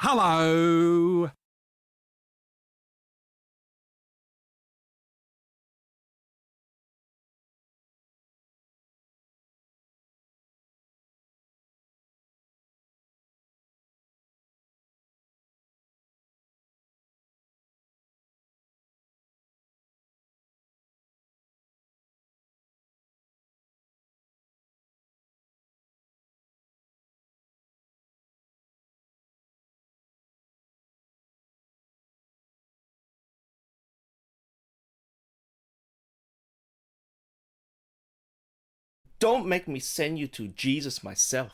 Hello. Don't make me send you to Jesus myself.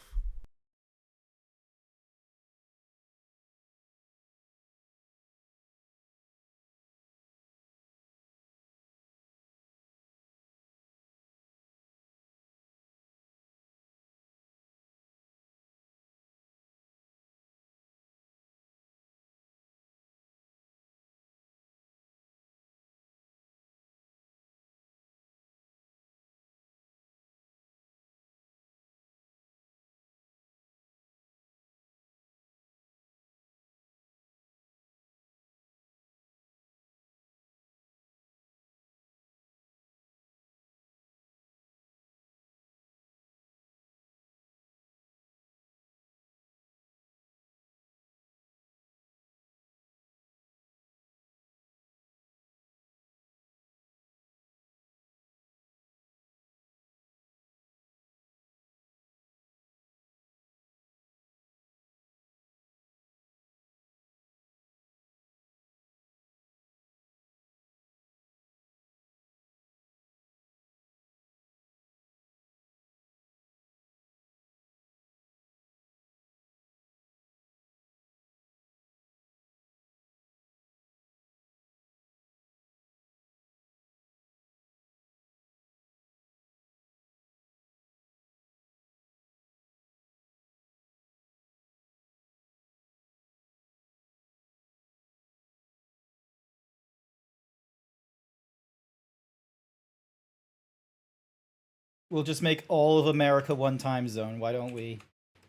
We'll just make all of America one time zone. Why don't we?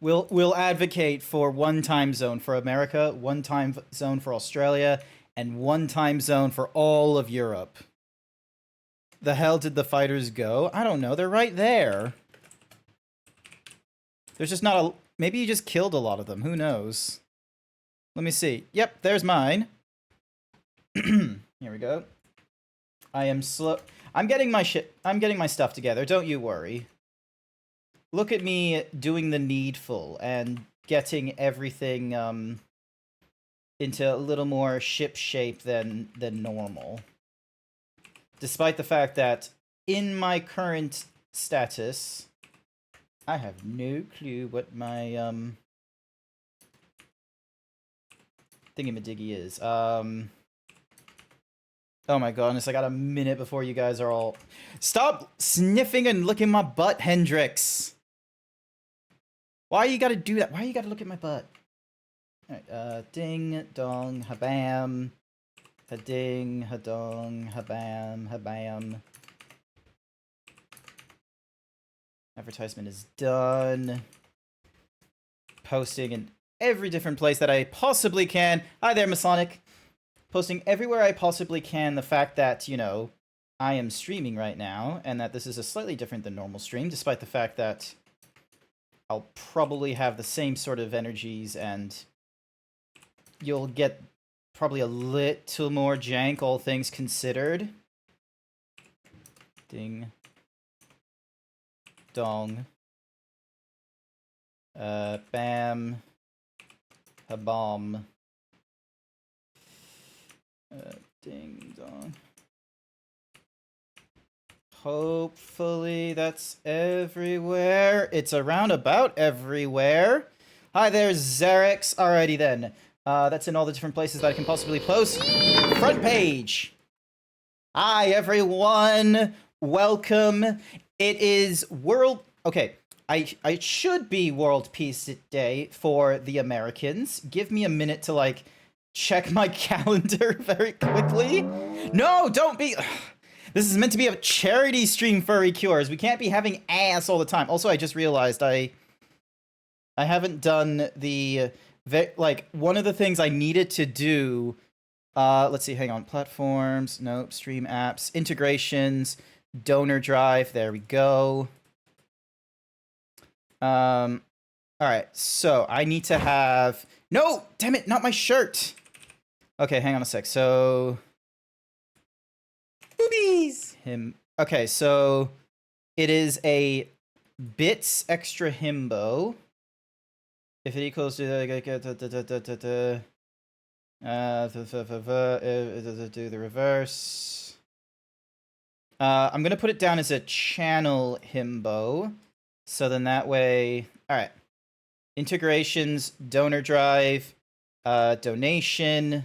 We'll advocate for one time zone for America, one time zone for Australia, and one time zone for all of Europe. The hell did the fighters go? I don't know. They're right there. There's just not a... Maybe you just killed a lot of them. Who knows? Let me see. Yep, there's mine. Here we go. I am slow... I'm getting my stuff together. Don't you worry. Look at me doing the needful and getting everything into a little more ship shape than normal. Despite the fact that in my current status, I have no clue what my thingamadiggy is. Oh my goodness, I got a minute before you guys are all... Stop sniffing and licking my butt, Hendrix! Why you gotta do that? Why you gotta look at my butt? Alright, ding, dong, habam. Ha-ding, ha-dong, habam, habam. Advertisement is done. Posting in every different place that I possibly can. Hi there, Masonic. Posting everywhere I possibly can the fact that, you know, I am streaming right now, and that this is a slightly different than normal stream, despite the fact that I'll probably have the same sort of energies, and you'll get probably a little more jank, all things considered. Ding. Dong. Bam. Ha-bomb. Ding dong. Hopefully that's everywhere. It's around about everywhere. Hi there, Xerix. Alrighty then. That's in all the different places that I can possibly post. Front page. Hi everyone. Welcome. It is world... Okay. I should be World Peace Day for the Americans. Give me a minute to, like, check my calendar very quickly. No, don't be... This is meant to be a charity stream, Furry Cures. We can't be having ass all the time. Also, I just realized I haven't done the like one of the things I needed to do. Let's see. Hang on. Platforms. Nope. Stream apps. Integrations. Donor drive. There we go. All right. So I need to have. No, damn it! Not my shirt. Okay, hang on a sec. So. Boobies! Okay, so it is a bits extra himbo. If it equals to do the reverse. I'm gonna put it down as a channel himbo. So then that way, all right. Integrations, donor drive, donation.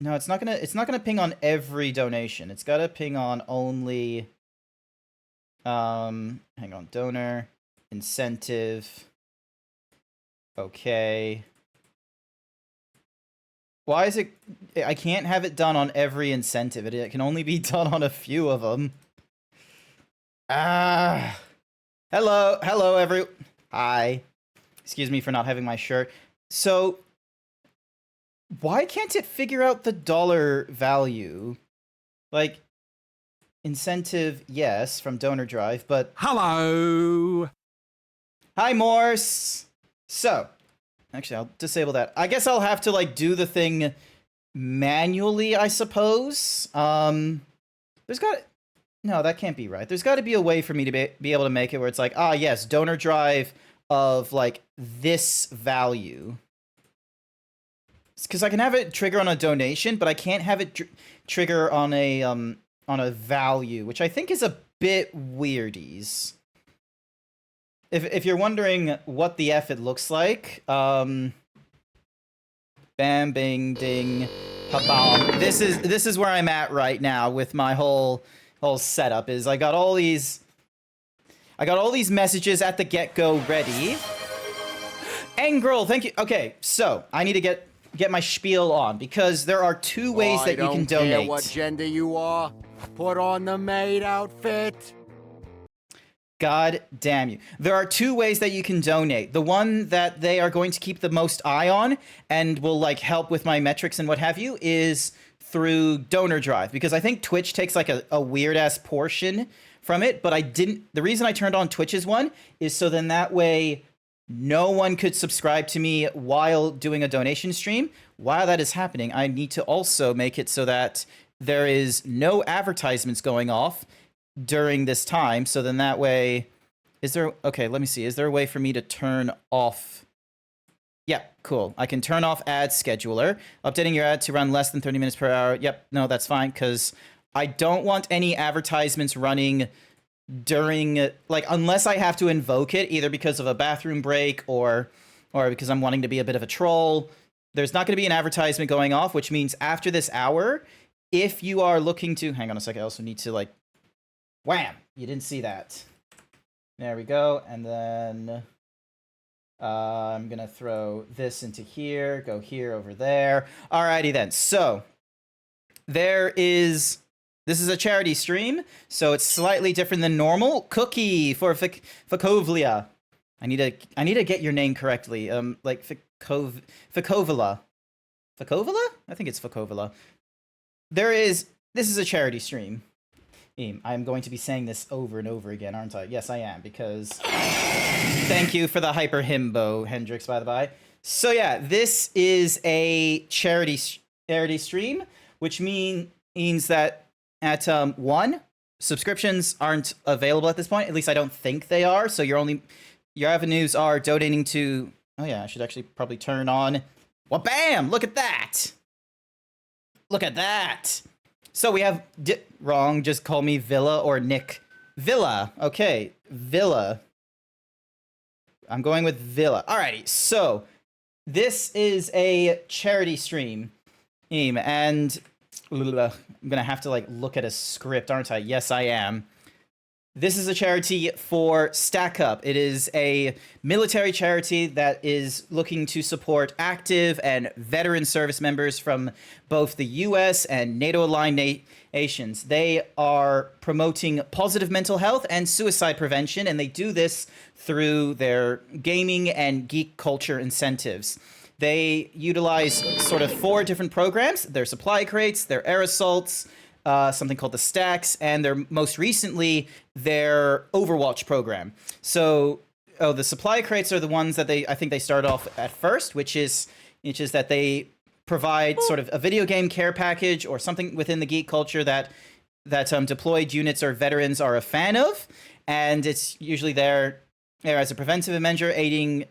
No, it's not gonna ping on every donation. It's gotta ping on only hang on, donor, incentive. Okay. Why is it I can't have it done on every incentive. It can only be done on a few of them. Hello, hi. Excuse me for not having my shirt. So why can't it figure out the dollar value? Like, incentive, yes, from donor drive, but... Hello! Hi, Morse! So, actually, I'll disable that. I guess I'll have to, like, do the thing manually, I suppose. There's got... No, that can't be right. There's got to be a way for me to be able to make it where it's like, ah, yes, donor drive of, like, this value. Because I can have it trigger on a donation, but I can't have it trigger on a value, which I think is a bit weirdies. If you're wondering what the F it looks like, bam, bing, ding, ha-bomb. This is where I'm at right now with my whole setup. Is I got all these messages at the get-go ready. Angrel, thank you. Okay, so I need to get my spiel on, because there are two ways that you can donate. I don't care what gender you are. Put on the maid outfit. God damn you. There are two ways that you can donate. The one that they are going to keep the most eye on and will like help with my metrics and what have you is through donor drive, because I think Twitch takes like a weird ass portion from it, but the reason I turned on Twitch's one is so then that way no one could subscribe to me while doing a donation stream. While that is happening, I need to also make it so that there is no advertisements going off during this time. So then that way, okay, let me see. Is there a way for me to turn off? Yeah, cool. I can turn off ad scheduler. Updating your ad to run less than 30 minutes per hour. Yep, no, that's fine, because I don't want any advertisements running during, like, unless I have to invoke it, either because of a bathroom break or because I'm wanting to be a bit of a troll. There's not going to be an advertisement going off, which means after this hour, if you are looking to... Hang on a second, I also need to, like... Wham! You didn't see that. There we go, and then... I'm going to throw this into here, go here, over there. Alrighty then, so... There is... This is a charity stream, so it's slightly different than normal. Cookie for Fikovlia. I need to get your name correctly. Like Fikovila. Fikovila? I think it's Fikovila. This is a charity stream. I'm going to be saying this over and over again, aren't I? Yes, I am, because thank you for the hyper himbo, Hendrix, by the by. So yeah, this is a charity stream, which means that at 1, subscriptions aren't available at this point. At least I don't think they are. So your avenues are donating to... Oh yeah, I should actually probably turn on... Well, bam! Look at that! Look at that! So we have... Wrong, just call me Villa or Nick. Villa. Okay, Villa. I'm going with Villa. Alrighty, so this is a charity stream. And... I'm gonna have to like look at a script, aren't I? Yes, I am. This is a charity for StackUp. It is a military charity that is looking to support active and veteran service members from both the US and NATO-aligned nations. They are promoting positive mental health and suicide prevention, and they do this through their gaming and geek culture incentives. They utilize sort of 4 different programs: their supply crates, their air assaults, something called the stacks, and their most recently their Overwatch program. So, the supply crates are the ones that I think they start off at first, which is that they provide sort of a video game care package or something within the geek culture that deployed units or veterans are a fan of, and it's usually there as a preventive measure, aiding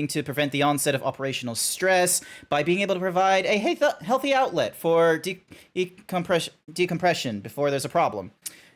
to prevent the onset of operational stress by being able to provide a healthy outlet for decompression before there's a problem.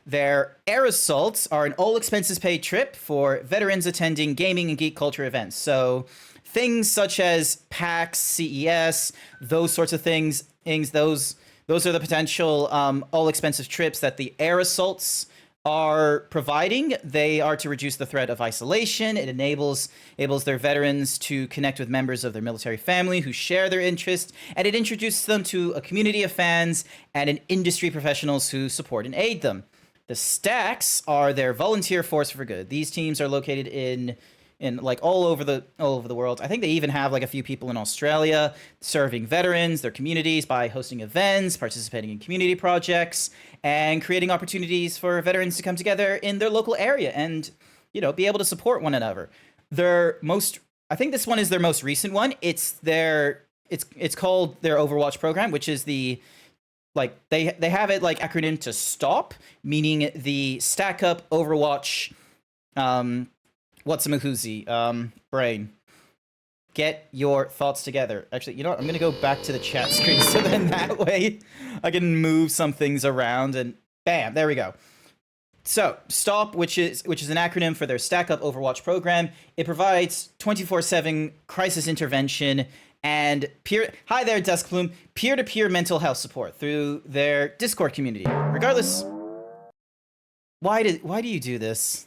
Their air assaults are an all-expenses-paid trip for veterans attending gaming and geek culture events. So things such as PAX, CES, those sorts of things, those are the potential all-expensive trips that the air assaults are providing. They are to reduce the threat of isolation. It enables their veterans to connect with members of their military family who share their interests, and it introduces them to a community of fans and an industry professionals who support and aid them. The stacks are their volunteer force for good. These teams are located in like all over the world. I think they even have like a few people in Australia serving veterans, their communities, by hosting events, participating in community projects, and creating opportunities for veterans to come together in their local area and, be able to support one another. I think this one is their most recent one. It's called their Overwatch program, which is they have it like acronym to STOP, meaning the Stack Up Overwatch Whatsamahoozy brain. Get your thoughts together. Actually, you know what? I'm gonna go back to the chat screen so then that way I can move some things around and bam, there we go. So STOP, which is an acronym for their Stack Up Overwatch program. It provides 24/7 crisis intervention and hi there, Duskplume, peer-to-peer mental health support through their Discord community. Regardless, why do you do this?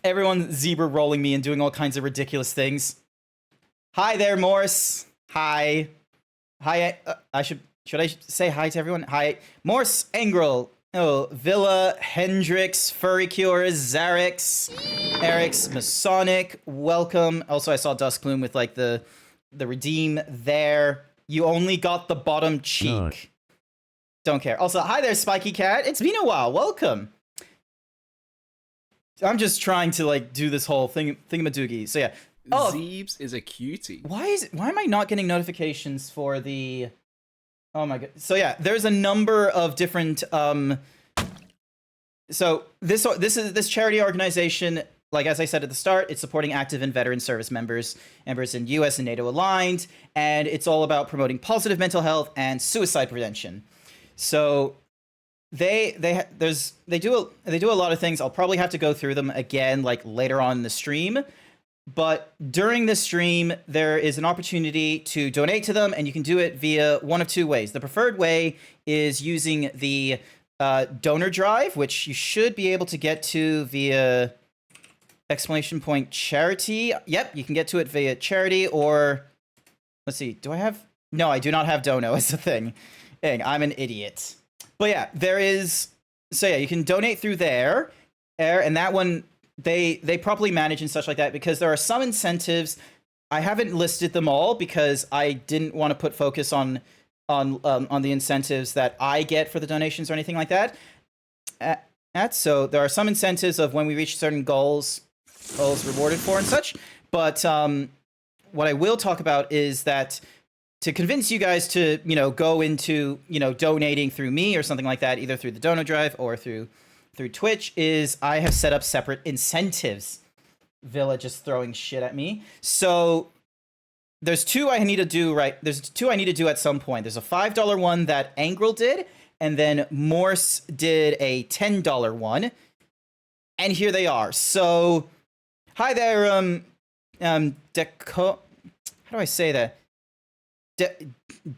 Everyone zebra rolling me and doing all kinds of ridiculous things. Hi there, Morse. Hi. Should I say hi to everyone? Hi, Morse, Engrel, Villa, Hendrix, Furry Cure, Zarex, Eric's, Masonic. Welcome. Also, I saw Duskplume with like the redeem there. You only got the bottom cheek. No. Don't care. Also, hi there, Spiky Cat. It's been a while. Welcome. I'm just trying to like do this whole thingamadoogie. So yeah. Oh, Zeebs is a cutie. Why am I not getting notifications for the? Oh my god. So yeah, there's a number of different. So this charity organization, like as I said at the start, it's supporting active and veteran service members in U.S. and NATO aligned, and it's all about promoting positive mental health and suicide prevention. So. They do a lot of things. I'll probably have to go through them again like later on in the stream, but during the stream there is an opportunity to donate to them, and you can do it via one of 2 ways. The preferred way is using the donor drive, which you should be able to get to via exclamation point charity. Yep, you can get to it via charity, or let's see, no, I do not have dono as a thing. Dang, I'm an idiot. But yeah, you can donate through there, and that one, they properly manage and such like that, because there are some incentives. I haven't listed them all because I didn't want to put focus on the incentives that I get for the donations or anything like that. So there are some incentives of when we reach certain goals rewarded for and such. But what I will talk about is that to convince you guys to, go into, donating through me or something like that, either through the Dono Drive or through Twitch, is I have set up separate incentives. Villa just throwing shit at me. So there's 2 I need to do, right? There's 2 I need to do at some point. There's a $5 one that Angrel did, and then Morse did a $10 one. And here they are. So, hi there, Deco... How do I say that?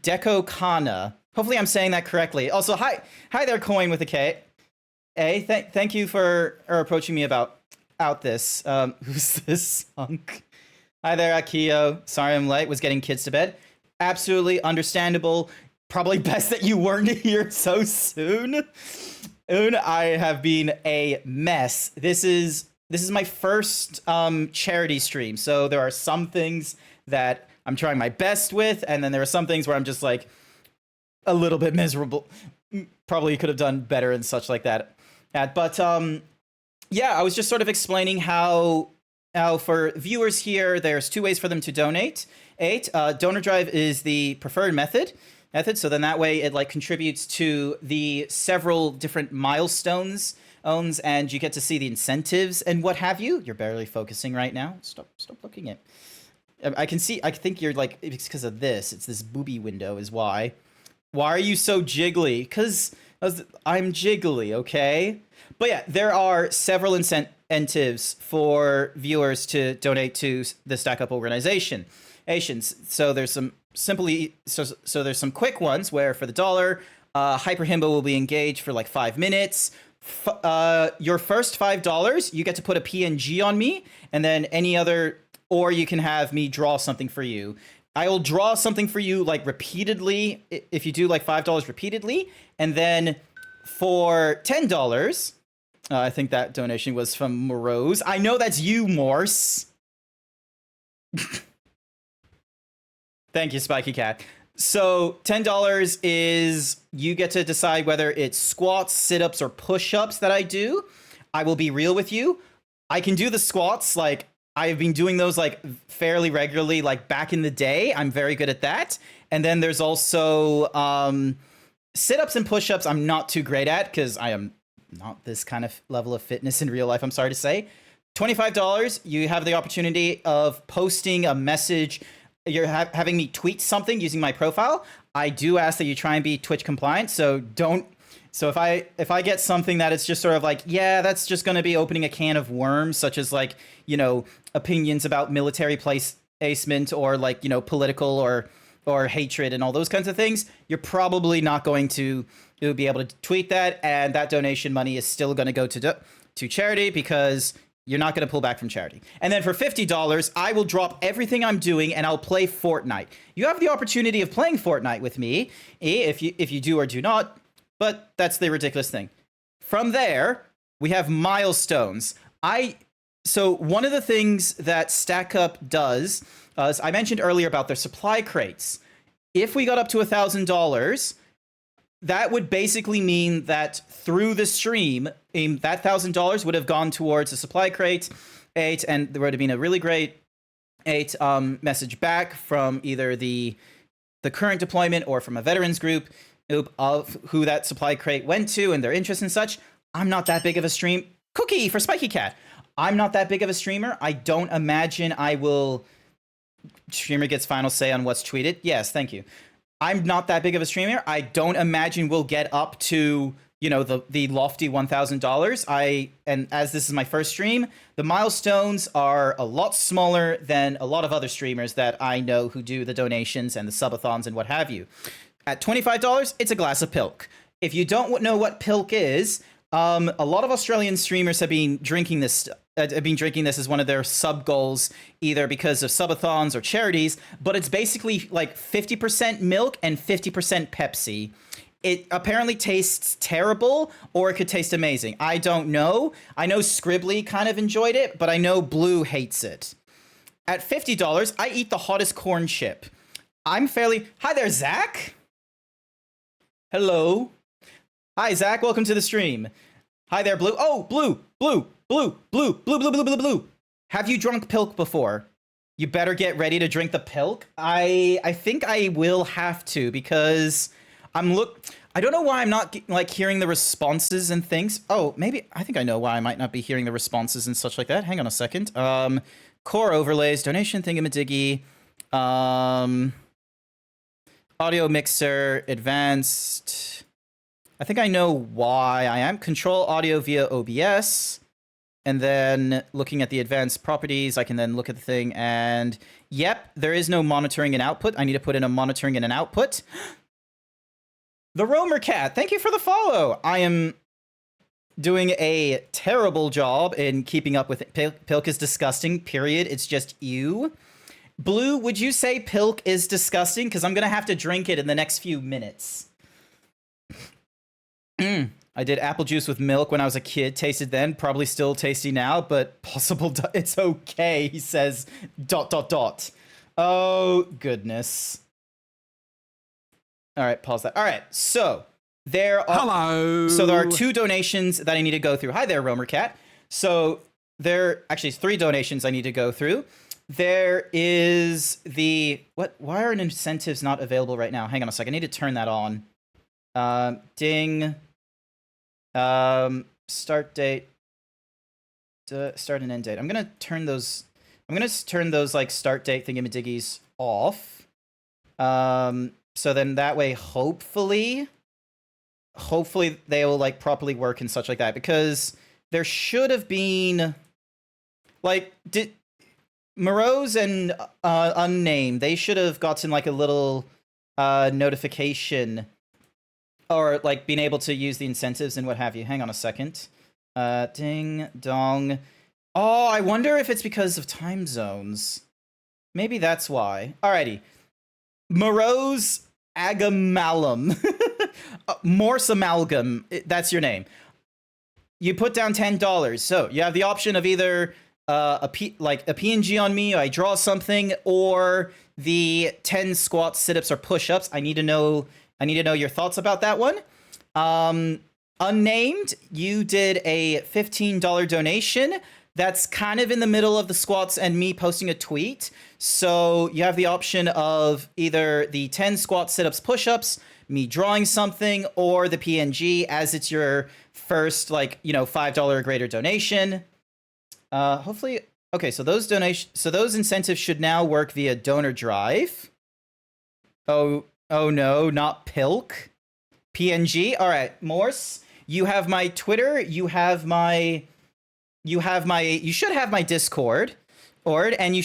Deco Kana. Hopefully I'm saying that correctly. Also, hi there, Coin with a K. Hey, thank you for approaching me about this. Who's this hunk? Hi there, Akio. Sorry I'm late. Was getting kids to bed. Absolutely understandable. Probably best that you weren't here so soon. I have been a mess. This is my first charity stream, so there are some things that I'm trying my best with, and then there are some things where I'm just like a little bit miserable. Probably could have done better and such like that. But yeah, I was just sort of explaining how for viewers here, there's two ways for them to donate. Donor Drive is the preferred method. So then that way it like contributes to the several different milestones and you get to see the incentives and what have you. You're barely focusing right now. Stop looking at. I can see. I think you're like, it's because of this. It's this booby window is why. Why are you so jiggly? Because I'm jiggly, okay? But yeah, there are several incentives for viewers to donate to the Stackup organization. So there's some there's some quick ones where for the $1, Hyper Himbo will be engaged for like 5 minutes. Your first $5, you get to put a PNG on me, and then any other, or you can have me draw something for you. I will draw something for you like repeatedly if you do like $5 repeatedly, and then for $10, I think that donation was from Morose. I know that's you, Morse. Thank you, Spiky Cat. So $10 is you get to decide whether it's squats, sit-ups, or push-ups that I do. I will be real with you. I can do the squats, like I've been doing those like fairly regularly, like back in the day. I'm very good at that. And then there's also sit-ups and push-ups I'm not too great at because I am not this kind of level of fitness in real life, I'm sorry to say. $25, you have the opportunity of posting a message. You're having me tweet something using my profile. I do ask that you try and be Twitch compliant, so don't. So if I get something that it's just sort of like, yeah, that's just going to be opening a can of worms, such as like, you know, opinions about military placement or like, you know, political or hatred and all those kinds of things, you're probably not going to be able to tweet that, and that donation money is still going to go to charity because you're not going to pull back from charity. And then for $50, I will drop everything I'm doing and I'll play Fortnite. You have the opportunity of playing Fortnite with me if you do or do not, but that's the ridiculous thing. From there, we have milestones. So one of the things that StackUp does, as I mentioned earlier about their supply crates, if we got up to $1,000, that would basically mean that through the stream, that $1,000 would have gone towards the supply crate, and there would have been a really great message back from either the current deployment or from a veterans group of who that supply crate went to and their interests and such. I'm not that big of a stream. Cookie for Spiky Cat. I'm not that big of a streamer. I don't imagine I will. Streamer gets final say on what's tweeted. Yes, thank you. I'm not that big of a streamer. I don't imagine we'll get up to, you know, the lofty $1,000. And as this is my first stream, the milestones are a lot smaller than a lot of other streamers that I know who do the donations and the subathons and what have you. At $25, it's a glass of Pilk. If you don't know what Pilk is, a lot of Australian streamers have been drinking this as one of their sub goals, either because of subathons or charities, but it's basically like 50% milk and 50% Pepsi. It apparently tastes terrible, or it could taste amazing. I don't know. I know Scribbly kind of enjoyed it, but I know Blue hates it. At $50, I eat the hottest corn chip. Hi there, Zach. Hello. Hi, Zach. Welcome to the stream. Hi there, Blue. Oh, Blue. Have you drunk Pilk before? You better get ready to drink the Pilk. I think I will have to because I don't know why I'm not like hearing the responses and things. Oh, maybe I think I know why I might not be hearing the responses and such like that. Hang on a second. Core overlays, donation thingamadiggy, audio mixer, advanced. I think I know why I am. Control audio via OBS. And then looking at the advanced properties, I can then look at the thing and yep, there is no monitoring and output. I need to put in a monitoring and an output. The Roamer Cat, thank you for the follow. I am doing a terrible job in keeping up with it. Pilk is disgusting, period. It's just you. Blue, would you say Pilk is disgusting? Because I'm going to have to drink it in the next few minutes. I did apple juice with milk when I was a kid. Tasted then, probably still tasty now, but possible. It's okay, he says. ... Oh, goodness. All right, pause that. All right, so there are... Hello! So there are 2 donations that I need to go through. Hi there, Romer Cat. So there... Actually, 3 donations I need to go through. There is the... What? Why are incentives not available right now? Hang on a second. I need to turn that on. Ding. Start date. Start and end date. I'm going to turn those... like, start date thingamadiggies off. So then that way, hopefully they will, like, properly work and such like that. Because there should have been... Like, Morose and Unnamed, they should have gotten, like, a little notification, or, like, being able to use the incentives and what have you. Hang on a second. Ding dong. Oh, I wonder if it's because of time zones. Maybe that's why. Alrighty. Morose Agamalum. Morse Amalgam. That's your name. You put down $10. So you have the option of either a PNG on me, I draw something, or the 10 squats, sit-ups, or push-ups. I need to know your thoughts about that one. Unnamed, you did a $15 donation. That's kind of in the middle of the squats and me posting a tweet. So you have the option of either the 10 squats, sit-ups, push-ups, me drawing something, or the PNG, as it's your first, like, $5 or greater donation. Hopefully, okay, so those incentives should now work via donor drive. Oh no, not Pilk. PNG. All right, Morse, you have my Twitter, you should have my Discord, and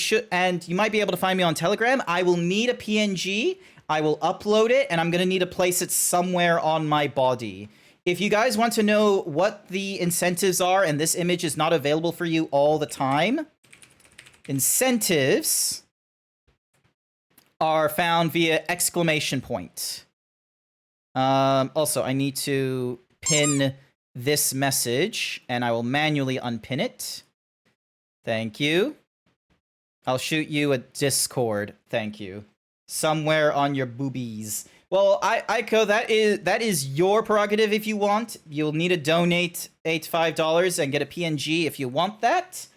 you might be able to find me on Telegram. I will need a PNG. I will upload it, and I'm going to need to place it somewhere on my body. If you guys want to know what the incentives are, and this image is not available for you all the time, incentives are found via exclamation point. Also, I need to pin this message, and I will manually unpin it. Thank you. I'll shoot you a Discord. Thank you. Somewhere on your boobies. Well, Aiko, that is your prerogative if you want. You'll need to donate $85 and get a PNG if you want that.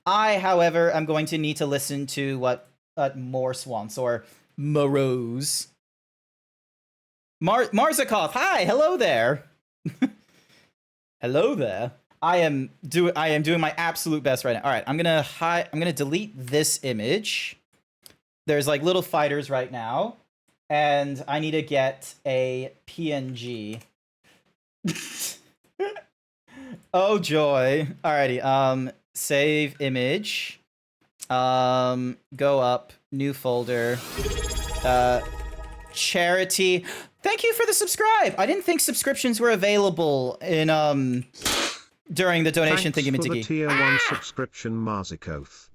I, however, am going to need to listen to what Morse wants, or Morose. Marzakoff, hi, hello there. Hello there. I am doing my absolute best right now. All right, I'm gonna delete this image. There's like little fighters right now, and I need to get a PNG. Oh joy. Alrighty. Save image. Go up. New folder. Charity. Thank you for the subscribe. I didn't think subscriptions were available in during the donation thingy-majiggy. Thanks for the tier 1 subscription, Marzikoth.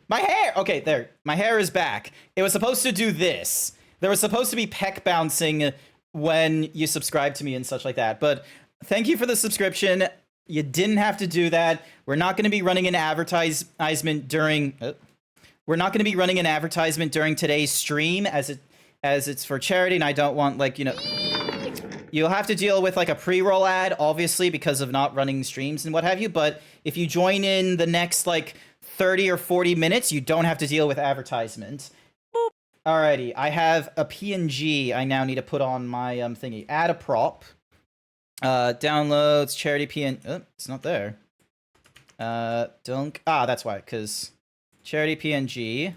My hair! Okay, there. My hair is back. It was supposed to do this. There was supposed to be peck bouncing when you subscribe to me and such like that. But thank you for the subscription. You didn't have to do that. We're not going to be running an advertisement during... we're not going to be running an advertisement during today's stream as it's for charity, and I don't want, like, you'll have to deal with, like, a pre-roll ad, obviously, because of not running streams and what have you, but if you join in the next, like, 30 or 40 minutes, you don't have to deal with advertisement. Boop. Alrighty, I have a PNG I now need to put on my thingy. Add a prop. Downloads, charity PN... Oh, it's not there. That's why, because... Charity PNG.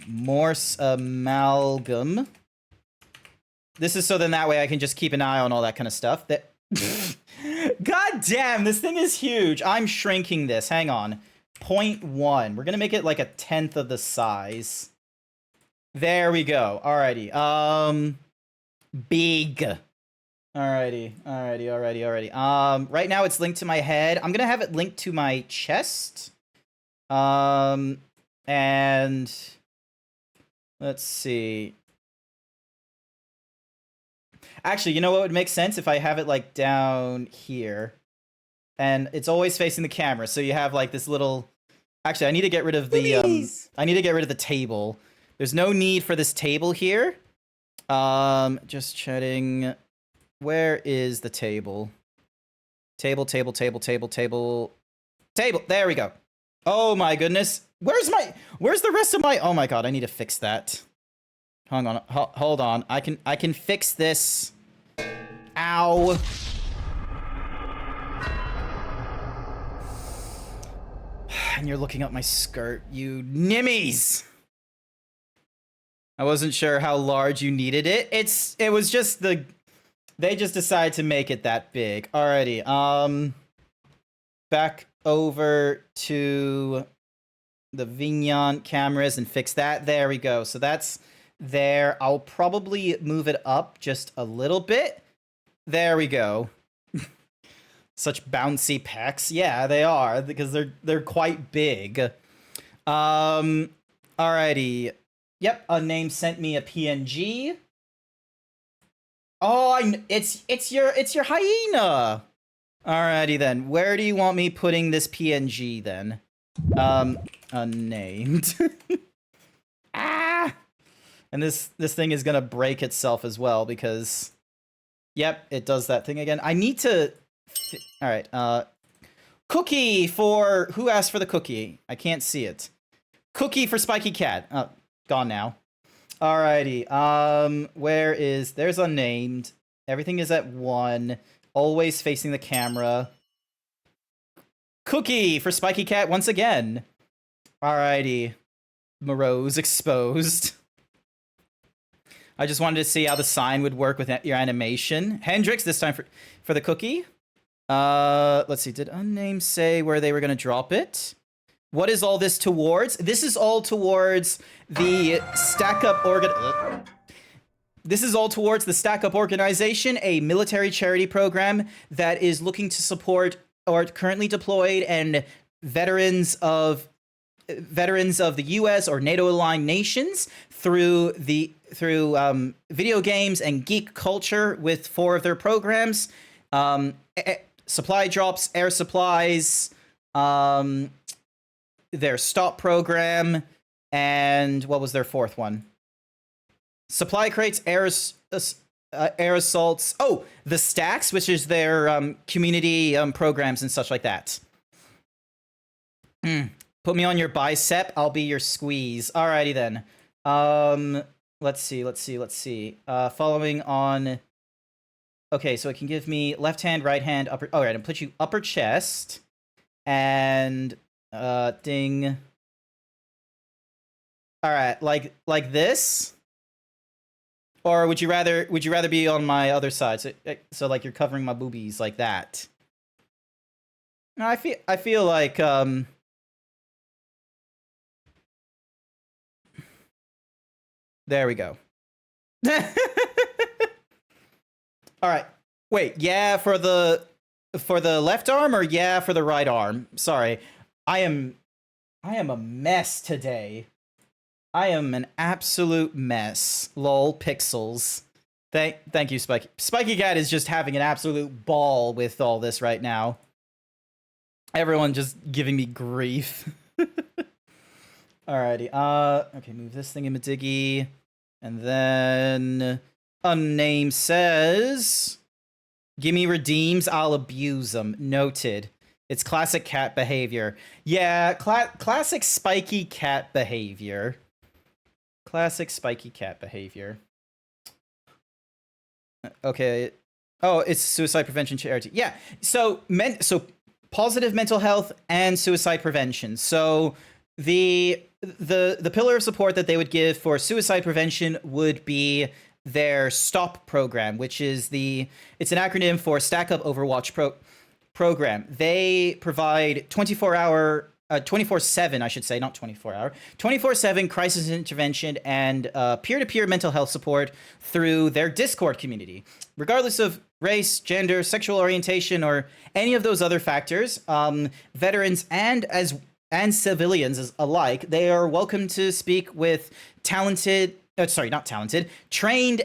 Morse Amalgam. This is so then that way I can just keep an eye on all that kind of stuff. God damn, this thing is huge. I'm shrinking this. Hang on. 0.1. We're gonna make it like a 10th of the size. There we go. Alrighty. Big. Alrighty. Right now it's linked to my head. I'm gonna have it linked to my chest. And let's see. Actually, you know what would make sense if I have it like down here, and it's always facing the camera. So you have like this little. Actually, I need to get rid of the. I need to get rid of the table. There's no need for this table here. Just chatting. Where is the table? Table. There we go. Oh my goodness. Where's the rest of my? Oh my god, I need to fix that. Hang on. Hold on. I can fix this. Ow. And you're looking up my skirt, you nimmies. I wasn't sure how large you needed it. It was just they just decided to make it that big. Alrighty. Back over to the Vignon cameras and fix that. There we go. So that's there. I'll probably move it up just a little bit. There we go. Such bouncy pecs. Yeah, they are, because they're quite big. Alrighty. Yep, Unnamed sent me a PNG. Oh, it's your hyena. Alrighty then. Where do you want me putting this PNG then? Unnamed. Ah! And this thing is gonna break itself as well because, yep, it does that thing again. I need to. All right. Cookie for who asked for the cookie? I can't see it. Cookie for Spiky Cat. Oh, gone now. Alrighty. There's Unnamed. Everything is at 1. Always facing the camera. Cookie for Spiky Cat once again. Alrighty. Morose exposed. I just wanted to see how the sign would work with your animation. Hendrix, this time for the cookie. Let's see. Did Unnamed say where they were going to drop it? What is all this towards? This is all towards the stackup This is all towards the Stackup organization, a military charity program that is looking to support or currently deployed and veterans of the U.S. or NATO-aligned nations through video games and geek culture with 4 of their programs: supply drops, air supplies, their stop program, and what was their 4th one? Supply crates, air assaults. Oh, the stacks, which is their community programs and such like that. Put me on your bicep. I'll be your squeeze. Alrighty then. Let's see. Following on. Okay, so it can give me left hand, right hand, upper. All right, I'll put you upper chest, and ding. All right, like this. Or would you rather be on my other side? So like you're covering my boobies like that. No, I feel like there we go. All right. Wait, yeah for the left arm or yeah for the right arm? Sorry. I am a mess today. I am an absolute mess. Lol, pixels. Thank you, Spiky. Spiky Cat is just having an absolute ball with all this right now. Everyone just giving me grief. Alrighty. Okay, move this thing in Madiggy. And then Unnamed says, gimme redeems, I'll abuse them. Noted. It's classic cat behavior. Yeah, classic Spiky Cat behavior. Classic Spiky Cat behavior. Okay. Oh, it's suicide prevention charity. Yeah. So positive mental health and suicide prevention. So the pillar of support that they would give for suicide prevention would be their STOP program, which is it's an acronym for Stackup Overwatch program. They provide 24/7, I should say, not 24-hour, 24/7 crisis intervention and peer-to-peer mental health support through their Discord community. Regardless of race, gender, sexual orientation, or any of those other factors, veterans and civilians alike, they are welcome to speak with trained,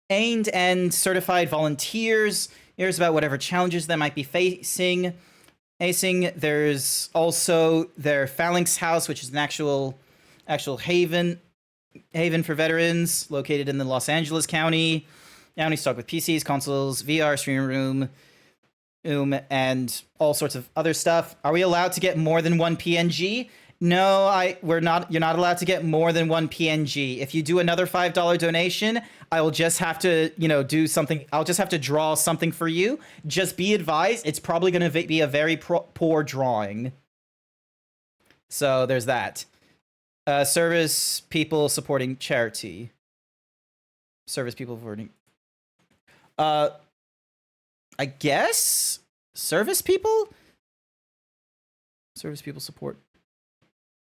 aimed, and certified volunteers. Here's about whatever challenges they might be facing. There's also their Phalanx House, which is an actual haven for veterans located in the Los Angeles County. Stocked with PCs, consoles, VR, streaming room, and all sorts of other stuff. Are we allowed to get more than one PNG? No, we're not. You're not allowed to get more than one PNG. If you do another $5 donation, I will just have to, do something. I'll just have to draw something for you. Just be advised, it's probably going to be a very poor drawing. So there's that. Service people supporting charity. Service people supporting. I guess service people. Service people support.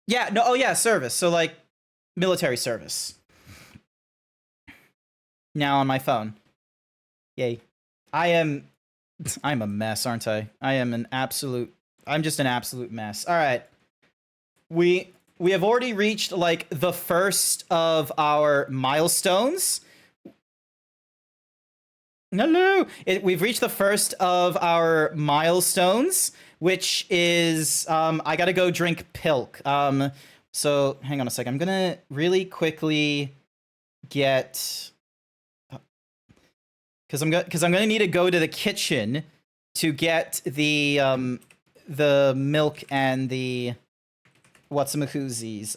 Yeah. No. Oh yeah. Service. So like military service. Now on my phone. Yay. I'm a mess, aren't I? I'm just an absolute mess. All right. We have already reached like the first of our milestones. Hello. We've reached the first of our milestones, which is I gotta go drink pilk. So hang on a sec. I'm gonna really quickly get because I'm gonna need to go to the kitchen to get the milk and the whatsamahoozies.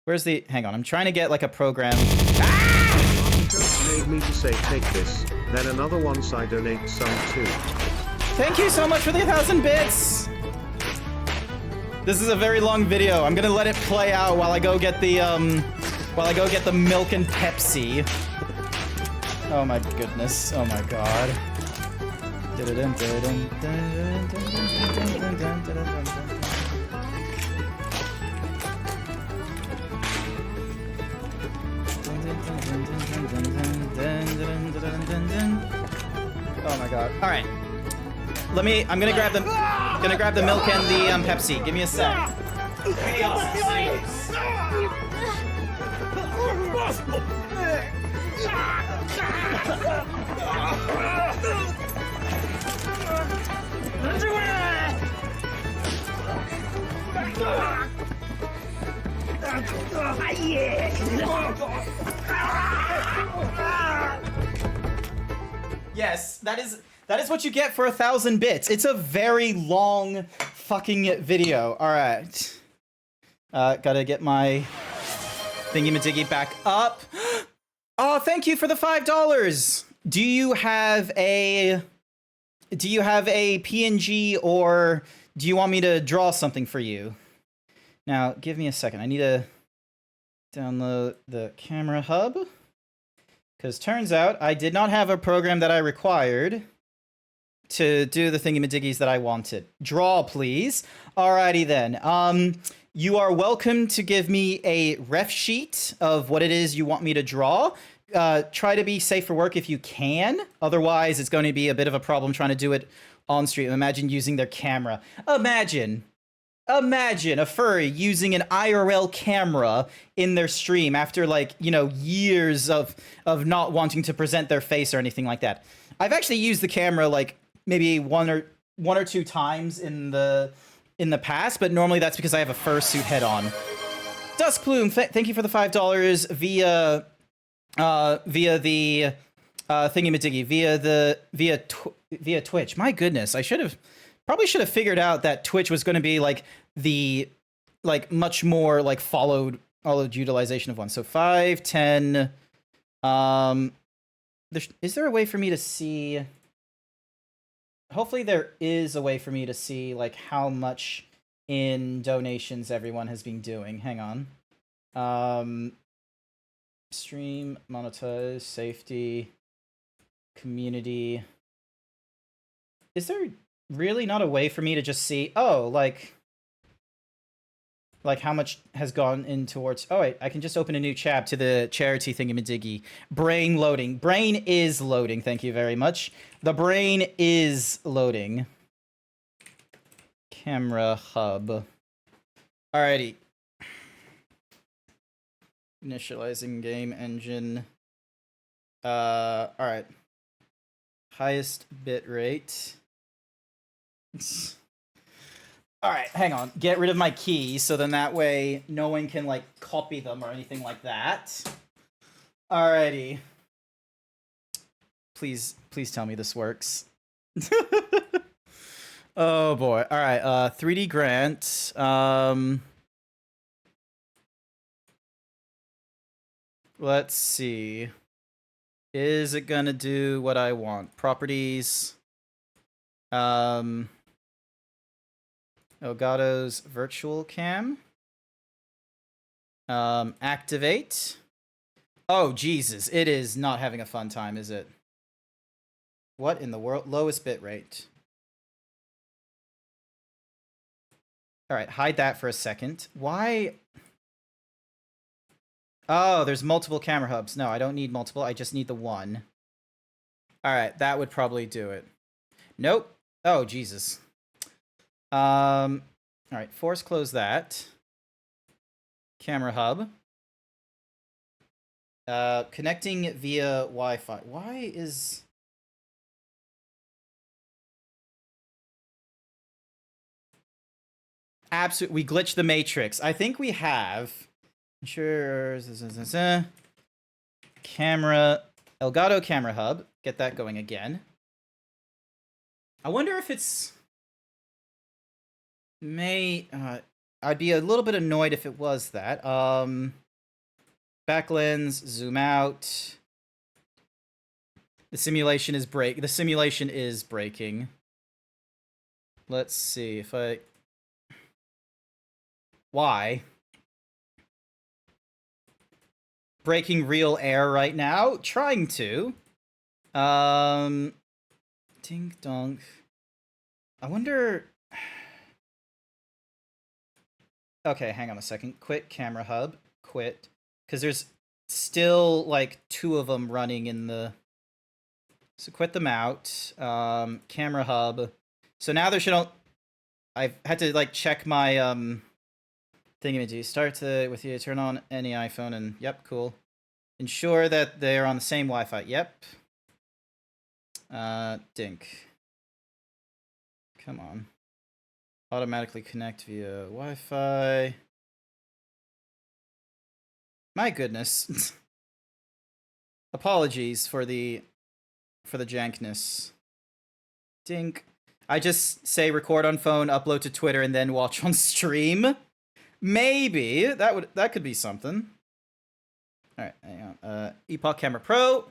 Where's the? Hang on, I'm trying to get like a program. Paid me to say take this, then another once I donate some too. Thank you so much for the 1,000 bits. This is a very long video. I'm gonna let it play out while I go get the milk and Pepsi. Oh my goodness. Oh my god. Oh my god. All right. I'm gonna grab the milk and the Pepsi. Give me a sec. Yes, that is what you get for 1,000 bits. It's a very long fucking video. All right. Gotta get my thingy-majiggy back up. Oh, thank you for the $5. Do you have a PNG, or do you want me to draw something for you? Now, give me a second. I need to download the camera hub. Because turns out I did not have a program that I required to do the thingy-majiggies that I wanted. Draw, please. Alrighty then. You are welcome to give me a ref sheet of what it is you want me to draw. Try to be safe for work if you can. Otherwise, it's going to be a bit of a problem trying to do it on stream. Imagine using their camera. Imagine a furry using an IRL camera in their stream after, like, years of not wanting to present their face or anything like that. I've actually used the camera like maybe one or two times in the past, but normally that's because I have a fursuit head on. Dusk Plume, thank you for the $5 via the thingy-majiggy, via Twitch. My goodness, I probably should have figured out that Twitch was going to be like the much more like followed utilization of one. So 5, 10. Is there a way for me to see? Hopefully there is a way for me to see like how much in donations everyone has been doing. Hang on. Stream, monetize, safety, community. Is there really not a way for me to just see, oh, like, Like, how much has gone in towards... Oh, wait, I can just open a new tab to the charity thingy-majiggy. Brain loading. Brain is loading, thank you very much. The brain is loading. Camera hub. Alrighty. Initializing game engine. Alright. Highest bit rate. Alright, hang on. Get rid of my keys, so then that way no one can, like, copy them or anything like that. Alrighty. Please tell me this works. Oh boy. Alright, 3D Grant. Let's see. Is it gonna do what I want? Properties. Elgato's virtual cam. Activate. Oh, Jesus. It is not having a fun time, is it? What in the world? Lowest bit rate. Alright, hide that for a second. Why? Oh, there's multiple camera hubs. No, I don't need multiple. I just need the one. Alright, that would probably do it. Nope. Oh, Jesus. Alright, force close that. Camera hub. Connecting via Wi-Fi. Why is... Absolutely, we glitched the matrix. I think we have... Sure. Camera... Elgato camera hub. Get that going again. I wonder if it's... I'd be a little bit annoyed if it was that. Back lens, zoom out. The simulation is breaking. Let's see if I... Why? Breaking real air right now? Trying to. Dink donk. I wonder... Okay, hang on a second. Quit camera hub. Quit. Because there's still, like, 2 of them running in the... So quit them out. Camera hub. So now there should... I've had to, like, check my, thingamajig. Start with you. Turn on any iPhone and... Yep, cool. Ensure that they're on the same Wi-Fi. Yep. Dink. Come on. Automatically connect via Wi-Fi. My goodness. Apologies for the jankness. Dink. I just say record on phone, upload to Twitter, and then watch on stream. Maybe that could be something. All right, hang on. Epoch Camera Pro.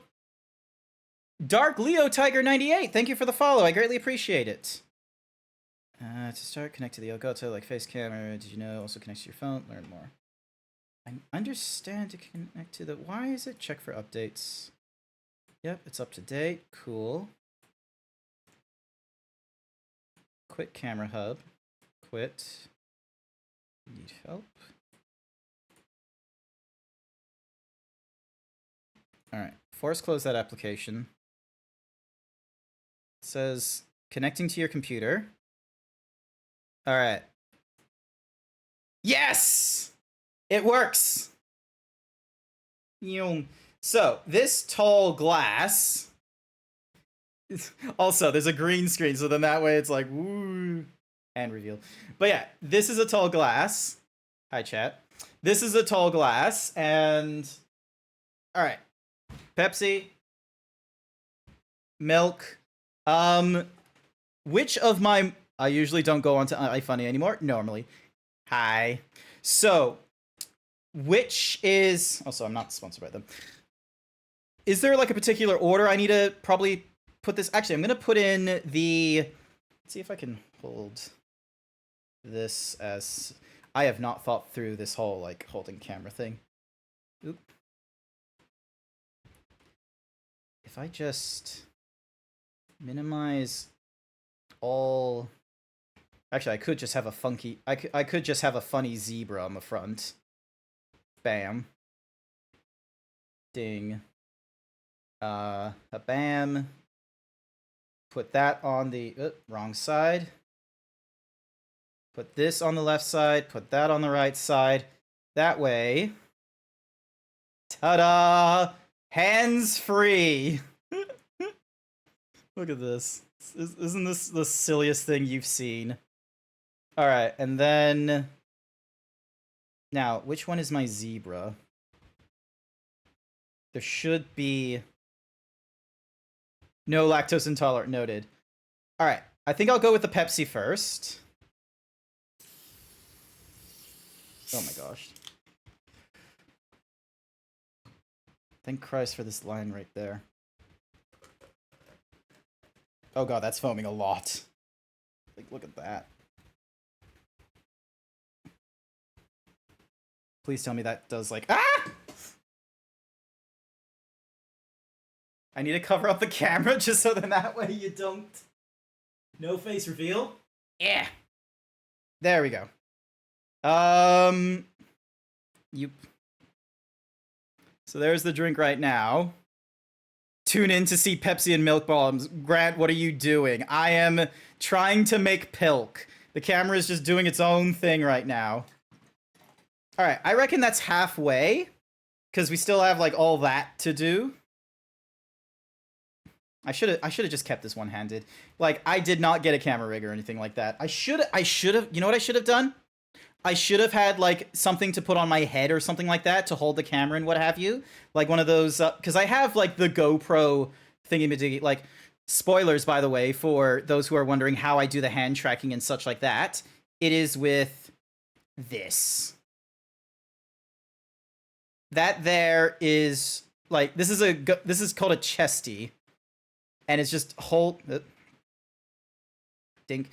Dark Leo Tiger 98. Thank you for the follow. I greatly appreciate it. To start, connect to the Elgato like face camera. Did you know? Also connects to your phone. Learn more. I understand to connect to the... Why is it? Check for updates. Yep, it's up to date. Cool. Quit camera hub. Quit. Need help. Alright. Force close that application. It says connecting to your computer. Alright. Yes! It works! So, this tall glass... Also, there's a green screen, so then that way it's like, woo, and reveal. But yeah, this is a tall glass. Hi, chat. This is a tall glass, and... Alright. Pepsi. Milk. Which of my... I usually don't go on to iFunny anymore, normally. Hi. So, which is... Also, I'm not sponsored by them. Is there, like, a particular order I need to probably put this... Actually, I'm going to put in the... Let's see if I can hold this as... I have not thought through this whole, like, holding camera thing. Oop. If I just minimize all Actually, I could just have a funky... I could just have a funny zebra on the front. Bam. Ding. A bam. Put that on the... wrong side. Put this on the left side. Put that on the right side. That way... Ta-da! Hands free! Look at this. Isn't this the silliest thing you've seen? Alright, and then... Now, which one is my zebra? There should be... No lactose intolerant, noted. Alright, I think I'll go with the Pepsi first. Oh my gosh. Thank Christ for this line right there. Oh god, that's foaming a lot. Like, look at that. Please tell me that does, like... Ah! I need to cover up the camera just so then that way you don't... No face reveal? Yeah! There we go. So there's the drink right now. Tune in to see Pepsi and Milk Bombs. Grant, what are you doing? I am trying to make pilk. The camera is just doing its own thing right now. Alright, I reckon that's halfway. Because we still have, like, all that to do. I should have just kept this one-handed. Like, I did not get a camera rig or anything like that. I should have, you know what I should have done? I should have had, like, something to put on my head or something like that to hold the camera and what have you. Like, one of those, because I have, like, the GoPro thingy-majiggy. Like, spoilers, by the way, for those who are wondering how I do the hand tracking and such like that. It is with this. That there is, like, this is called a chesty. And it's just dink.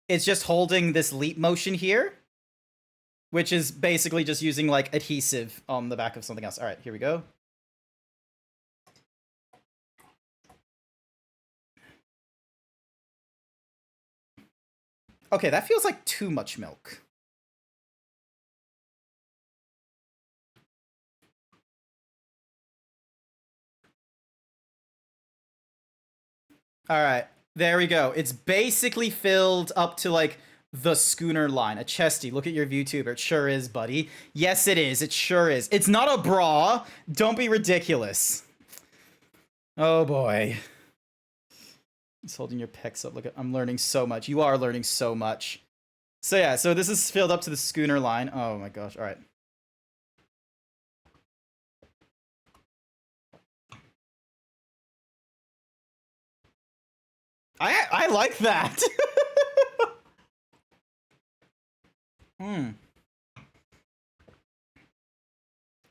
It's just holding this leap motion here. Which is basically just using, like, adhesive on the back of something else. Alright, here we go. Okay, that feels like too much milk. Alright, there we go. It's basically filled up to, like, the schooner line. A chesty. Look at your VTuber. It sure is, buddy. Yes, it is. It sure is. It's not a bra. Don't be ridiculous. Oh, boy. He's holding your pecs up. Look, I'm learning so much. You are learning so much. So, yeah. So, this is filled up to the schooner line. Oh, my gosh. All right. I like that.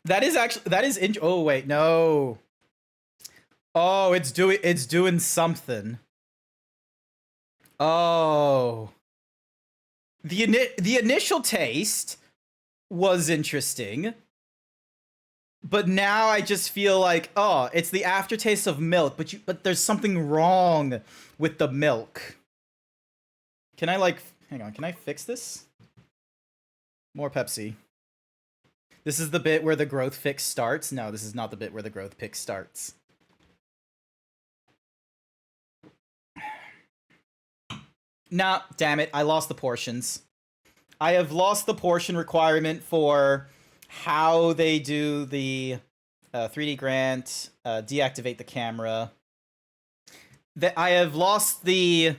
That is oh wait, no. Oh, it's doing something. Oh. The initial taste was interesting. But now I just feel like, oh, it's the aftertaste of milk, but there's something wrong with the milk. Can I, like, hang on, can I fix this? More Pepsi. This is the bit where the growth fix starts. No, this is not the bit where the growth pick starts. Nah, damn it, I lost the portions. I have lost the portion requirement for how they do the 3D grant, deactivate the camera. I have lost the...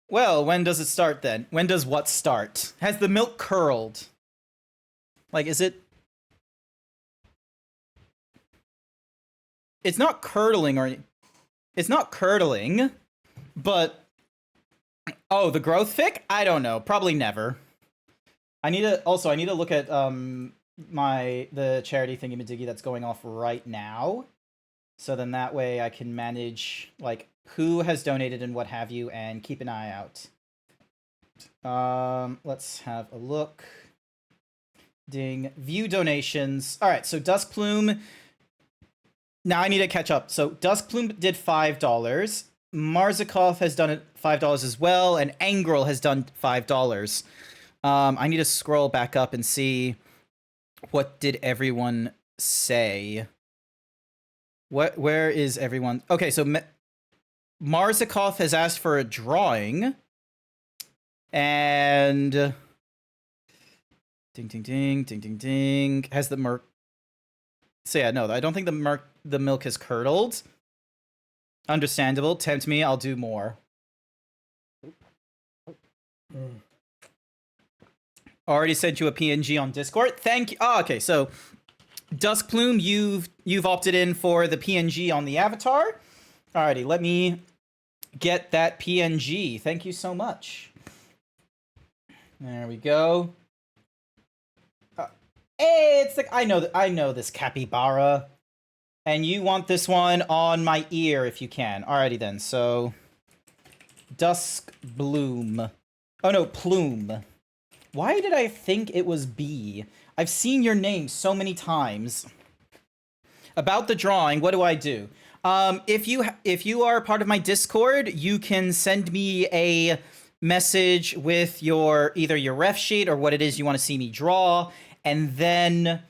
Well, when does it start then? When does what start? Has the milk curled? Like, is it... It's not curdling or... It's not curdling, but... Oh, the growth fic? I don't know. Probably never. I need to... Also, I need to look at the charity thingy-majiggy that's going off right now. So then that way I can manage, like, who has donated and what have you, and keep an eye out. Let's have a look. Ding. View donations. Alright, so Dusk Plume... Now I need to catch up. So Dusk Plume did $5. Marzikov has done it $5 as well, and Angrel has done $5. I need to scroll back up and see what did everyone say. Where is everyone? Okay, so Marzikov has asked for a drawing, and ding ding ding ding ding ding has the merc. So yeah, no, I don't think the milk has curdled. Understandable. Tempt me, I'll do more. Already sent you a PNG on Discord. Thank you. Oh, okay, so Duskplume, you've opted in for the PNG on the avatar. Alrighty, let me get that PNG. Thank you so much. There we go. Hey, it's like I know this capybara. And you want this one on my ear if you can. Alrighty then, so Dusk Bloom. Oh no, Plume. Why did I think it was B? I've seen your name so many times. About the drawing, what do I do? If you are part of my Discord, you can send me a message with either your ref sheet or what it is you want to see me draw, and then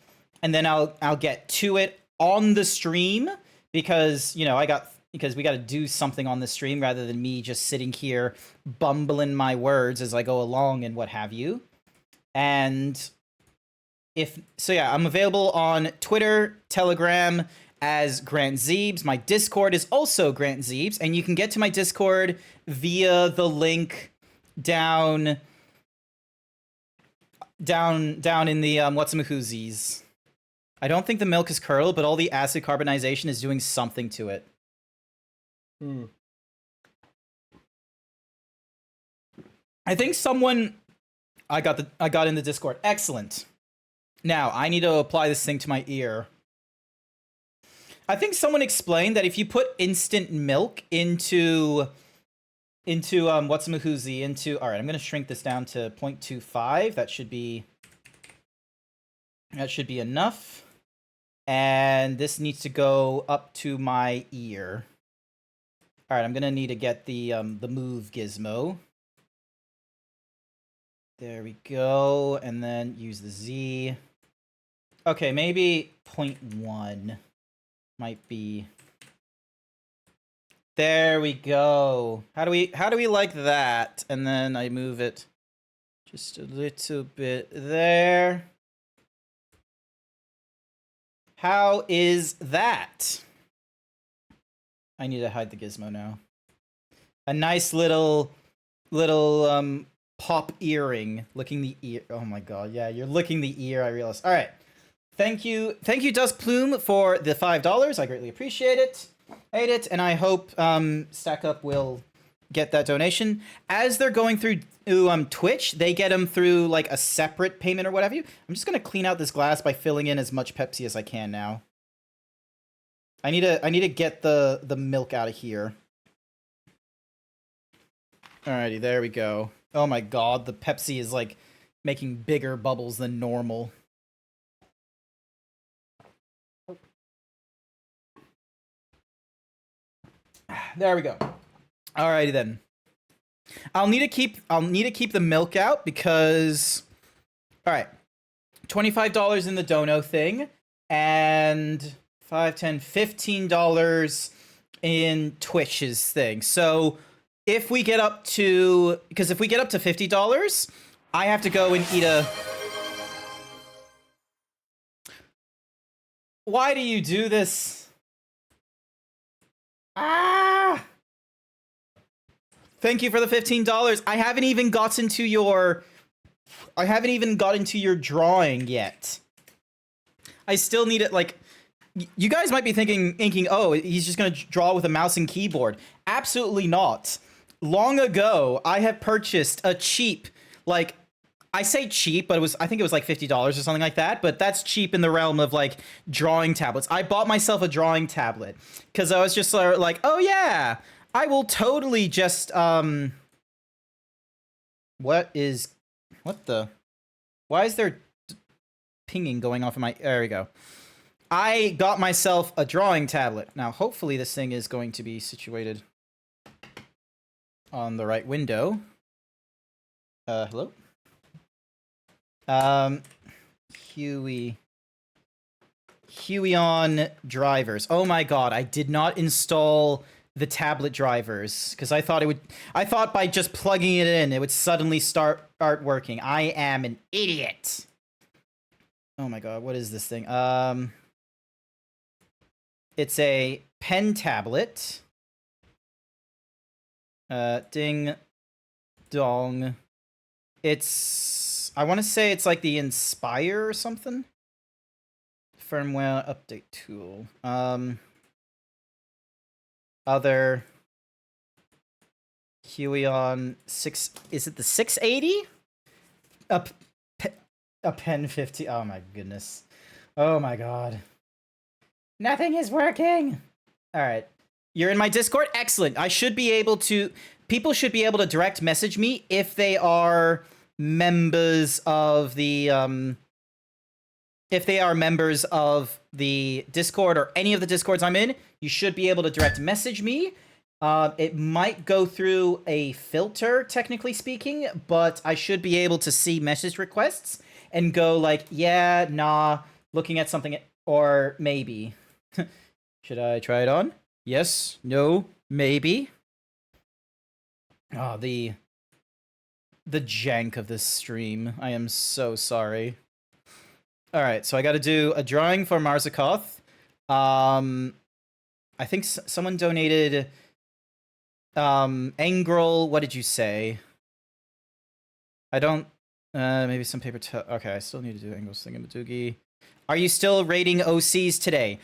I'll get to it on the stream, because we got to do something on the stream rather than me just sitting here bumbling my words as I go along and what have you. And I'm available on Twitter, Telegram as GrantZeebs. My Discord is also GrantZeebs, and you can get to my Discord via the link down in the whatsamahoozies. I don't think the milk is curdled, but all the acid carbonization is doing something to it. I think someone I got in the Discord. Excellent. Now, I need to apply this thing to my ear. I think someone explained that if you put instant milk into whatsamahoozy into... All right, I'm going to shrink this down to 0.25. That should be enough. And this needs to go up to my ear. All right, I'm going to need to get the move gizmo. There we go, and then use the Z. Okay, maybe 0.1 might be. There we go. How do we like that? And then I move it just a little bit there. How is that? I need to hide the gizmo now. A nice little pop earring. Licking the ear. Oh my god, yeah, you're licking the ear, I realized. All right. Thank you, Dusk Plume, for the $5. I greatly appreciate it. Ate it, and I hope Stackup will get that donation. As they're going through Twitch, they get them through like a separate payment or whatever. I'm just gonna clean out this glass by filling in as much Pepsi as I can now. I need to get the milk out of here. Alrighty, there we go. Oh my god, the Pepsi is like making bigger bubbles than normal. There we go. Alrighty then. I'll need to keep the milk out because, all right, $25 in the dono thing, and $5, $10, $15 in Twitch's thing. So if we get up to, because if we get up to $50, I have to go and eat a. Why do you do this? Ah! Thank you for the $15. I haven't even gotten to your drawing yet. I still need it. Like, you guys might be thinking, oh, he's just gonna draw with a mouse and keyboard. Absolutely not. Long ago, I have purchased a cheap, like, I say cheap, but I think it was like $50 or something like that, but that's cheap in the realm of like drawing tablets. I bought myself a drawing tablet because I was just like, oh yeah, I will totally just, why is there pinging going off of my, there we go. I got myself a drawing tablet. Now, hopefully this thing is going to be situated. on the right window. Hello? Huey on drivers. Oh my god, I did not install the tablet drivers because I thought by just plugging it in it would suddenly start working. I am an idiot. Oh my god, what is this thing? It's a pen tablet. Ding dong. I want to say it's like the Inspire or something. Firmware update tool. Other Huion 6. Is it the 680? A pen 50. Oh my goodness. Oh my god. Nothing is working. All right. You're in my Discord? Excellent. I should be able to... People should be able to direct message me if they are members of the... if they are members of the Discord or any of the Discords I'm in, you should be able to direct message me. It might go through a filter, technically speaking, but I should be able to see message requests and go like, yeah, nah, looking at something, or maybe. Should I try it on? Yes, no, maybe. Oh, the jank of this stream. I am so sorry. All right, so I got to do a drawing for Marzakoth. I think someone donated Angrel, what did you say? I don't maybe some paper okay, I still need to do Angrel's thingamadoogie. Are you still rating OCs today?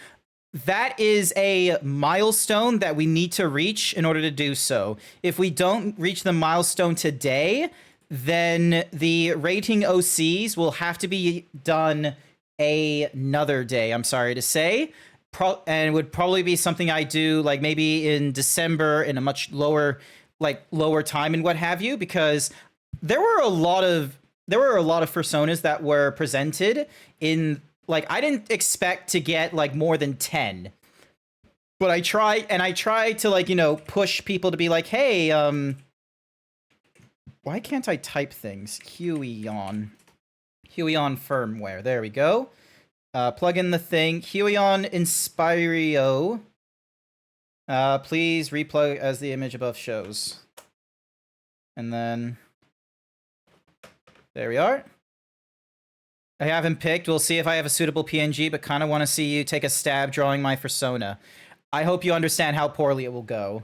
That is a milestone that we need to reach in order to do so. If we don't reach the milestone today, then the rating OCs will have to be done another day, I'm sorry to say. And it would probably be something I do like maybe in December in a much lower time and what have you, because there were a lot of personas that were presented in, like, I didn't expect to get like more than 10. But I try to, like, you know, push people to be like, hey, why can't I type things? Huion firmware. There we go. Plug in the thing. Huion Inspirio. Please replug as the image above shows. And then there we are. I haven't picked. We'll see if I have a suitable PNG, but kind of want to see you take a stab drawing my persona. I hope you understand how poorly it will go.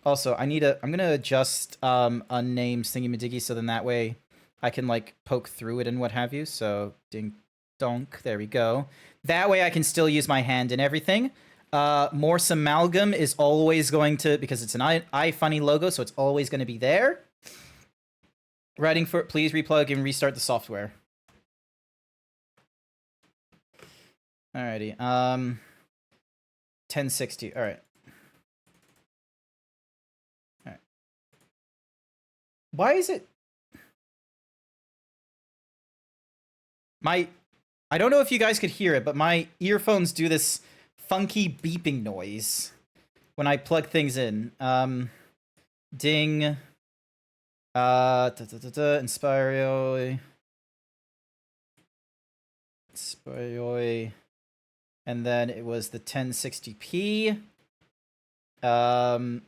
Also, I'm gonna adjust unnamed thingy-majiggy so then that way I can like poke through it and what have you. So ding donk, there we go. That way I can still use my hand and everything. Morse Amalgam is always going to, because it's an iFunny logo, so it's always going to be there. Writing for please replug and restart the software. Alrighty. 1060. Alright. Alright. Why is it I don't know if you guys could hear it, but my earphones do this funky beeping noise when I plug things in. Ding. Inspirioi. And then it was the 1060p. Download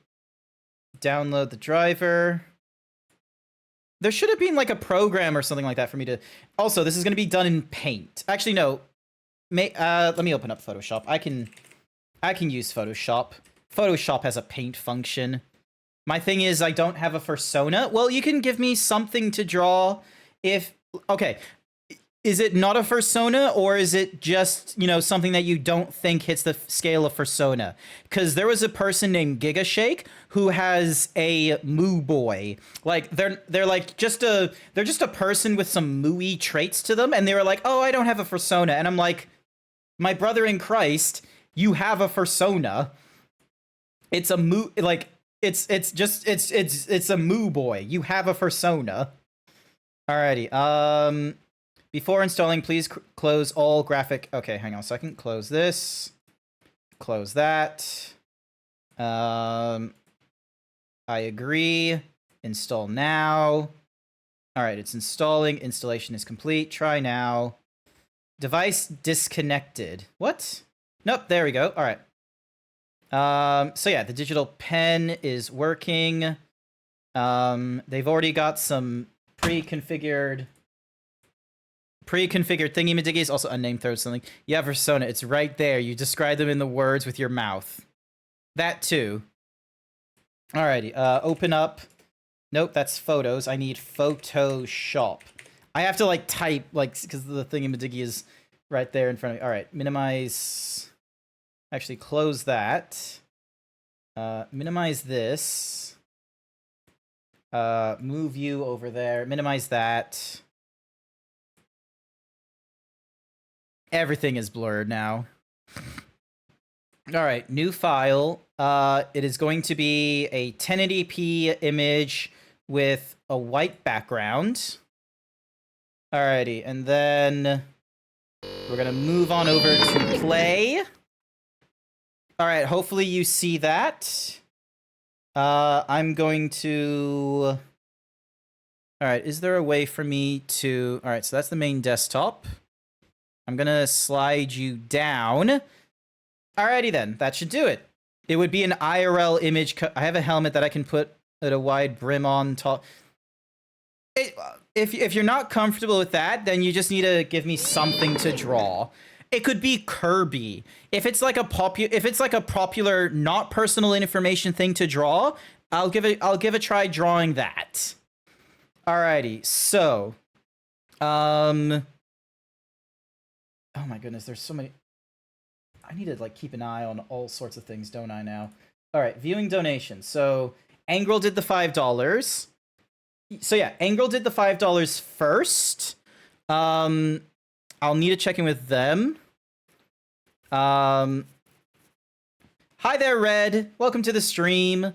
the driver. There should have been like a program or something like that for me to... Also, this is going to be done in Paint. Actually, no. Let me open up Photoshop. I can use Photoshop. Photoshop has a paint function. My thing is I don't have a persona. Well, you can give me something to draw if... Okay. Is it not a persona, or is it just, you know, something that you don't think hits the scale of persona? Because there was a person named Gigashake who has a moo boy. Like they're like they're just a person with some mooey traits to them, and they were like, oh, I don't have a persona, and I'm like, my brother in Christ, you have a persona. It's a moo, like it's a moo boy. You have a persona. Alrighty. Before installing, please close all graphic... Okay, hang on a second. Close this. Close that. I agree. Install now. All right, it's installing. Installation is complete. Try now. Device disconnected. What? Nope, there we go. All right. So yeah, the digital pen is working. They've already got some pre-configured thingy-majiggies. Also, unnamed throw something. Yeah, Persona, it's right there. You describe them in the words with your mouth. That too. Alrighty, open up. Nope, that's photos. I need Photoshop. I have to, like, type, like, because the thingy-majiggy is right there in front of me. Alright, minimize... Actually, close that. Minimize this. Move you over there. Minimize that. Everything is blurred now. All right, new file. It is going to be a 1080p image with a white background. Alrighty, and then we're gonna move on over to play. All right, hopefully you see that. I'm going to... All right, is there a way for me to... All right, so that's the main desktop. I'm gonna slide you down. Alrighty then, that should do it. It would be an IRL image. I have a helmet that I can put at a wide brim on top. If you're not comfortable with that, then you just need to give me something to draw. It could be Kirby. If it's like a popular, not personal information thing to draw, I'll give a try drawing that. Alrighty, so, oh my goodness, there's so many. I need to like keep an eye on all sorts of things, don't I now? All right, viewing donations. So Angrel did the $5. So yeah, Angrel did the $5 first. I'll need to check in with them. Hi there, Red. Welcome to the stream.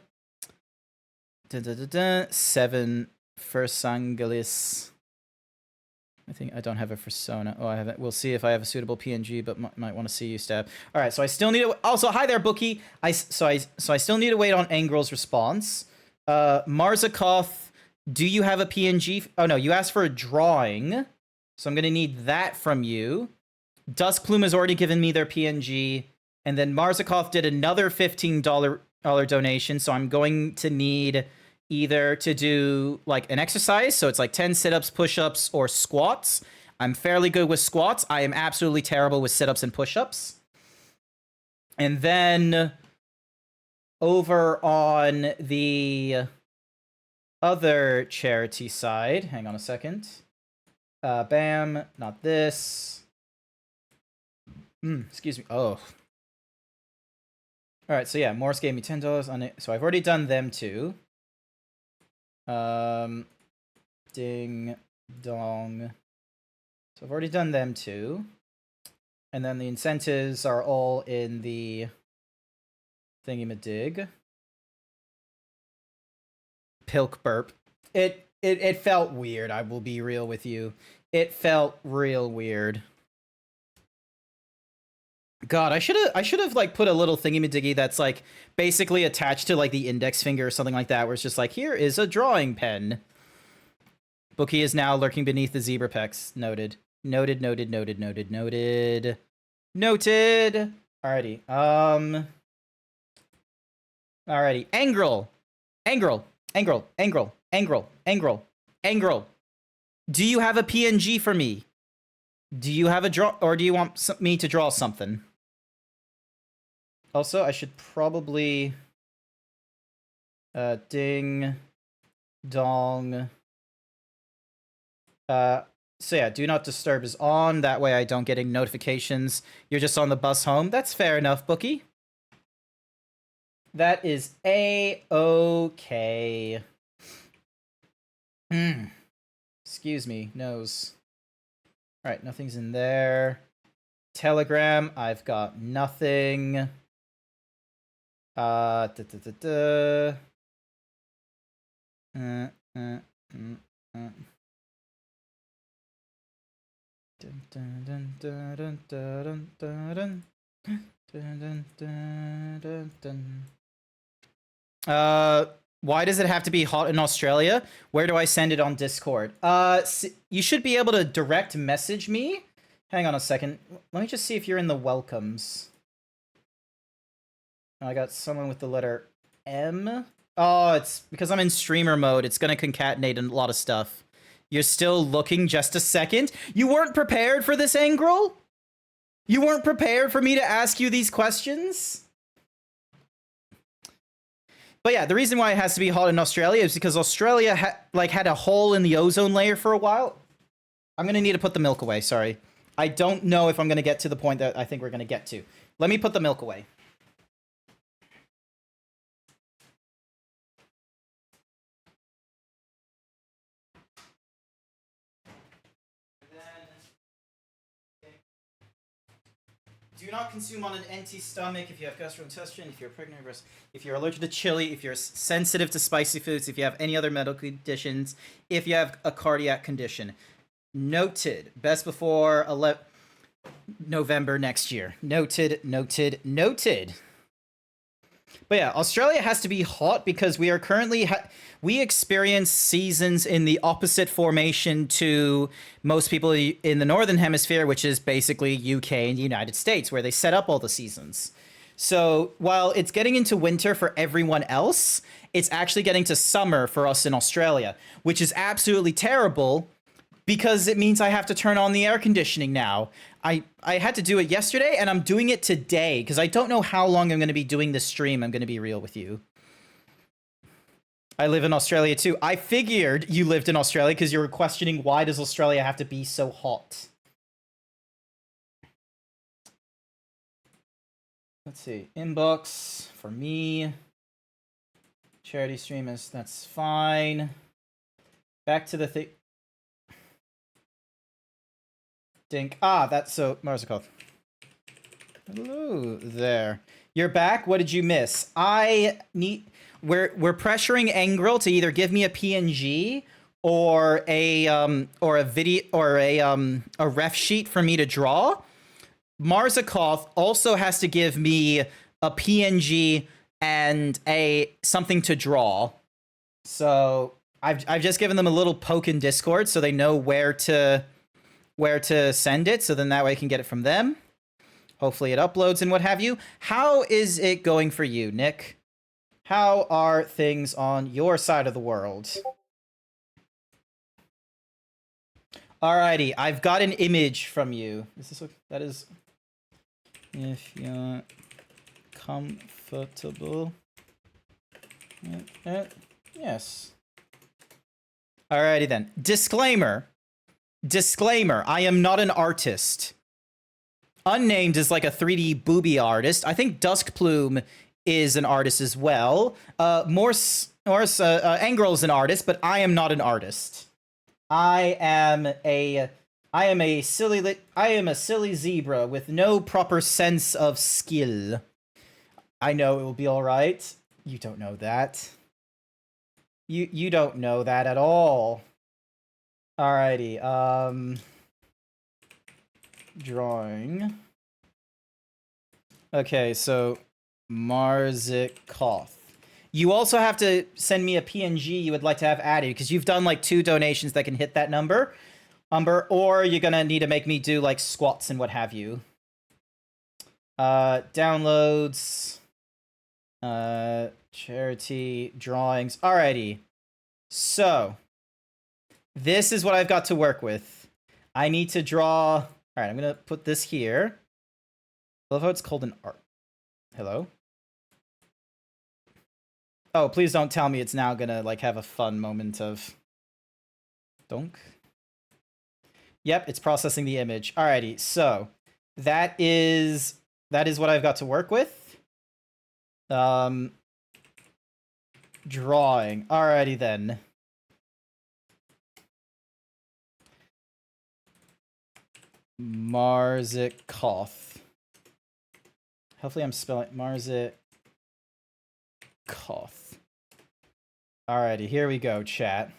7 for Sangalis. I think I don't have a persona. Oh, I have it. We'll see if I have a suitable PNG, but might want to see you, Stab. All right, so I still need to... Also, hi there, Bookie. So I still need to wait on Angrel's response. Marzakoth, do you have a PNG? Oh, no, you asked for a drawing. So I'm going to need that from you. Duskplume has already given me their PNG. And then Marzakoth did another $15 donation, so I'm going to need... either to do like an exercise, so it's like 10 sit-ups, push-ups, or squats. I'm fairly good with squats. I am absolutely terrible with sit-ups and push-ups. And then over on the other charity side, hang on a second. Bam, not this. Excuse me. Oh. All right, so yeah, Morse gave me $10 on it. So I've already done them too. Ding dong. So I've already done them too. And then the incentives are all in the thingy-ma-dig. Pilk burp. It felt weird, I will be real with you. It felt real weird. God, I should have like put a little thingy-ma-diggy that's like basically attached to like the index finger or something like that, where it's just like, here is a drawing pen. Bookie is now lurking beneath the zebra pecs. Noted. Noted, noted, noted, noted, noted. Noted. Alrighty. Alrighty. Angrel. Angrel. Angrel. Angrel. Angrel. Angrel. Angrel. Do you have a PNG for me? Do you have a draw, or do you want me to draw something? Also, I should probably... ding... dong... So yeah, do not disturb is on. That way I don't get any notifications. You're just on the bus home. That's fair enough, Bookie. That is A-okay. Excuse me, nose. Alright, nothing's in there. Telegram, I've got nothing. Why does it have to be hot in Australia? Where do I send it on Discord? You should be able to direct message me. Hang on a second. Let me just see if you're in the welcomes. I got someone with the letter M. Oh, it's because I'm in streamer mode. It's going to concatenate a lot of stuff. You're still looking just a second. You weren't prepared for this, Angrel? You weren't prepared for me to ask you these questions? But yeah, the reason why it has to be hot in Australia is because Australia had a hole in the ozone layer for a while. I'm going to need to put the milk away, sorry. I don't know if I'm going to get to the point that I think we're going to get to. Let me put the milk away. Do not consume on an empty stomach if you have gastrointestinal, if you're pregnant, if you're allergic to chili, if you're sensitive to spicy foods, if you have any other medical conditions, if you have a cardiac condition. Noted. Best before November next year. Noted, noted, noted. But yeah, Australia has to be hot because we are currently we experience seasons in the opposite formation to most people in the Northern Hemisphere, which is basically UK and the United States, where they set up all the seasons. So while it's getting into winter for everyone else, it's actually getting to summer for us in Australia, which is absolutely terrible because it means I have to turn on the air conditioning now. I had to do it yesterday, and I'm doing it today because I don't know how long I'm going to be doing this stream. I'm going to be real with you. I live in Australia too. I figured you lived in Australia because you were questioning why does Australia have to be so hot. Let's see. Inbox for me. Charity stream is, that's fine. Back to the thing. Dink. Ah, that's so Marzikov. Hello there. You're back. What did you miss? We're pressuring Angrel to either give me a PNG or a video or a ref sheet for me to draw. Marzikov also has to give me a PNG and something to draw. So I've just given them a little poke in Discord so they know where to send it, so then that way I can get it from them. Hopefully it uploads and what have you. How is it going for you, Nick? How are things on your side of the world? Alrighty, I've got an image from you. Is this what that is? If you're comfortable. Yes. Alrighty then. Disclaimer, I am not an artist. Unnamed is like a 3D booby artist. I think Duskplume is an artist as well. Angrel is an artist, but I am not an artist. I am a silly zebra with no proper sense of skill. I know it will be all right. You don't know that. You don't know that at all. Alrighty, drawing. Okay, so Marzikov. You also have to send me a PNG you would like to have added, because you've done like 2 donations that can hit that number. Or you're gonna need to make me do like squats and what have you. Downloads. Charity, drawings. Alrighty. So this is what I've got to work with. I need to draw. All right, I'm gonna put this here. I love how it's called an art. Hello? Oh, please don't tell me it's now gonna like have a fun moment of donk. Yep, it's processing the image. Alrighty, so that is what I've got to work with. Drawing. Alrighty then. Marzikov. Hopefully I'm spelling Marzikov. Alrighty, here we go, chat.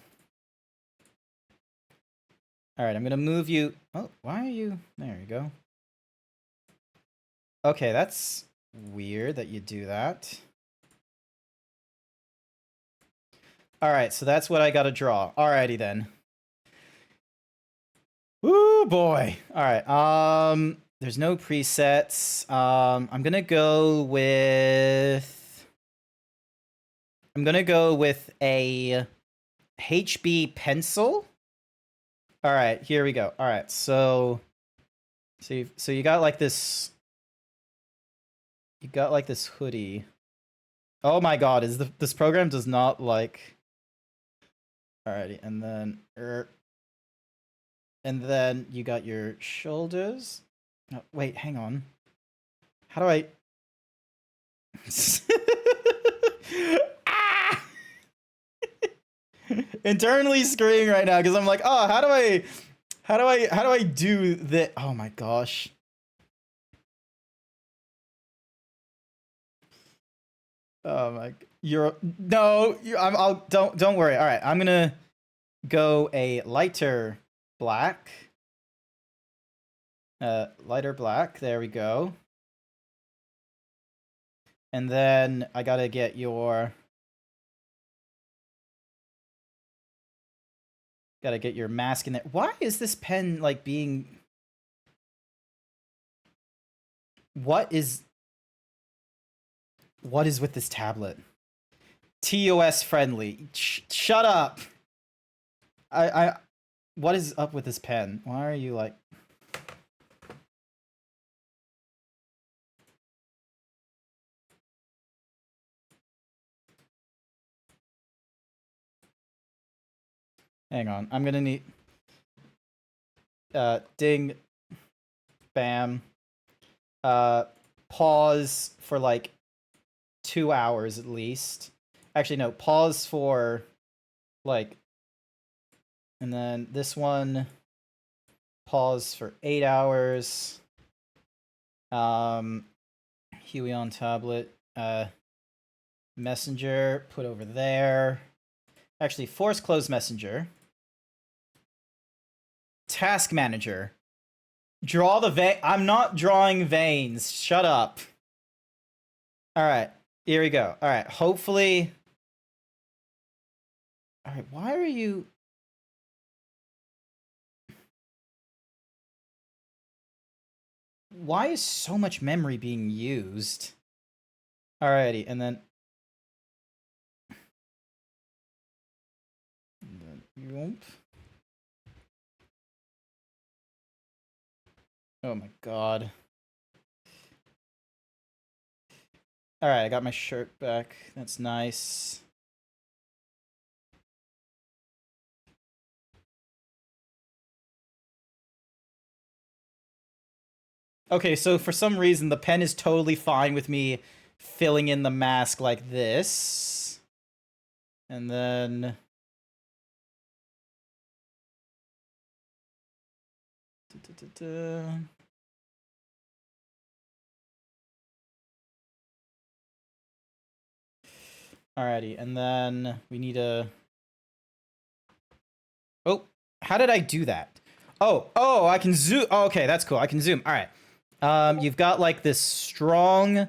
Alright, I'm gonna move you. Oh, why are you? There you go. Okay, that's weird that you do that. Alright, so that's what I gotta draw. Alrighty then. Woo boy. Alright, there's no presets. I'm gonna go with a HB pencil. Alright, here we go. Alright, so you got like this. You got like this hoodie. Oh my god, this program does not like. Alrighty, and then you got your shoulders. Oh, wait, hang on. How do I? Ah! Internally screaming right now because I'm like, oh, how do I do that? Oh my gosh. Oh my, don't worry. All right, I'm gonna go a lighter black. Lighter black. There we go. And then I gotta get your mask in there. Why is this pen like being? What is with this tablet? TOS friendly. Shut up. What is up with this pen? Why are you like? Hang on. I'm gonna need. Ding. Bam. Pause for like 2 hours at least. Actually, no. Pause for like. And then this one. Pause for 8 hours. Huey on tablet. Messenger. Put over there. Actually, force close messenger. Task manager. Draw the vein. I'm not drawing veins. Shut up. All right. Here we go. All right. Hopefully. All right. Why are you? Why is so much memory being used? Alrighty, and then. Yoomp. Oh my god. Alright, I got my shirt back. That's nice. Okay, so for some reason, the pen is totally fine with me filling in the mask like this. And then... Alrighty, and then we need a... Oh, how did I do that? Oh, I can zoom. Oh, okay, that's cool. I can zoom. All right. You've got like this strong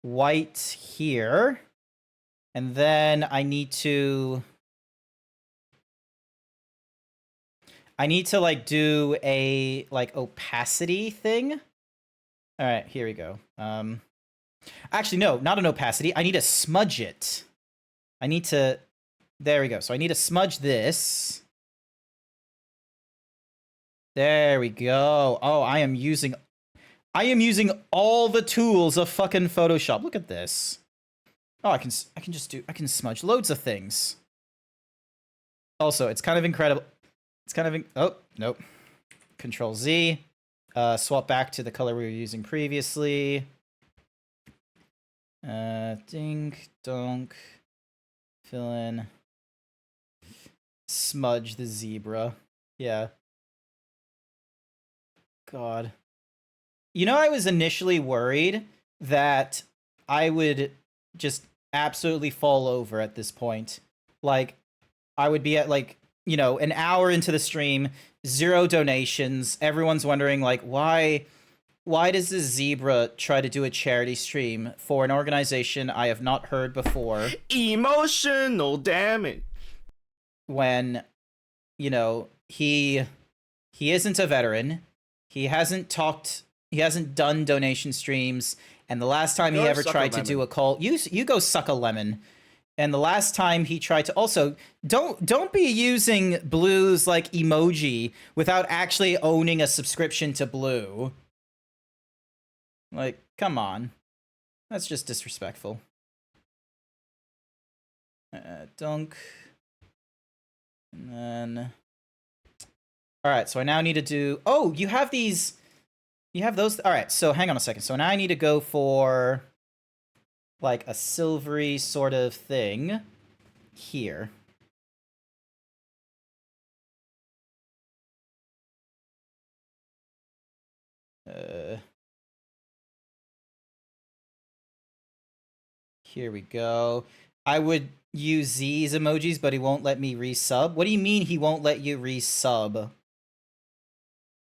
white here. And then I need to like do a like opacity thing. All right, here we go. Actually, no, not an opacity. I need to smudge it. There we go. So I need to smudge this. There we go. Oh, I am using all the tools of fucking Photoshop. Look at this. Oh, I can smudge loads of things. Also, it's kind of incredible. Oh, nope. Control Z. Swap back to the color we were using previously. Dink, donk. Fill in. Smudge the zebra. Yeah. God. You know, I was initially worried that I would just absolutely fall over at this point. Like, I would be at, like, you know, an hour into the stream, 0 donations. Everyone's wondering, like, why does this zebra try to do a charity stream for an organization I have not heard before? Emotional damage. when, you know, he isn't a veteran. He hasn't done donation streams, and the last time he Go ever suck a tried to do a call, you go suck a lemon. And the last time he tried to also don't be using Blue's like emoji without actually owning a subscription to Blue. Like, come on. That's just disrespectful. Dunk. And then all right, so I now need to do... Oh, you have these... You have those... All right, so hang on a second. So now I need to go for, like, a silvery sort of thing here. Here we go. I would use Z's emojis, but he won't let me resub. What do you mean he won't let you resub?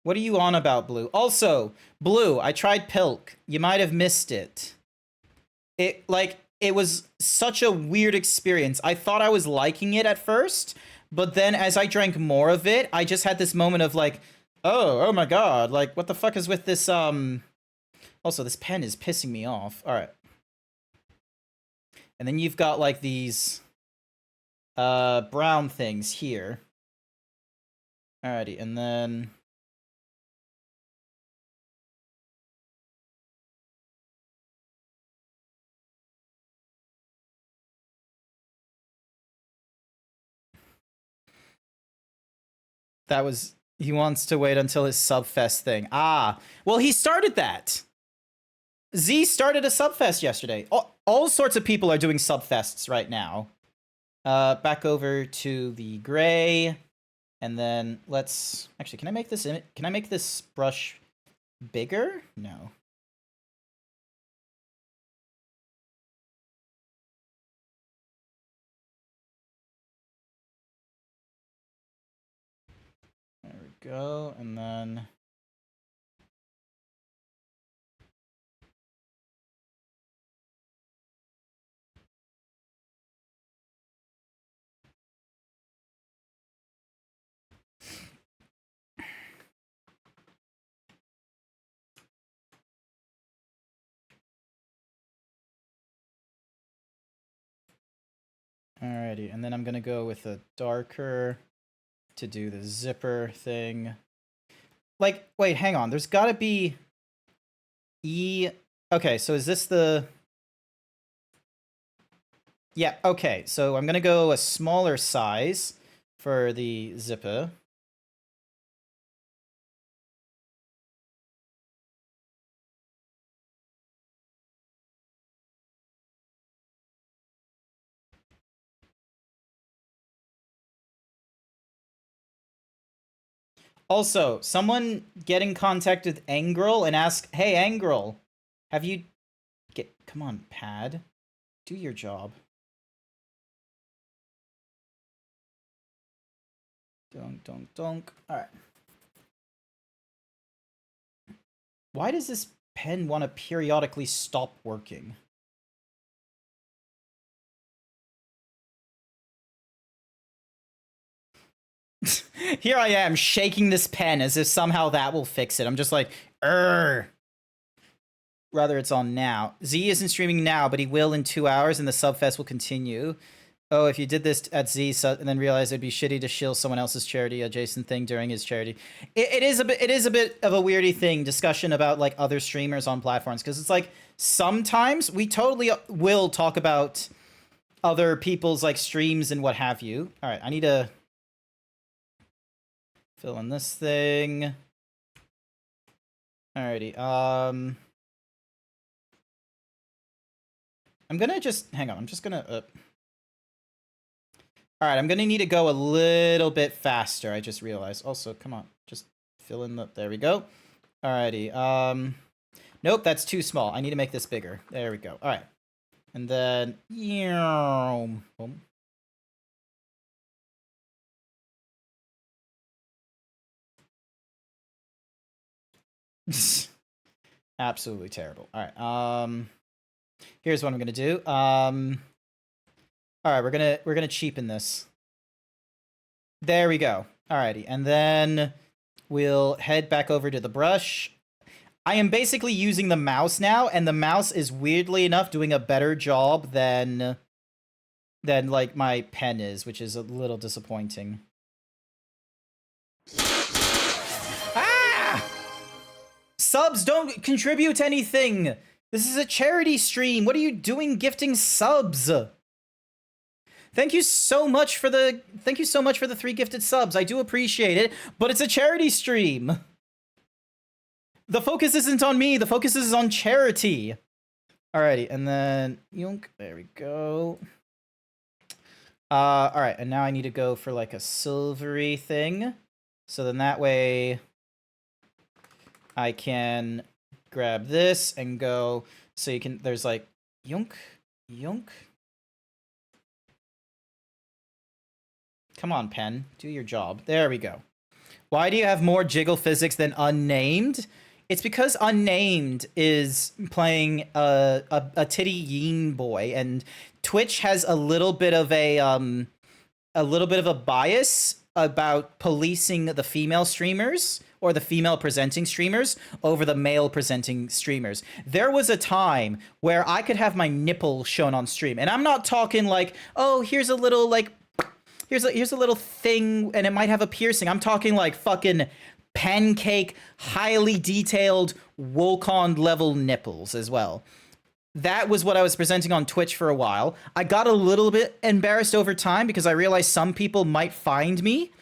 What are you on about, Blue? Also, Blue, I tried Pilk. You might have missed it. It was such a weird experience. I thought I was liking it at first, but then as I drank more of it, I just had this moment of like, oh my god, like what the fuck is with this Also, this pen is pissing me off. All right. And then you've got like these brown things here. Alrighty, and then that was... He wants to wait until his Subfest thing. Ah, well, he started that. Z started a Subfest yesterday. All sorts of people are doing Subfests right now. Back over to the gray, and then let's... Actually, can I make this brush bigger? No. There we go, and then... Alrighty, and then I'm gonna go with a darker to do the zipper thing. Like, wait, hang on. There's gotta be E... Okay, so is this the... Yeah, okay. So I'm gonna go a smaller size for the zipper. Also, someone get in contact with Angrel and ask, hey, Angrel, have you... Come on, Pad. Do your job. Donk. Alright. Why does this pen want to periodically stop working? Here I am, shaking this pen as if somehow that will fix it. I'm just like, Rather it's on now. Z isn't streaming now, but he will in 2 hours, and the Subfest will continue. Oh, if you did this at Z and then realized it'd be shitty to shill someone else's charity adjacent thing during his charity. It is a bit of a weirdy thing, discussion about like other streamers on platforms, because it's like sometimes we totally will talk about other people's like streams and what have you. All right, I need to fill in this thing. Alrighty, I'm gonna just hang on. I'm just gonna all right, I'm gonna need to go a little bit faster. I just realized. Also, come on, just fill in the... There we go. Alrighty. Nope, that's too small. I need to make this bigger. There we go. All right, and then boom. Absolutely terrible. All right. Here's what I'm gonna do. All right, we're gonna cheapen this. There we go. Alrighty, and then we'll head back over to the brush. I am basically using the mouse now, and the mouse is weirdly enough doing a better job than like my pen is, which is a little disappointing. Ah! Subs don't contribute anything. This is a charity stream. What are you doing gifting subs? Thank you so much for the 3 gifted subs. I do appreciate it, but it's a charity stream. The focus isn't on me. The focus is on charity. Alrighty, and then yoink. There we go. Alright, and now I need to go for like a silvery thing. So then that way I can grab this and go. So you can, there's like yoink, yoink. Come on, pen. Do your job. There we go. Why do you have more jiggle physics than unnamed? It's because unnamed is playing a titty yeen boy, and Twitch has a little bit of a bias about policing the female streamers or the female presenting streamers over the male presenting streamers. There was a time where I could have my nipple shown on stream, and I'm not talking like, oh, here's a little like. Here's a little thing, and it might have a piercing. I'm talking like fucking pancake, highly detailed, Wokon level nipples as well. That was what I was presenting on Twitch for a while. I got a little bit embarrassed over time because I realized some people might find me.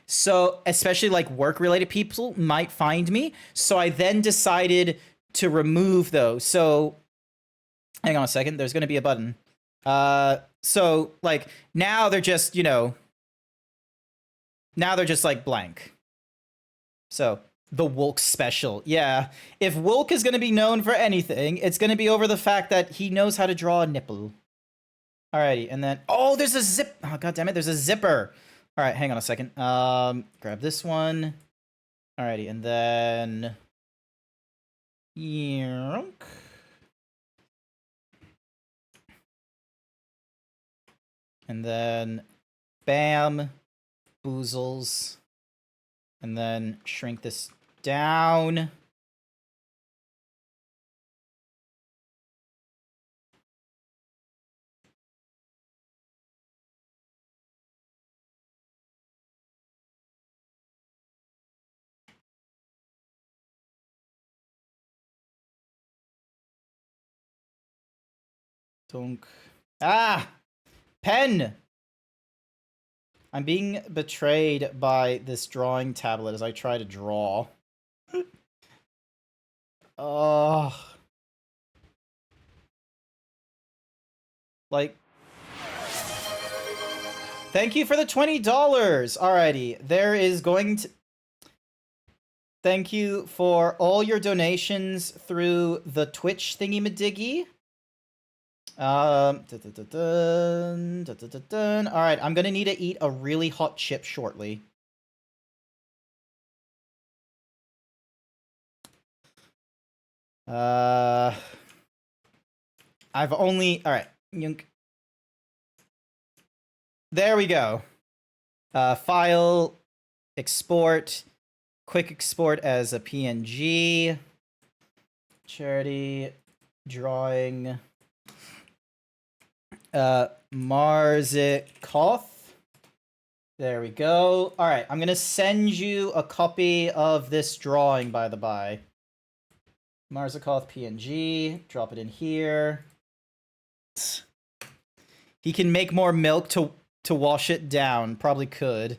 So, especially like work-related people might find me. So I then decided to remove those. So, hang on a second. There's going to be a button. So, like, now they're just, you know, now they're just, like, blank. So, the Wolk special. Yeah. If Wolk is going to be known for anything, it's going to be over the fact that he knows how to draw a nipple. Alrighty, and then... Oh, there's a zip... Oh, God damn it, there's a zipper. Alright, hang on a second. Grab this one. Alrighty, and then... Yonk. And then, bam, boozles, and then shrink this down. Dunk. Ah! Pen! I'm being betrayed by this drawing tablet as I try to draw. Oh. Like... Thank you for the $20! Alrighty, there is going to... Thank you for all your donations through the Twitch thingy-madiggy. Alright, I'm gonna need to eat a really hot chip shortly. I've only... Alright, there we go. File, export, quick export as a PNG, charity, drawing... Marzikoth. There we go. Alright, I'm gonna send you a copy of this drawing, by the by. Marzikoth PNG. Drop it in here. He can make more milk to wash it down. Probably could.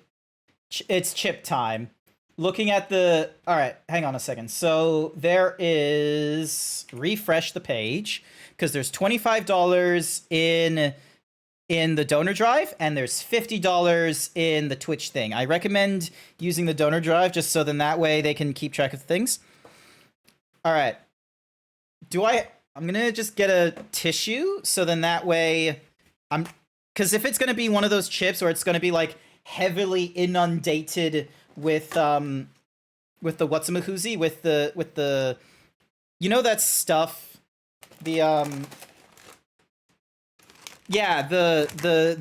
It's chip time. Looking at the... Alright, hang on a second. So, there is... Refresh the page. Because there's $25 in the donor drive, and there's $50 in the Twitch thing. I recommend using the donor drive, just so then that way they can keep track of things. Alright. I'm gonna just get a tissue, so then that way... Because if it's gonna be one of those chips, or it's gonna be, like, heavily inundated with the whatsamahoozy, with the... You know that stuff... The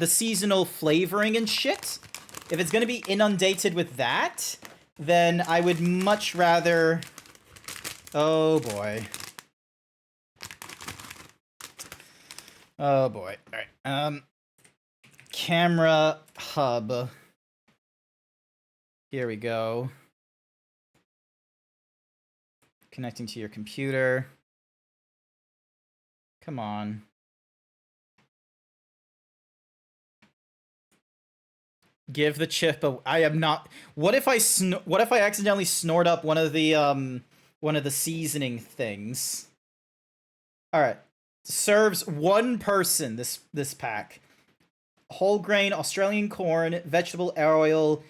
seasonal flavoring and shit. If it's gonna be inundated with that, then I would much rather... Oh boy. Oh boy. Alright. Camera hub. Here we go. Connecting to your computer. Come on. Give the chip a... I am not... What if I accidentally snort up one of the seasoning things? Alright. Serves one person, this pack. Whole grain Australian corn, vegetable oil,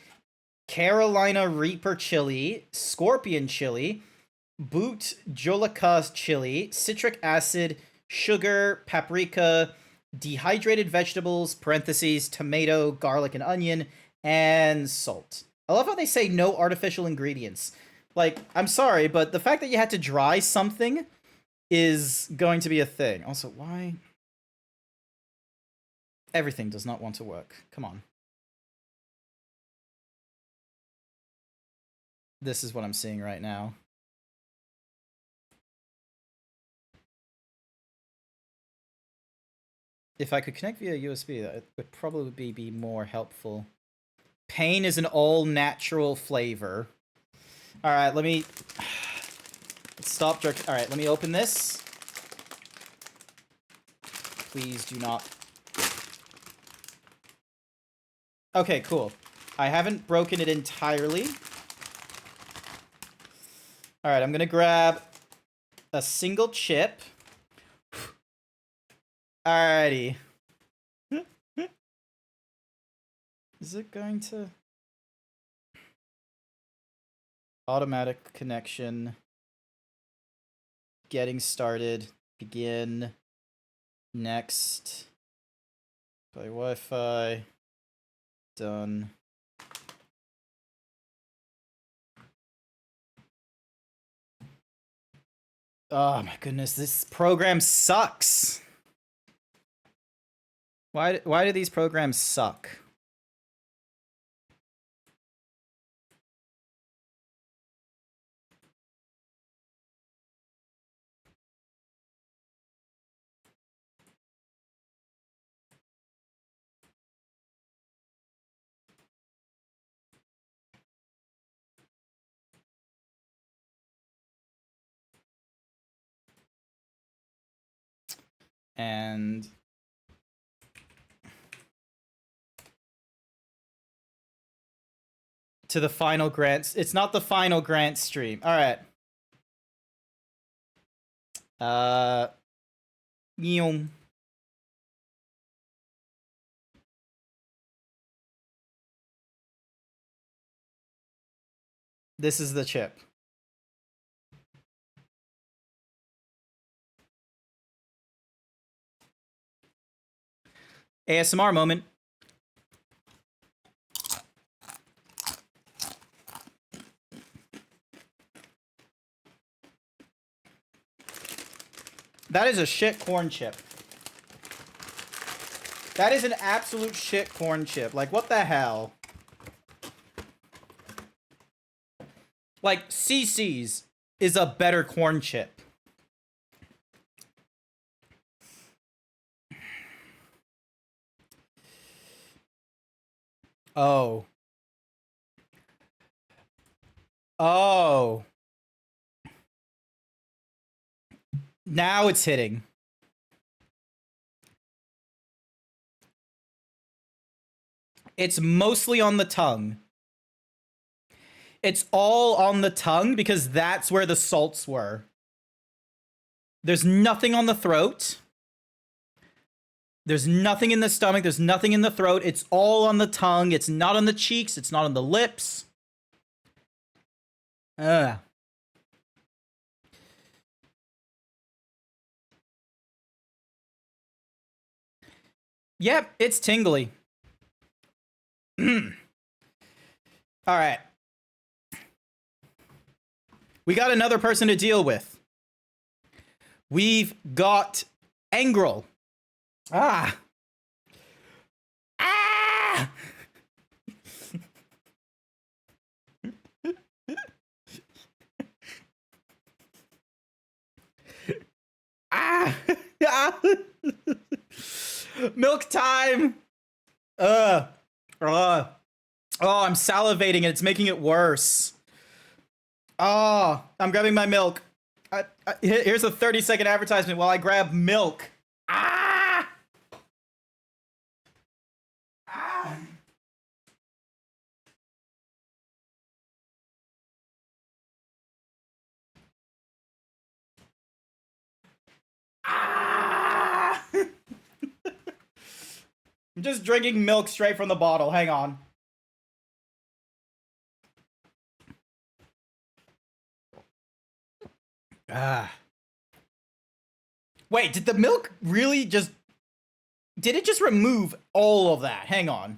Carolina Reaper chili, scorpion chili, boot jolica chili, citric acid, sugar, paprika, dehydrated vegetables, parentheses, tomato, garlic, and onion, and salt. I love how they say no artificial ingredients. Like, I'm sorry, but the fact that you had to dry something is going to be a thing. Also, why? Everything does not want to work. Come on. This is what I'm seeing right now. If I could connect via USB, that would probably be more helpful. Pain is an all-natural flavor. Alright, let me... Stop jerking. Alright, let me open this. Please do not... Okay, cool. I haven't broken it entirely. Alright, I'm gonna grab a single chip. Alrighty. Is it going to... Automatic connection. Getting started. Begin. Next. Play Wi-Fi. Done. Oh my goodness, this program sucks. Why do these programs suck? And to the final grants. It's not the final grant stream. All right. Yum. This is the chip. ASMR moment. That is a shit corn chip. That is an absolute shit corn chip. Like, what the hell? Like, CC's is a better corn chip. Oh. Oh. Now it's hitting. It's mostly on the tongue. It's all on the tongue because that's where the salts were. There's nothing on the throat. There's nothing in the stomach. There's nothing in the throat. It's all on the tongue. It's not on the cheeks. It's not on the lips. Ugh. Yep, it's tingly. All right. We got another person to deal with. We've got Engrel. Ah. Ah! Milk time. Oh, I'm salivating and it's making it worse. Oh, I'm grabbing my milk. Here's a 30-second advertisement while I grab milk. Ah! Ah! Ah! I'm just drinking milk straight from the bottle. Hang on. Ah. Wait, did the milk really just... Did it just remove all of that? Hang on.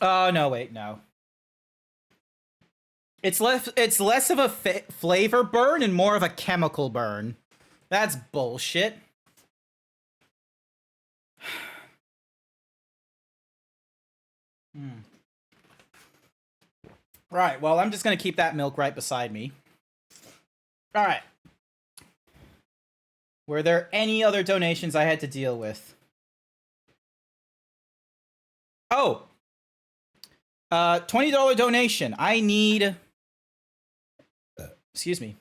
Oh, no, wait, no. It's less of a flavor burn and more of a chemical burn. That's bullshit. Right, well, I'm just gonna keep that milk right beside me. Alright. Were there any other donations I had to deal with? Oh! $20 donation. I need... Excuse me.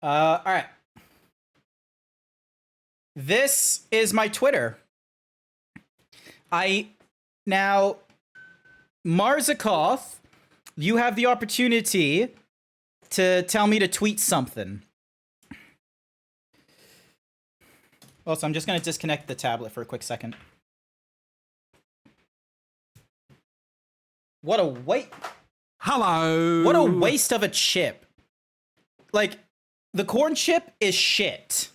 Alright. This is my Twitter. Now, Marzikoff, you have the opportunity to tell me to tweet something. Also, I'm just going to disconnect the tablet for a quick second. What a Hello. What a waste of a chip. Like, the corn chip is shit.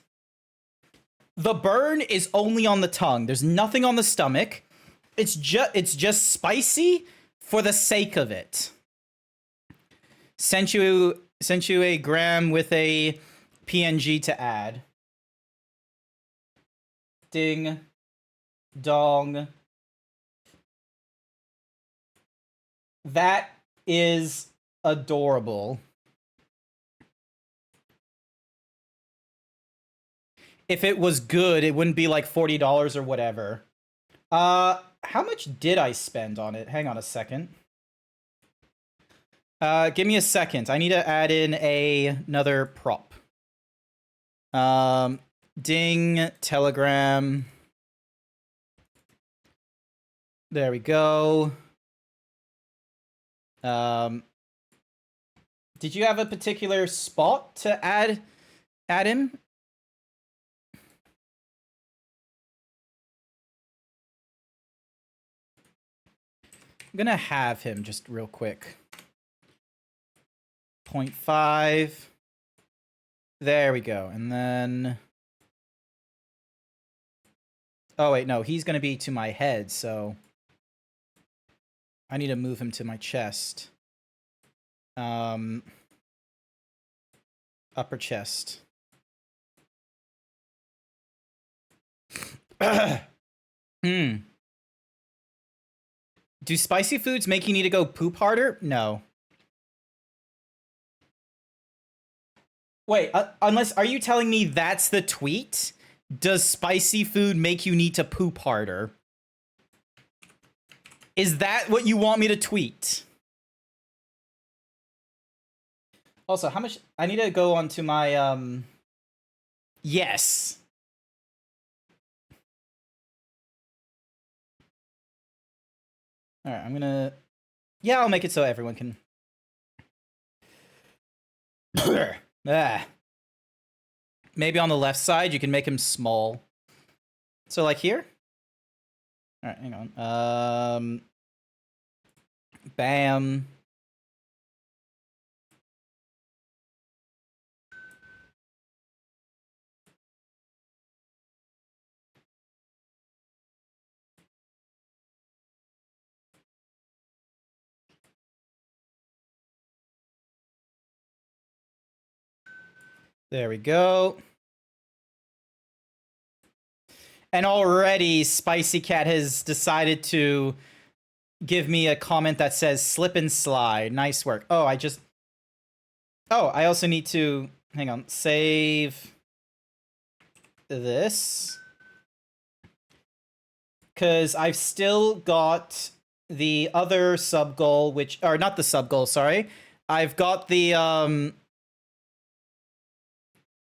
The burn is only on the tongue. There's nothing on the stomach. It's just spicy for the sake of it. Sent you a gram with a PNG to add. Ding dong. That is adorable. If it was good, it wouldn't be like $40 or whatever. How much did I spend on it? Hang on a second. Give me a second. I need to add in another prop. Ding, Telegram. There we go. Did you have a particular spot to add him? I'm gonna have him just real quick. 0.5. There we go. And then... Oh, wait, no. He's gonna be to my head, so... I need to move him to my chest. Upper chest. Do spicy foods make you need to go poop harder? No. Wait, unless, are you telling me that's the tweet? Does spicy food make you need to poop harder? Is that what you want me to tweet? Also, how much... I need to go onto my, Yes. Alright, I'm gonna... Yeah, I'll make it so everyone can... Maybe on the left side, you can make him small. So, like here? Alright, hang on. Bam. There we go. And already Spicy Cat has decided to give me a comment that says slip and slide. Nice work. Oh, I also need to, hang on, save this. Because I've still got the other sub goal, which, or not the sub goal, sorry. I've got the,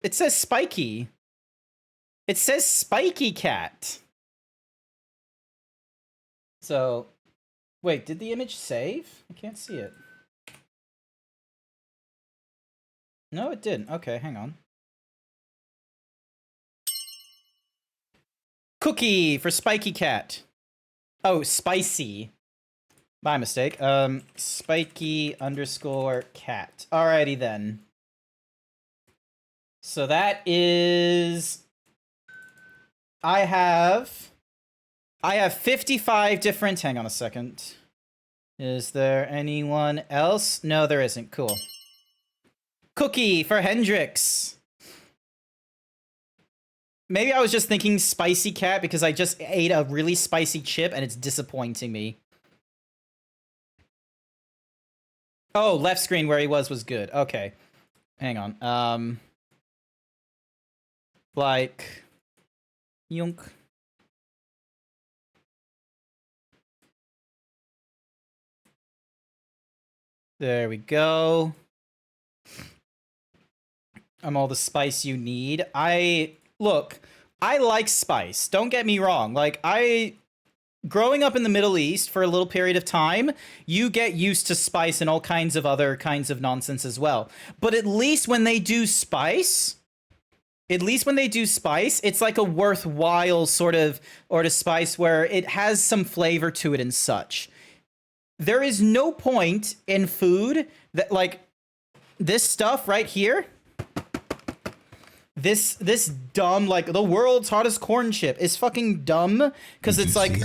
it says Spiky. It says Spiky Cat. So, wait, did the image save? I can't see it. No, it didn't. Okay, hang on. Cookie for Spiky Cat. Oh, spicy. My mistake. Spiky _cat. Alrighty then. So that is... I have 55 different... Hang on a second. Is there anyone else? No, there isn't. Cool. Cookie for Hendrix. Maybe I was just thinking Spicy Cat because I just ate a really spicy chip and it's disappointing me. Oh, left screen where he was good. Okay. Hang on. Like... Yunk. There we go. I'm all the spice you need. Look, I like spice. Don't get me wrong. Like, growing up in the Middle East for a little period of time, you get used to spice and all kinds of other kinds of nonsense as well. But at least when they do spice, it's like a worthwhile sort of spice where it has some flavor to it and such. There is no point in food that, like, this stuff right here, this dumb, like, the world's hottest corn chip is fucking dumb, because it's like,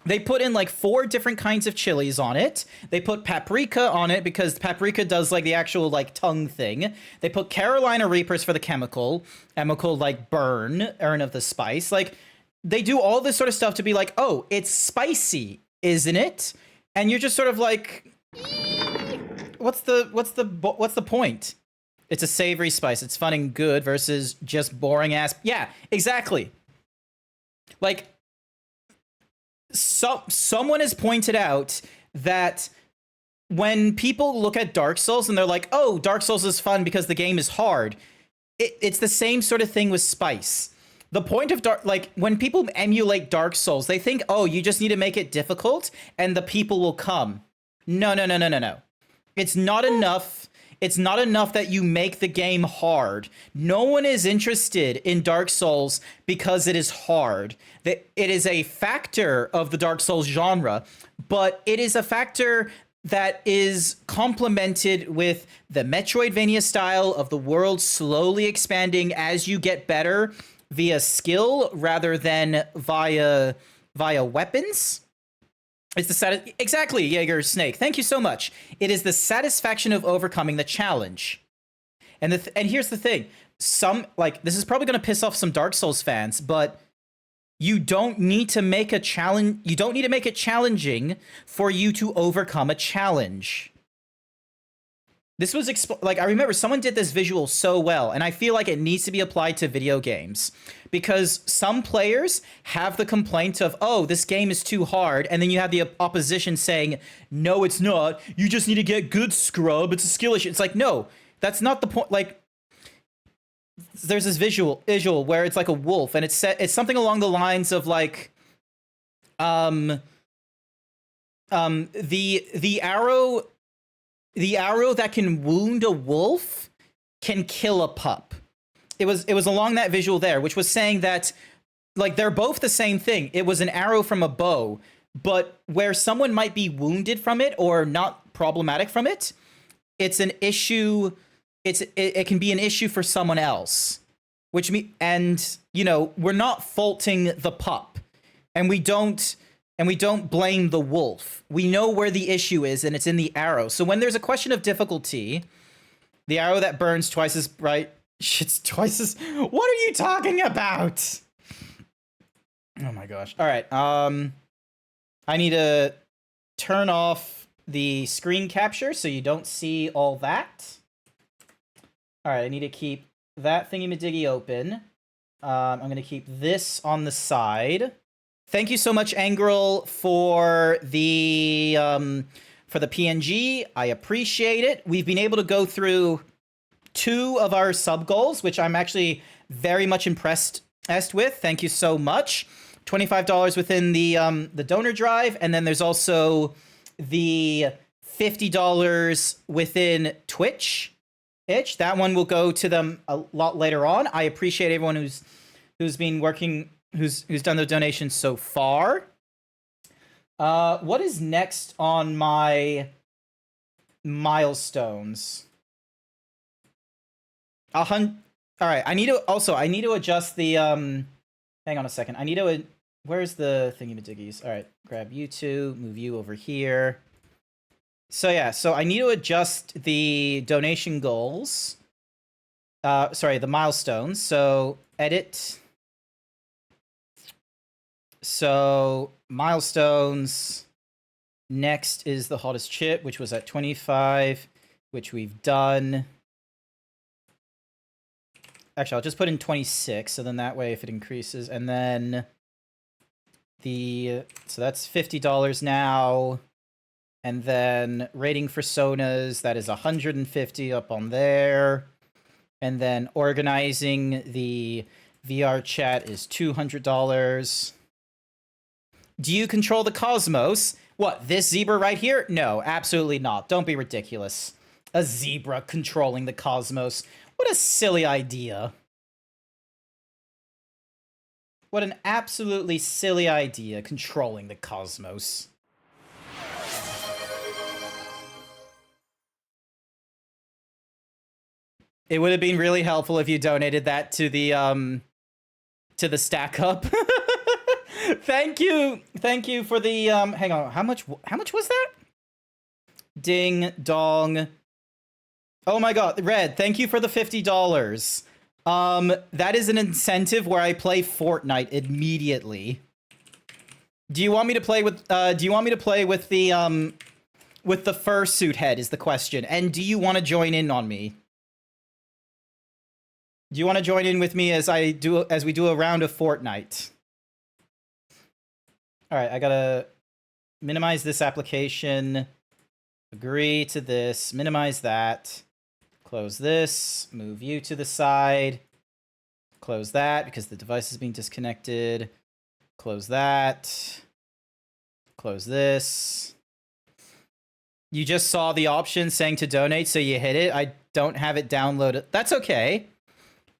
they put in like 4 different kinds of chilies on it. They put paprika on it because paprika does like the actual like tongue thing. They put Carolina Reapers for the chemical like burn of the spice. Like, they do all this sort of stuff to be like, oh, it's spicy, isn't it? And you're just sort of like, what's the point? It's a savory spice. It's fun and good versus just boring ass. Yeah, exactly. Like, someone has pointed out that when people look at Dark Souls and they're like, oh, Dark Souls is fun because the game is hard. It's the same sort of thing with spice. The point of when people emulate Dark Souls, they think, oh, you just need to make it difficult and the people will come. No. It's not enough. It's not enough that you make the game hard. No one is interested in Dark Souls because it is hard. It is a factor of the Dark Souls genre, but it is a factor that is complemented with the Metroidvania style of the world slowly expanding as you get better via skill rather than via weapons. It's the exactly, Jaeger Snake. Thank you so much. It is the satisfaction of overcoming the challenge. And here's the thing. This is probably going to piss off some Dark Souls fans, but you don't need to make a challenge. You don't need to make it challenging for you to overcome a challenge. This was I remember someone did this visual so well, and I feel like it needs to be applied to video games because some players have the complaint of, oh, this game is too hard, and then you have the opposition saying, no, it's not. You just need to get good, scrub. It's a skill issue. It's like, no, that's not the point. Like, there's this visual where it's like a wolf, and it's something along the lines of like, the arrow. The arrow that can wound a wolf can kill a pup. It was along that visual there, which was saying that, like, they're both the same thing. It was an arrow from a bow, but where someone might be wounded from it or not problematic from it, it's an issue. It can be an issue for someone else, and we're not faulting the pup, and we don't blame the wolf. We know where the issue is, and it's in the arrow. So when there's a question of difficulty, the arrow that burns twice as bright Shit's twice as... What are you talking about? Oh my gosh. All right. I need to turn off the screen capture so you don't see all that. All right. I need to keep that thingy-majiggy open. I'm going to keep this on the side. Thank you so much, Angrel, for the PNG. I appreciate it. We've been able to go through 2 of our sub goals, which I'm actually very much impressed with. Thank you so much. $25 within the donor drive, and then there's also the $50 within Twitch. That one will go to them a lot later on. I appreciate everyone who's been working, who's done the donations so far. What is next on my milestones? All right. I need to adjust the hang on a second. I need to where's the thingy-majiggies? All right. Grab you two, move you over here. So yeah, so I need to adjust the donation goals. Sorry, the milestones. So edit. So milestones. Next is the hottest chip, which was at 25, which we've done. Actually, I'll just put in 26, so then that way if it increases, and then so that's $50 now. And then rating for Sonas, that is 150 up on there. And then organizing the VR chat is $200. Do you control the cosmos? What, this zebra right here? No, absolutely not. Don't be ridiculous. A zebra controlling the cosmos. What a silly idea. What an absolutely silly idea, controlling the cosmos. It would have been really helpful if you donated that to the stackup. Thank you for the hang on, how much was that? Ding dong. Oh my god, Red, thank you for the $50. That is an incentive where I play Fortnite immediately. Do you want me to play with the fursuit head is the question. And do you want to join in on me? Do you want to join in with me as we do a round of Fortnite? All right, I gotta minimize this application, agree to this, minimize that, close this, move you to the side, close that because the device is being disconnected, close that, close this. You just saw the option saying to donate, so you hit it. I don't have it downloaded. That's okay.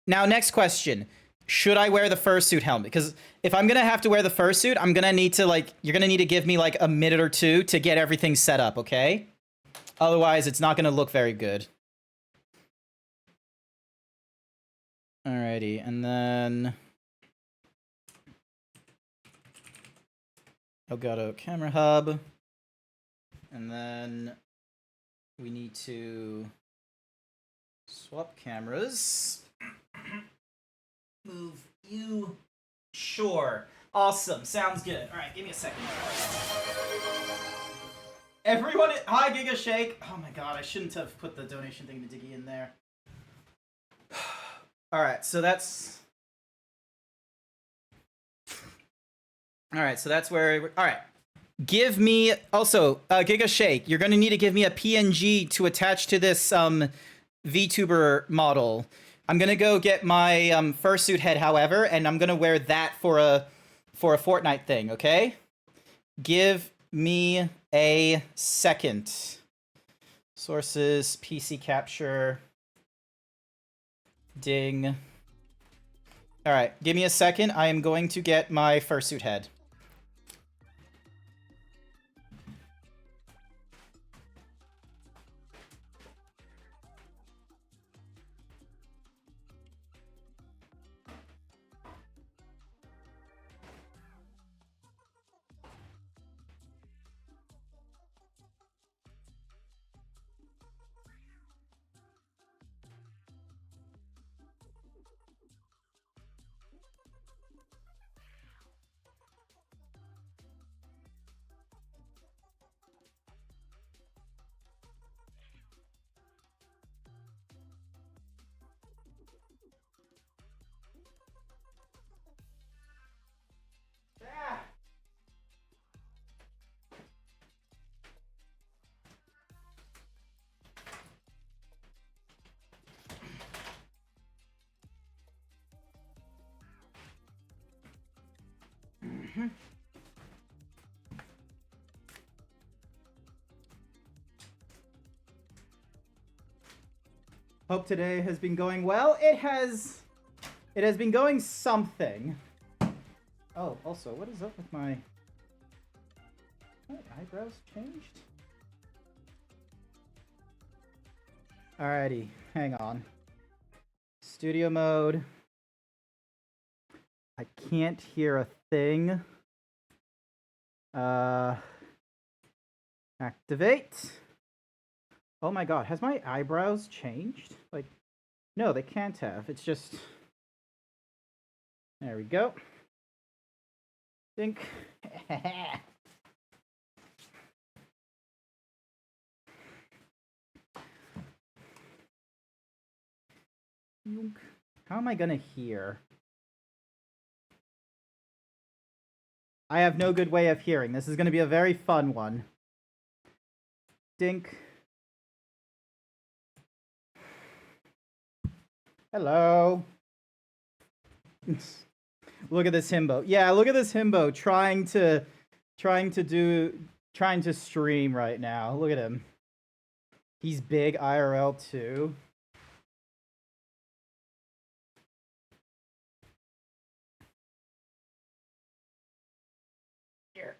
Now, next question. Should I wear the fursuit helmet? Because if I'm going to have to wear the fursuit, I'm going to need to, you're going to need to give me, a minute or two to get everything set up, okay? Otherwise, it's not going to look very good. Alrighty, and then... Elgato Camera Hub. And then we need to swap cameras. Move you. Sure. Awesome. Sounds good. All right, give me a second. Everyone, hi Giga Shake. Oh my god, I shouldn't have put the donation thing to Diggy in there. All right, so that's. All right, so that's where. All right. Give me also Giga Shake. You're gonna need to give me a PNG to attach to this VTuber model. I'm gonna go get my fursuit head, however, and I'm gonna wear that for a Fortnite thing. Okay? Give me a second. Sources, PC capture. Ding. All right, give me a second. I am going to get my fursuit head. Hope today has been going well. It has been going something. Oh, also, what is up with my eyebrows changed? Alrighty, hang on. Studio mode. I can't hear a thing. Activate. Oh my god, has my eyebrows changed? Like, no, they can't have. It's just... There we go. Think. How am I gonna hear? I have no good way of hearing. This is gonna be a very fun one. Dink. Hello. Look at this himbo. Yeah, look at this himbo trying to stream right now. Look at him. He's big IRL too. Here.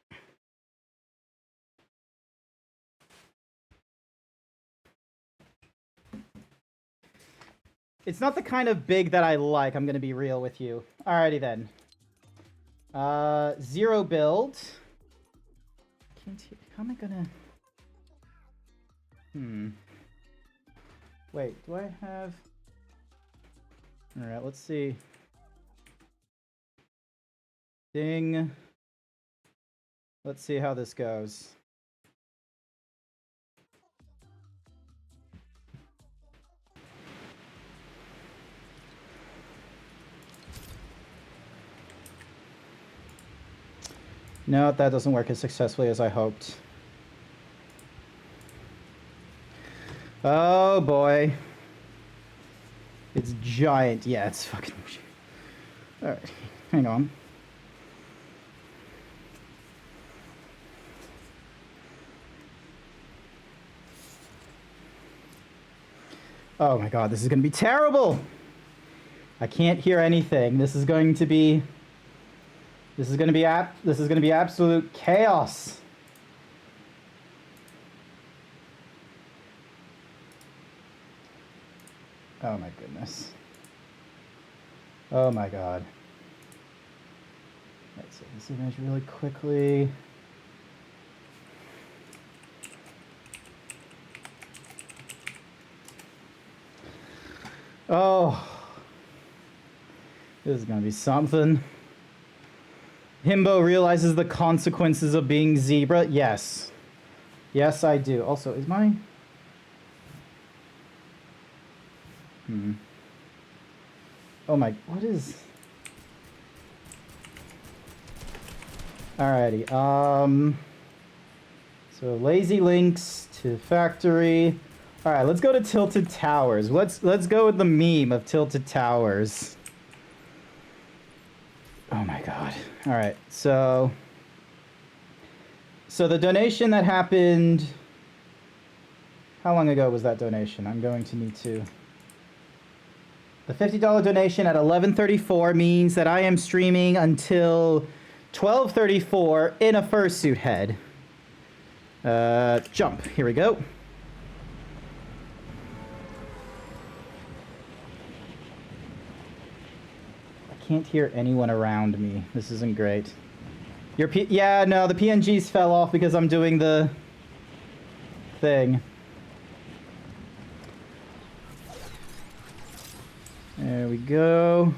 It's not the kind of big that I like, I'm gonna be real with you. Alrighty then. 0 build. How am I gonna... Wait, do I have... Alright, let's see. Ding. Let's see how this goes. No, that doesn't work as successfully as I hoped. Oh boy. It's giant. Yeah, it's fucking... Alright, hang on. Oh my god, this is gonna be terrible! I can't hear anything. This is going to be absolute chaos. Oh my goodness. Oh my god. Let's see this image really quickly. Oh. This is gonna be something. Himbo realizes the consequences of being zebra. Yes. Yes, I do. Also, is my... Oh my... What is... Alrighty. So, lazy links to factory. Alright, let's go to Tilted Towers. Let's go with the meme of Tilted Towers. Oh my god. Alright, so the donation that happened... How long ago was that donation? I'm going to need to... The $50 donation at 11:34 means that I am streaming until 12:34 in a fursuit head. Jump. Here we go. Can't hear anyone around me. This isn't great. Yeah, no, the PNGs fell off because I'm doing the thing. There we go.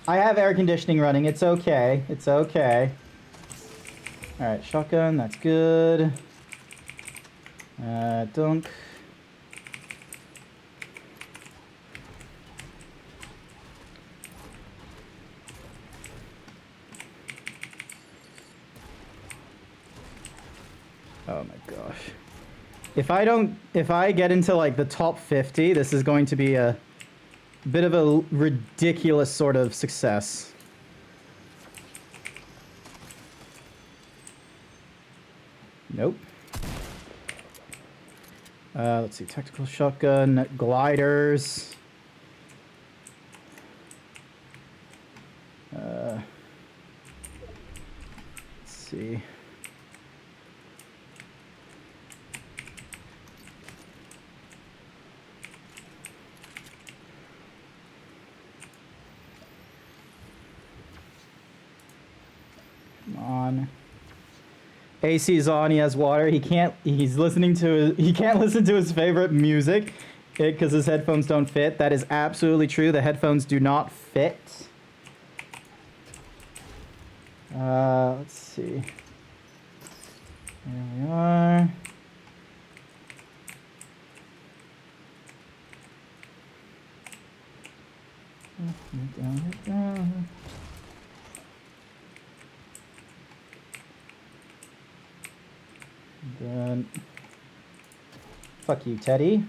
I have air conditioning running. It's okay. It's okay. All right, shotgun. That's good. Dunk. Oh my gosh. If I get into like the top 50, this is going to be a bit of a ridiculous sort of success. Nope. Let's see, tactical shotgun, gliders. Let's see. Come on. AC's on, he has water. He can't listen to his favorite music because his headphones don't fit. That is absolutely true. The headphones do not fit. Let's see. There we are. Down. Then, fuck you, Teddy.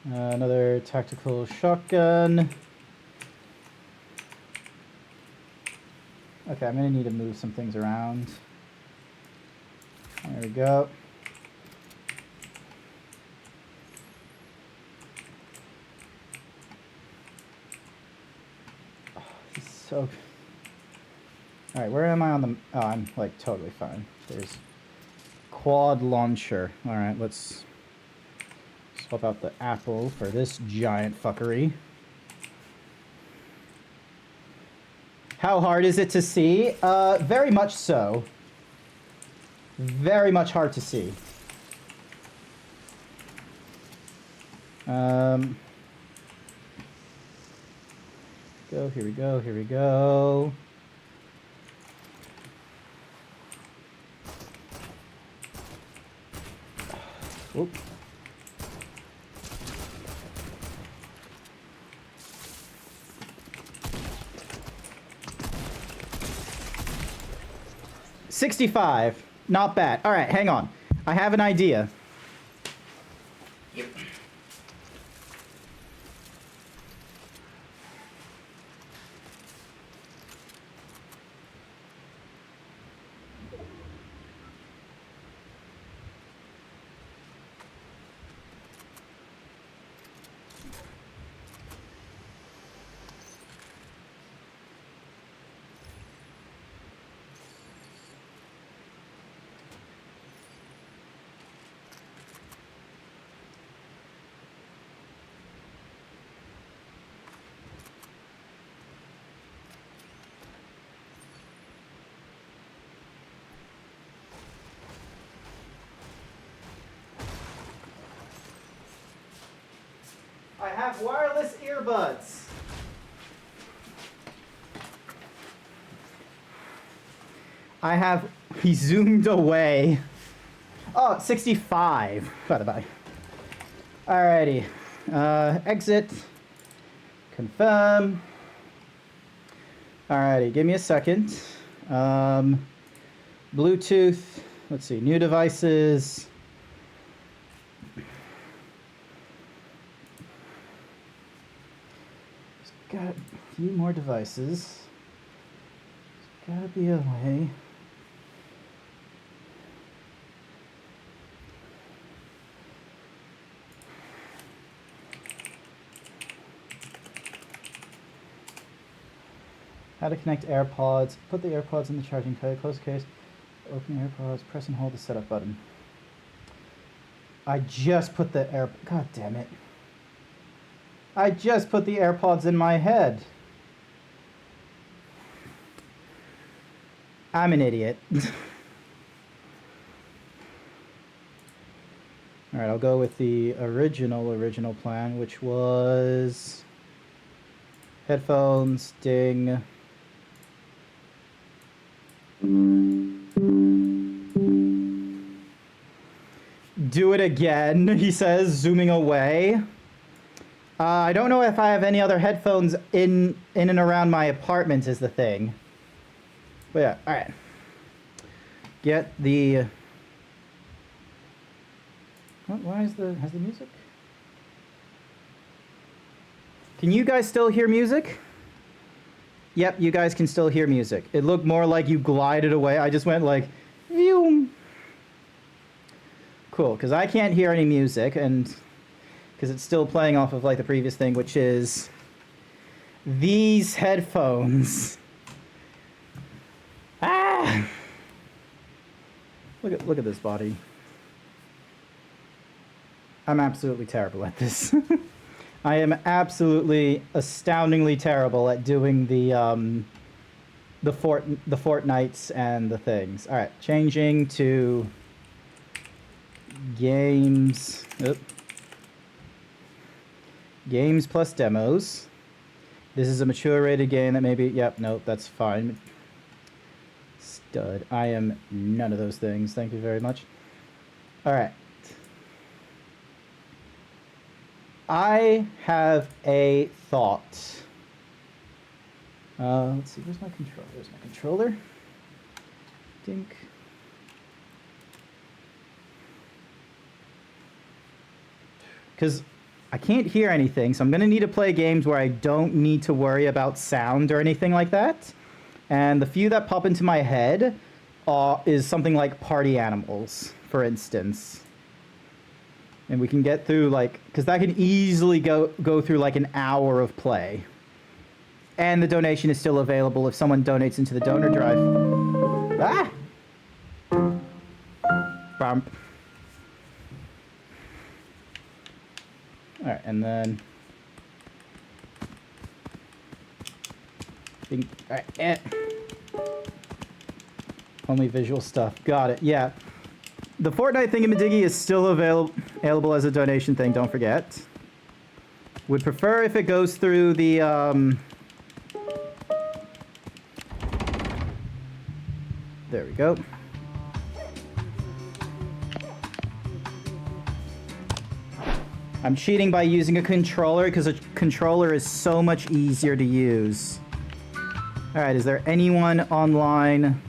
Another tactical shotgun. Okay, I'm gonna need to move some things around. There we go. Oh, this is so... Alright, where am I on the... Oh, I'm, like, totally fine. There's quad launcher. Alright, let's swap out the apple for this giant fuckery. How hard is it to see? Very much so. Very much hard to see. Go, here we go, here we go. Whoop. $65. Not bad. All right, hang on. I have an idea. Yep. I have wireless earbuds. He zoomed away. Oh, 65. By the by. Alrighty. Exit. Confirm. Alrighty, give me a second. Bluetooth. Let's see, new devices. Got a few more devices. There's gotta be a way. How to connect AirPods. Put the AirPods in the charging case. Close the case. Open AirPods. Press and hold the setup button. I just put the God damn it. I just put the AirPods in my head. I'm an idiot. Alright, I'll go with the original plan, which was headphones, ding. Do it again, he says, zooming away. I don't know if I have any other headphones in and around my apartment is the thing. But yeah, alright. get the... What? Why is has the music? Can you guys still hear music? Yep, you guys can still hear music. It looked more like you glided away. I just went like, phew. Cool, because I can't hear any music, and because it's still playing off of like the previous thing, which is these headphones. Ah! Look at this body. I'm absolutely terrible at this. I am absolutely astoundingly terrible at doing the Fortnites and the things. All right, changing to games. Oop. Games plus demos. This is a mature rated game that maybe. Yep, nope, that's fine. Stud. I am none of those things. Thank you very much. All right. I have a thought. Let's see, where's my controller? There's my controller. Dink. Because I can't hear anything, so I'm going to need to play games where I don't need to worry about sound or anything like that. And the few that pop into my head is something like Party Animals, for instance. And we can get through, like, because that can easily go through, like, an hour of play. And the donation is still available if someone donates into the donor drive. Ah! Bump. Alright, and then... Alright, Only visual stuff. Got it, yeah. The Fortnite thingamadiggy is still available as a donation thing, don't forget. Would prefer if it goes through the, There we go. I'm cheating by using a controller because a controller is so much easier to use. Alright, is there anyone online?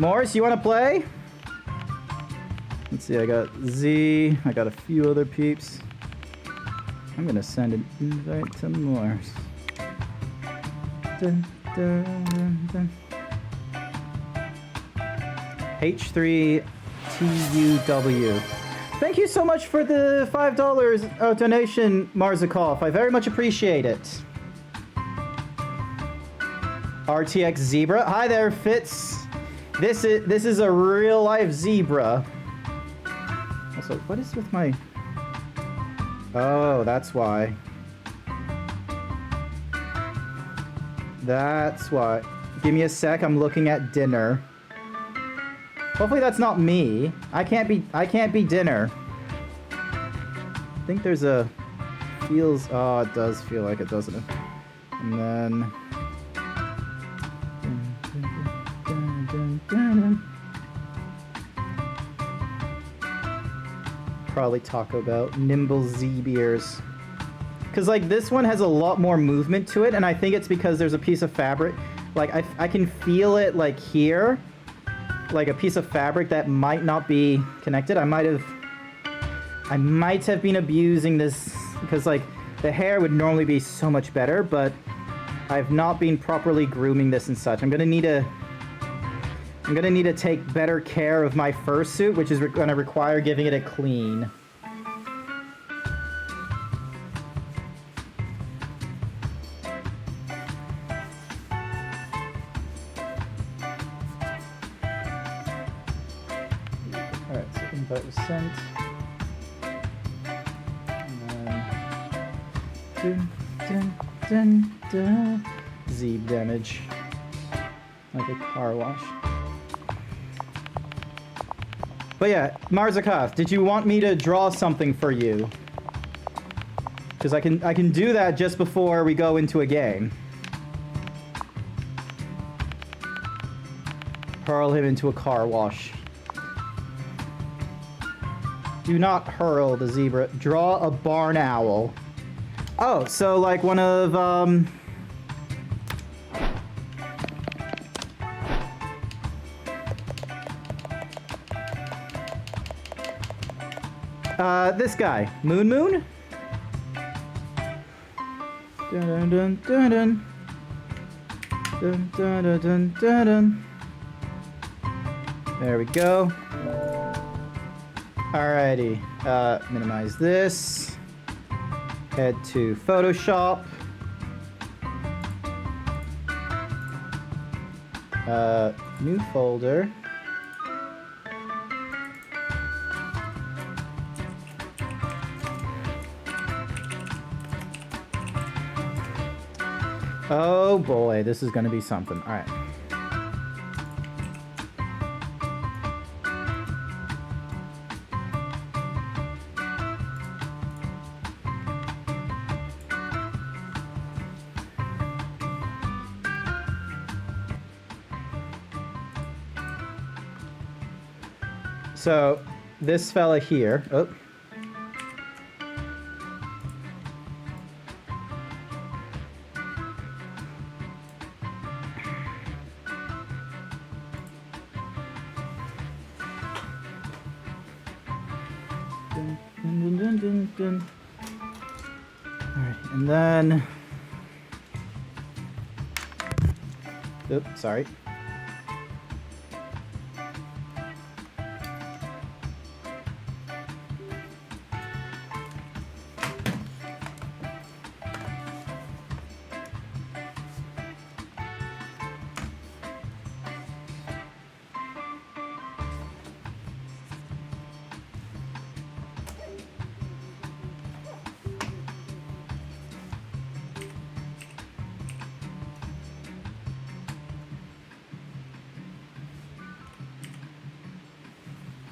Morris, you want to play? Let's see, I got Z, I got a few other peeps. I'm gonna send an invite to Morris. Dun, dun, dun, dun. H3TUW. Thank you so much for the $5 donation, Marzakov. I very much appreciate it. RTX Zebra. Hi there, Fitz. This is a real life zebra. Also, what is with my... Oh, that's why. That's why. Give me a sec, I'm looking at dinner. Hopefully that's not me. I can't be dinner. I think there's a... Feels... Oh, it does feel like it, doesn't it? And then... Probably Taco Bell. Nimble Z beers. Because, like, this one has a lot more movement to it, and I think it's because there's a piece of fabric. Like, I can feel it, like, here. Like, a piece of fabric that might not be connected. I might have been abusing this, because, like, the hair would normally be so much better, but I've not been properly grooming this and such. I'm gonna need to take better care of my fursuit, which is gonna require giving it a clean. Alright, so invite was sent. And then... Zeeb damage. Like a car wash. But yeah, Marzakov, did you want me to draw something for you? Because I can do that just before we go into a game. Hurl him into a car wash. Do not hurl the zebra. Draw a barn owl. Oh, so like one of, This guy, Moon Moon. Dun dun dun dun dun dun dun dun dun dun. There we go. Alrighty, minimize this. Head to Photoshop. New folder. Oh boy, this is gonna be something. All right. So, this fella here, oh. Dun, dun, dun, dun, dun. All right, and then, oops, sorry.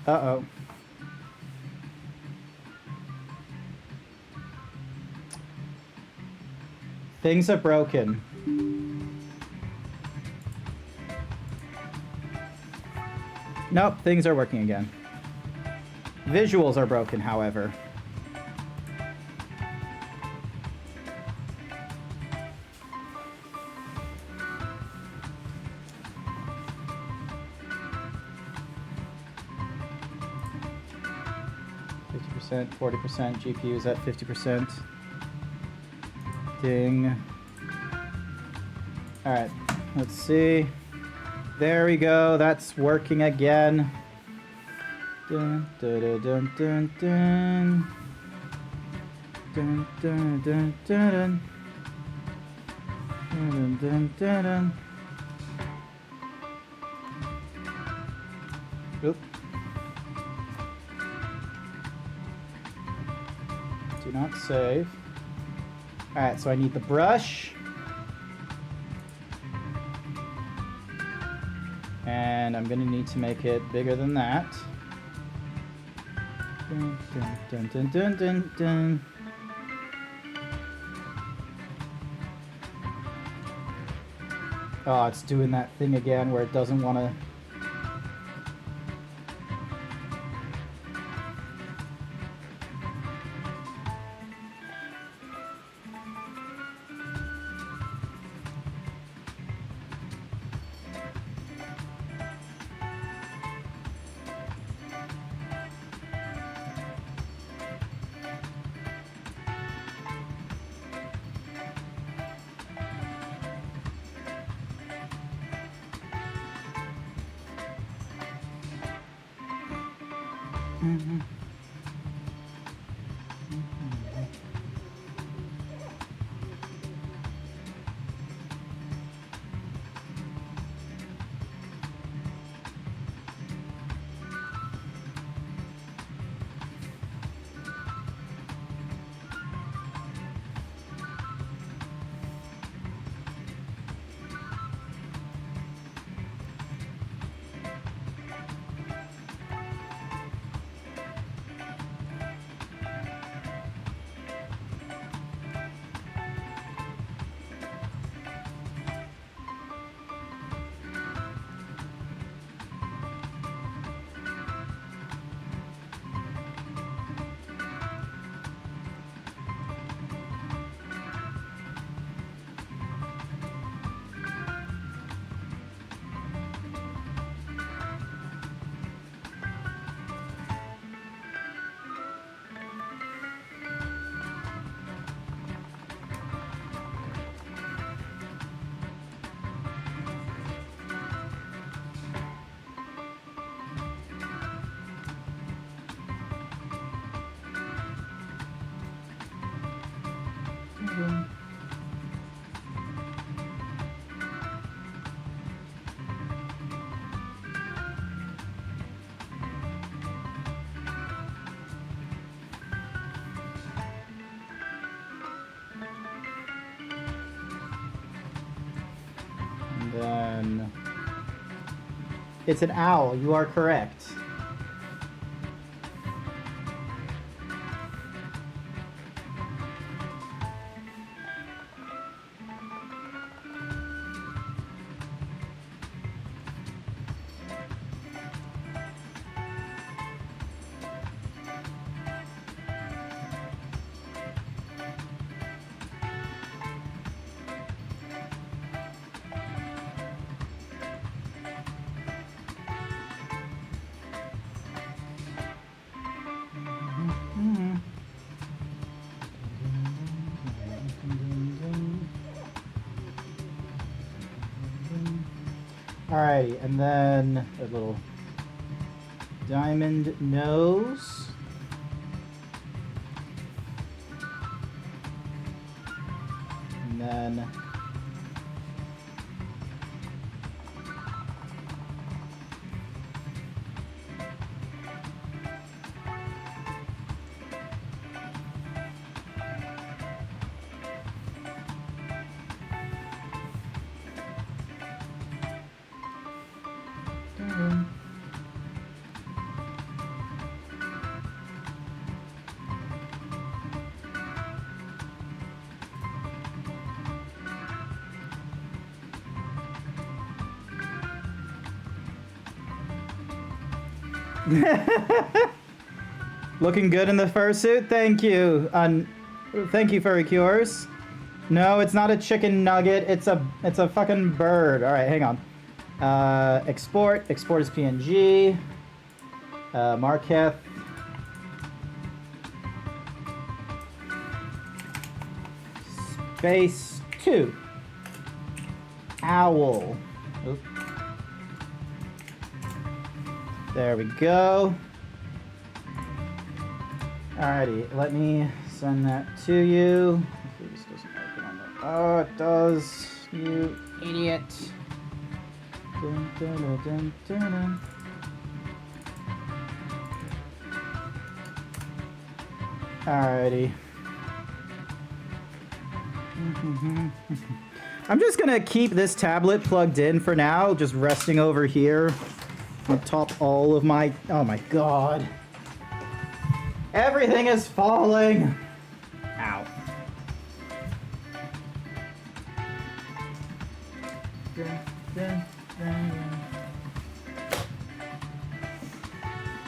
Uh-oh. Things are broken. Nope, things are working again. Visuals are broken, however. %, 40%, GPU's at 50%. Ding. Alright, let's see. There we go, that's working again. Dun, dun, dun, dun, dun, dun. Dun, dun, dun, dun, dun. Dun, dun, dun, dun. Oop. Do not save. Alright, so I need the brush. And I'm gonna need to make it bigger than that. Dun, dun, dun, dun, dun, dun. Oh, it's doing that thing again where it doesn't want to... And then... It's an owl. You are correct. Alrighty, and then a little diamond nose. And then looking good in the fursuit. Thank you. Thank you, Furry Cures. No, it's not a chicken nugget. It's a fucking bird. All right, hang on. Export. Export is PNG. Marketh. Space 2. Owl. Oop. There we go. Alrighty, let me send that to you. Hopefully this doesn't open on the... Oh, it does. You idiot. Dun, dun, dun, dun, dun, dun. Alrighty. I'm just gonna keep this tablet plugged in for now, just resting over here on top all of my... Oh my god. Everything is falling! Ow.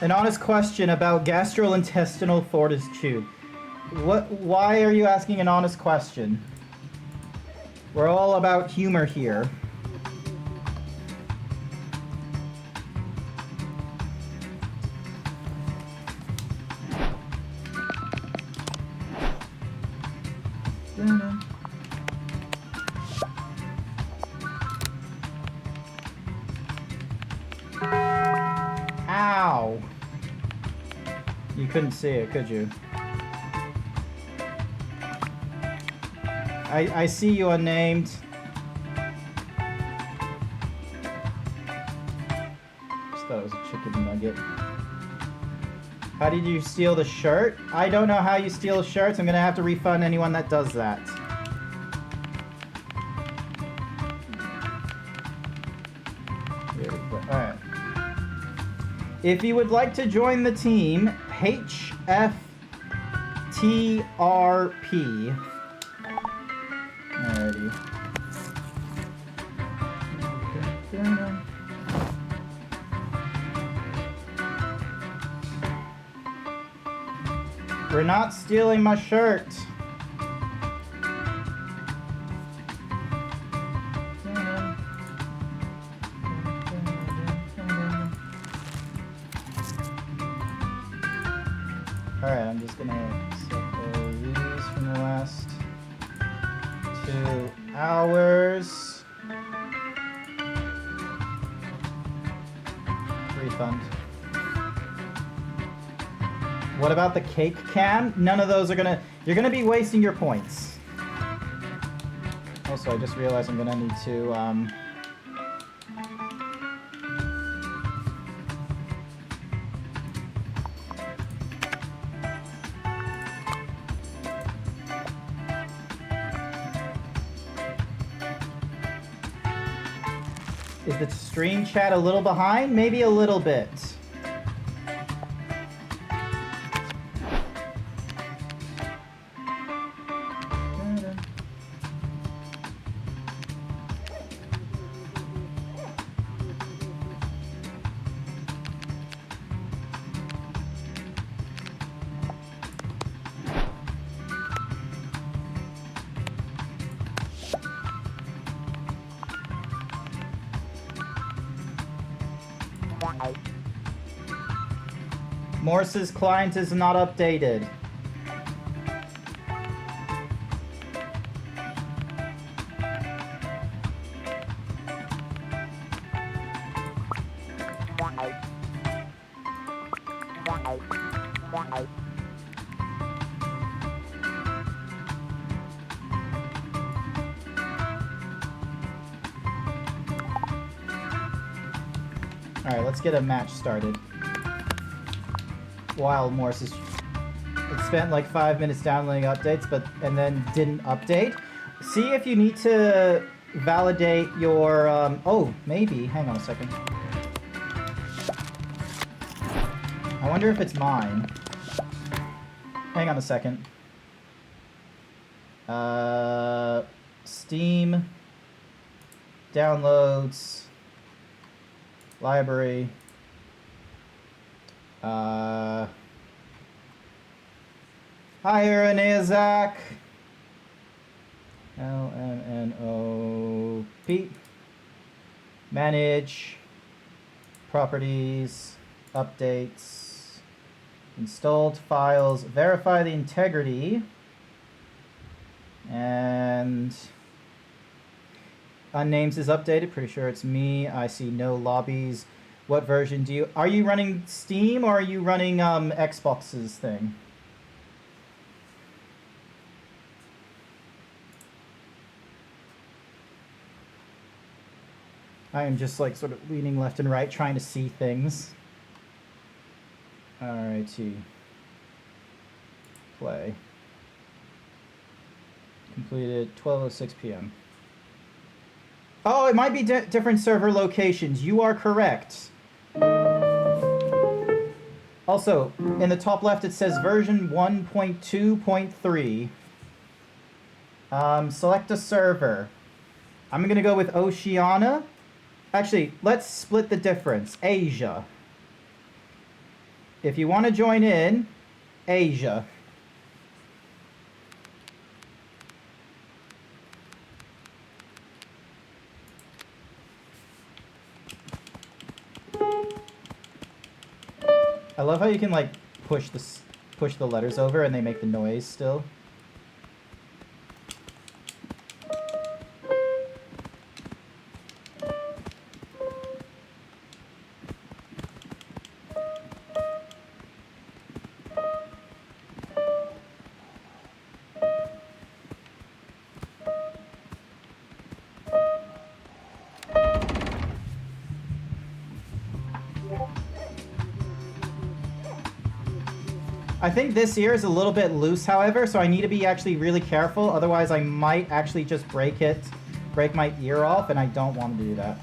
An honest question about gastrointestinal fortitude. Why are you asking an honest question? We're all about humor here. Ow! You couldn't see it, could you? I see you unnamed. Just thought it was a chicken nugget. How did you steal the shirt? I don't know how you steal shirts. I'm gonna have to refund anyone that does that. There we go. Alright. If you would like to join the team, HFTRP. Alrighty. We're not stealing my shirt. Alright, I'm just gonna circle these from the last 2 hours. Refund. What about the cake cam? None of those are gonna... You're gonna be wasting your points. Also, I just realized I'm gonna need to, Is the stream chat a little behind? Maybe a little bit. Morse's client is not updated. Alright, let's get a match started. While Morse is... It spent like 5 minutes downloading updates, and then didn't update. See if you need to validate your... Oh, maybe. Hang on a second. I wonder if it's mine. Hang on a second. Steam. Downloads. Library. Hi, Ireneazak. LMNOP. Manage. Properties. Updates. Installed files. Verify the integrity. And... Unnames is updated. Pretty sure it's me. I see no lobbies. What version do you... Are you running Steam or are you running Xbox's thing? I am just like sort of leaning left and right trying to see things. Alrighty. Play. Completed 12:06 p.m. Oh, it might be different server locations. You are correct. Also, in the top left it says version 1.2.3. Select a server. I'm going to go with Oceania. Actually, let's split the difference. Asia. If you want to join in, Asia. I love how you can like push the letters over and they make the noise still. I think this ear is a little bit loose, however, so I need to be actually really careful. Otherwise, I might actually just break my ear off, and I don't want to do that.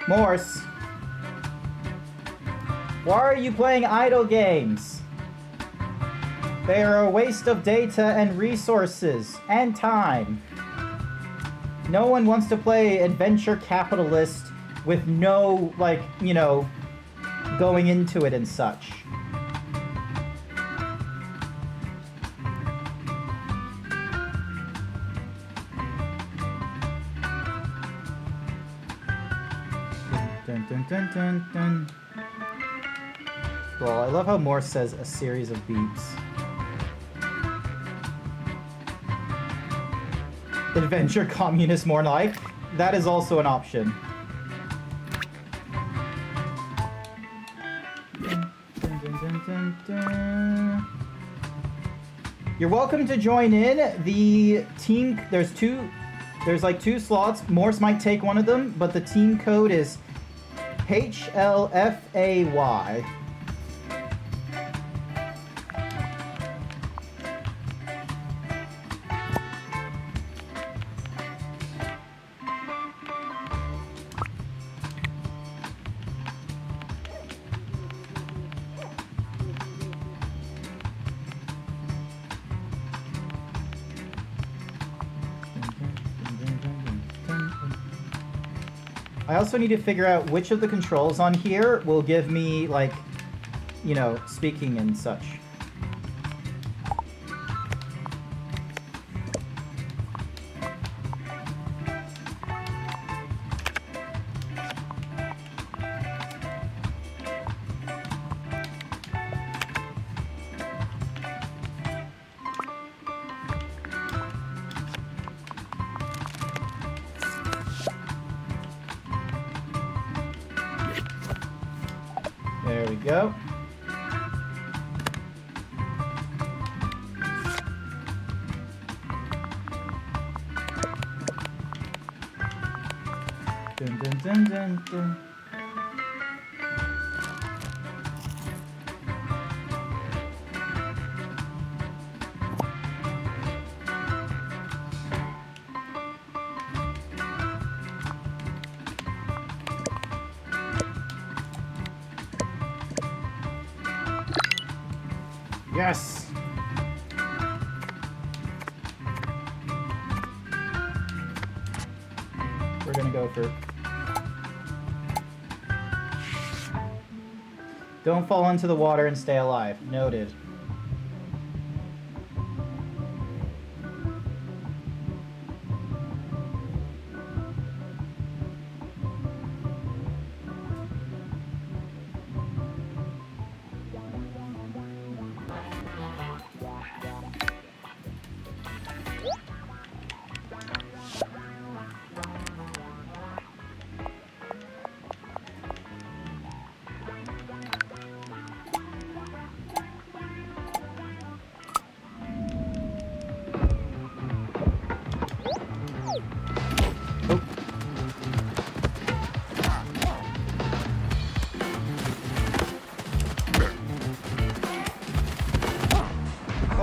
Morse, why are you playing idle games? They are a waste of data and resources and time. No one wants to play adventure capitalist with no, like, you know, going into it and such. Dun, dun, dun, dun, dun. Well, I love how Morse says a series of beeps. Adventure communist more like. That is also an option. Dun, dun, dun, dun, dun. You're welcome to join in. The team, there's like 2 slots. Morse might take one of them, but the team code is HLFAY. I also need to figure out which of the controls on here will give me, like, you know, speaking and such. There we go. Dun, dun, dun, dun, dun. Yes! We're gonna go for... Don't fall into the water and stay alive. Noted.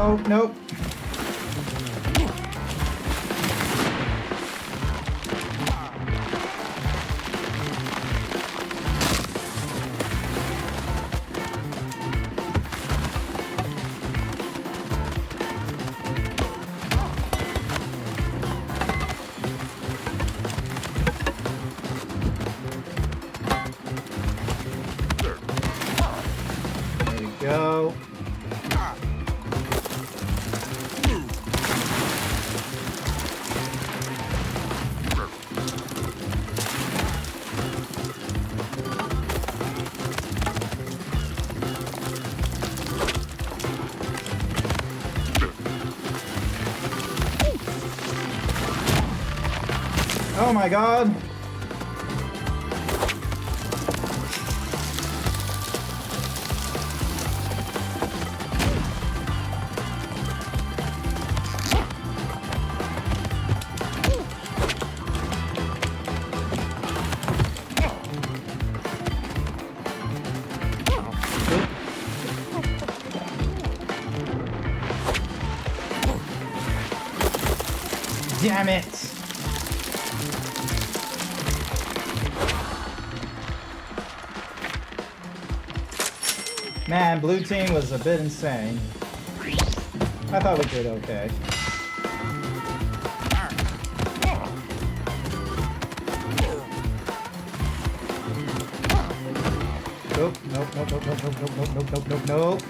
Oh, nope. There we go. Oh my god! Damn it! Man, blue team was a bit insane. I thought we did okay. Nope, nope, nope, nope, nope, nope, nope, nope, nope, nope, nope.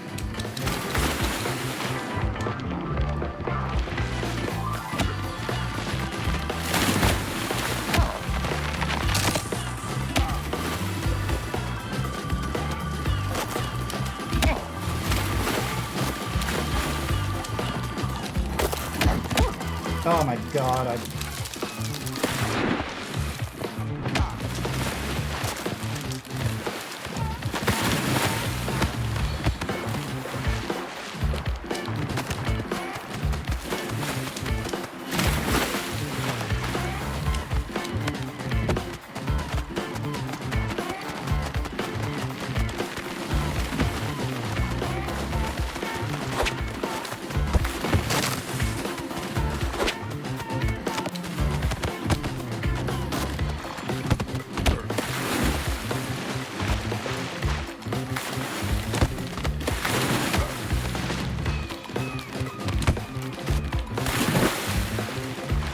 god,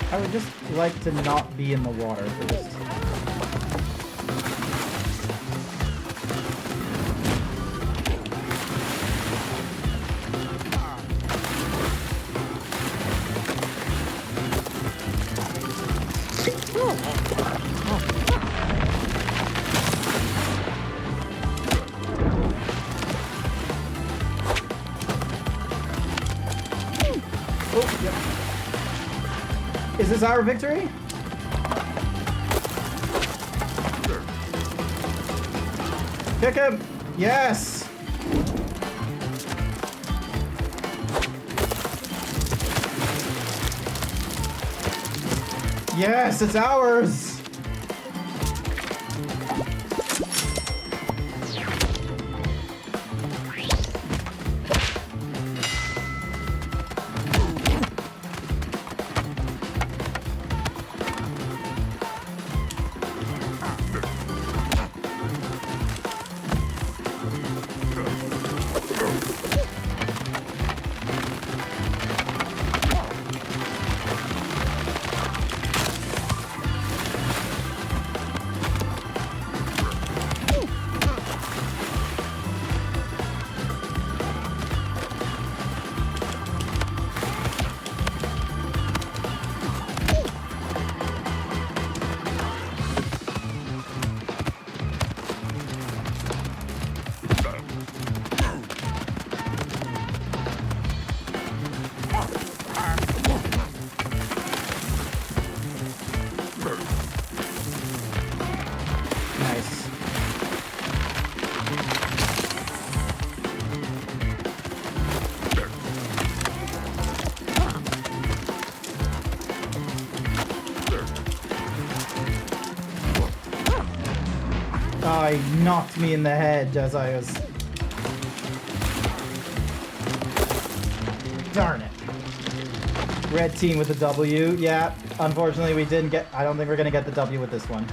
I would just like to not be in the water for just... Oh, yep. Is this our victory? Kick him! Yes! Yes, it's ours! Nice. Oh, he knocked me in the head as I was... Darn it. Red team with the W. Yeah, unfortunately we didn't get... I don't think we're gonna get the W with this one.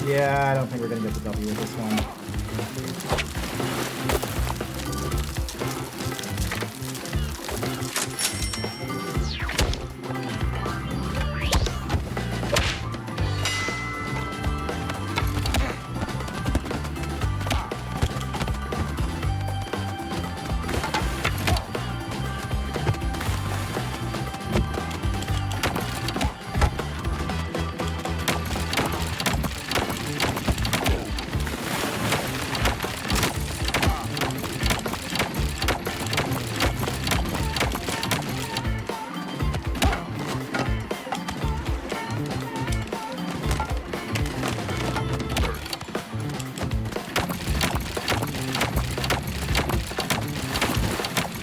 Yeah, I don't think we're gonna get the W with this one.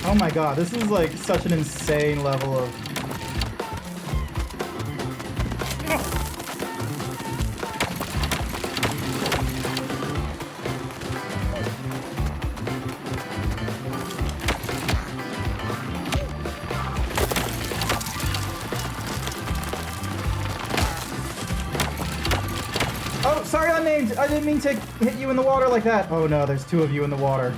Oh my god, this is like such an insane level of... Oh, sorry, unnamed! I didn't mean to hit you in the water like that! Oh no, there's two of you in the water.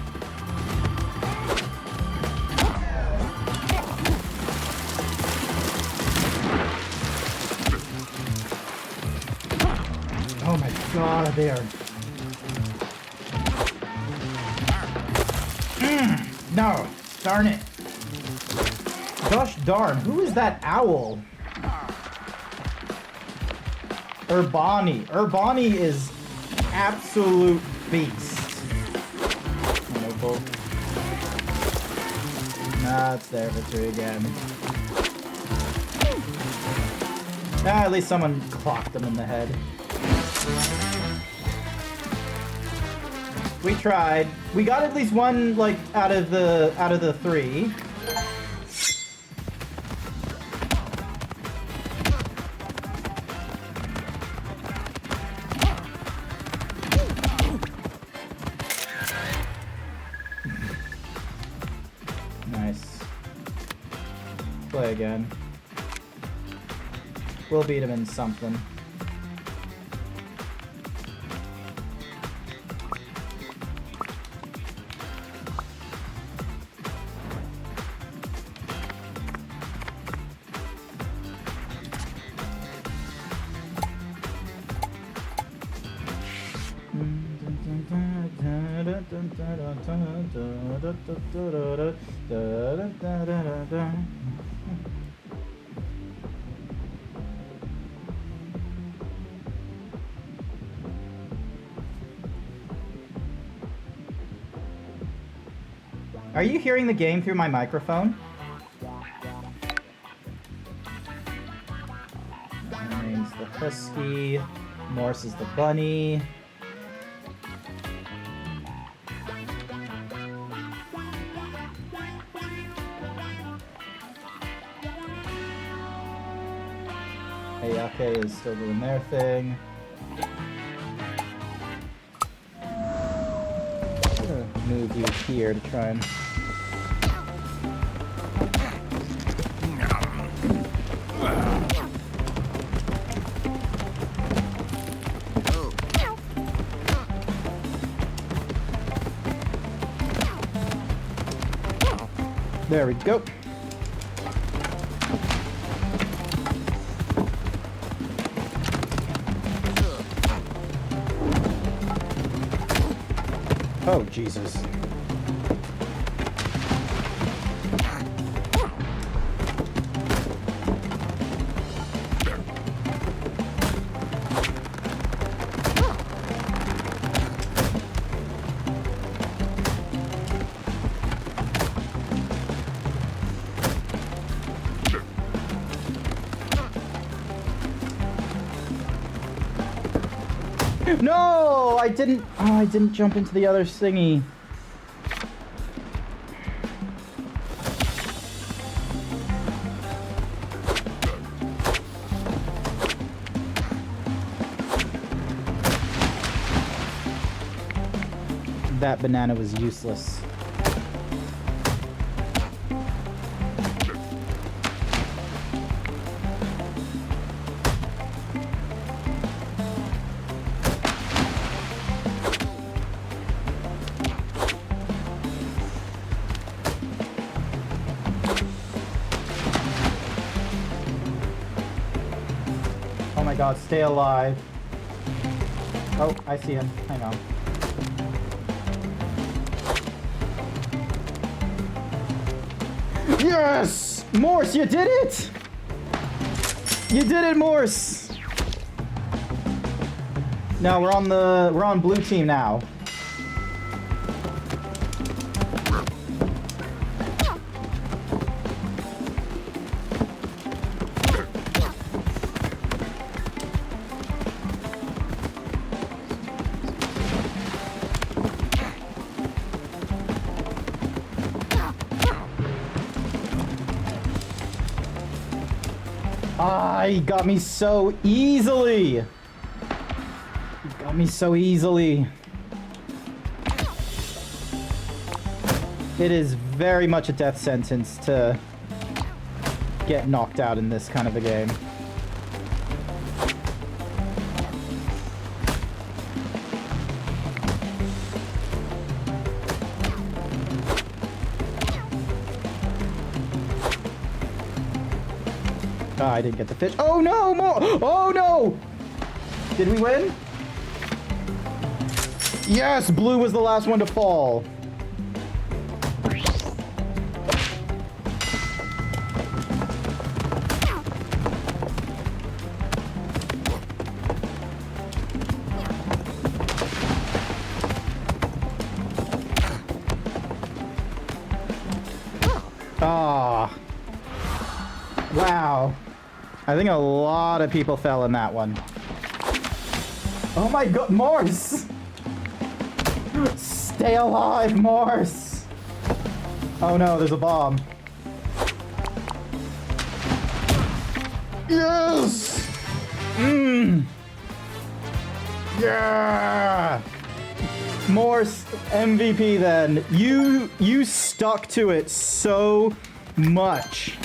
Oh my god, they are... No! Darn it! Gosh darn, who is that owl? Urbani. Urbani is absolute beast. No, Nah, it's their victory again. Ah, at least someone clocked them in the head. We tried. We got at least one, like, out of the 3. Nice. Play again. We'll beat him in something. Are you hearing the game through my microphone? My name's the Husky. Morse is the bunny. Ayake is still doing their thing. I'm gonna move you here to try and... There we go. Oh, Jesus. No, I didn't. Oh, I didn't jump into the other thingy. That banana was useless. Oh my god, stay alive. Oh, I see him. Hang on. Yes! Morse, you did it! You did it, Morse! No, we're on blue team now. Ah, he got me so easily. He got me so easily. It is very much a death sentence to get knocked out in this kind of a game. I didn't get the fish. Oh no, more! Oh no! Did we win? Yes, blue was the last one to fall. Ah. Wow. I think a lot of people fell in that one. Oh my god, Morse! Stay alive, Morse! Oh no, there's a bomb. Yes! Mmm! Yeah! Morse, MVP then. You stuck to it so much.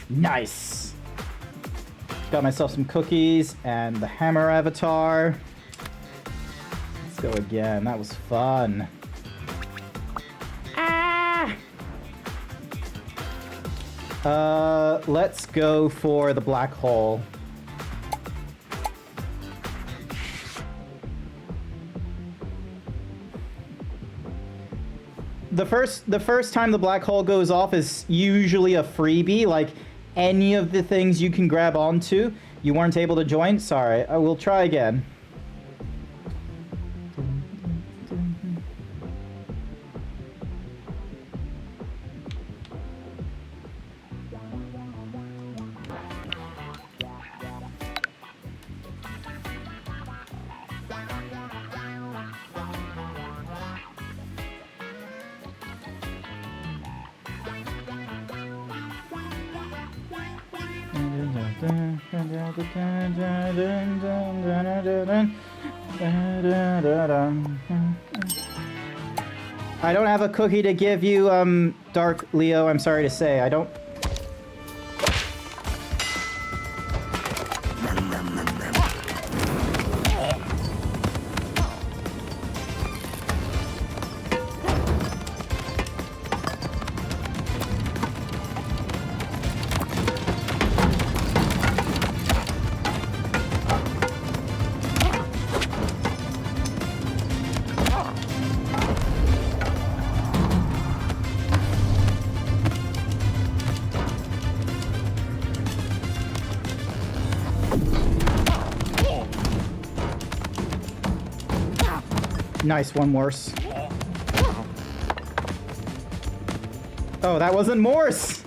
Nice. Got myself some cookies and the hammer avatar. Let's go again. That was fun. Ah! Let's go for the black hole. The first time the black hole goes off is usually a freebie, like any of the things you can grab onto. You weren't able to join? Sorry, I will try again. I don't have a cookie to give you, Dark Leo, I'm sorry to say. I don't... Nice, one Morse. Oh, that wasn't Morse!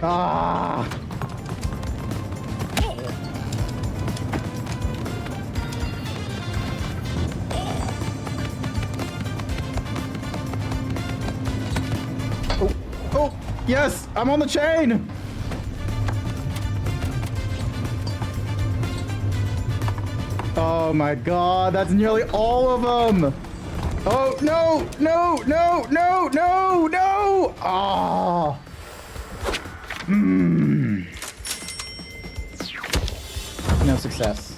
Ah! Oh, yes! I'm on the chain! Oh my god, that's nearly all of them! Oh, no! No! No! No! No! No! Ah! No success.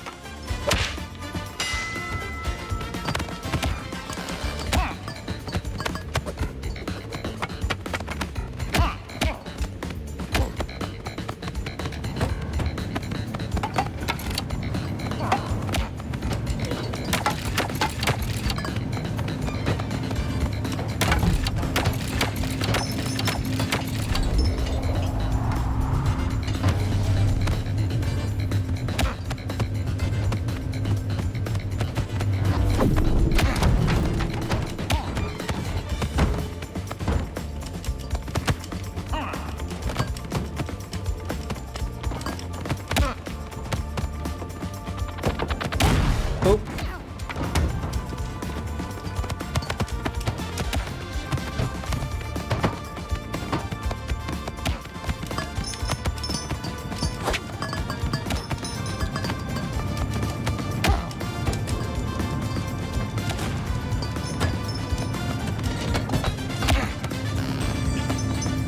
Oh.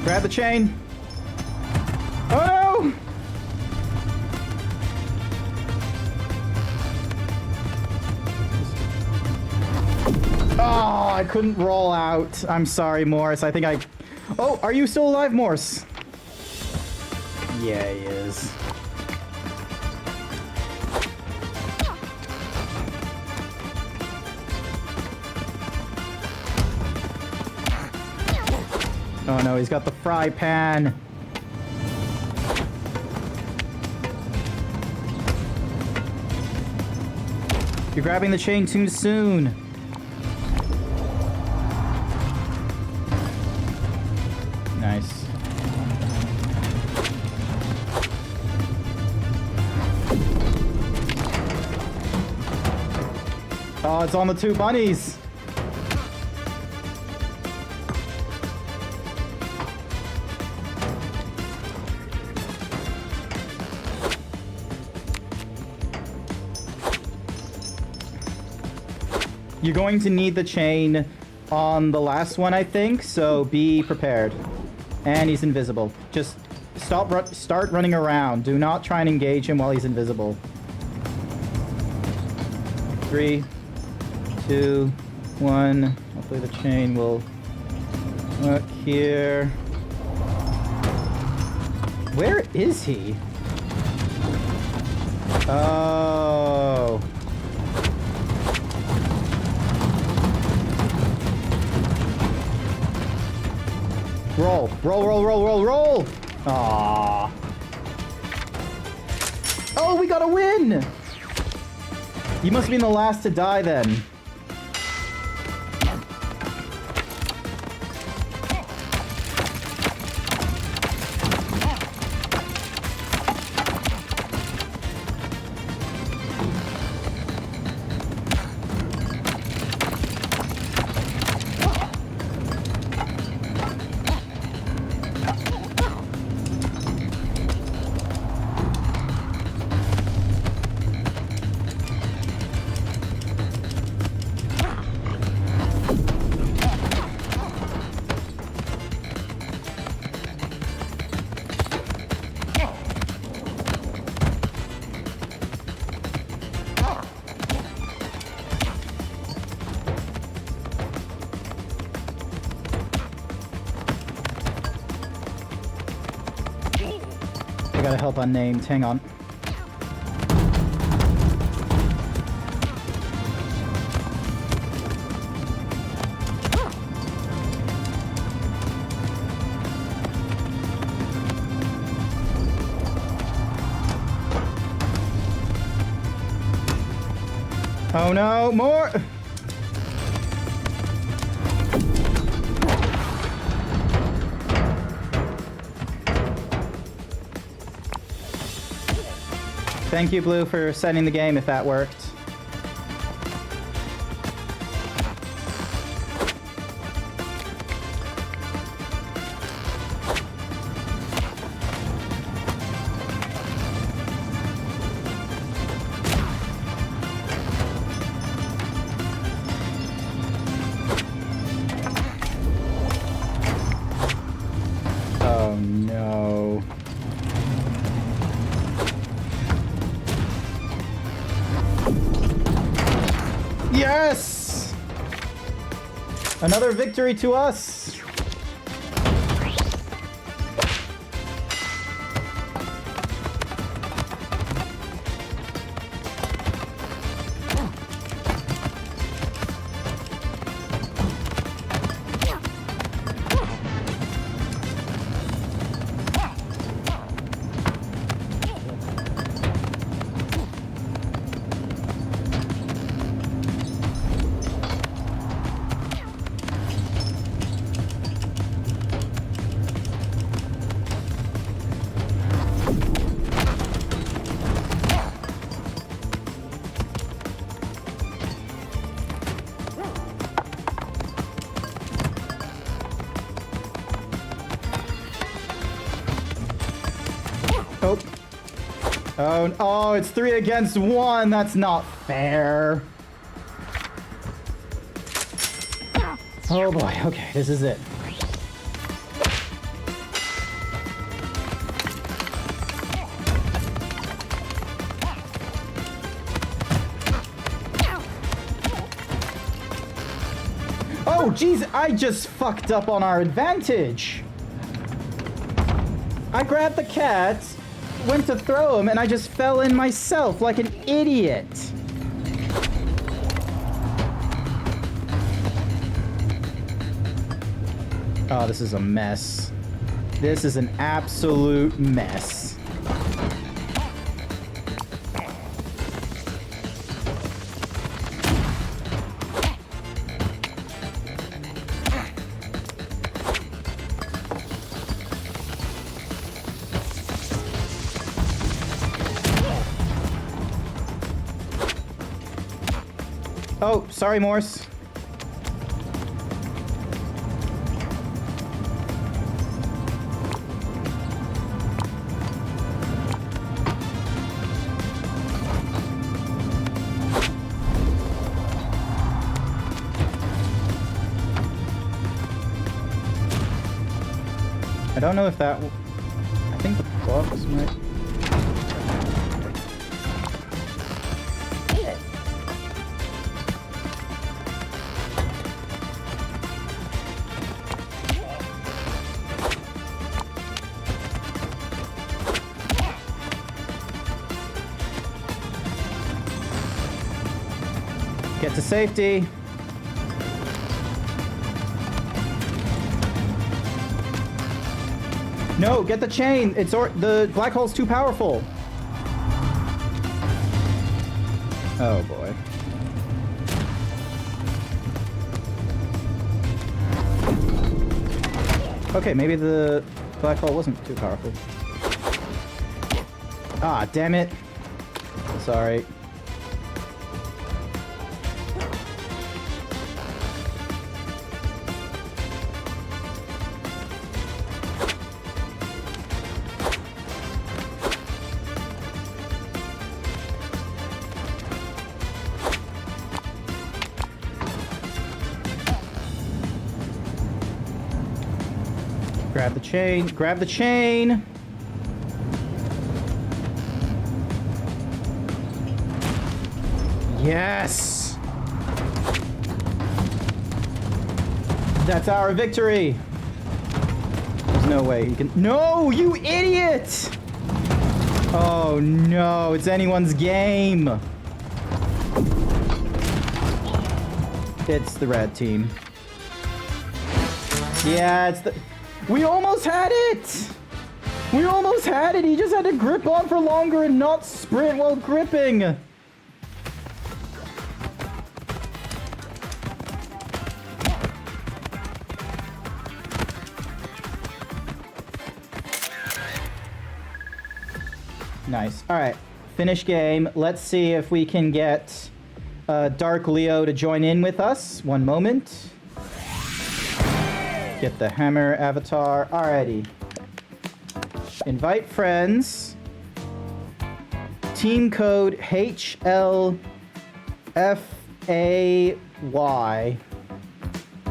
Grab the chain. Oh no! Oh, I couldn't roll out. I'm sorry, Morse. I think I... Oh, are you still alive, Morse? Yeah, he is. Oh no, he's got the fry pan. You're grabbing the chain too soon. Nice. Oh, it's on the two bunnies. You're going to need the chain on the last one, I think, so be prepared. And he's invisible. Just start running around. Do not try and engage him while he's invisible. 3, 2, 1. Hopefully the chain will work here. Where is he? Oh. Roll. Roll, roll, roll, roll, roll! Aww. Oh, we got a win! You must have been the last to die then. I gotta help unnamed. Hang on. Oh no, more! Thank you, Blue, for setting the game if that worked. Oh no. Yes! Another victory to us! Oh. Oh, it's 3 against 1. That's not fair. Oh boy. Okay, this is it. Oh, jeez, I just fucked up on our advantage. I grabbed the cat, went to throw him, and I just fell in myself like an idiot. Oh, this is a mess. This is an absolute mess. Oh, sorry, Morse. I don't know if that... I think the box might... Get to safety. No, get the chain. The black hole's too powerful. Oh boy. Okay, maybe the black hole wasn't too powerful. Ah, damn it. Sorry. Grab the chain. Grab the chain. Yes. That's our victory. There's no way he can... No, you idiot! Oh no, it's anyone's game. It's the red team. Yeah, it's the... We almost had it! We almost had it! He just had to grip on for longer and not sprint while gripping! Nice. Alright, finish game. Let's see if we can get Dark Leo to join in with us. One moment. Get the hammer avatar. Alrighty. Invite friends. Team code HLFAY.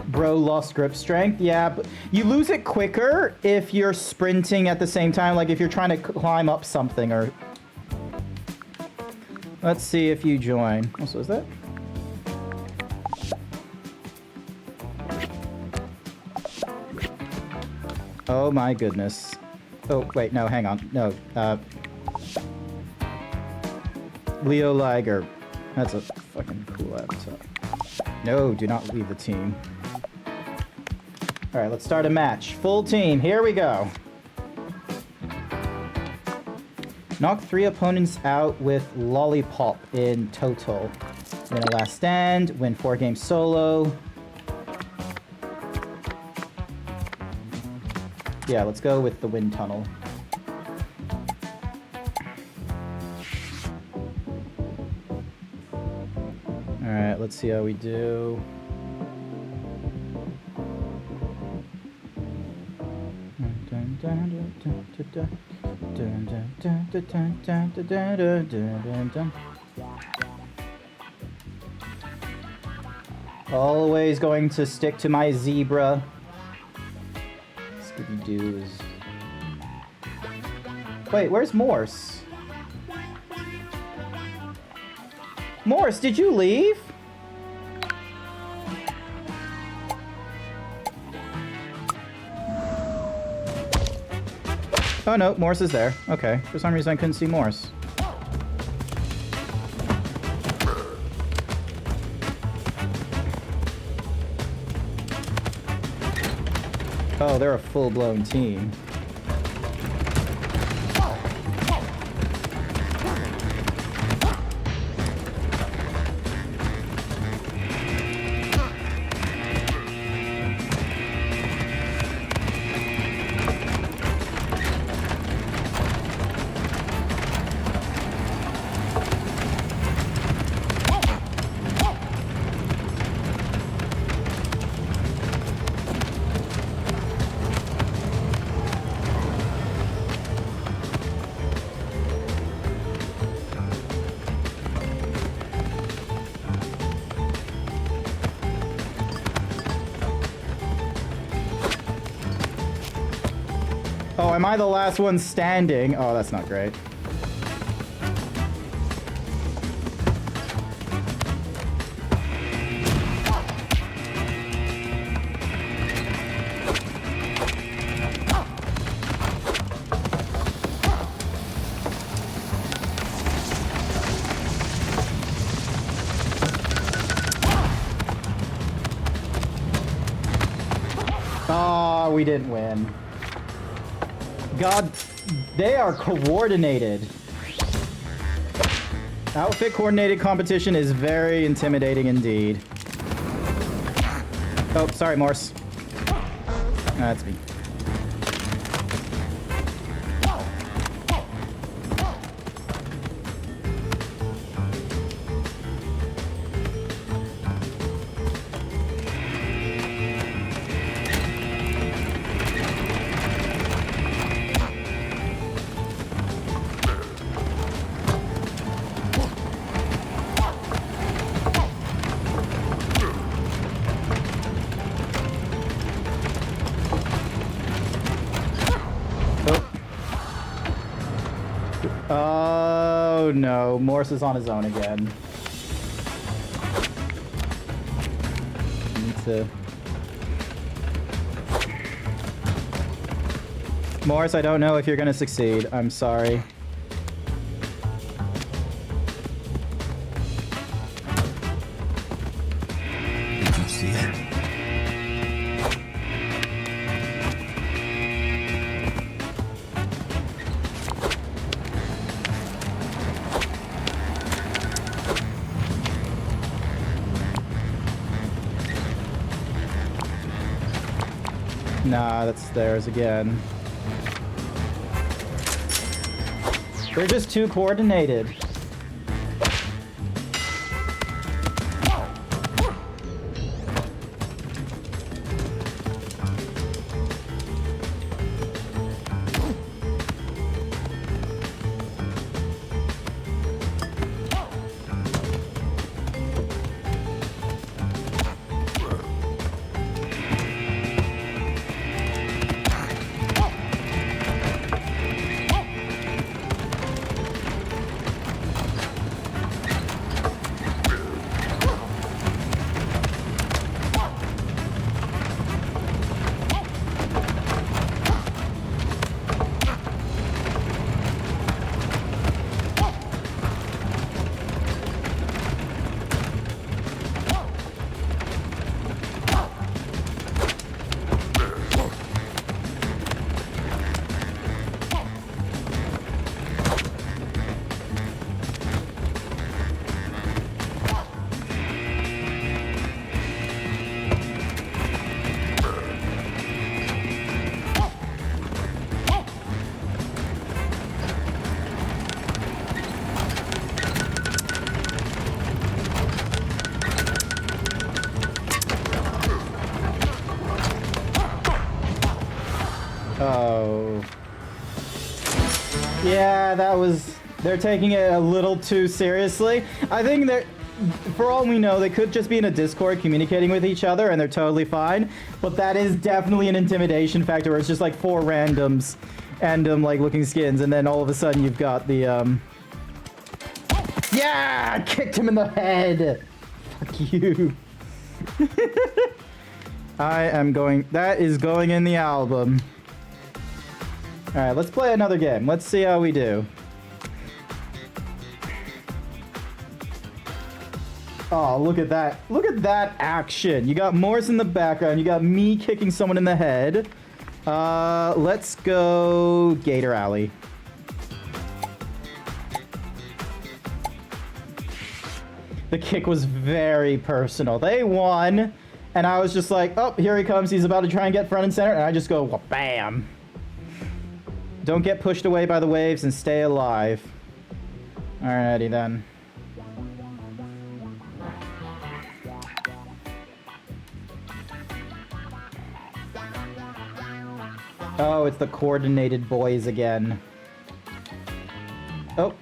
Bro lost grip strength. Yeah, but you lose it quicker if you're sprinting at the same time, like if you're trying to climb up something or... Let's see if you join. Also, is that? Oh my goodness. Oh, wait, no, hang on. No, Leo Liger. That's a fucking cool avatar. No, do not leave the team. Alright, let's start a match. Full team, here we go. Knock 3 opponents out with Lollipop in total. Win a last stand, win 4 games solo. Yeah, let's go with the wind tunnel. Alright, let's see how we do. Always going to stick to my zebra. Scooby-Doo is... Wait, where's Morse? Morse, did you leave? Oh no, Morse is there. Okay, for some reason I couldn't see Morse. Oh, they're a full-blown team. Oh, am I the last one standing? Oh, that's not great. Oh, we didn't win. God, they are coordinated. Outfit coordinated competition is very intimidating indeed. Oh, sorry, Morse. That's me. Oh no, Morse is on his own again. Need to... Morse, I don't know if you're gonna succeed. I'm sorry. Did you see it? Nah, that's theirs again. They're just too coordinated. Oh. Yeah, that was... They're taking it a little too seriously. I think that, for all we know, they could just be in a Discord communicating with each other and they're totally fine. But that is definitely an intimidation factor where it's just like 4 randoms and like looking skins, and then all of a sudden you've got the Yeah! I kicked him in the head! Fuck you. I am going... That is going in the album. Alright, let's play another game. Let's see how we do. Oh, look at that. Look at that action. You got Morse in the background. You got me kicking someone in the head. Let's go Gator Alley. The kick was very personal. They won, and I was just like, oh, here he comes. He's about to try and get front and center, and I just go, well, bam. Don't get pushed away by the waves and stay alive. Alrighty then. Oh, it's the coordinated boys again. Oh.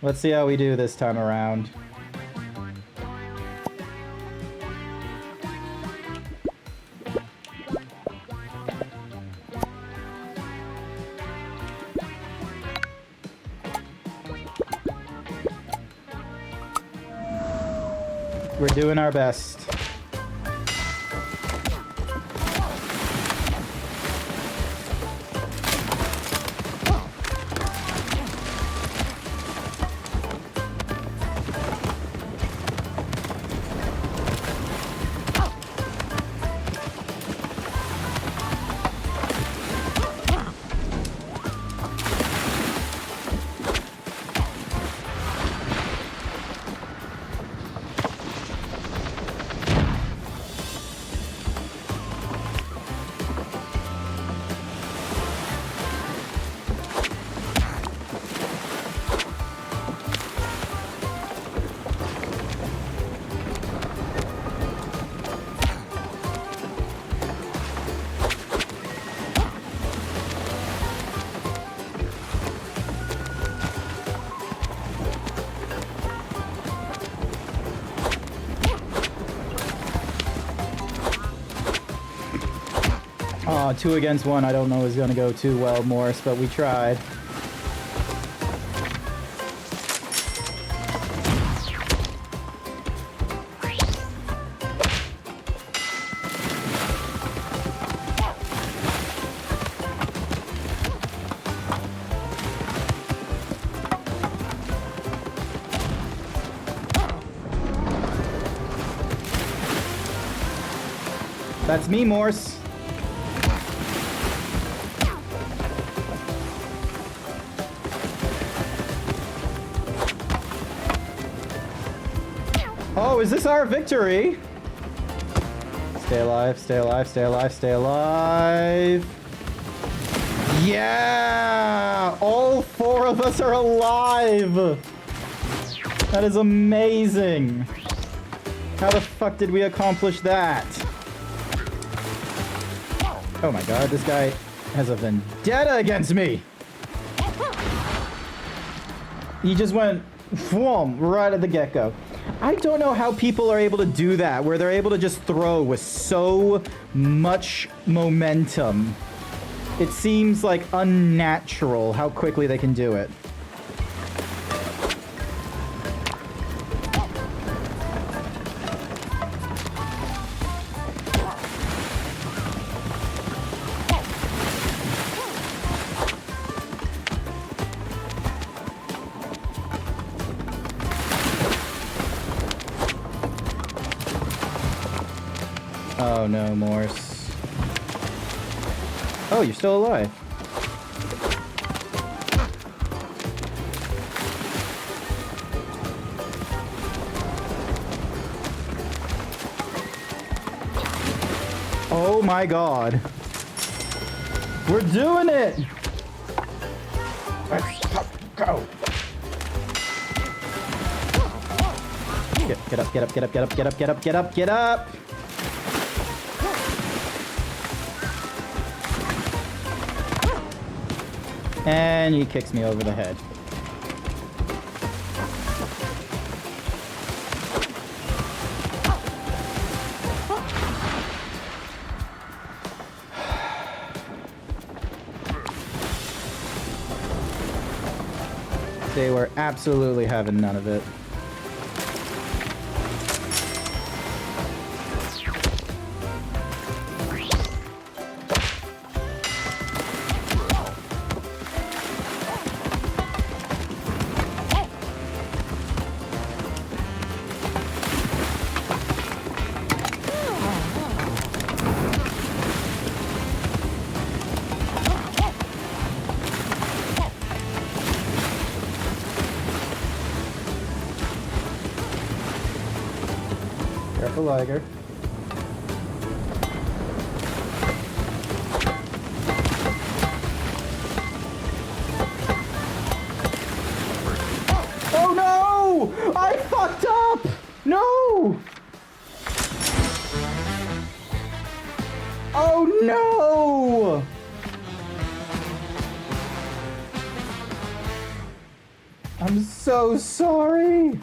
Let's see how we do this time around. We're doing our best. Aw, 2 against 1, I don't know is gonna go too well, Morris, but we tried. That's me, Morse. Oh, is this our victory? Stay alive, stay alive, stay alive, stay alive. Yeah! All 4 of us are alive! That is amazing. How the fuck did we accomplish that? Oh my god, this guy has a vendetta against me! He just went, whoom, right at the get-go. I don't know how people are able to do that, where they're able to just throw with so much momentum. It seems like unnatural how quickly they can do it. Oh no, Morse. Oh, you're still alive. Oh my god. We're doing it! Let's go! Get up, get up, get up, get up, get up, get up, get up, get up! And he kicks me over the head. They were absolutely having none of it. Liger. Oh no! I fucked up! No! Oh no! I'm so sorry.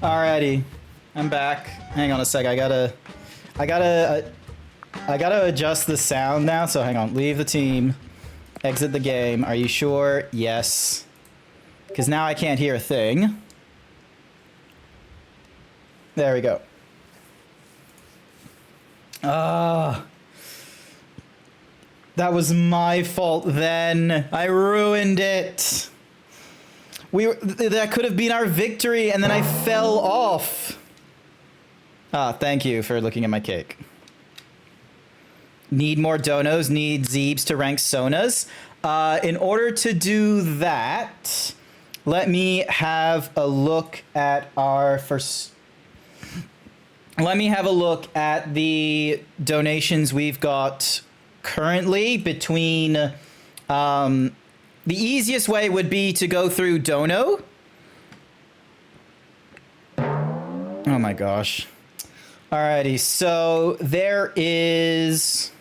Alrighty, I'm back. Hang on a sec. I gotta adjust the sound now. So hang on. Leave the team. Exit the game. Are you sure? Yes. Because now I can't hear a thing. There we go. That was my fault then. I ruined it. That could have been our victory, and then I fell off. Ah, thank you for looking at my cake. Need more donos, need Zeebs to rank Sonas. In order to do that, let me have a look at our first... Let me have a look at the donations we've got currently between... the easiest way would be to go through Dono. Oh my gosh. Alrighty, so there is...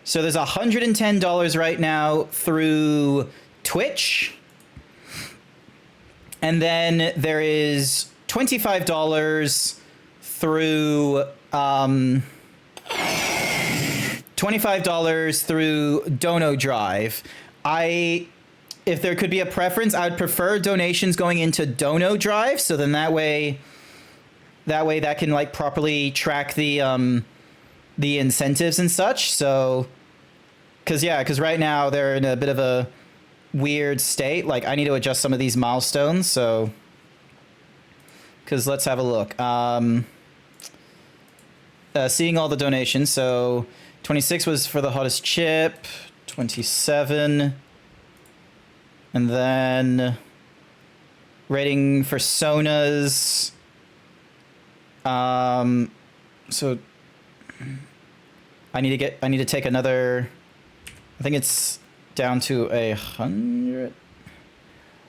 So there's $110 right now through Twitch. And then there is $25 through... $25 through Dono Drive. If there could be a preference, I would prefer donations going into Dono Drive, so then that way that can like properly track the incentives and such. So, because right now they're in a bit of a weird state. Like I need to adjust some of these milestones. So, because let's have a look. Seeing all the donations. So, 26 was for the hottest chip. 27, and then rating for Sonas. So I need to take another. I think it's down to 100.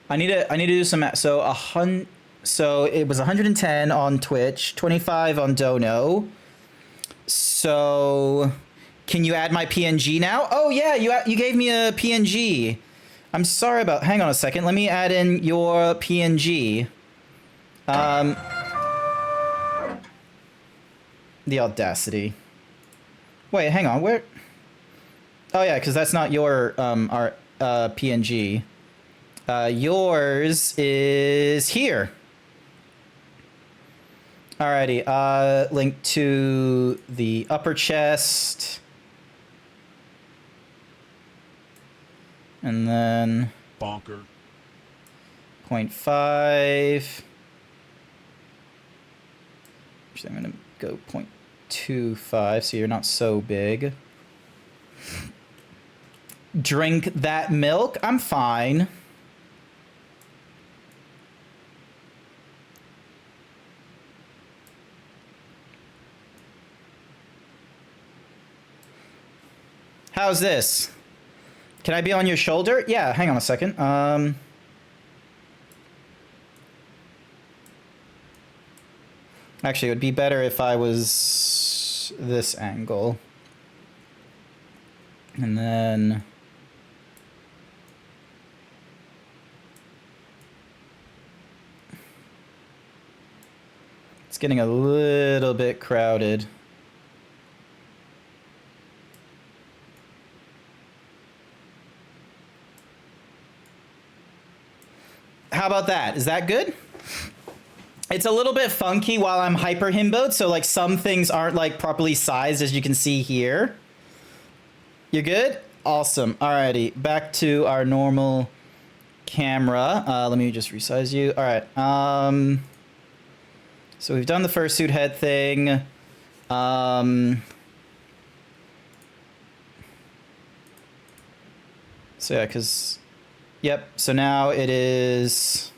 I need to do some. So So it was 110 on Twitch, 25 on Dono. So. Can you add my PNG now? Oh yeah, you gave me a PNG. I'm sorry about... Hang on a second. Let me add in your PNG. The audacity. Wait, hang on. Where? Oh yeah, because that's not your our PNG. Yours is here. Alrighty. Link to the upper chest. And then Bonker. 0.5. Actually, I'm going to go 0.25 so you're not so big. Drink that milk. I'm fine. How's this? Can I be on your shoulder? Yeah, hang on a second. Actually, it would be better if I was this angle. And then... it's getting a little bit crowded. How about that? Is that good? It's a little bit funky while I'm hyper himboed, so like some things aren't like properly sized, as you can see here. You're good? Awesome. Alrighty, back to our normal camera. Let me just resize you. All right. So we've done the fursuit head thing. So yeah, because... yep, so now it is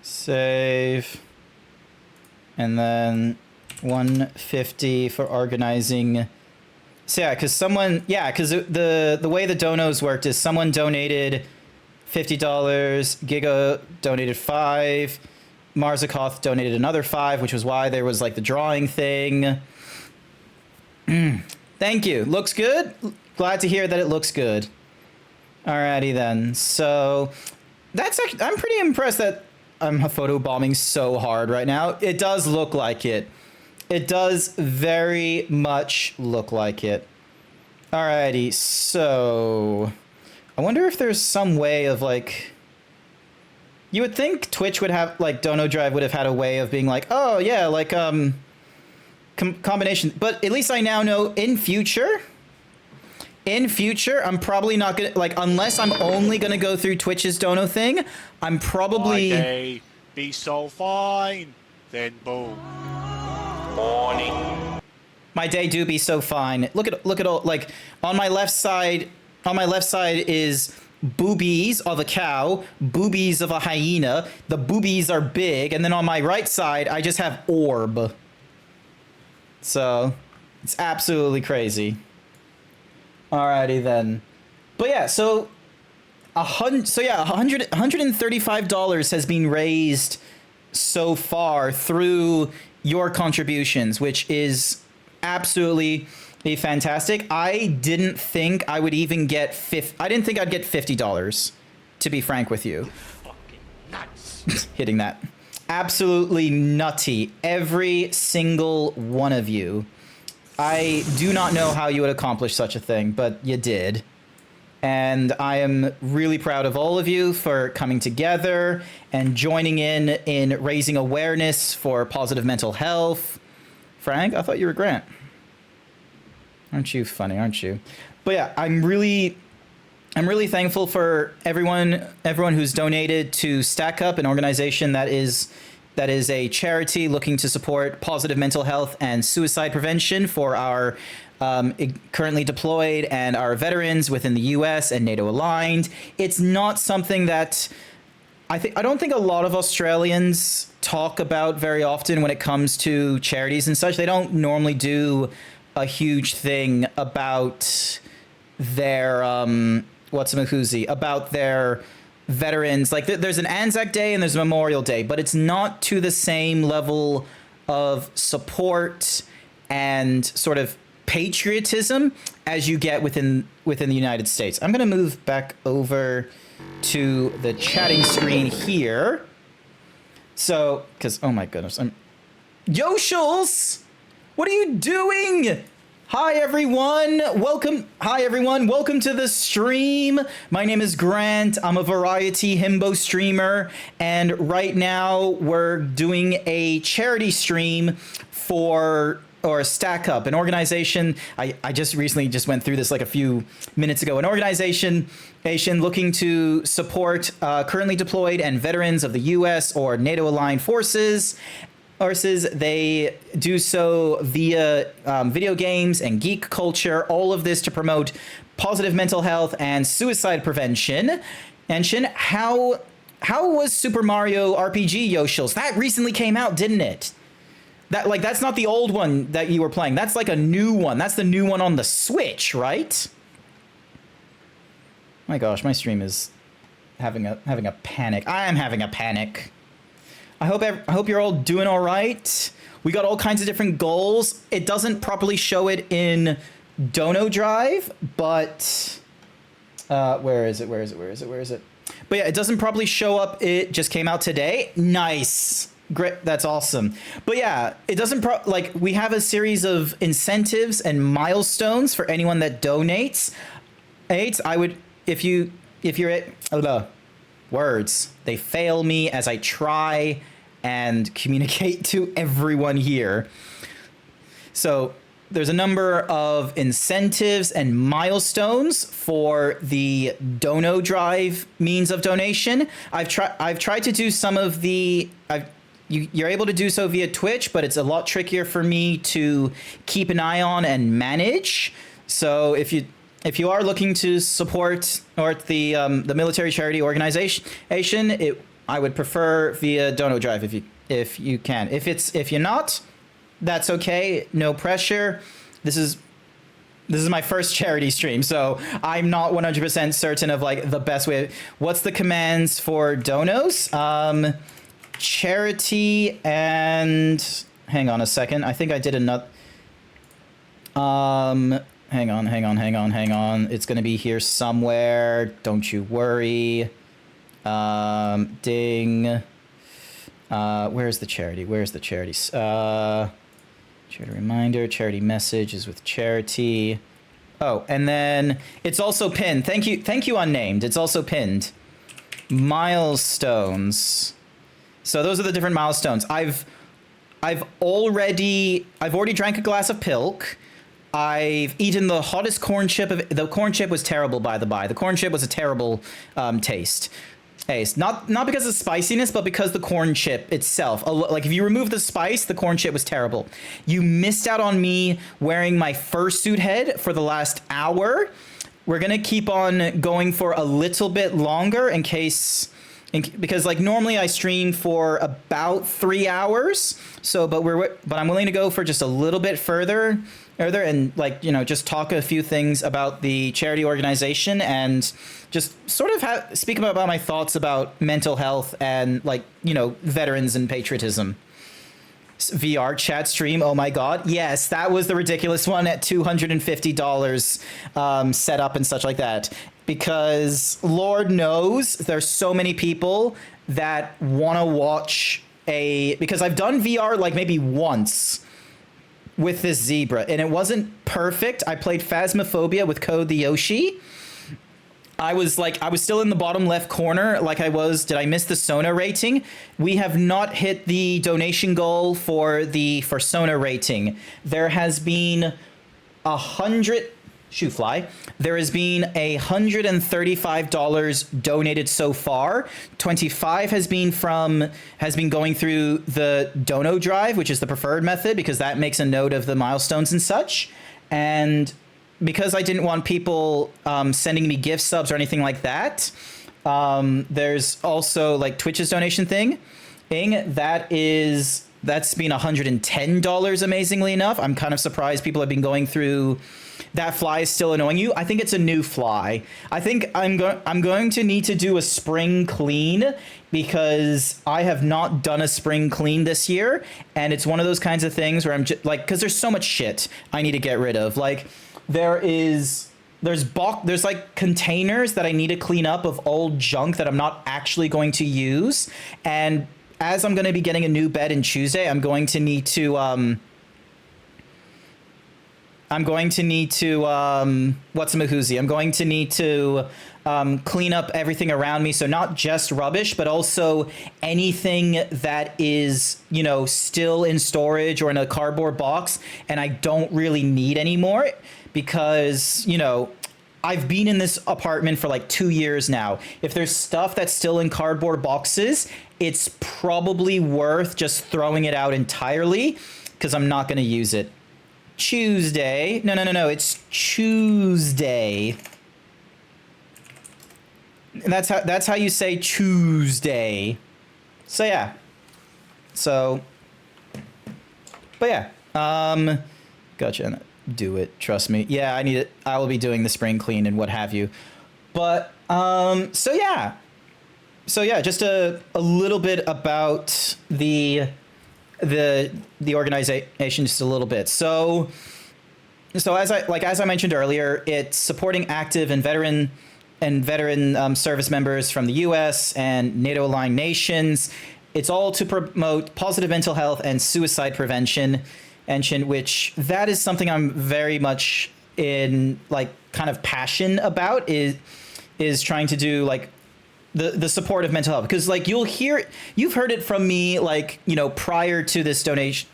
save and then 150 for organizing. So yeah, because someone, yeah, because the way the donos worked is someone donated $50, Giga donated 5, Marzakoth donated another 5, which was why there was like the drawing thing. Thank you. Looks good. Glad to hear that it looks good. Alrighty then. So that's actually, I'm pretty impressed that I'm photo bombing so hard right now. It does look like it. It does very much look like it. Alrighty, so I wonder if there's some way of like, you would think Twitch would have, like Dono Drive would have had a way of being like, oh yeah, like combination, but at least I now know in future, I'm probably not gonna, like, unless I'm only gonna go through Twitch's Dono thing, I'm probably... My day be so fine, then boom. Morning. My day do be so fine. Look at all, like, on my left side is boobies of a cow, boobies of a hyena, the boobies are big, and then on my right side, I just have orb. So, it's absolutely crazy. Alrighty then, but yeah, so $135 has been raised so far through your contributions, which is absolutely fantastic. I didn't think I would even get I didn't think I'd get $50, to be frank with you. Fucking nuts. Hitting that, absolutely nutty, every single one of you. I do not know how you would accomplish such a thing, but you did. And I am really proud of all of you for coming together and joining in raising awareness for positive mental health. Frank, I thought you were Grant. Aren't you funny, aren't you? But yeah, I'm really thankful for everyone who's donated to StackUp, an organization that is a charity looking to support positive mental health and suicide prevention for our currently deployed and our veterans within the US and NATO aligned. It's not something that I don't think a lot of Australians talk about very often when it comes to charities and such. They don't normally do a huge thing about their about their veterans. Like there's an Anzac Day and there's a Memorial Day, but it's not to the same level of support and sort of patriotism as you get within the United States. I'm gonna move back over to the chatting screen here. So, because oh my goodness, Yoshals, what are you doing? Hi everyone, welcome to the stream. My name is Grant, I'm a variety himbo streamer, and right now we're doing a charity stream for or stackup, an organization. I just recently just went through this like a few minutes ago. An organization looking to support currently deployed and veterans of the U.S. or NATO-aligned forces. They do so via video games and geek culture, all of this to promote positive mental health and suicide prevention. And how was Super Mario RPG, Yoshils? That recently came out, didn't it? That's not the old one that you were playing. That's like a new one. That's the new one on the Switch, right? My gosh, my stream is having a panic. I am having a panic. I hope you're all doing all right. We got all kinds of different goals. It doesn't properly show it in Dono Drive, but where is it? But yeah, it doesn't properly show up. It just came out today. Nice. Great. That's awesome. But yeah, it doesn't we have a series of incentives and milestones for anyone that donates. I would, if you're at, words, they fail me as I try and communicate to everyone here. So there's a number of incentives and milestones for the Dono Drive means of donation. I've tried to do some of the, you're able to do so via Twitch, but it's a lot trickier for me to keep an eye on and manage. So if you are looking to support or the military charity organization, I would prefer via Dono Drive if you can. If you're not, that's okay. No pressure. This is my first charity stream, so I'm not 100% certain of like the best way. What's the commands for donos? Charity and hang on a second. I think I did another. Hang on. It's gonna be here somewhere. Don't you worry. Ding. Where's the charity? Charity reminder, charity message is with charity. Oh, and then it's also pinned. Thank you, unnamed. It's also pinned. Milestones. So those are the different milestones. I've already drank a glass of pilk. I've eaten the hottest corn chip. The corn chip was terrible, by the by. The corn chip was a terrible taste. Not because of spiciness, but because the corn chip itself. Like if you remove the spice, the corn chip was terrible. You missed out on me wearing my fursuit head for the last hour. We're gonna keep on going for a little bit longer because like normally I stream for about 3 hours. So, but I'm willing to go for just a little bit further and like, just talk a few things about the charity organization and just sort of speak about my thoughts about mental health and like, veterans and patriotism. VR chat stream. Oh my God. Yes, that was the ridiculous one at $250 set up and such like that. Because Lord knows there's so many people that want to watch because I've done VR like maybe once with this zebra and it wasn't perfect. I played Phasmophobia with Code the Yoshi. I was still in the bottom left corner like I was. Did I miss the Sona rating? We have not hit the donation goal for Sona rating. There has been There has been $135 donated so far. 25 has been going through the Dono Drive, which is the preferred method because that makes a note of the milestones and such. And because I didn't want people sending me gift subs or anything like that, there's also like Twitch's donation thing. That's been $110, amazingly enough. I'm kind of surprised people have been going through. That fly is still annoying you. I think it's a new fly. I think I'm going to need to do a spring clean because I have not done a spring clean this year, and it's one of those kinds of things where I'm just like, because there's so much shit I need to get rid of. Like there's like containers that I need to clean up of old junk that I'm not actually going to use, and as I'm going to be getting a new bed in Tuesday, I'm going to need to I'm going to need to what's-a-mahoozy? I'm going to need to clean up everything around me. So not just rubbish, but also anything that is, you know, still in storage or in a cardboard box and I don't really need anymore because, you know, I've been in this apartment for like 2 years now. If there's stuff that's still in cardboard boxes, it's probably worth just throwing it out entirely because I'm not going to use it. Tuesday. No. It's Tuesday. That's how you say Tuesday. So yeah. So. But yeah. Gotcha. Do it. Trust me. Yeah, I need it. I will be doing the spring clean and what have you. But so yeah. So yeah, just a little bit about the organization, just a little bit. So as I mentioned earlier, it's supporting active and veteran service members from the U.S. and NATO-aligned nations. It's all to promote positive mental health and suicide prevention, which that is something I'm very much in like kind of passion about is trying to do like the support of mental health, because like you've heard it from me, like, you know, prior to this donation,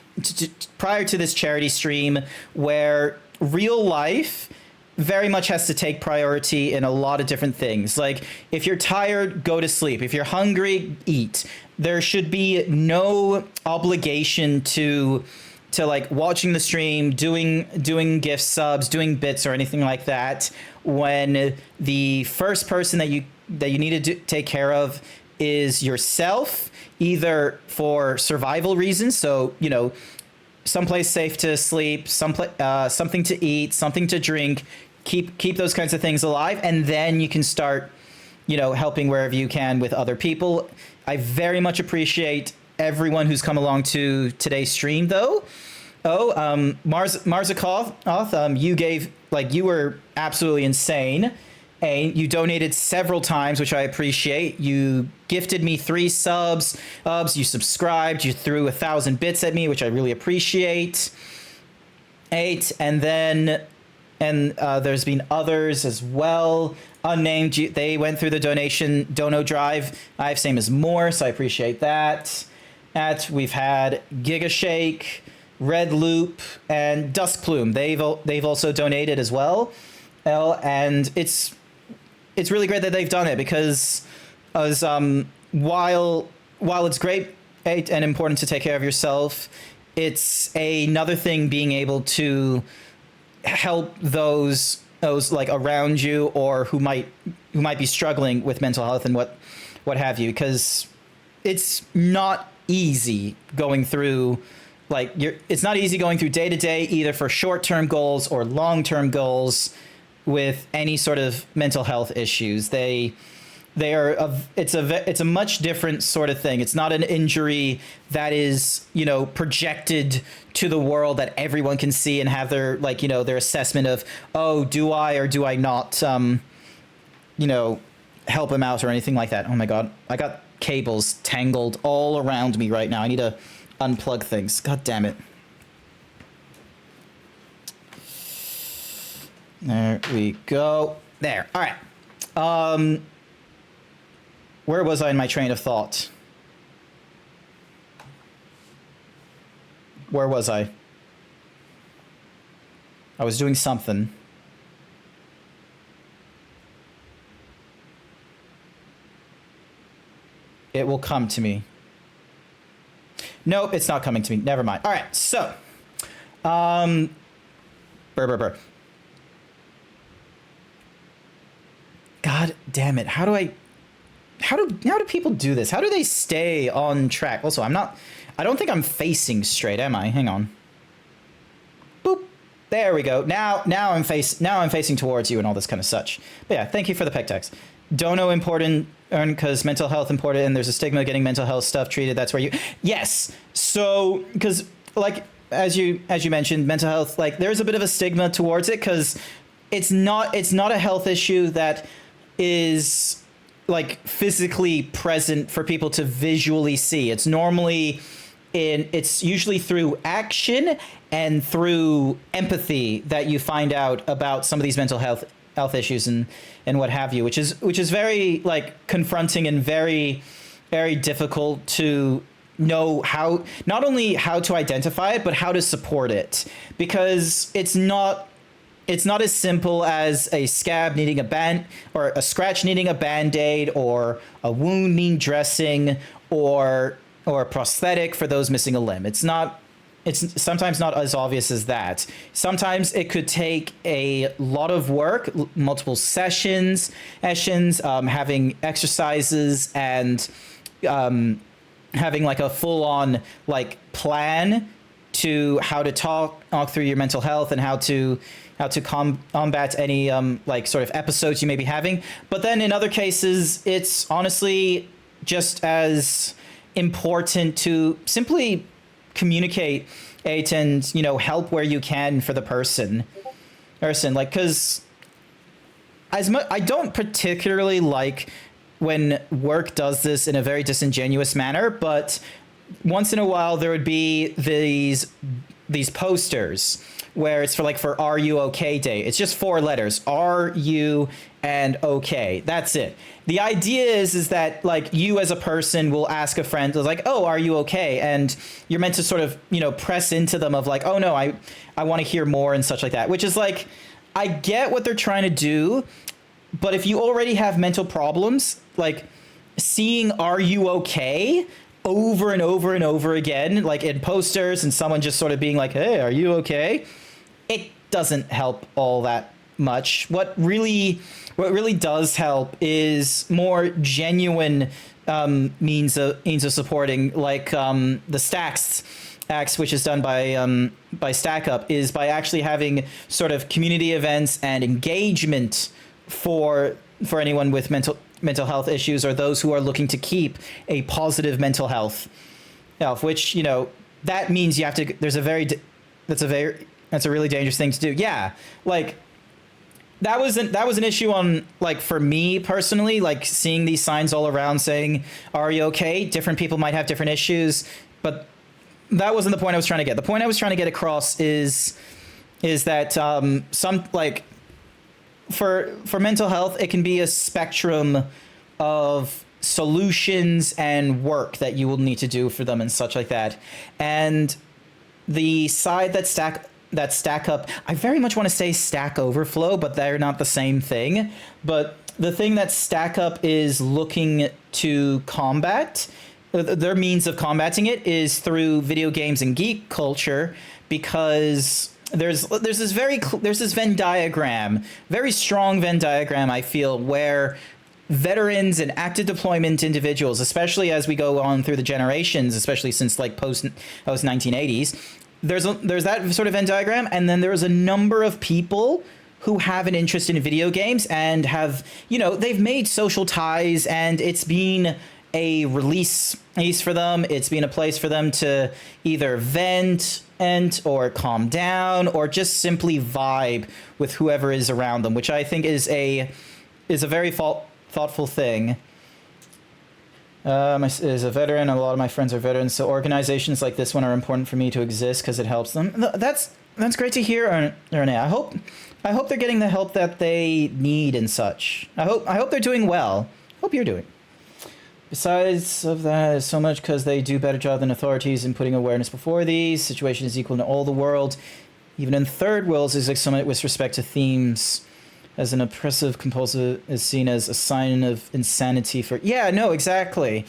prior to this charity stream, where real life very much has to take priority in a lot of different things. Like if you're tired, go to sleep. If you're hungry, eat. There should be no obligation to like watching the stream, doing gift subs, doing bits or anything like that, when the first person that you need to take care of is yourself, either for survival reasons, so, you know, someplace safe to sleep, something to eat, something to drink, keep those kinds of things alive, and then you can start, you know, helping wherever you can with other people. I very much appreciate everyone who's come along to today's stream, though. Marzakov, you were absolutely insane. And you donated several times, which I appreciate. You gifted me 3 subs. You subscribed. You threw 1,000 bits at me, which I really appreciate. 8, and there's been others as well, unnamed. They went through the dono drive. I have same as more, so I appreciate that. We've had Gigashake, Red Loop, and Dusk Plume. They've also donated as well. And it's really great that they've done it, because while it's great and important to take care of yourself, it's another thing being able to help those like around you or who might be struggling with mental health and what have you, because it's not easy going through it's not easy going through day to day, either for short-term goals or long-term goals with any sort of mental health issues. It's a much different sort of thing. It's not an injury that is, you know, projected to the world that everyone can see and have their, like, you know, their assessment of, oh, do I or do I not, you know, help him out or anything like that. Oh my God, I got cables tangled all around me right now. I need to unplug things. God damn it. There we go. There. All right. Where was I in my train of thought? Where was I? I was doing something. It will come to me. Nope, it's not coming to me. Never mind. All right, so. Burr. God damn it. How do people do this? How do they stay on track? Also, I don't think I'm facing straight, am I? Hang on. Boop. There we go. Now I'm facing towards you and all this kind of such. But yeah, thank you for the pec text. Dono important because mental health important, and there's a stigma getting mental health stuff treated. That's where you. Yes. So, because like as you mentioned, mental health, like there's a bit of a stigma towards it because it's not a health issue that is like physically present for people to visually see. It's normally it's usually through action and through empathy that you find out about some of these mental health issues and what have you, which is very like confronting and very, very difficult to know how, not only how to identify it, but how to support it, because it's not as simple as a scab needing or a scratch needing a band-aid, or a wound needing dressing, or a prosthetic for those missing a limb. It's sometimes not as obvious as that. Sometimes it could take a lot of work, multiple sessions, having exercises, and having like a full-on like plan to how to talk through your mental health and how to combat any like sort of episodes you may be having. But then in other cases, it's honestly just as important to simply communicate it and, you know, help where you can for the person, like, because I don't particularly like when work does this in a very disingenuous manner, but once in a while there would be these posters where it's for Are You Okay Day. It's just 4 letters, Are You and Okay. That's it. The idea is that like you as a person will ask a friend like, oh, are you okay? And you're meant to sort of, you know, press into them of like, oh no, I want to hear more and such like that, which is like, I get what they're trying to do, but if you already have mental problems, like seeing Are You Okay over and over and over again, like in posters and someone just sort of being like, hey, are you okay? It doesn't help all that much. What really does help is more genuine means of supporting, like the Stacks, which is done by StackUp, is by actually having sort of community events and engagement for anyone with mental health issues, or those who are looking to keep a positive mental health, which, you know, that means you have to, that's a really dangerous thing to do. Yeah. Like that was an issue on, like, for me personally, like seeing these signs all around saying, are you okay? Different people might have different issues, but that wasn't the point I was trying to get. The point I was trying to get across is that some, like, for mental health, it can be a spectrum of solutions and work that you will need to do for them and such like that. And the side that StackUp, I very much want to say Stack Overflow, but they're not the same thing. But the thing that StackUp is looking to combat, their means of combating it, is through video games and geek culture, because there's this Venn diagram, very strong Venn diagram, I feel, where veterans and active deployment individuals, especially as we go on through the generations, especially since like post 1980s, there's that sort of Venn diagram, and then there's a number of people who have an interest in video games and have, you know, they've made social ties, and it's been a release for them. It's been a place for them to either vent or calm down, or just simply vibe with whoever is around them, which I think is a very thoughtful thing. As a veteran, a lot of my friends are veterans, so organizations like this one are important for me to exist because it helps them. That's great to hear, Renee. I hope they're getting the help that they need and such. I hope they're doing well. Hope you're doing. Besides of that, so much because they do better job than authorities in putting awareness before these. Situation is equal in all the world. Even in third worlds, is like somewhat with respect to themes, as an oppressive compulsive is seen as a sign of insanity for... Yeah, no, exactly.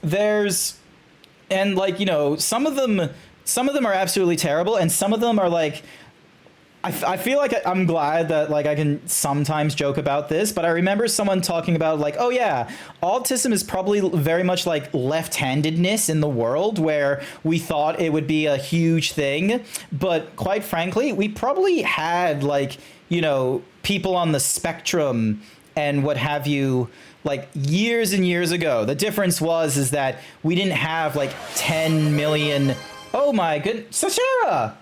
And like, you know, some of them are absolutely terrible, and some of them are like... I feel like I'm glad that like I can sometimes joke about this, but I remember someone talking about like, oh yeah, autism is probably very much like left-handedness in the world, where we thought it would be a huge thing, but quite frankly, we probably had like, you know, people on the spectrum and what have you, like years and years ago. The difference is that we didn't have like 10 million. Oh my goodness, Sashara!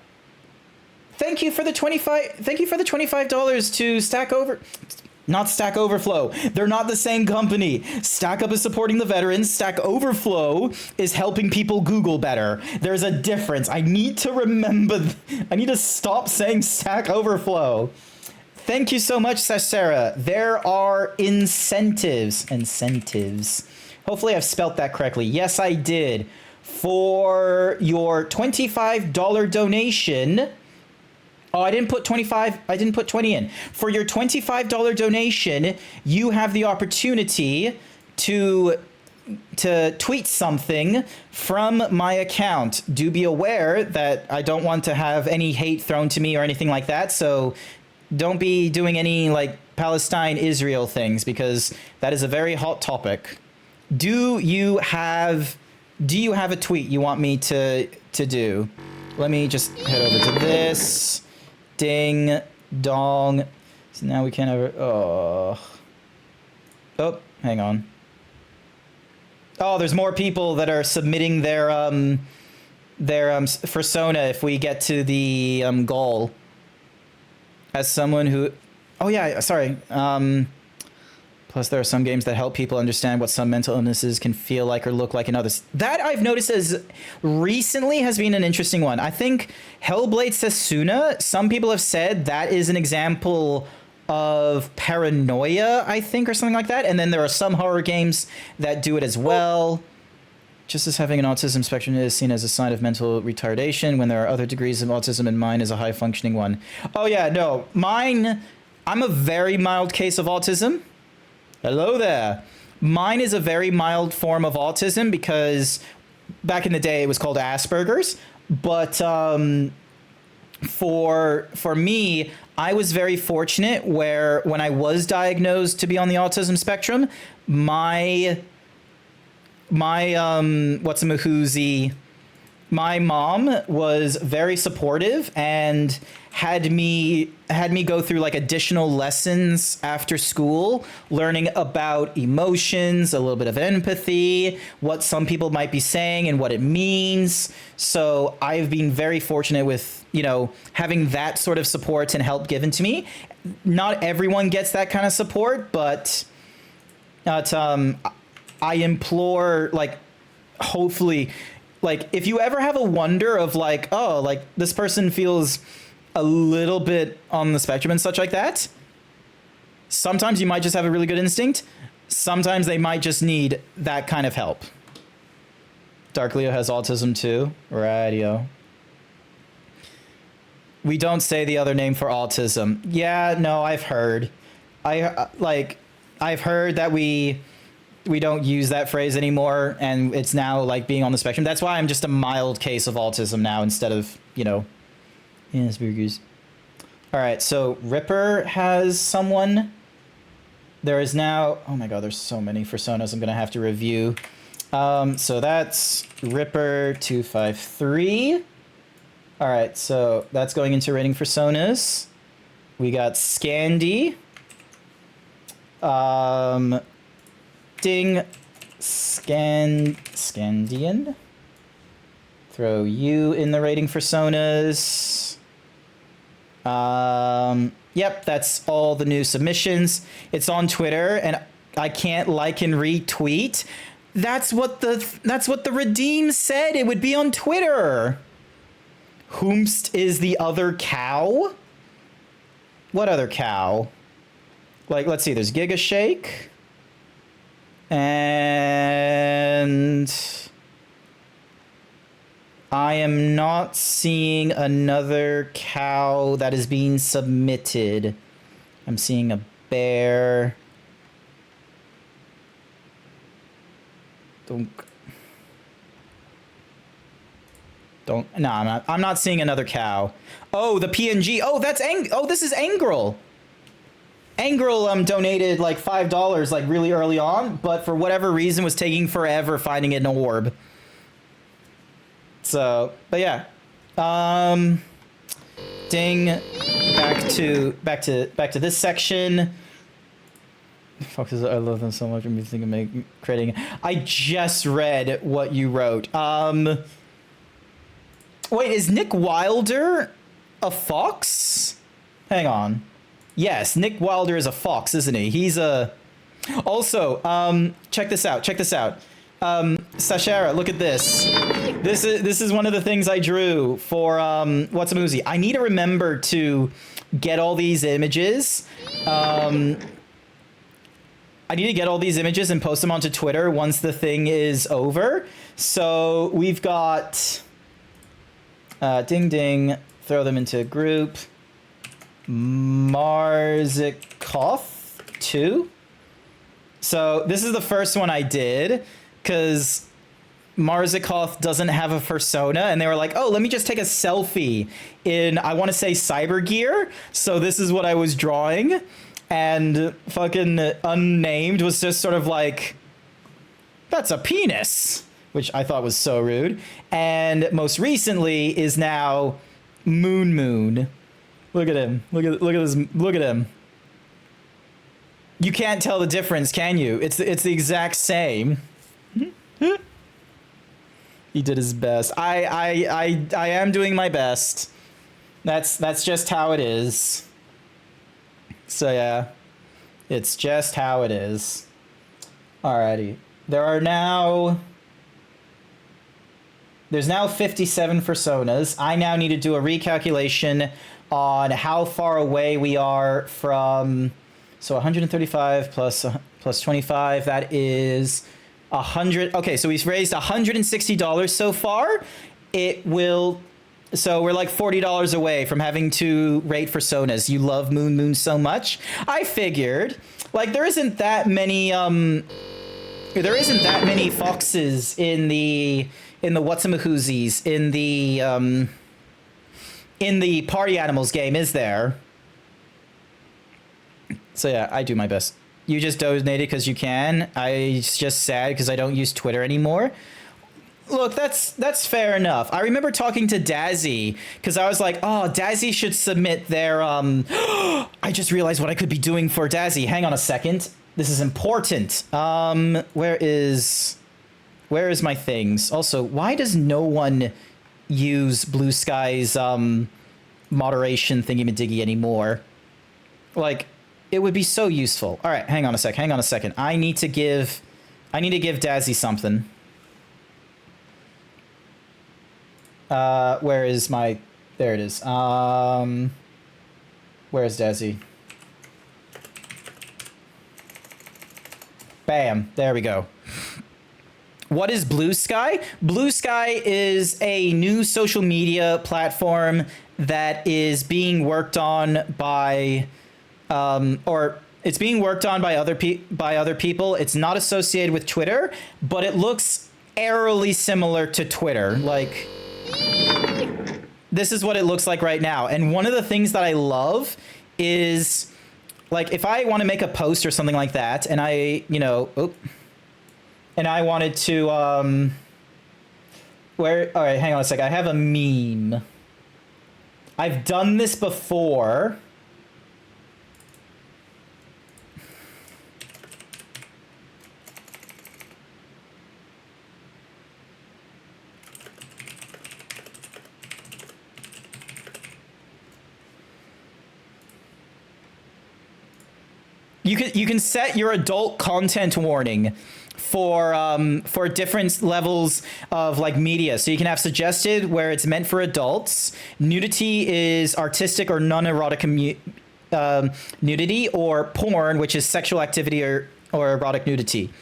Thank you for the $25 to Stack Over. Not Stack Overflow. They're not the same company. StackUp is supporting the veterans. Stack Overflow is helping people Google better. There's a difference. I need to remember. I need to stop saying Stack Overflow. Thank you so much, Sarah. There are incentives. Hopefully I've spelt that correctly. Yes, I did. For your $25 donation. Oh, I didn't put 25. I didn't put 20 in. For your $25 donation, you have the opportunity to tweet something from my account. Do be aware that I don't want to have any hate thrown to me or anything like that. So don't be doing any like Palestine Israel things, because that is a very hot topic. Do you have a tweet you want me to do? Let me just head over to this. Ding dong. So now we can't ever. Oh, hang on. Oh, there's more people that are submitting their persona if we get to the goal. As someone who, oh yeah, sorry. Plus, there are some games that help people understand what some mental illnesses can feel like or look like in others. That I've noticed as recently has been an interesting one. I think Hellblade Setsuna, some people have said that is an example of paranoia, I think, or something like that. And then there are some horror games that do it as well. Just as having an autism spectrum is seen as a sign of mental retardation when there are other degrees of autism, and mine is a high-functioning one. Oh yeah, no, mine, I'm a very mild case of autism. Hello there. Mine is a very mild form of autism because back in the day it was called Asperger's. But for me, I was very fortunate where when I was diagnosed to be on the autism spectrum, my mom was very supportive and had me go through like additional lessons after school, learning about emotions, a little bit of empathy, what some people might be saying and what it means. So I've been very fortunate with, you know, having that sort of support and help given to me. Not everyone gets that kind of support, but I implore, like, hopefully, like, if you ever have a wonder of like, oh, like this person feels a little bit on the spectrum and such like that, sometimes you might just have a really good instinct. Sometimes they might just need that kind of help. Dark Leo has autism too. Radio. We don't say the other name for autism. Yeah, no, I've heard. I've heard that we don't use that phrase anymore, and it's now like being on the spectrum. That's why I'm just a mild case of autism now instead of, you know, Asperger's. All right, so Ripper has someone. There is now, oh my god, there's so many personas I'm gonna have to review. So that's Ripper 253. All right, so that's going into rating personas. We got Scandy. Ding. Scandian. Throw you in the rating personas. Yep, that's all the new submissions. It's on Twitter, and I can't like and retweet. That's what the Redeem said. It would be on Twitter. Whomst is the other cow? What other cow? Like, let's see, there's Giga Shake. And I am not seeing another cow that is being submitted. I'm seeing a bear. No, I'm not seeing another cow. Oh, the PNG. Oh, that's this is Angrel. Angrel donated like $5 like really early on, but for whatever reason was taking forever finding an orb. So, but yeah. Ding. Back to this section. Fuck, I love them so much. I'm thinking of creating. I just read what you wrote. Wait, is Nick Wilder a fox? Hang on. Yes, Nick Wilder is a fox, isn't he? He's a... Also, check this out. Check this out. Sashara, look at this. This is one of the things I drew for What's a Moozy. I need to remember to get all these images. I need to get all these images and post them onto Twitter once the thing is over. So we've got ding ding, throw them into a group. Marzikoth 2. So this is the first one I did because Marzikoth doesn't have a persona, and they were like, oh, let me just take a selfie in, I want to say, cyber gear. So this is what I was drawing, and fucking Unnamed was just sort of like, that's a penis, which I thought was so rude. And most recently is now Moon. Look at him. Look at this. Look at him. You can't tell the difference, can you? It's the exact same. He did his best. I am doing my best. That's just how it is. So yeah, it's just how it is. Alrighty. There's now 57 personas. I now need to do a recalculation on how far away we are from. So 135 plus 25, that is 100. Okay, so we've raised $160 so far. So we're like $40 away from having to rate personas. You love Moon so much. I figured, like, there isn't that many foxes in the Whatsamahoozies in the Party Animals game, is there? So yeah, I do my best. You just donated because you can. It's just sad because I don't use Twitter anymore. Look, that's fair enough. I remember talking to Dazzy because I was like, oh, Dazzy should submit their I just realized what I could be doing for Dazzy. Hang on a second. This is important. Where is my things? Also, why does no one use Blue Sky's moderation thingy-majiggy anymore? Like, it would be so useful. All right, hang on a second. I need to give Dazzy something. Where is my... There it is. Where is Dazzy? Bam. There we go. What is Blue Sky? Blue Sky is a new social media platform that is being worked on by... or it's being worked on by other people. It's not associated with Twitter, but it looks eerily similar to Twitter. Like, this is what it looks like right now. And one of the things that I love is, like, if I want to make a post or something like that, and I wanted to, all right, hang on a sec. I have a meme. I've done this before. You can set your adult content warning for different levels of, like, media. So you can have suggested where it's meant for adults. Nudity is artistic or non-erotic nudity, or porn, which is sexual activity or erotic nudity.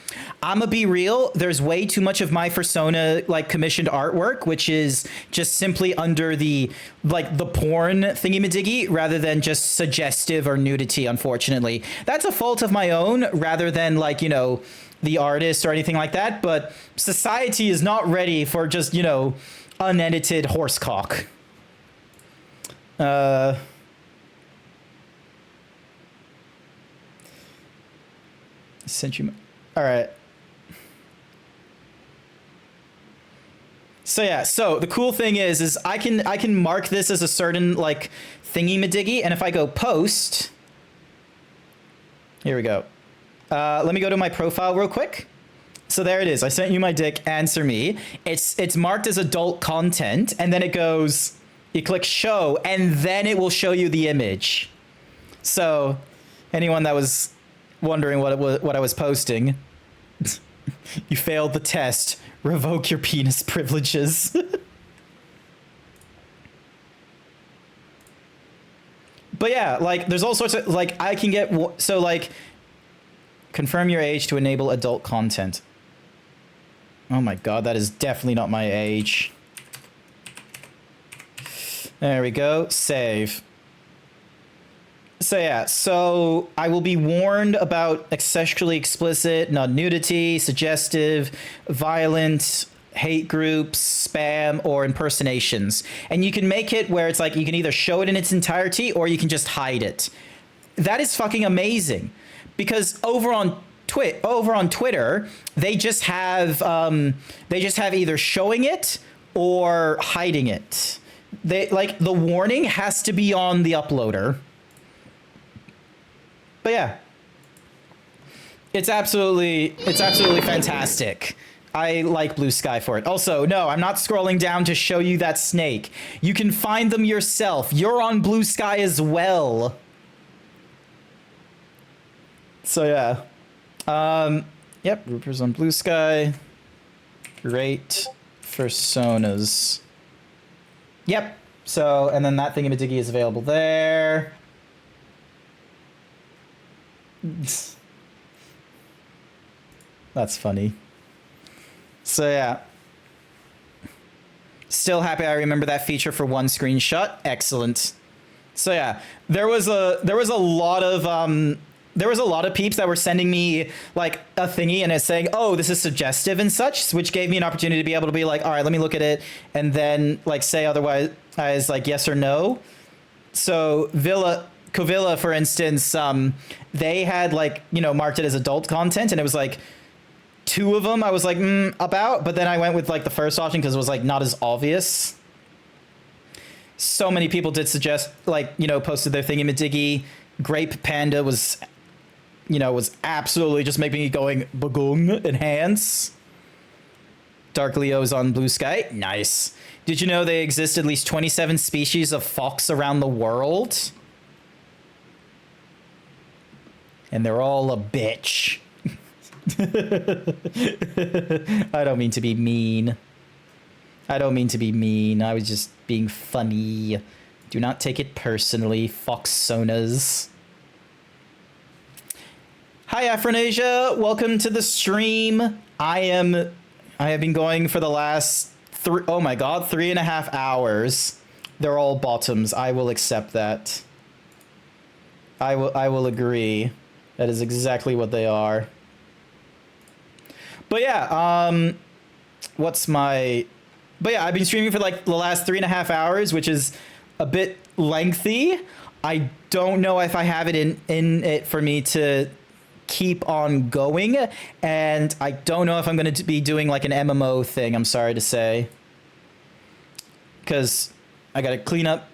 I'ma be real, there's way too much of my persona, like, commissioned artwork, which is just simply under the, like, the porn thingy-majiggy rather than just suggestive or nudity, unfortunately. That's a fault of my own rather than, like, you know, the artist or anything like that, but society is not ready for just, you know, unedited horsecock. Sent you. All right. So yeah, so the cool thing is I can mark this as a certain, like, thingy-majiggy, and if I go post, here we go. Let me go to my profile real quick. So there it is. I sent you my dick. Answer me. It's marked as adult content, and then it goes. You click show, and then it will show you the image. So, anyone that was wondering what I was posting, you failed the test. Revoke your penis privileges. But yeah, like, there's all sorts of, like, I can get, so, like, confirm your age to enable adult content. Oh my god, that is definitely not my age. There we go, save. So yeah, so I will be warned about sexually explicit, non-nudity, suggestive, violent, hate groups, spam, or impersonations. And you can make it where it's like you can either show it in its entirety or you can just hide it. That is fucking amazing. Because over on Twitter, they just have either showing it or hiding it. They like the warning has to be on the uploader. But yeah. It's absolutely fantastic. I like Blue Sky for it. Also, no, I'm not scrolling down to show you that snake. You can find them yourself. You're on Blue Sky as well. So yeah. Yep, Rupert's on Blue Sky. Great personas. Yep. So, and then that thingamadiggy is available there. That's funny. So yeah. Still happy I remember that feature for one screenshot. Excellent. So yeah, there was a lot of peeps that were sending me like a thingy and it's saying, "Oh, this is suggestive" and such, which gave me an opportunity to be able to be like, "All right, let me look at it," and then like say otherwise as like yes or no. So Covilla, for instance, they had like, you know, marked it as adult content, and it was like 2 of them I was like about, but then I went with like the first option because it was like not as obvious. So many people did suggest, like, you know, posted their thingy-majiggy. Grape Panda was, you know, was absolutely just making me going bagung, enhance. Dark Leo's on Blue Sky. Nice. Did you know they exist at least 27 species of fox around the world? And they're all a bitch. I don't mean to be mean. I was just being funny. Do not take it personally, Foxonas. Hi, Afronasia. Welcome to the stream. I have been going for the last 3.5 hours. They're all bottoms. I will accept that. I will agree. That is exactly what they are. But yeah, I've been streaming for like the last 3.5 hours, which is a bit lengthy. I don't know if I have it in it for me to keep on going, and I don't know if I'm going to be doing like an MMO thing, I'm sorry to say. Because I gotta clean up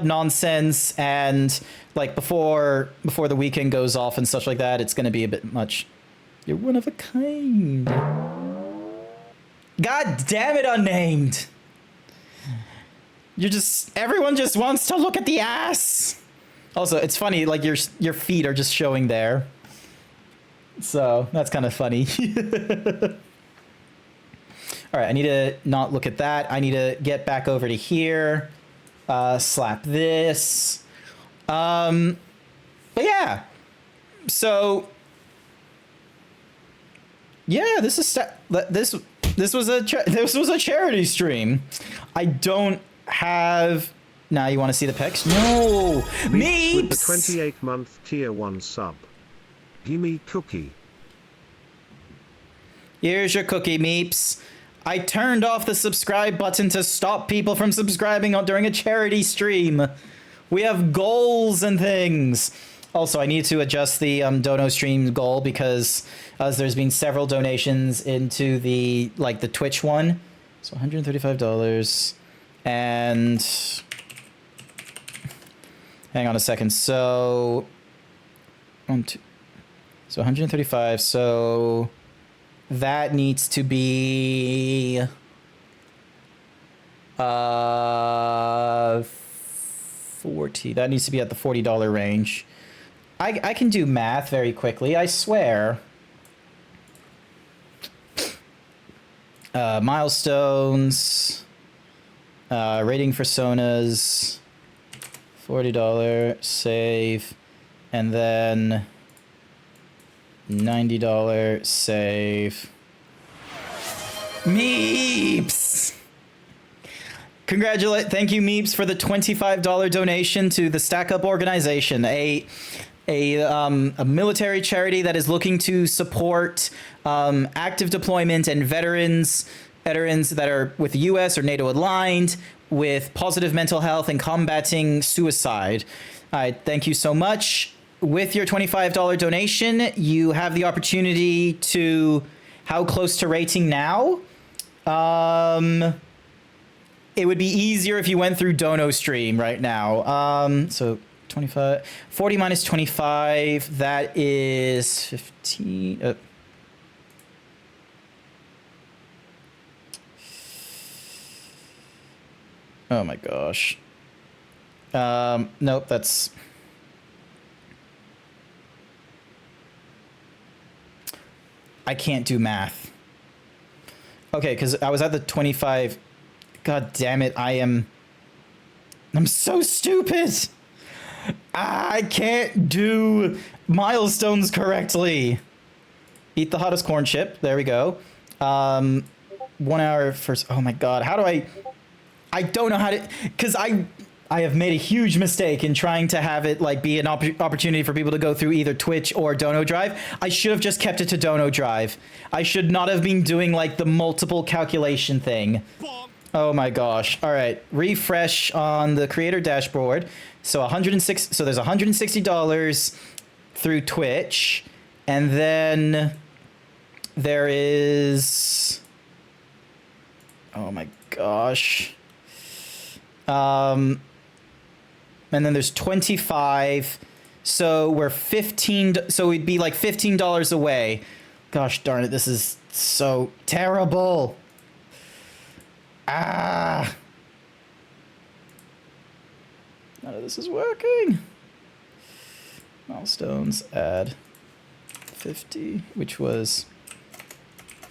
nonsense, and like before the weekend goes off and stuff like that, it's gonna be a bit much. You're one of a kind. God damn it, unnamed. Everyone just wants to look at the ass. Also, it's funny, like your feet are just showing there. So that's kind of funny. All right, I need to not look at that. I need to get back over to here. Slap this. But yeah. So yeah, this was a charity stream. I don't have. Now you want to see the pics? No, Meeps with the Meeps. 28-month tier 1 sub. Gimme cookie. Here's your cookie, Meeps. I turned off the subscribe button to stop people from subscribing during a charity stream. We have goals and things. Also, I need to adjust the dono stream goal because there's been several donations into the Twitch one. So $135 and hang on a second. So 135. So that needs to be 50 40. That needs to be at the $40 range. I can do math very quickly, I swear. Milestones. Rating personas. $40 save. And then $90 save. Meeps! Thank you, Meeps, for the $25 donation to the Stackup organization, a military charity that is looking to support active deployment and veterans that are with the U.S. or NATO aligned with positive mental health and combating suicide. Thank you so much. With your $25 donation, you have the opportunity to how close to rating now? It would be easier if you went through Dono Stream right now. So 25, 40 minus 25, that is 15. Oh my gosh. Nope, that's... I can't do math. Okay, because I was at the 25... God damn it, I'm so stupid! I can't do milestones correctly. Eat the hottest corn chip. There we go. 1 hour first... Oh my god, how do I don't know how to... Because I have made a huge mistake in trying to have it like be an opportunity for people to go through either Twitch or Dono Drive. I should have just kept it to Dono Drive. I should not have been doing like the multiple calculation thing. Oh my gosh. All right. Refresh on the creator dashboard. So 106. So there's $160 through Twitch. And then there is... Oh my gosh. And then there's 25. So we're 15. So we'd be like $15 away. Gosh darn it. This is so terrible. Ah. None of this is working. Milestones, add 50, which was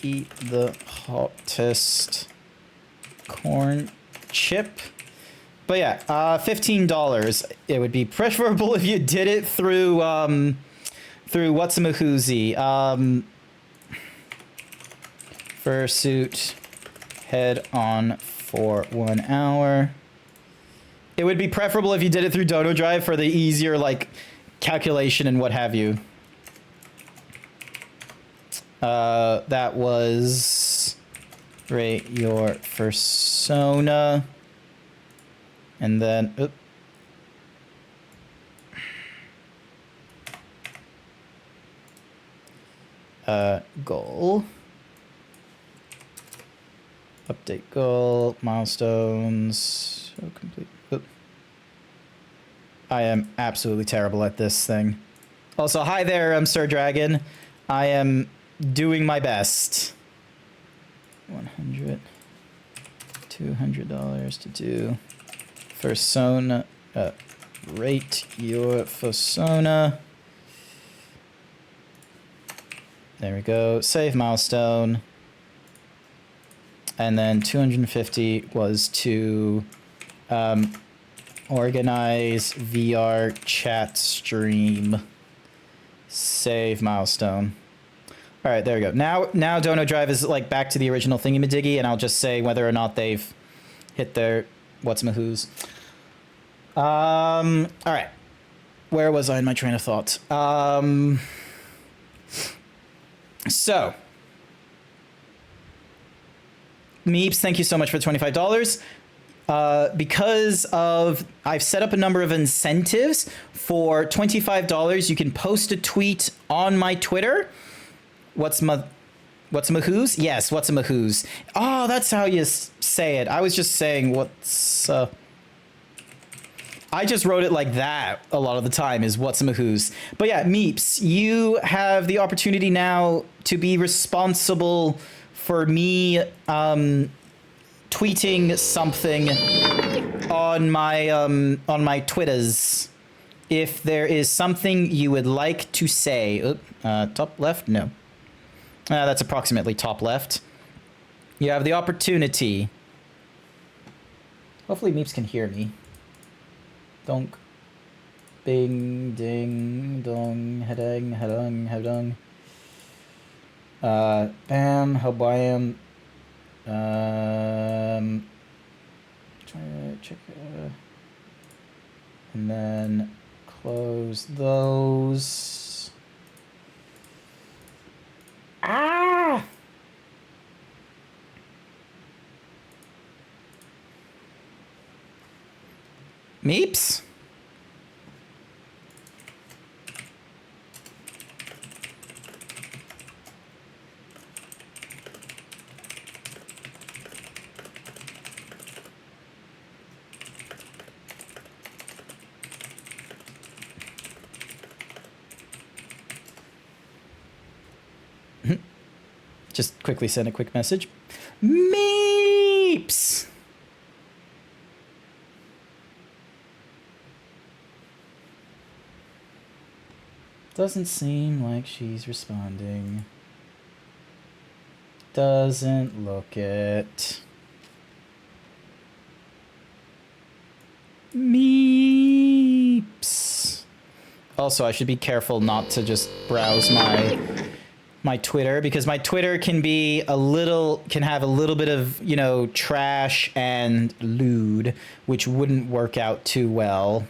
eat the hottest corn chip. But yeah, $15. It would be preferable if you did it through Whatsamahoozy. Fursuit, head on for 1 hour. It would be preferable if you did it through Dono Drive for the easier like calculation and what have you. That was rate your persona. And then, goal. Update goal, milestones, so complete. Oop. I am absolutely terrible at this thing. Also, hi there, I'm Sir Dragon. I am doing my best. 100, $200 to do. Persona, rate your persona. There we go. Save milestone. And then 250 was to organize VR chat stream. Save milestone. All right, there we go. Now Dono Drive is like back to the original thingy-majiggy, and I'll just say whether or not they've hit their what's-mahoo's. All right. Where was I in my train of thought? So, Meeps, thank you so much for the $25. Because of, I've set up a number of incentives. For $25, you can post a tweet on my Twitter. What's-mahoo's? Yes, what's-mahoo's. Oh, that's how you say it. I was just saying what's... I just wrote it like that a lot of the time, is what's-mahoo's. But yeah, Meeps, you have the opportunity now to be responsible for me tweeting something on my Twitters if there is something you would like to say. Oop, top left? No. That's approximately top left. You have the opportunity. Hopefully Meeps can hear me. Donk. Bing, ding, dong, hedang, hedong, hedong. Bam, habam. Try to check. And then close those. Ah! Meeps? Just quickly send a quick message. Meeps! Doesn't seem like she's responding. Doesn't look it. Meeps. Also, I should be careful not to just browse my Twitter, because my Twitter can have a little bit of, you know, trash and lewd, which wouldn't work out too well.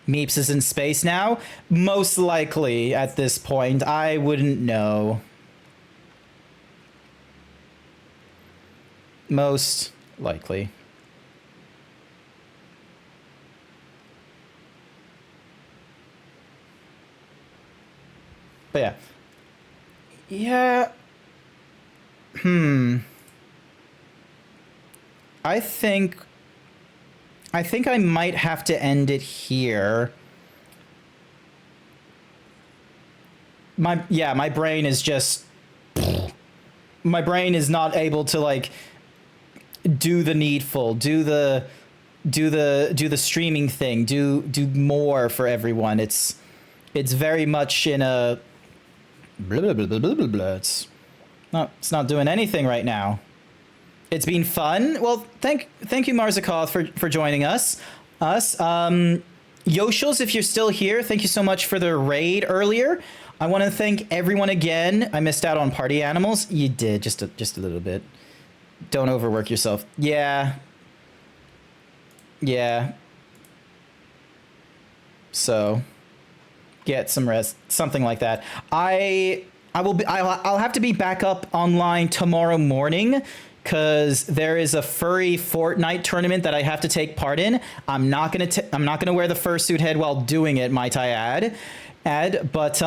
Meeps is in space now? Most likely at this point. I wouldn't know. Most likely. But yeah. Yeah. I think I might have to end it here. My brain is just... My brain is not able to, like, do the needful, do the streaming thing, do more for everyone. It's very much in a... Blah, blah, blah, blah, blah, blah. It's not doing anything right now. It's been fun. Well, thank you, Marzakoth, for joining us. Yoshils, if you're still here, thank you so much for the raid earlier. I want to thank everyone again. I missed out on party animals. You did, just a little bit. Don't overwork yourself. Yeah. So, get some rest, something like that. I'll have to be back up online tomorrow morning, because there is a furry Fortnite tournament that I have to take part in. I'm not gonna wear the fursuit head while doing it, might I add. But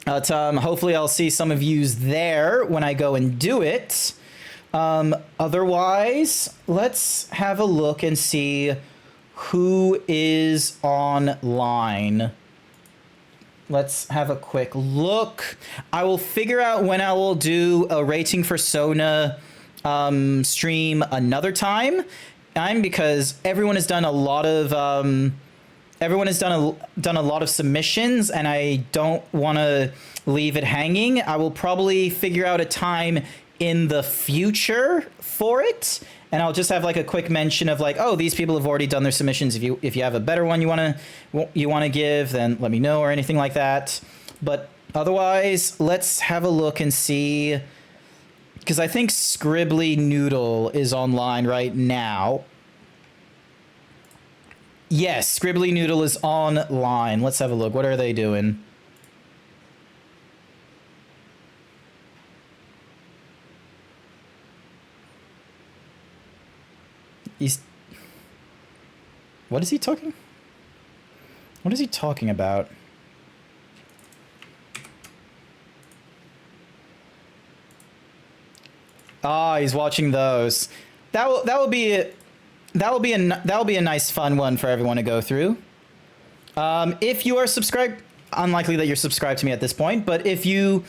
hopefully I'll see some of yous there when I go and do it. Otherwise, let's have a look and see who is online. Let's have a quick look. I will figure out when I will do a Rating for Sona stream another time, because everyone has done a lot of done a lot of submissions, and I don't want to leave it hanging. I will probably figure out a time in the future for it, and I'll just have like a quick mention of like, oh, these people have already done their submissions. If you have a better one you want to give, then let me know, or anything like that. But otherwise, let's have a look and see, because I think Scribbly Noodle is online right now. Yes, Scribbly Noodle is online. Let's have a look. What are they doing? What is he talking? What is he talking about? Ah, he's watching those. That will be a nice fun one for everyone to go through. If you are subscribed unlikely that you're subscribed to me at this point, but if you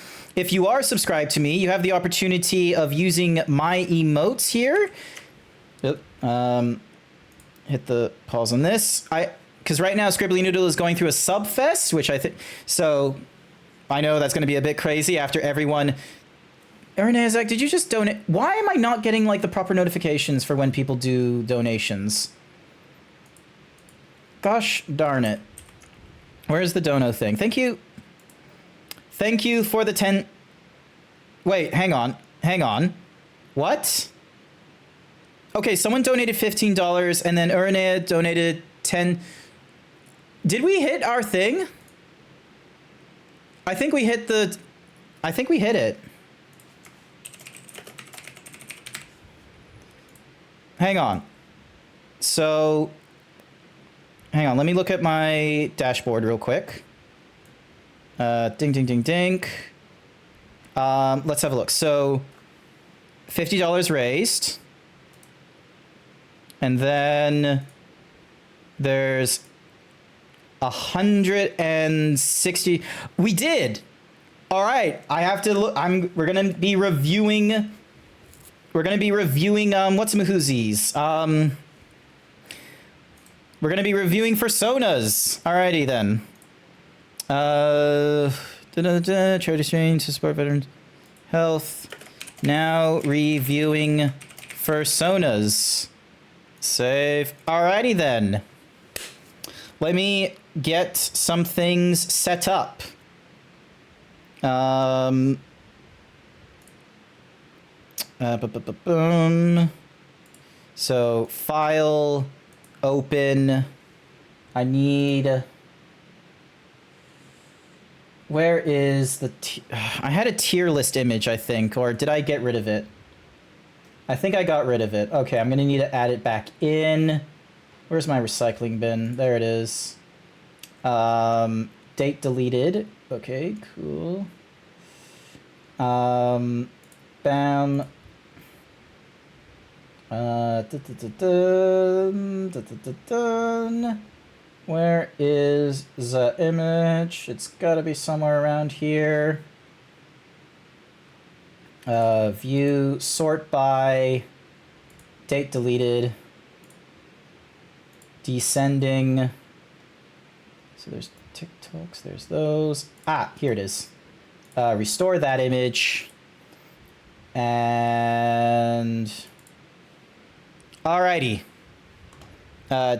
are subscribed to me, you have the opportunity of using my emotes here. Hit the pause on this. Because right now Scribbly Noodle is going through a sub fest, which I think, so I know that's going to be a bit crazy after everyone. Aaron Azak, did you just donate? Why am I not getting like the proper notifications for when people do donations? Gosh darn it. Where's the dono thing? Thank you. Thank you for the 10. Wait, hang on. Hang on. What? Okay, someone donated $15 and then Ernea donated 10. Did we hit our thing? I think we hit the... I think we hit it. Hang on. So... Hang on, let me look at my dashboard real quick. Ding, ding, ding, ding. Let's have a look. So, $50 raised. And then there's 160. We did. All right. I have to look. We're gonna be reviewing. We're gonna be reviewing. What's Mahoozies? We're gonna be reviewing personas. Alrighty then. Charity strain to support veterans health. Now reviewing personas. Save. Alrighty then. Let me get some things set up. So file, open. I need. Where is the? I had a tier list image, I think, or did I get rid of it? I think I got rid of it. Okay, I'm gonna need to add it back in. Where's my recycling bin? There it is. Date deleted. Okay, cool. Bam. Where is the image? It's gotta be somewhere around here. View, sort by, date deleted, descending. So there's TikToks, there's those. Ah, here it is. Restore that image. And alrighty.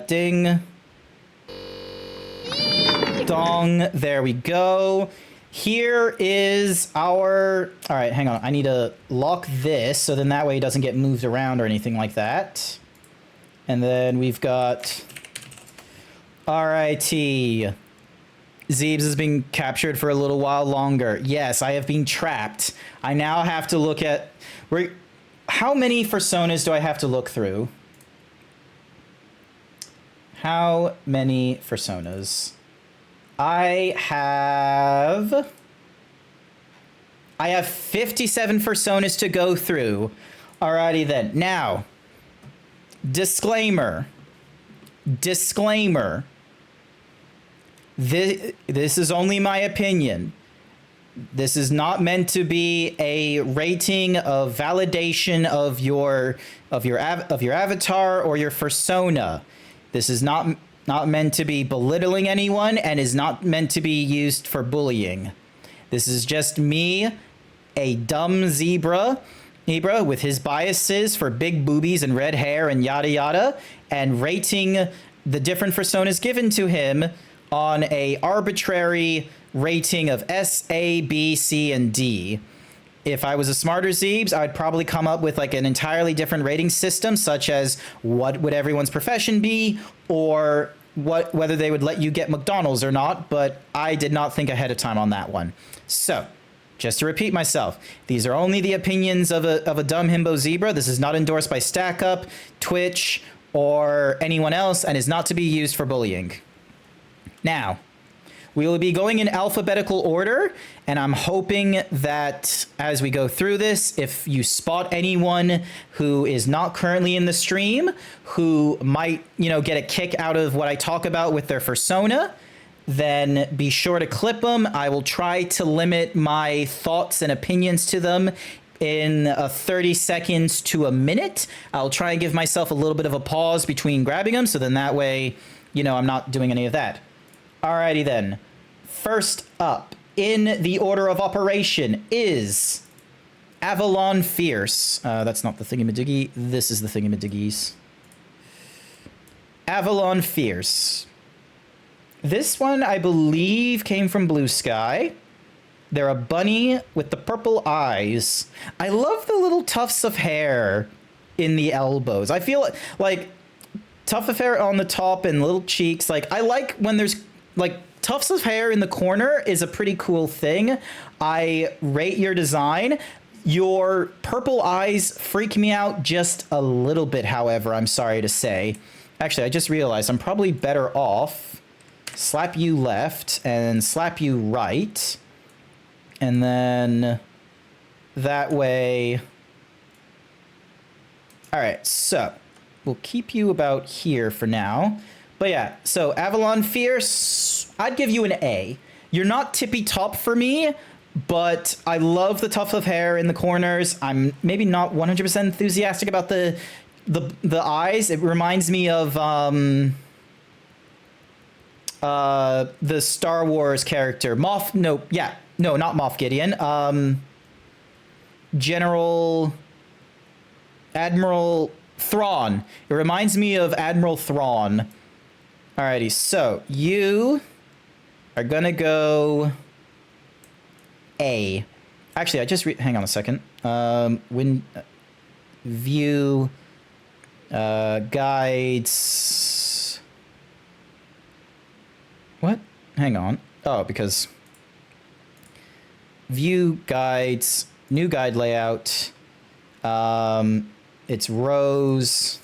Ding. Dong. There we go. Here is our... Alright, hang on. I need to lock this so then that way it doesn't get moved around or anything like that. And then we've got... Alrighty. Zeebs has been captured for a little while longer. Yes, I have been trapped. I now have to look at... How many personas do I have to look through? How many personas? I have 57 personas to go through. Alrighty then. Now, disclaimer. Disclaimer. This is only my opinion. This is not meant to be a rating of validation of your avatar or your persona. This is not meant to be belittling anyone and is not meant to be used for bullying. This is just me, a dumb zebra with his biases for big boobies and red hair and yada yada, and rating the different personas given to him on a arbitrary rating of S, A, B, C, and D. If I was a smarter Zeebs, I'd probably come up with like an entirely different rating system, such as what would everyone's profession be, or whether they would let you get McDonald's or not, but I did not think ahead of time on that one. So, just to repeat myself, these are only the opinions of a dumb himbo zebra. This is not endorsed by StackUp, Twitch, or anyone else, and is not to be used for bullying. Now, we will be going in alphabetical order, and I'm hoping that as we go through this, if you spot anyone who is not currently in the stream, who might, get a kick out of what I talk about with their persona, then be sure to clip them. I will try to limit my thoughts and opinions to them in 30 seconds to a minute. I'll try and give myself a little bit of a pause between grabbing them, so then that way, you know, I'm not doing any of that. Alrighty then. First up, in the order of operation, is Avalon Fierce. That's not the thingamadoogie. This is the thingamadoogies. Avalon Fierce. This one, I believe, came from Blue Sky. They're a bunny with the purple eyes. I love the little tufts of hair in the elbows. I feel like tuft of hair on the top and little cheeks. Like, I like when there's like tufts of hair in the corner is a pretty cool thing. I rate your design. Your purple eyes freak me out just a little bit, however, I'm sorry to say. Actually, I just realized I'm probably better off slap you left and slap you right. And then that way. All right, so we'll keep you about here for now. But yeah, so Avalon Fierce, I'd give you an A. You're not tippy top for me, but I love the tuft of hair in the corners. I'm maybe not 100% enthusiastic about the eyes. It reminds me of the Star Wars character Moff. No, not Moff Gideon. Admiral Thrawn. It reminds me of Admiral Thrawn. Alrighty, so you are gonna go A. Actually, I just hang on a second. View guides. What? Hang on. Oh, because view guides, new guide layout. It's rows.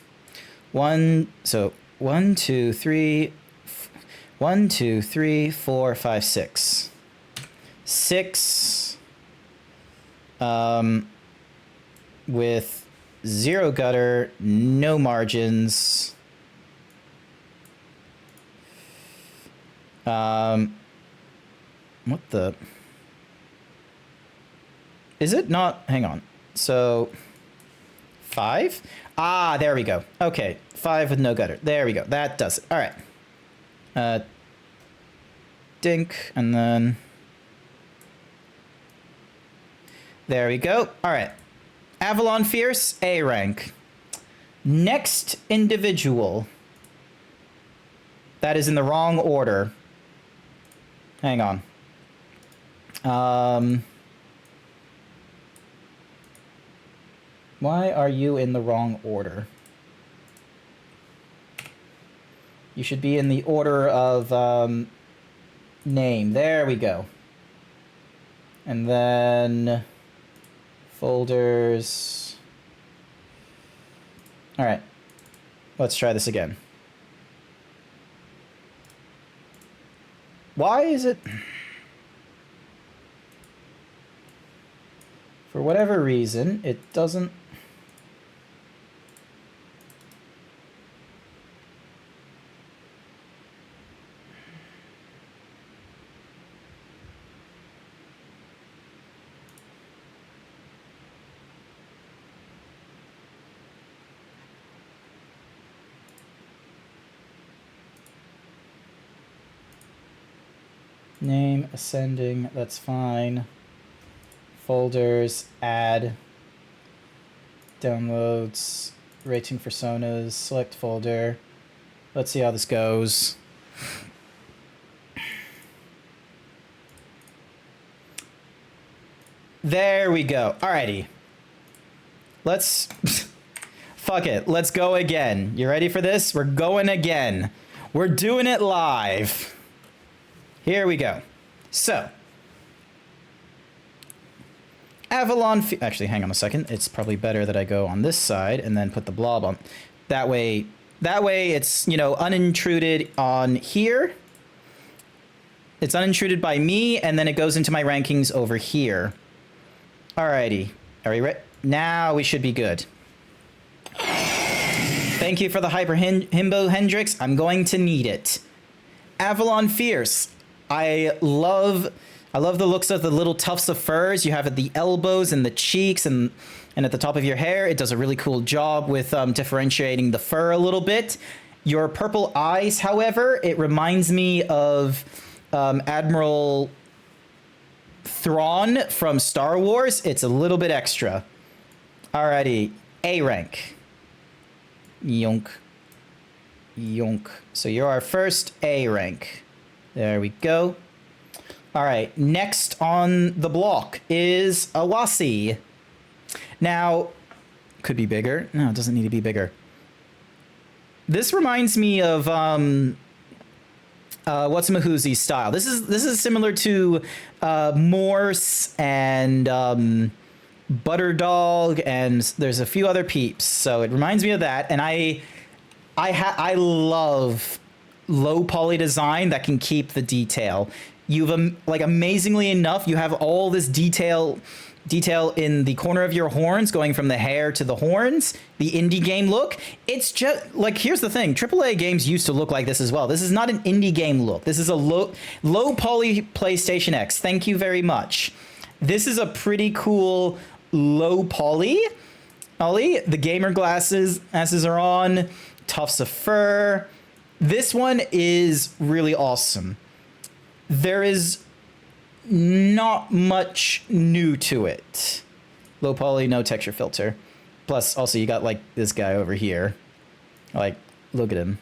1, 2, 3, 4, 5, 6. 6. With 0 gutter, no margins. What the? Is it not? Hang on. So 5? Ah, there we go. Okay, 5 with no gutter. There we go. That does it. All right. Dink, and then there we go. All right. Avalon Fierce, A rank. Next individual. That is in the wrong order. Hang on. Why are you in the wrong order? You should be in the order of name. There we go. And then folders. All right. Let's try this again. Why is it? For whatever reason, it doesn't. Name, ascending, that's fine. Folders, add, downloads, rating personas, select folder. Let's see how this goes. There we go. Alrighty. Let's... Fuck it. Let's go again. You ready for this? We're going again. We're doing it live. Here we go. So, Avalon... Actually, hang on a second. It's probably better that I go on this side and then put the blob on. That way it's, you know, unintruded on here. It's unintruded by me, and then it goes into my rankings over here. Alrighty. Are we ready? Now we should be good. Thank you for the Hyper Himbo, Hendrix. I'm going to need it. Avalon Fierce. I love the looks of the little tufts of furs you have at the elbows and the cheeks and at the top of your hair. It does a really cool job with differentiating the fur a little bit. Your purple eyes, however, it reminds me of Admiral Thrawn from Star Wars. It's a little bit extra. Alrighty, A rank. Yonk. Yonk. So you're our first A rank. There we go. All right, next on the block is Awasi. Now, could be bigger. No, it doesn't need to be bigger. This reminds me of What's-a-Mahoozy's style. This is similar to Morse and Butterdog, and there's a few other peeps. So it reminds me of that, and I love low poly design that can keep the detail. You've like amazingly enough, you have all this detail in the corner of your horns going from the hair to the horns, the indie game look. It's just like, here's the thing, AAA games used to look like this as well. This is not an indie game look. This is a low poly PlayStation X. Thank you very much. This is a pretty cool low poly. Ollie, the gamer glasses are on, tufts of fur. This one is really awesome. There is not much new to it. Low poly, no texture filter. Plus, also, you got, like, this guy over here. Like, look at him.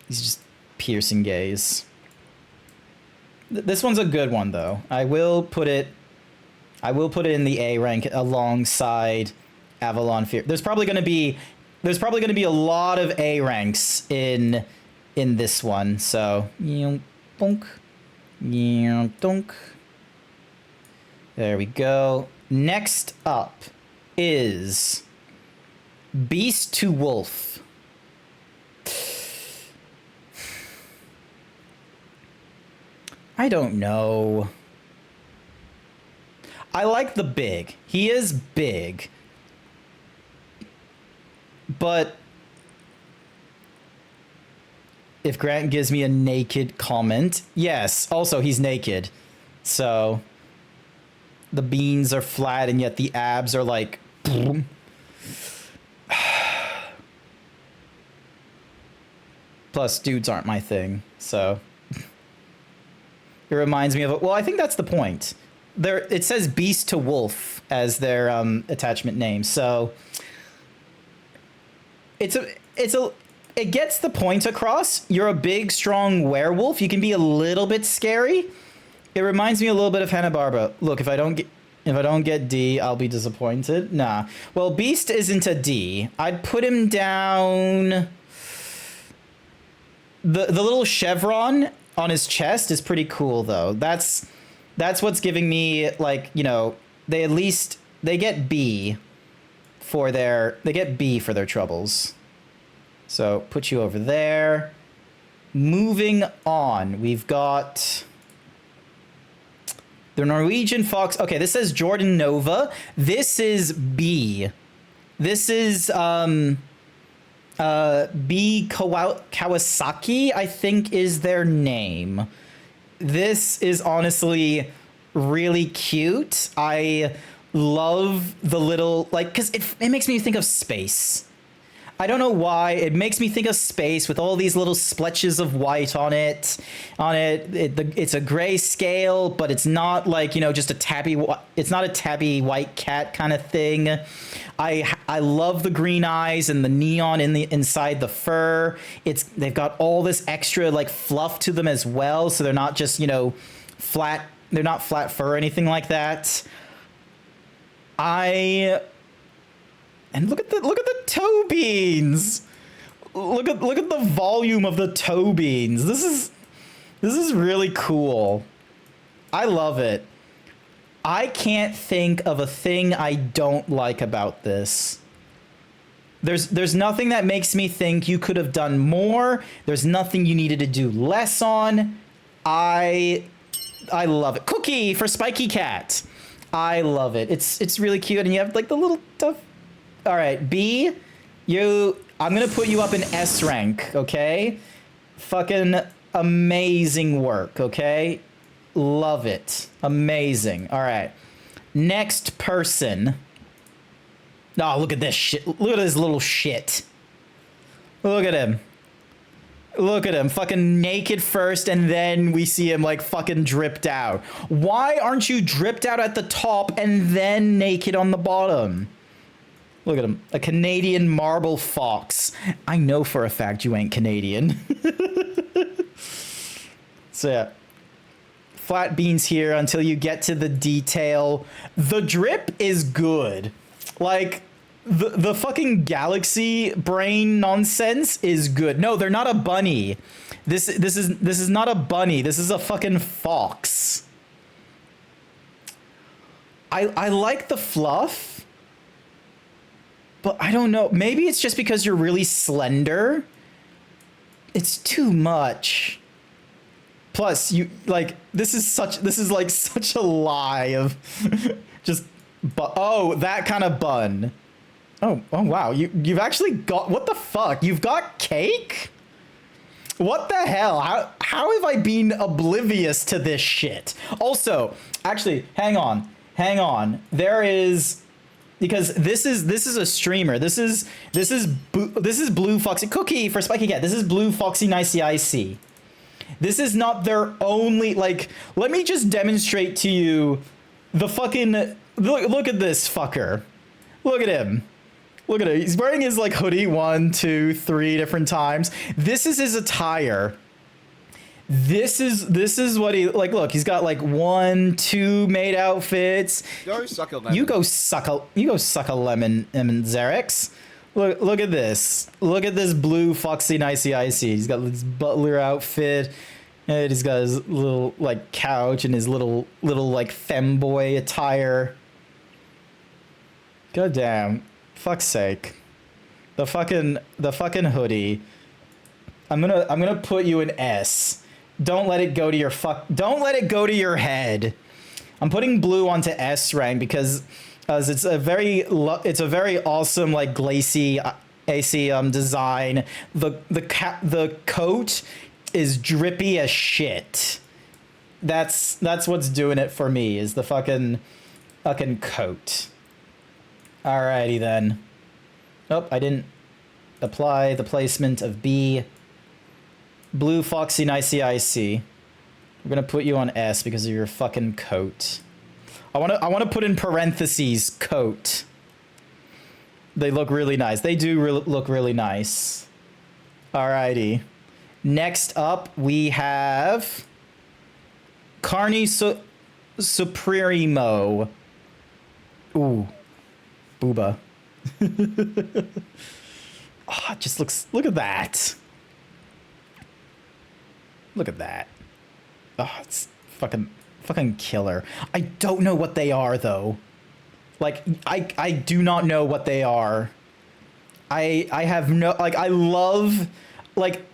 He's just piercing gaze. This one's a good one, though. I will put it in the A rank alongside Avalon Fear. There's probably going to be a lot of A ranks in this one. So, bonk. Donk. There we go. Next up is Beast to Wolf. I don't know. I like the big. He is big. But if Grant gives me a naked comment, yes, also he's naked. So the beans are flat and yet the abs are like boom. Plus dudes aren't my thing, so it reminds me of it. Well, I think that's the point. There it says Beast to Wolf as their attachment name. So it gets the point across. You're a big, strong werewolf. You can be a little bit scary. It reminds me a little bit of Hanna-Barbera. Look, if I don't get D, I'll be disappointed. Nah. Well, Beast isn't a D. I'd put him down. The little chevron on his chest is pretty cool, though. That's what's giving me, like, you know, they get B for their troubles. So put you over there. Moving on, we've got the Norwegian fox. Okay, this says Jordan Nova. This is B. This is B Kawasaki, I think is their name. This is honestly really cute. I love the little, like, because it makes me think of space. I don't know why. It makes me think of space with all these little splotches of white on it. It's a gray scale, but it's not like, you know, just it's not a tabby white cat kind of thing. I love the green eyes and the neon inside the fur. They've got all this extra like fluff to them as well, so they're not just, you know, flat. They're not flat fur or anything like that. And look at the toe beans. Look at the volume of the toe beans. This is really cool. I love it. I can't think of a thing I don't like about this. There's nothing that makes me think you could have done more. There's nothing you needed to do less on. I love it. Cookie for Spiky Cat. I love it. It's really cute, and you have like the little tough. All right, B, I'm gonna put you up in S rank, okay? Fucking amazing work, okay? Love it. Amazing. All right. Next person. Oh, look at this shit. Look at this little shit. Look at him. Look at him. Fucking naked first, and then we see him, like, fucking dripped out. Why aren't you dripped out at the top and then naked on the bottom? Look at him. A Canadian marble fox. I know for a fact you ain't Canadian. So, yeah. Flat beans here until you get to the detail. The drip is good. Like, the fucking galaxy brain nonsense is good. No, they're not a bunny. This is not a bunny. This is a fucking fox. I like the fluff, but I don't know. Maybe it's just because you're really slender. It's too much. Plus, you like this is like such a lie of just oh, that kind of bun. Oh wow, you've actually got, what the fuck? You've got cake? What the hell? How have I been oblivious to this shit? Also, actually, hang on. There is, because this is a streamer. This is Blue Foxy Cookie for Spiky Cat. This is Blue Foxy Nicey Icy. This is not their only, like, let me just demonstrate to you the fucking, look at this fucker. Look at him. Look at him. He's wearing his, like, hoodie 1, 2, 3 different times. This is his attire. This is what he, like, look, he's got, like, 1, 2 made outfits. Go suck a lemon. You go suck a lemon, Xerix. Look at this. Look at this Blue Foxy Nicey Icy. He's got this butler outfit. And he's got his little, like, couch and his little like femboy attire. God damn. Fuck's sake. The fucking hoodie. I'm gonna put you in S. Don't let it go to your don't let it go to your head. I'm putting blue onto S rank because it's a very awesome, like, glacy AC design. The coat is drippy as shit. That's what's doing it for me, is the fucking coat. Alrighty then. Oh, I didn't apply the placement of B. Blue Foxy Nicey Icy. We're gonna put you on S because of your fucking coat. I wanna put in parentheses coat. They look really nice. They do look really nice. Alrighty. Next up we have Carney Supremo. Ooh. Booba. Oh, it just looks, look at that. Look at that. Oh, it's fucking killer. I don't know what they are though. Like, I do not know what they are. I have no, like, I love, like,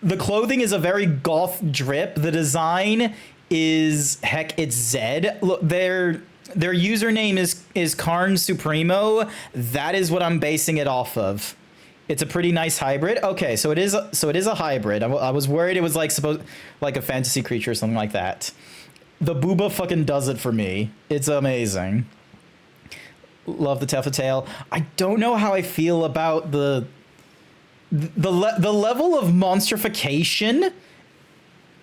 the clothing is a very goth drip. The design is, heck, it's Zed. Look, their username is Karn Supremo. That is what I'm basing it off of. It's a pretty nice hybrid. Okay, so it is a hybrid. I was worried it was like like a fantasy creature or something like that. The booba fucking does it for me. It's amazing. Love the tail. I don't know how I feel about the level of monstrification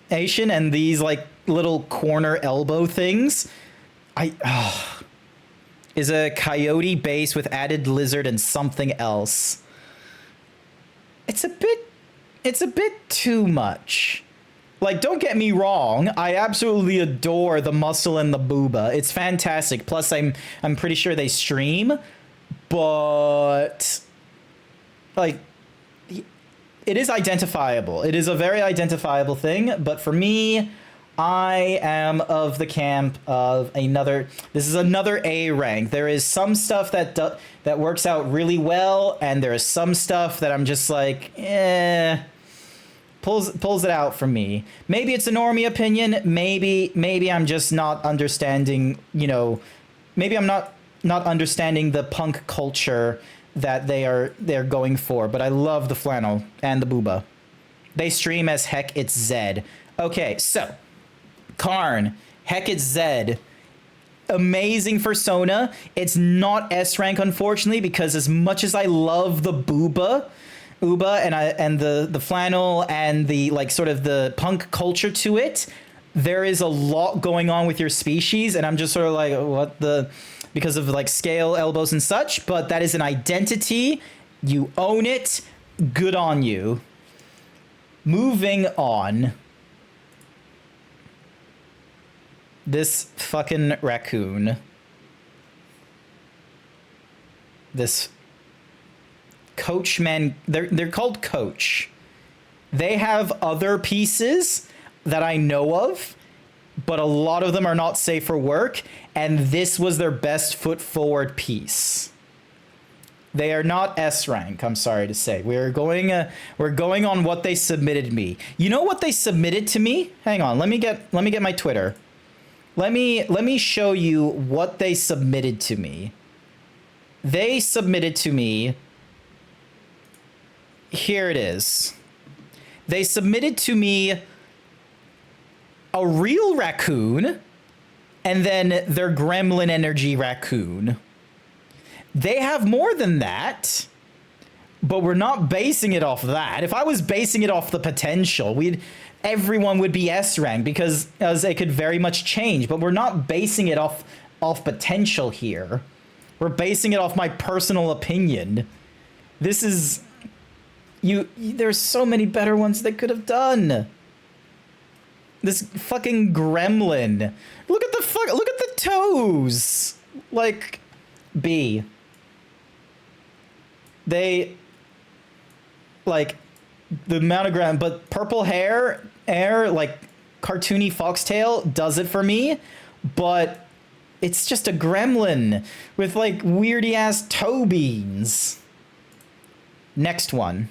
and these, like, little corner elbow things. Is a coyote base with added lizard and something else. It's a bit too much. Like, don't get me wrong, I absolutely adore the muscle and the booba. It's fantastic. Plus, I'm pretty sure they stream, but, like, it is identifiable. It is a very identifiable thing, but for me, I am of the camp of this is another A rank. There is some stuff that works out really well, and there is some stuff that I'm just like, pulls it out from me. Maybe it's a normie opinion. Maybe I'm just not understanding, you know, maybe I'm not understanding the punk culture that they're going for, but I love the flannel and the booba. They stream as heck, it's Zed. Okay, so Karn, Hecate Zed. Amazing persona. It's not S rank, unfortunately, because as much as I love the Uba and the flannel and the like sort of the punk culture to it, there is a lot going on with your species, and I'm just sort of like, what the, because of like scale, elbows, and such. But that is an identity. You own it. Good on you. Moving on. This fucking raccoon. This coachman. They're called coach. They have other pieces that I know of, but a lot of them are not safe for work, and this was their best foot forward piece. They are not S rank, I'm sorry to say. We're going on what they submitted me. You know what they submitted to me? Hang on, let me get my Twitter. Let me show you what they submitted to me. They submitted to me. Here it is. They submitted to me a real raccoon and then their gremlin energy raccoon. They have more than that, but we're not basing it off that. If I was basing it off the potential, everyone would be S rank because as it could very much change, but we're not basing it off potential here. We're basing it off my personal opinion. This is there's so many better ones they could have done. This fucking gremlin. Look at the toes. Like B. They like the amount of but purple hair, like cartoony foxtail does it for me, but it's just a gremlin with like weirdy ass toe beans. Next one.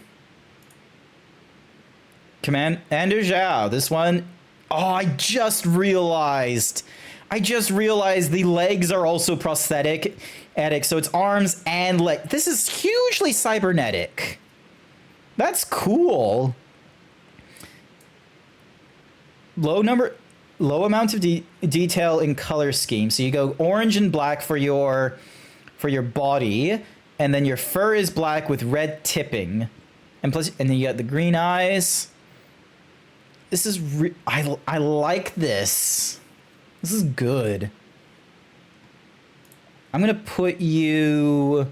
Commander Zhao. This one. Oh, I just realized the legs are also prosthetic, so it's arms and leg. This is hugely cybernetic. That's cool. Low amount of detail in color scheme. So you go orange and black for your body, and then your fur is black with red tipping, and then you got the green eyes. This is I like this. This is good. I'm gonna put you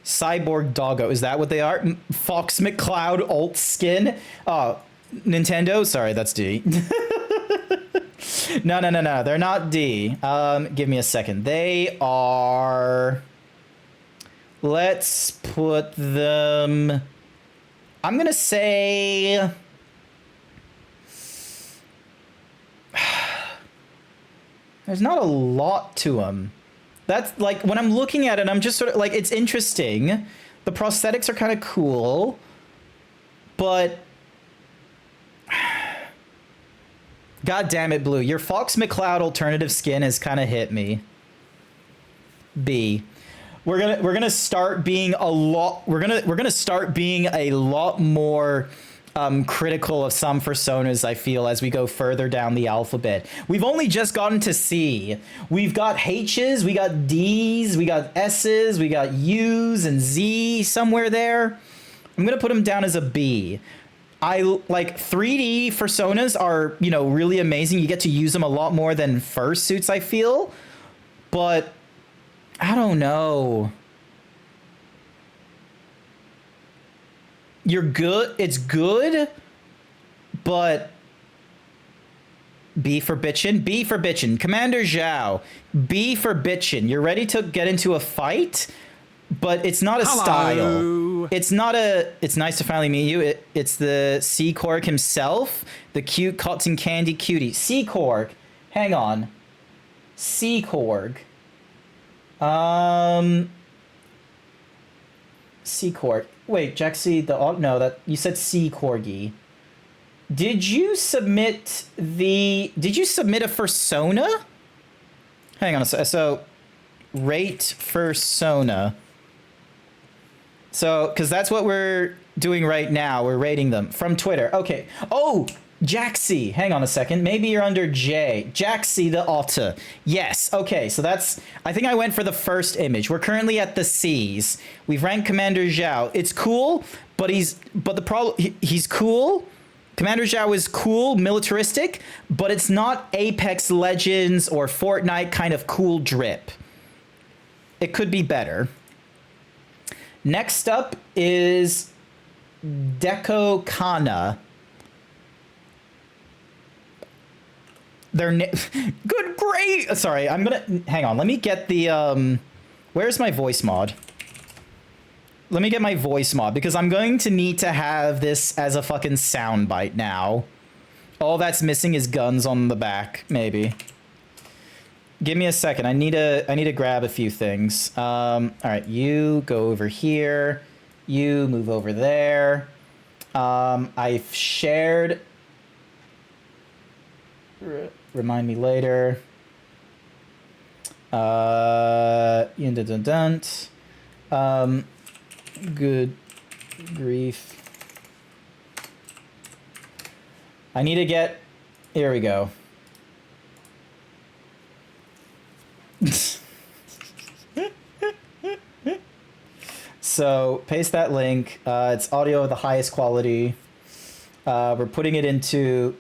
Cyborg Doggo. Is that what they are? Fox McCloud alt skin. Oh, Nintendo. Sorry, that's D. No. They're not D. Give me a second. They are. Let's put them. I'm gonna say. There's not a lot to them. That's like when I'm looking at it, I'm just sort of like, it's interesting. The prosthetics are kind of cool, but God damn it, Blue. Your Fox McCloud alternative skin has kind of hit me. B. We're gonna start being a lot. We're gonna start being a lot more critical of some personas, I feel, as we go further down the alphabet. We've only just gotten to C. We've got H's, we got D's, we got S's, we got U's and Z somewhere there. I'm gonna put them down as a B. I like 3D personas are, really amazing. You get to use them a lot more than fursuits, I feel. But I don't know. You're good. It's good, but B for bitchin'. B for bitchin'. Commander Zhao. B for bitchin'. You're ready to get into a fight, but it's not a style. It's not a. It's nice to finally meet you. It's the Seacork himself, the cute cotton candy cutie. Seacork. Hang on. Seacork. Seacork. Wait, Jaxie, no, that you said C Corgi. Did you submit a persona? Hang on a sec. So, rate persona. So, because that's what we're doing right now. We're rating them from Twitter. Okay. Oh, Jaxie, hang on a second. Maybe you're under J. Jaxie the Otter. Yes. Okay, so that's... I think I went for the first image. We're currently at the C's. We've ranked Commander Zhao. It's cool, but he's cool. Commander Zhao is cool, militaristic, but it's not Apex Legends or Fortnite kind of cool drip. It could be better. Next up is Deco Kana. Good, great. Sorry, I'm gonna hang on. Let me get the where's my voice mod? Let me get my voice mod because I'm going to need to have this as a fucking soundbite now. All that's missing is guns on the back, maybe. Give me a second. I need to grab a few things. All right, you go over here. You move over there. I've shared. Remind me later. Good grief. I need to get... Here we go. So, paste that link. It's audio of the highest quality. We're putting it into...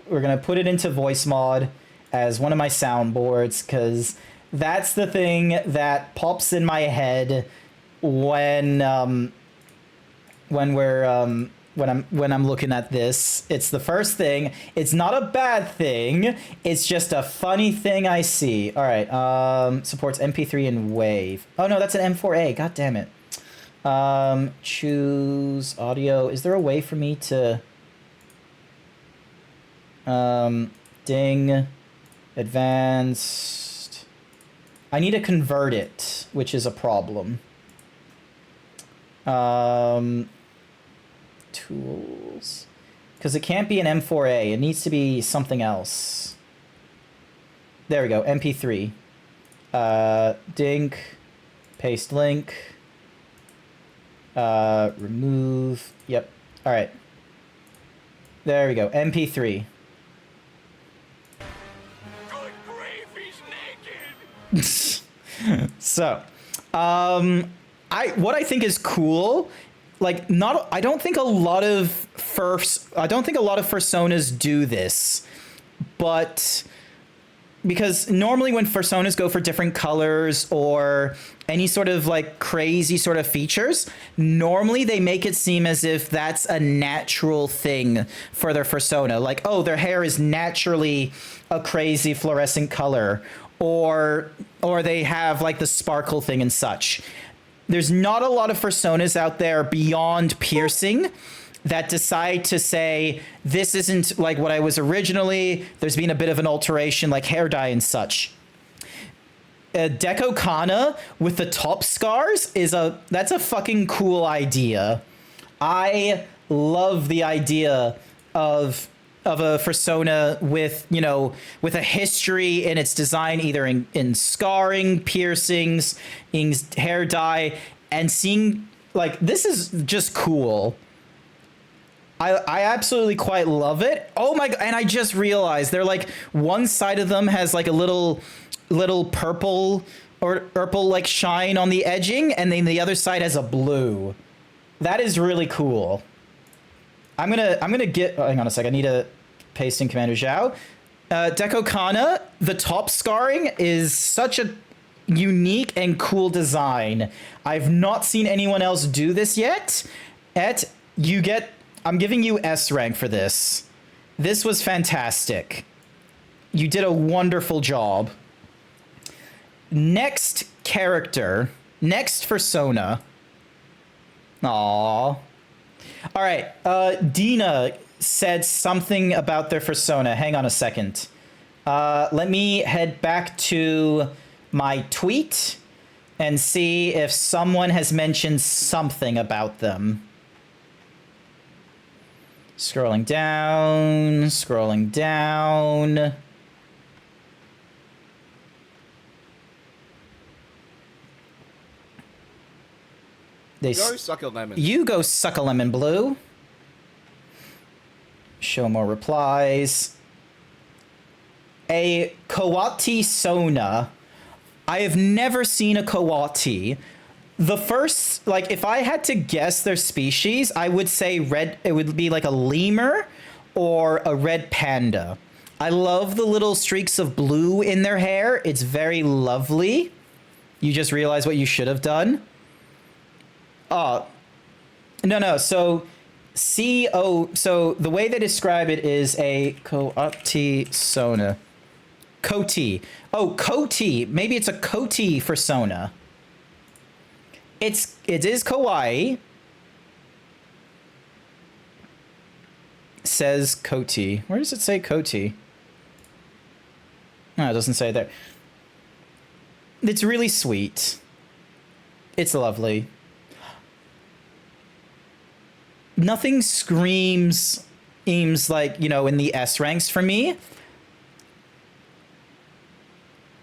We're going to put it into voice mod as one of my soundboards, because that's the thing that pops in my head when I'm looking at this. It's the first thing. It's not a bad thing. It's just a funny thing I see. All right. Supports MP3 and Wave. Oh no, that's an M4A. God damn it. Choose audio. Is there a way for me to ding advanced? I need to convert it, which is a problem. Tools, because it can't be an M4A. It needs to be something else. There we go. MP3. Dink. Paste link. Remove. Yep. All right. There we go. MP3. Good grief, he's naked! So, what I think is cool, like, I don't think a lot of Fursonas do this, but because normally when Fursonas go for different colors or any sort of like crazy sort of features, normally they make it seem as if that's a natural thing for their Fursona. Like, oh, their hair is naturally a crazy fluorescent color, or they have like the sparkle thing and such. There's not a lot of Fursonas out there beyond piercing that decide to say, this isn't like what I was originally. There's been a bit of an alteration, like hair dye and such. Deco Kana with the top scars that's a fucking cool idea. I love the idea of a Fursona with, you know, with a history in its design, either in scarring, piercings, in hair dye, and seeing, like, this is just cool. I absolutely quite love it. Oh my god, and I just realized they're like, one side of them has like a little purple like shine on the edging, and then the other side has a blue. That is really cool. I'm gonna get, hang on a sec, I need to paste in Commander Zhao. Deco Kana, the top scarring is such a unique and cool design. I've not seen anyone else do this yet. I'm giving you S rank for this. This was fantastic. You did a wonderful job. Next character, next Fursona. Aww. All right, Dina said something about their Fursona. Hang on a second. Let me head back to my tweet and see if someone has mentioned something about them. Scrolling down, scrolling down. Go suck a lemon. You go suck a lemon, Blue. Show more replies. A Coati Sona. I have never seen a Coati. The first, like, if I had to guess their species, I would say it would be like a lemur or a red panda. I love the little streaks of blue in their hair. It's very lovely. You just realize what you should have done. Oh, no. So so the way they describe it is a Coati Sona. Coati. Oh, Coati. Maybe it's a Coati for Sona. It is kawaii. Says Coati. Where does it say Coati? No, it doesn't say it there. It's really sweet. It's lovely. Nothing screams like, you know, in the S ranks for me.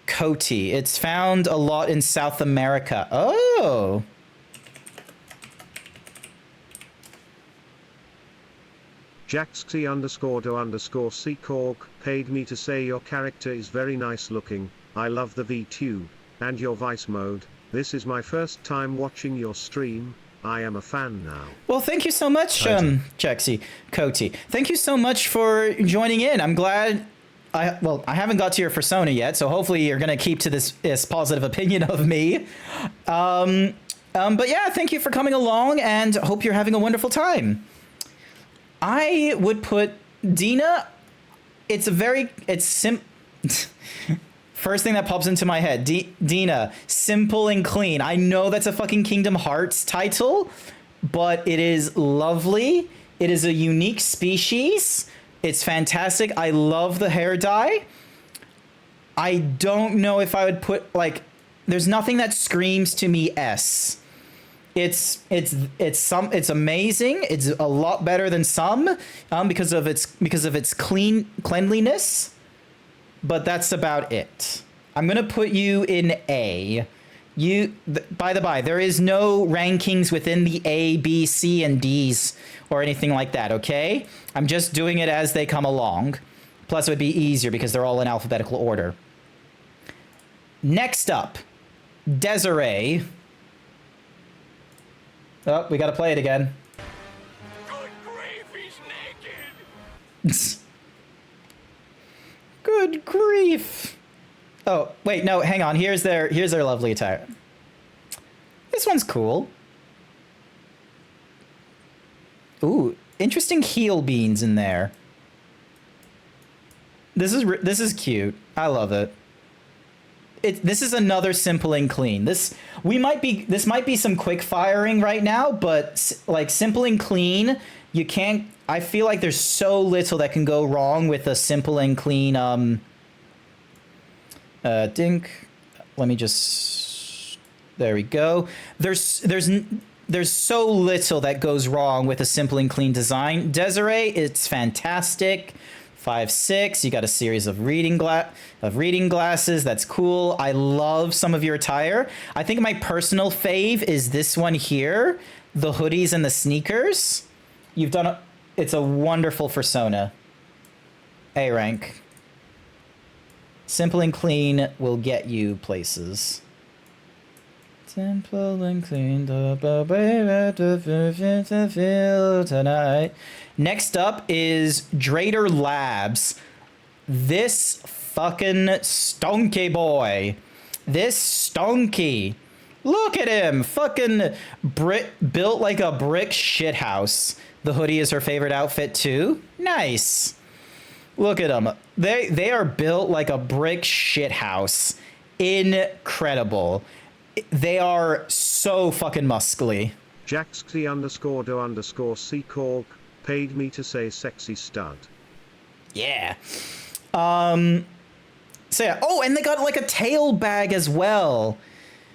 Coati. It's found a lot in South America. Oh. Jaxxy_do_C_Cork paid me to say your character is very nice looking. I love the VTube and your Vice mode. This is my first time watching your stream. I am a fan now. Well, thank you so much, Jaxy Coati. Thank you so much for joining in. I'm glad. I haven't got to your persona yet, so hopefully you're gonna keep to this positive opinion of me. But yeah, thank you for coming along, and hope you're having a wonderful time. I would put Dina. It's first thing that pops into my head. Dina, simple and clean. I know that's a fucking Kingdom Hearts title, but it is lovely. It is a unique species. It's fantastic. I love the hair dye. I don't know if I would put, like, there's nothing that screams to me S. It's amazing. It's a lot better than some because of its cleanliness. But that's about it. I'm gonna put you in A. By the by, there is no rankings within the A, B, C, and D's or anything like that, okay? I'm just doing it as they come along. Plus, it would be easier because they're all in alphabetical order. Next up, Desiree. Oh, we gotta play it again. Good grief, he's naked! Good grief. Oh, wait, no, hang on. Here's their lovely attire. This one's cool. Ooh, interesting heel beans in there. This is cute. I love it. This is another simple and clean. This might be some quick firing right now, but like simple and clean, you can't. I feel like there's so little that can go wrong with a simple and clean dink. Let me just. There we go. There's so little that goes wrong with a simple and clean design. Desiree, it's fantastic. 5'6". You got a series of reading glasses. That's cool. I love some of your attire. I think my personal fave is this one here, the hoodies and the sneakers. It's a wonderful persona. A rank. Simple and clean will get you places. Simple and clean, tonight. Next up is Drader Labs. This fucking stonky boy. This stonky. Look at him. Fucking built like a brick shithouse. The hoodie is her favorite outfit too. Nice. Look at them. They are built like a brick shithouse. Incredible. They are so fucking muscly. Jaxxy_do_C_Cork paid me to say sexy stud. Yeah. So yeah. Oh, and they got like a tail bag as well.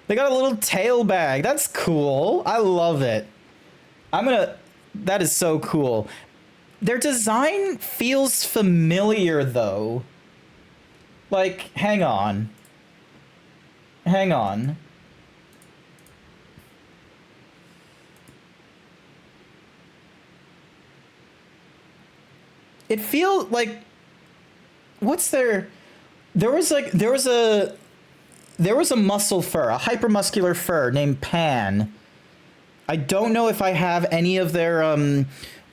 They got a little tail bag. That's cool. I love it. That is so cool. Their design feels familiar though. Like, hang on. Hang on. it feels like, what's there was a muscle fur, a hypermuscular fur named Pan. I don't know if I have any of their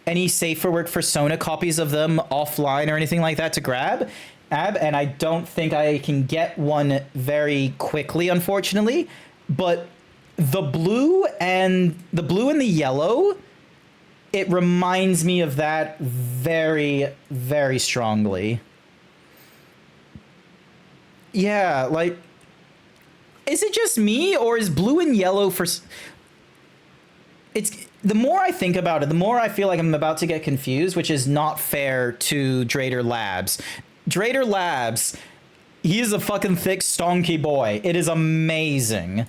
any safe for work Persona copies of them offline or anything like that to grab, and I don't think I can get one very quickly, unfortunately. But the blue and the yellow, it reminds me of that very, very strongly. Yeah, like, is it just me, or is blue and yellow for... It's... The more I think about it, the more I feel like I'm about to get confused, which is not fair to Drader Labs. Drader Labs, he is a fucking thick, stonky boy. It is amazing.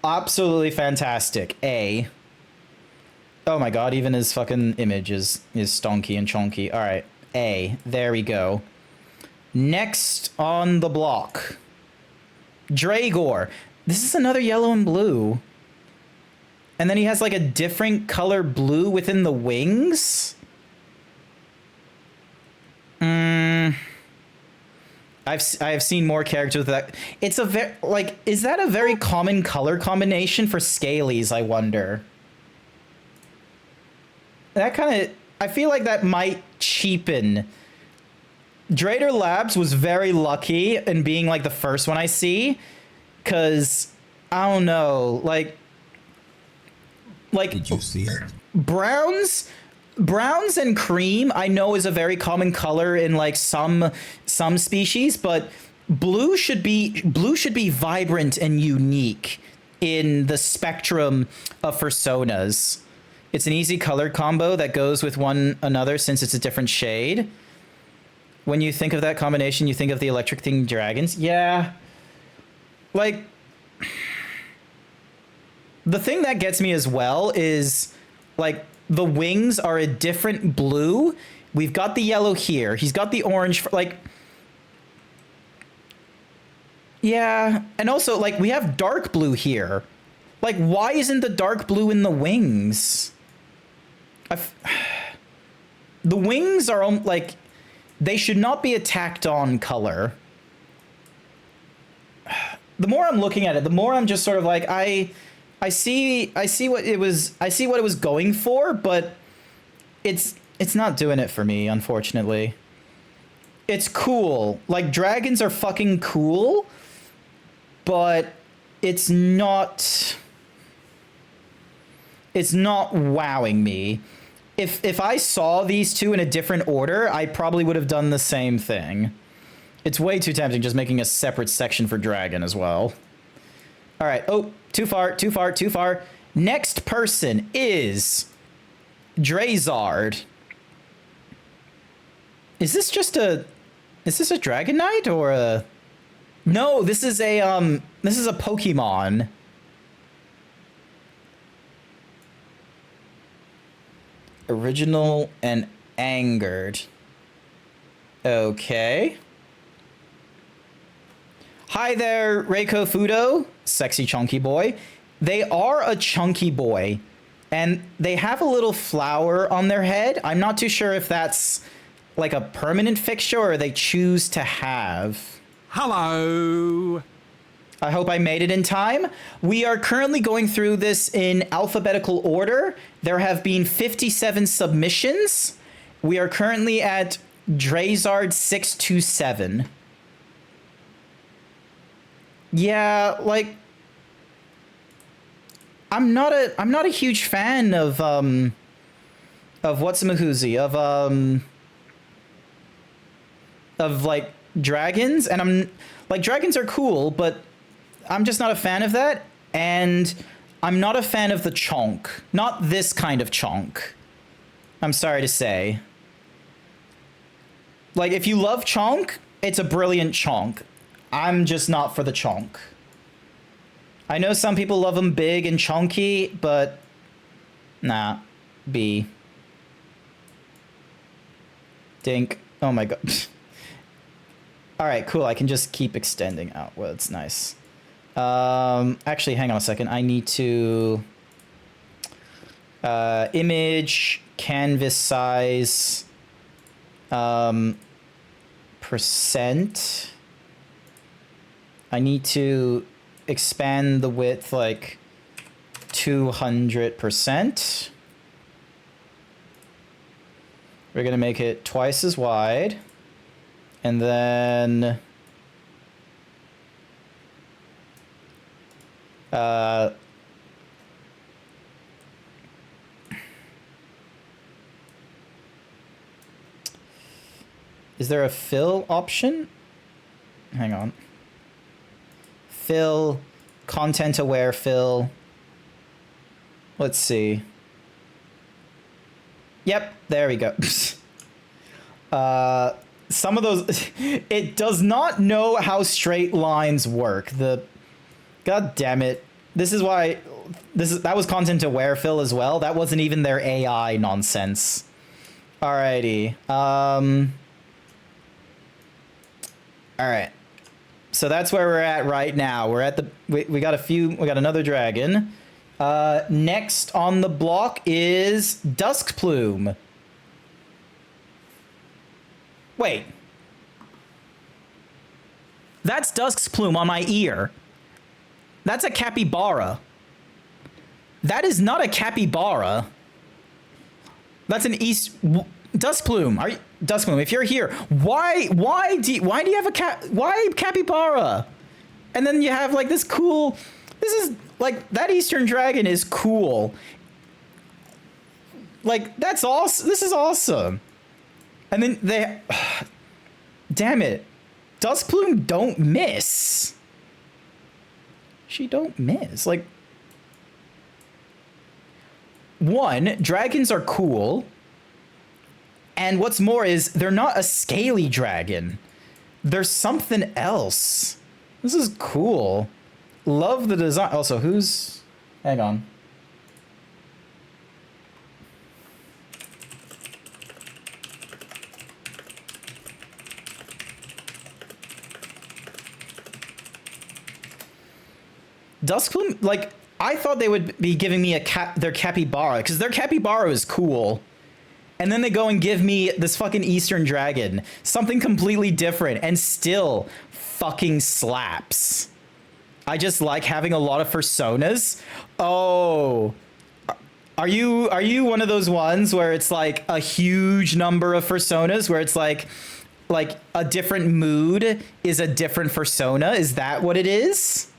Absolutely fantastic. A. Oh my god, even his fucking image is stonky and chonky. Alright, A. There we go. Next on the block. Dragor. This is another yellow and blue. And then he has like a different color blue within the wings. I have seen more characters with that. It's a very, like, is that a very common color combination for Scalies, I wonder? That kind of, I feel like that might cheapen. Drader Labs was very lucky in being like the first one I see, because I don't know, like Did you see it? browns and cream I know is a very common color in like some species, but blue should be vibrant and unique in the spectrum of personas. It's an easy color combo that goes with one another since it's a different shade. When you think of that combination, you think of the electric thing dragons. Yeah. Like, the thing that gets me as well is, like, the wings are a different blue. We've got the yellow here. He's got the orange, like... Yeah, and also, like, we have dark blue here. Like, why isn't the dark blue in the wings? The wings are, like... They should not be a tacked on color. The more I'm looking at it, the more I'm just sort of like, I see what it was going for, but it's not doing it for me, unfortunately. It's cool. Like, dragons are fucking cool, but it's not wowing me. If I saw these two in a different order, I probably would have done the same thing. It's way too tempting just making a separate section for dragon as well. All right. Oh, too far. Next person is Drazard. Is this a Dragon Knight or a... No, this is a Pokemon. Original and angered. Okay. Hi there, Reiko Fudo, sexy chunky boy. They are a chunky boy, and they have a little flower on their head. I'm not too sure if that's like a permanent fixture or they choose to have. Hello. I hope I made it in time. We are currently going through this in alphabetical order. There have been 57 submissions. We are currently at Drazard 627. Yeah, like, I'm not a huge fan of Whatsamahuzi, of like dragons, and I'm like, dragons are cool, but I'm just not a fan of that, and I'm not a fan of the chonk. Not this kind of chonk. I'm sorry to say. Like, if you love chonk, it's a brilliant chonk. I'm just not for the chonk. I know some people love them big and chonky, but nah. B. Dink. Oh my god. Alright, cool. I can just keep extending outwards. Nice. Actually, hang on a second. I need to... image, canvas size... Percent. I need to expand the width like 200%. We're gonna make it twice as wide. And then is there a fill option? Hang on. Fill, content aware fill. Let's see. Yep, there we go. Some of those, it does not know how straight lines work. God damn it. This is why, that was content aware fill as well. That wasn't even their AI nonsense. Alrighty. Alright. So that's where we're at right now. We're at the, we got another dragon. Next on the block is Dusk Plume. Wait. That's Dusk Plume on my ear. That's a capybara. That is not a capybara. That's an Dusk Plume. Dusk Plume, if you're here, why do you have why capybara? And then you have like this cool, this is like, that Eastern Dragon is cool. Like, that's awesome. This is awesome. And then they, damn it. Dusk Plume don't miss. She don't miss. Like, one, dragons are cool. And what's more is they're not a scaly dragon. There's something else. This is cool. Love the design. Also, who's... Hang on. Duskplume, like, I thought they would be giving me their capybara, because their capybara is cool. And then they go and give me this fucking Eastern Dragon. Something completely different, and still fucking slaps. I just like having a lot of personas. Oh. Are you one of those ones where it's like a huge number of personas, where it's like a different mood is a different persona? Is that what it is?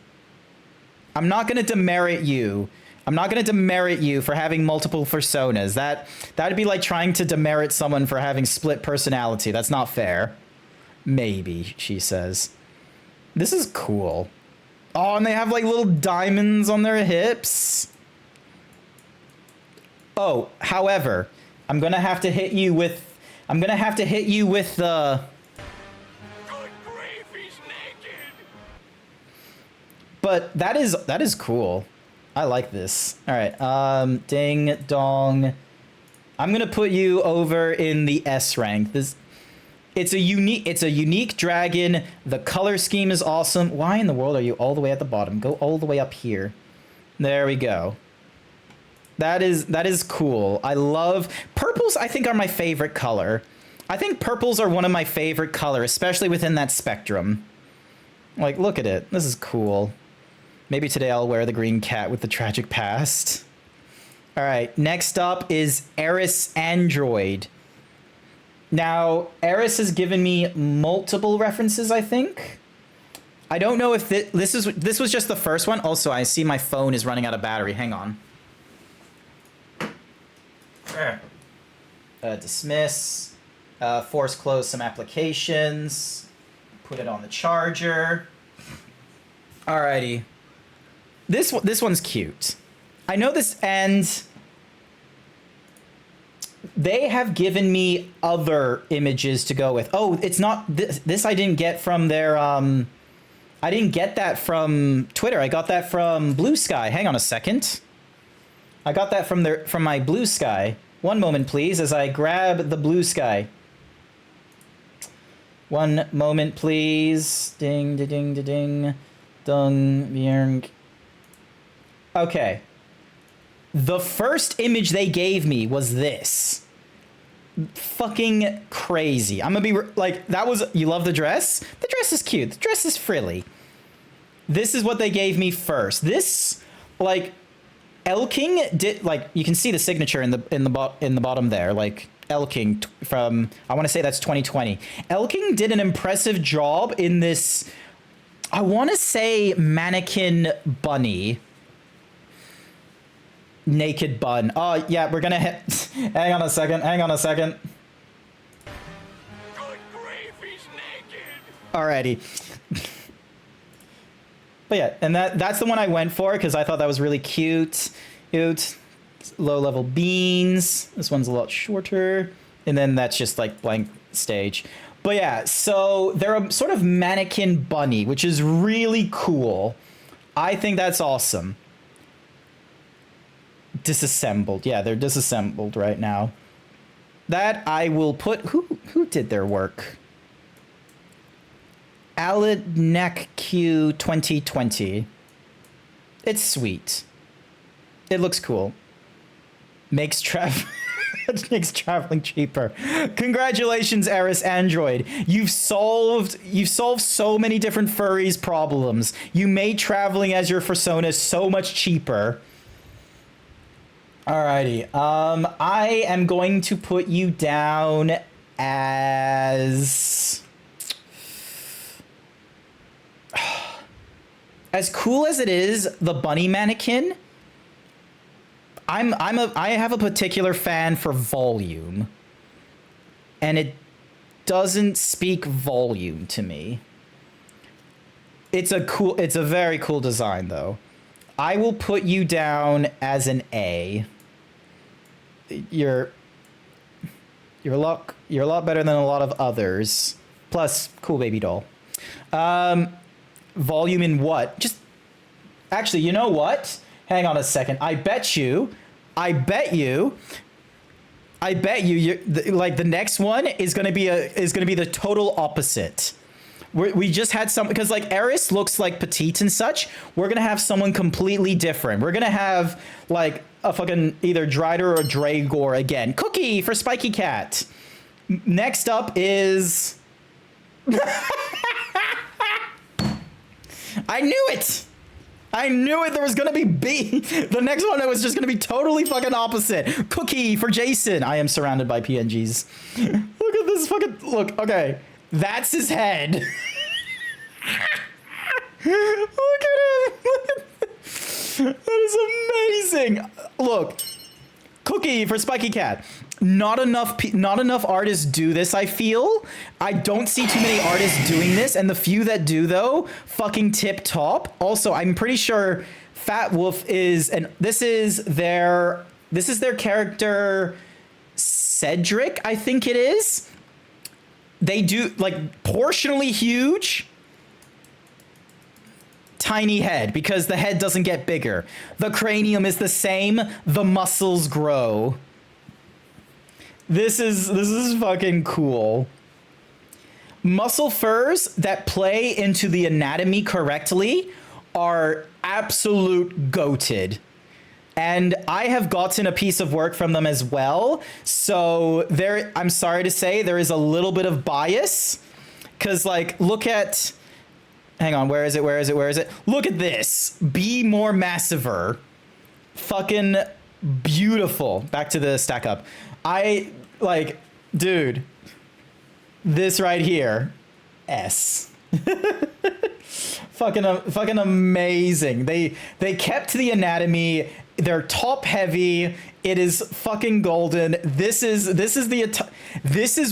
I'm not going to demerit you. I'm not going to demerit you for having multiple personas. That'd be like trying to demerit someone for having split personality. That's not fair. Maybe, she says. This is cool. Oh, and they have like little diamonds on their hips. Oh, however, I'm going to have to hit you with the... Good grief, he's naked! But that is cool. I like this. All right. Ding dong. I'm gonna put you over in the S rank. It's a unique dragon. The color scheme is awesome. Why in the world are you all the way at the bottom? Go all the way up here. There we go. That is cool. I love purples. I think are my favorite color. I think purples are one of my favorite color, especially within that spectrum. Like, look at it. This is cool. Maybe today I'll wear the green cat with the tragic past. All right, next up is Eris Android. Now, Eris has given me multiple references, I think. I don't know if this was just the first one. Also, I see my phone is running out of battery. Hang on. Dismiss. Force close some applications. Put it on the charger. Alrighty. This one's cute. I know this, and they have given me other images to go with. Oh, it's not this I didn't get from their I didn't get that from Twitter. I got that from Blue Sky. Hang on a second. I got that from my Blue Sky. One moment, please, as I grab the Blue Sky. One moment, please. Ding, ding, ding, ding, dung, okay. The first image they gave me was this. fucking crazy. I'm gonna be like, that was, you love the dress? The dress is cute. The dress is frilly. This is what they gave me first. This, like, Elking did, like, you can see the signature in the bottom there, like, Elking from, I want to say that's 2020. Elking did an impressive job in this, I want to say, mannequin bunny. Naked bun. Oh, yeah, we're gonna hit. Hang on a second. Good grief, he's naked! Alrighty. But yeah, and that's the one I went for because I thought that was really cute. Low level beans. This one's a lot shorter. And then that's just like blank stage. But yeah, so they're a sort of mannequin bunny, which is really cool. I think that's awesome. Disassembled. Yeah, they're disassembled right now. That I will put... Who did their work? Alidnek Q 2020. It's sweet. It looks cool. Makes traveling cheaper. Congratulations, Eris Android. You've solved so many different furries problems. You made traveling as your persona so much cheaper. Alrighty. I am going to put you down as cool as it is, the bunny mannequin. I have a particular fan for volume, and it doesn't speak volume to me. It's a very cool design though. I will put you down as an A. You're a lot better than a lot of others. Plus, cool baby doll. Volume in what? Just actually, you know what? Hang on a second. I bet you, like the next one is gonna be the total opposite. We just had some, because like Eris looks like petite and such. We're gonna have someone completely different. We're gonna have like a fucking either Drider or Dragor again. Cookie for Spiky Cat. Next up is. I knew it. There was gonna be B. The next one was just gonna be totally fucking opposite. Cookie for Jason. I am surrounded by PNGs. Look at this fucking look. Okay, that's his head. Look at him. That is amazing. Look, Cookie for Spiky Cat. Not enough artists do this, I feel. I don't see too many artists doing this, and the few that do though, fucking tip top. Also, I'm pretty sure Fat Wolf is, and this is their character Cedric, I think it is. They do like portionally huge, tiny head, because the head doesn't get bigger. The cranium is the same, the muscles grow. This is fucking cool. Muscle furs that play into the anatomy correctly are absolute goated. And I have gotten a piece of work from them as well. So there, I'm sorry to say, there is a little bit of bias. Cause like, look at, hang on, where is it? Look at this. Be more massiver. Fucking beautiful. Back to the stack up. Like, dude, this right here, S. fucking amazing. They kept the anatomy. They're top heavy. It is fucking golden. This is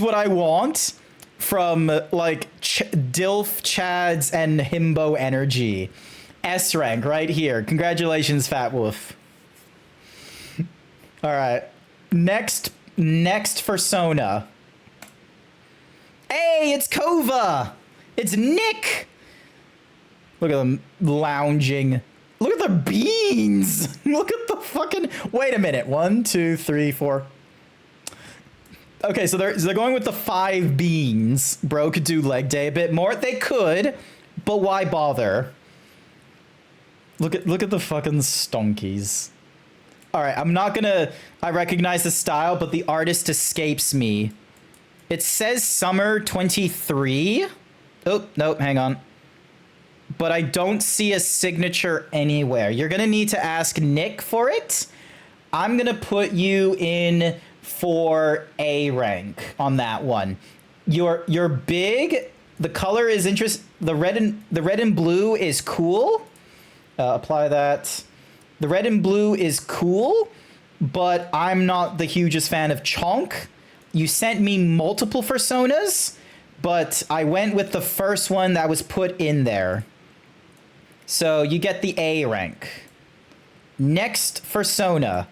what I want from like DILF Chads and Himbo energy. S rank right here. Congratulations, Fat Wolf. All right. Next persona. Hey, it's Kova. It's Nick. Look at them lounging. Look at the beans. Look at the fucking. Wait a minute. 1, 2, 3, 4. Okay, so they're going with the 5 beans. Bro could do leg day a bit more. They could, but why bother? Look at the fucking stonkies. All right, I'm not gonna... I recognize the style, but the artist escapes me. It says summer 23. Oh, nope, hang on. But I don't see a signature anywhere. You're gonna need to ask Nick for it. I'm gonna put you in for A rank on that one. You're big. The color is the red and blue is cool. Apply that. The red and blue is cool, but I'm not the hugest fan of Chonk. You sent me multiple personas, but I went with the first one that was put in there. So you get the A rank. Next persona.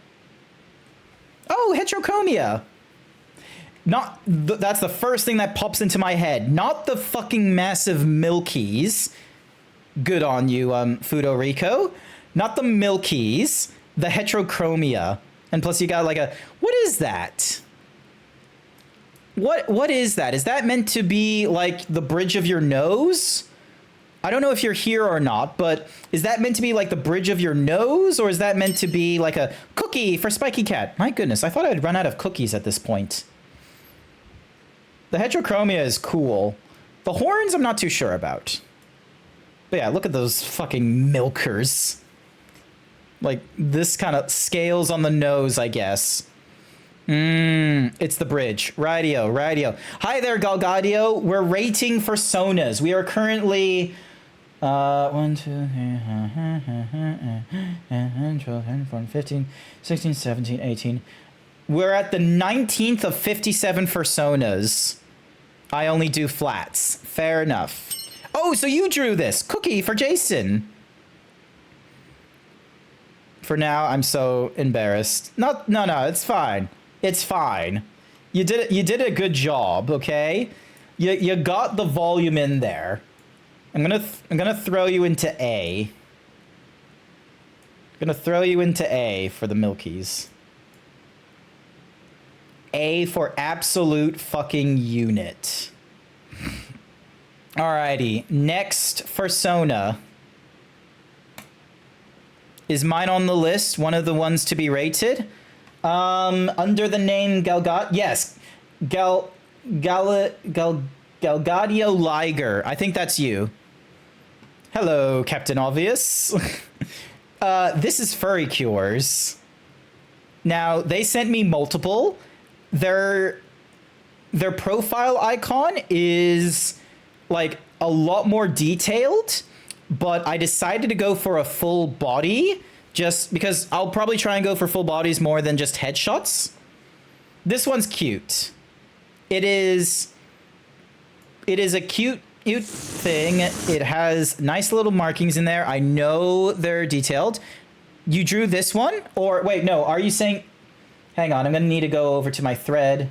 Oh, heterochromia. That's the first thing that pops into my head. Not the fucking massive milkies. Good on you, Fudo Rico. Not the milkies. The heterochromia. And plus you got like a... What is that? What is that? Is that meant to be like the bridge of your nose? I don't know if you're here or not, but is that meant to be like the bridge of your nose, or is that meant to be like a cookie for Spiky Cat? My goodness, I thought I'd run out of cookies at this point. The heterochromia is cool. The horns I'm not too sure about. But yeah, look at those fucking milkers. Like this kind of scales on the nose, I guess. It's the bridge. Radio. Hi there, Galgadio. We're rating personas. We are currently 1, 2, 3, 12, 14, 15, 16, 17, 18. We're at the 19th of 57 personas. I only do flats. Fair enough. Oh, so you drew this. Cookie for Jason. For now, I'm so embarrassed. No, it's fine. It's fine. You did a good job, okay? You got the volume in there. I'm gonna throw you into A. I'm gonna throw you into A for the milkies. A for absolute fucking unit. Alrighty, next persona. Is mine on the list? One of the ones to be rated? Under the name yes. Galgadio Liger. I think that's you. Hello, Captain Obvious. This is Furry Cures. Now, they sent me multiple. Their profile icon is like a lot more detailed, but I decided to go for a full body just because I'll probably try and go for full bodies more than just headshots. This one's cute. It is a cute thing. It has nice little markings in there. I know they're detailed. You drew this one? Or wait, no, are you saying... Hang on, I'm gonna need to go over to my thread.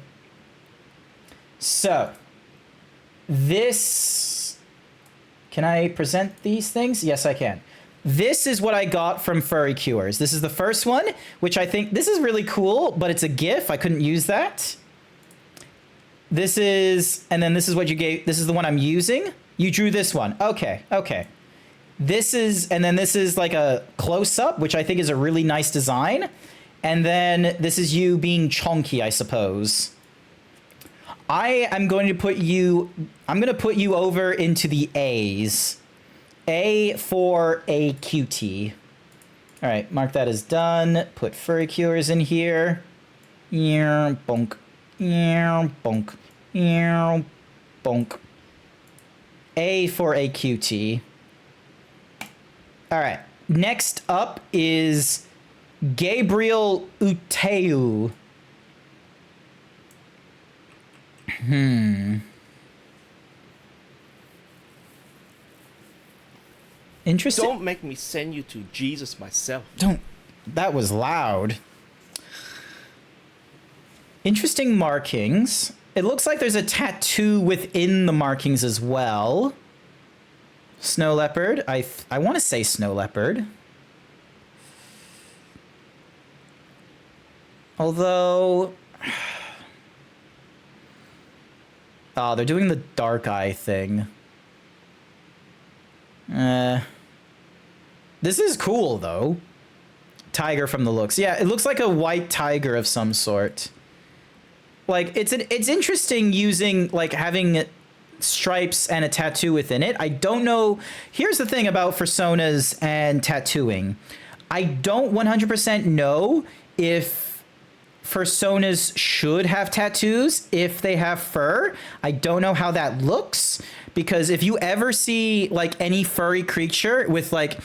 So, this... Can I present these things? Yes, I can. This is what I got from Furry Cures. This is the first one, which I think... This is really cool, but it's a GIF. I couldn't use that. This is... And then this is what you gave... This is the one I'm using. You drew this one. Okay, okay. This is... And then this is like a close-up, which I think is a really nice design. And then this is you being chunky, I suppose. I am going to put you... I'm going to put you over into the A's. A for a cutie. All right, mark that as done. Put Furry Cures in here. Bonk. Bonk. Bonk. A for a cutie. All right, next up is Gabriel Uteu. Interesting. Don't make me send you to Jesus myself. Don't. That was loud. Interesting markings. It looks like there's a tattoo within the markings as well. Snow leopard. I want to say snow leopard. Although... Oh, they're doing the dark eye thing. This is cool, though. tiger from the looks. Yeah, it looks like a white tiger of some sort. Like, it's interesting using, like, having stripes and a tattoo within it. I don't know. Here's the thing about personas and tattooing. I don't 100% know if personas should have tattoos if they have fur. I don't know how that looks, because if you ever see like any furry creature with like,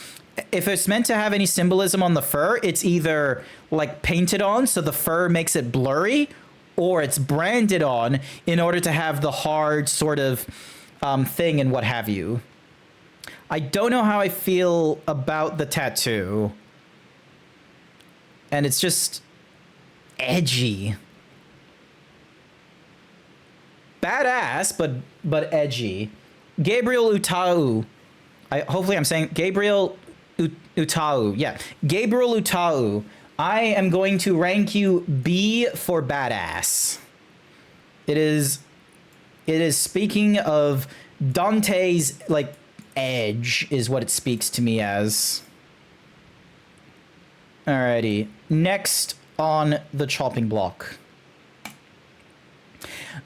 if it's meant to have any symbolism on the fur, it's either like painted on so the fur makes it blurry, or it's branded on in order to have the hard sort of thing and what have you. I don't know how I feel about the tattoo. And it's just edgy. Badass, but edgy. Gabriel Utau. Hopefully I'm saying Gabriel Utau. Yeah, Gabriel Utau. I am going to rank you B for badass. It is speaking of Dante's like edge is what it speaks to me as. Alrighty, next on the chopping block.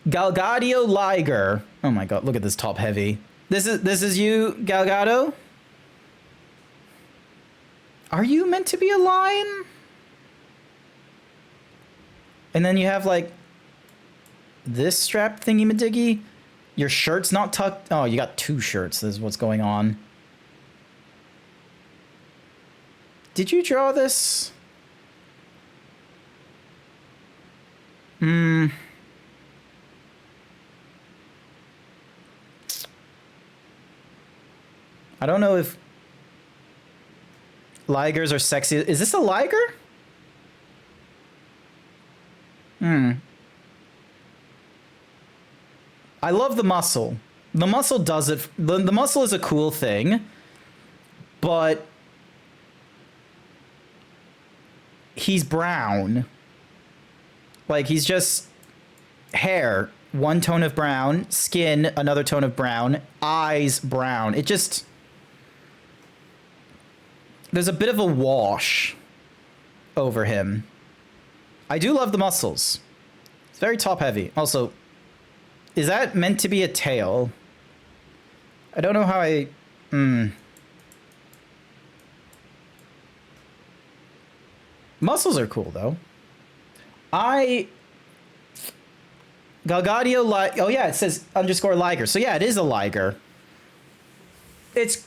Galgadio Liger. Oh my god, look at this top heavy. This is you, Galgado? Are you meant to be a lion? And then you have like this strap thingy-madiggy. Your shirt's not tucked. Oh, you got two shirts. This is what's going on. Did you draw this? I don't know if ligers are sexy. Is this a liger? I love the muscle. The muscle does it. The muscle is a cool thing, but he's brown. Like, he's just hair, one tone of brown, skin, another tone of brown, eyes brown. It just, there's a bit of a wash over him. I do love the muscles. It's very top heavy. Also, is that meant to be a tail? I don't know how I... Muscles are cool, though. Galgadio oh yeah, it says _ liger. So yeah, it is a liger. It's...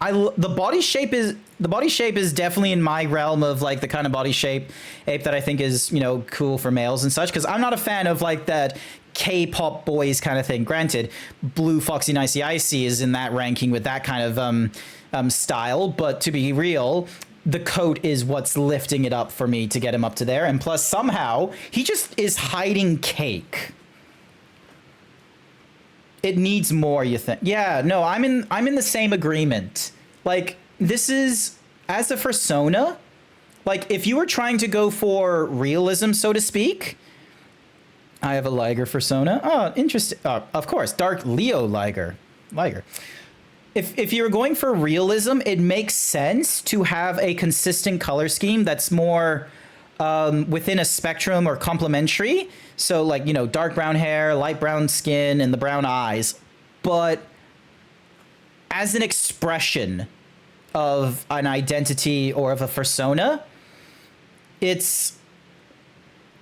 the body shape is definitely in my realm of like the kind of body shape ape that I think is, you know, cool for males and such, because I'm not a fan of like that K-pop boys kind of thing. Granted, Blue Foxy Nicey Icy is in that ranking with that kind of style, but to be real, the coat is what's lifting it up for me to get him up to there. And plus somehow he just is hiding cake. It needs more, you think? Yeah, no, I'm in the same agreement. Like, this is, as a persona, like, if you were trying to go for realism, so to speak, I have a Liger persona. Oh, interesting. Of course, Dark Leo Liger. If you're going for realism, it makes sense to have a consistent color scheme that's more within a spectrum or complementary. So like, you know, dark brown hair, light brown skin, and the brown eyes. But as an expression of an identity or of a persona, it's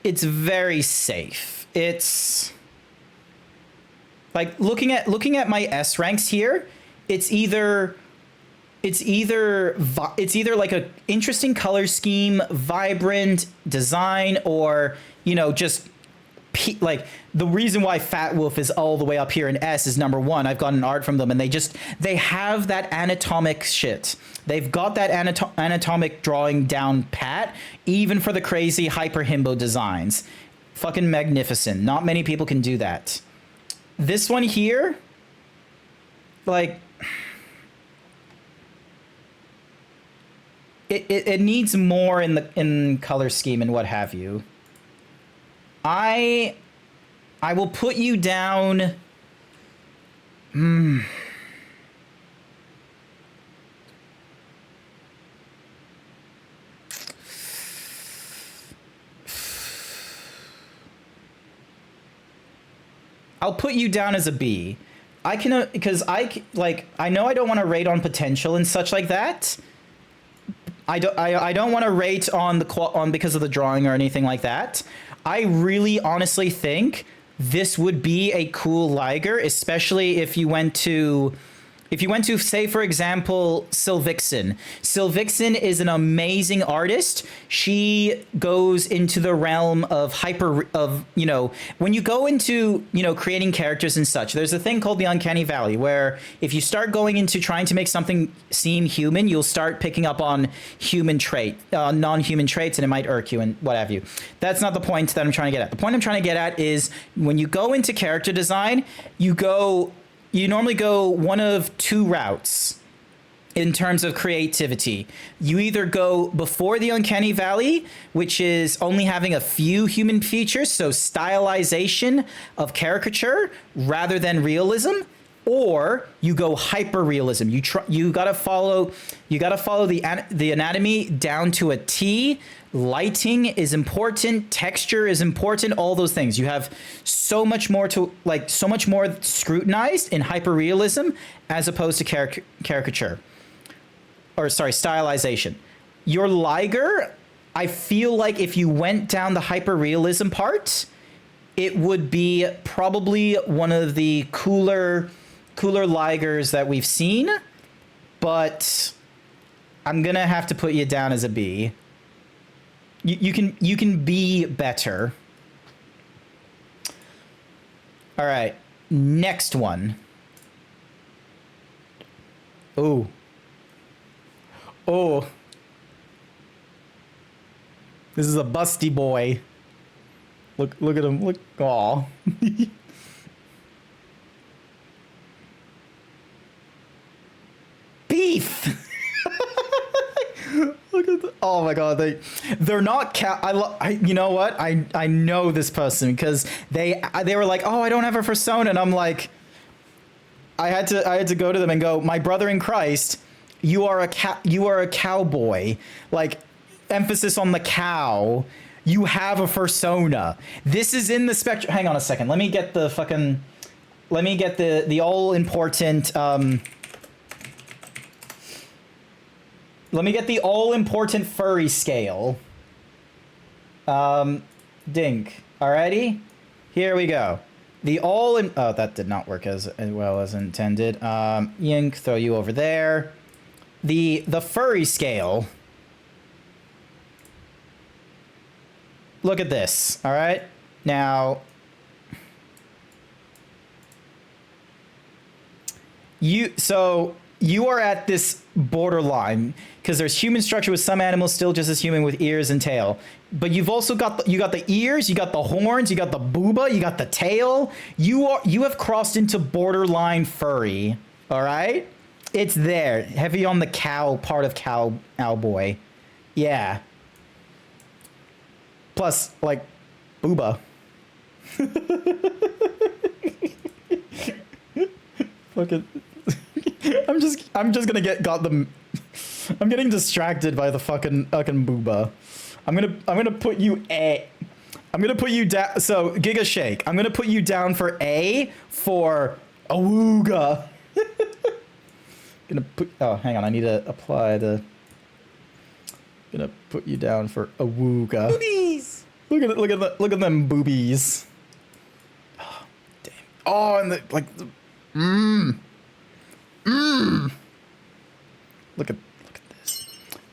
very safe. It's like looking at my S ranks here, it's either like a interesting color scheme, vibrant design, or, you know, just like the reason why Fat Wolf is all the way up here in S is number one, I've gotten art from them and they have that anatomic shit. They've got that anatomic drawing down pat, even for the crazy hyper himbo designs. Fucking magnificent. Not many people can do that. This one here, like, it needs more in color scheme and what have you. I will put you down. I'll put you down as a B. I can, because I know I don't want to rate on potential and such like that. I don't want to rate on because of the drawing or anything like that. I really honestly think this would be a cool Liger, especially if you went to say, for example, Sylvixen. Sylvixen is an amazing artist. She goes into the realm of when you go into, creating characters and such, there's a thing called the uncanny valley, where if you start going into trying to make something seem human, you'll start picking up on non-human traits, and it might irk you and what have you. That's not the point that I'm trying to get at. The point I'm trying to get at is when you go into character design, you normally go one of two routes in terms of creativity. You either go before the uncanny valley, which is only having a few human features, so stylization of caricature rather than realism, or you go hyper realism. You gotta follow the anatomy down to a T. Lighting is important, texture is important, all those things. You have so much more scrutinized in hyperrealism as opposed to caricature. Or sorry, stylization. Your Liger, I feel like if you went down the hyperrealism part, it would be probably one of the cooler Ligers that we've seen, but I'm gonna have to put you down as a B. You can be better. All right, next one. Oh. This is a busty boy. Look at him. Look. Aw. Beef. Look at oh my god, they're not you know what? I know this person because they were like, "Oh, I don't have a persona." And I'm like, I had to go to them and go, "My brother in Christ, you are a cowboy." Like, emphasis on the cow. You have a persona. This is in the spectrum. Hang on a second. Let me get the all important Let me get the all-important furry scale. Dink. Alrighty? Here we go. Oh, that did not work as well as intended. Yink, throw you over there. The furry scale. Look at this, alright? Now... You are at this borderline because there's human structure with some animals still just as human with ears and tail, but you've also got the ears, you got the horns, you got the booba, you got the tail. You have crossed into borderline furry. All right, it's there, heavy on the cow part of cowboy. Yeah. Plus, like, booba. Fucking. I'm just gonna I'm getting distracted by the fucking booba. I'm gonna put you I'm gonna put you down. So Giga Shake, I'm gonna put you down for A for awooga. Hang on, I need to apply the. Gonna put you down for awooga. Boobies. Look at them boobies. Oh, damn. Oh, and Look at this.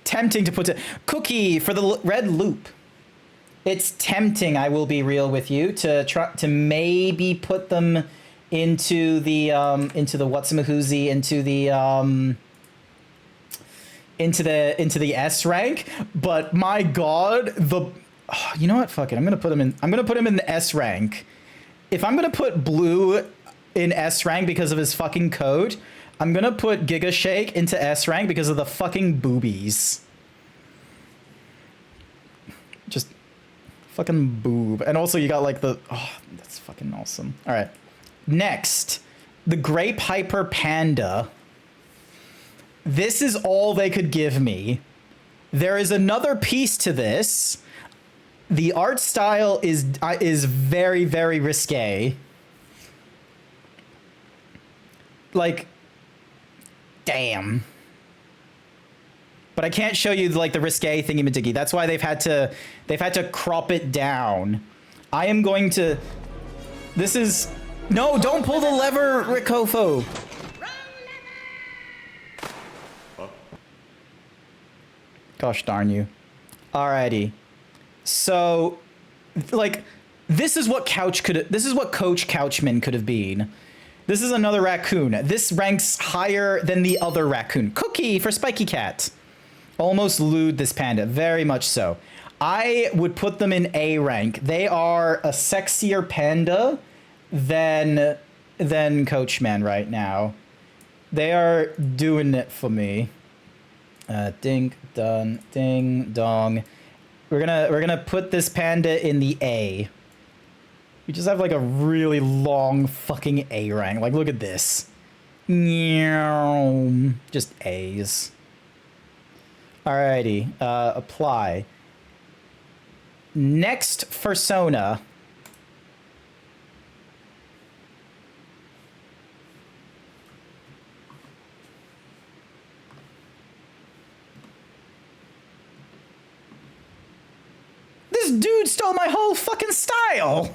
Tempting to put a cookie for the red loop. It's tempting, I will be real with you, to try to maybe put them into the whatsamahoozy, into the S rank, but my god, you know what? Fuck it. I'm gonna put him in the S rank. If I'm gonna put Blue in S rank because of his fucking code, I'm gonna put Giga Shake into S rank because of the fucking boobies. Just fucking boob. And also you got like that's fucking awesome. All right. Next, the Grape Hyper Panda. This is all they could give me. There is another piece to this. The art style is very, very risque. like, damn. But I can't show you like the risque thingy-majiggy. That's why they've had to crop it down. I am going to. This is no. Don't pull the lever, Ricofo. Gosh darn you. Alrighty. So, like, this is what Coach Couchman could have been. This is another raccoon. This ranks higher than the other raccoon. Cookie for Spiky Cat. Almost lewd this panda, very much so. I would put them in A rank. They are a sexier panda than Coachman right now. They are doing it for me. Ding dong, ding dong. We're gonna put this panda in the A. We just have like a really long fucking A rank. Like, look at this. Just A's. Alrighty, apply. Next fursona. This dude stole my whole fucking style.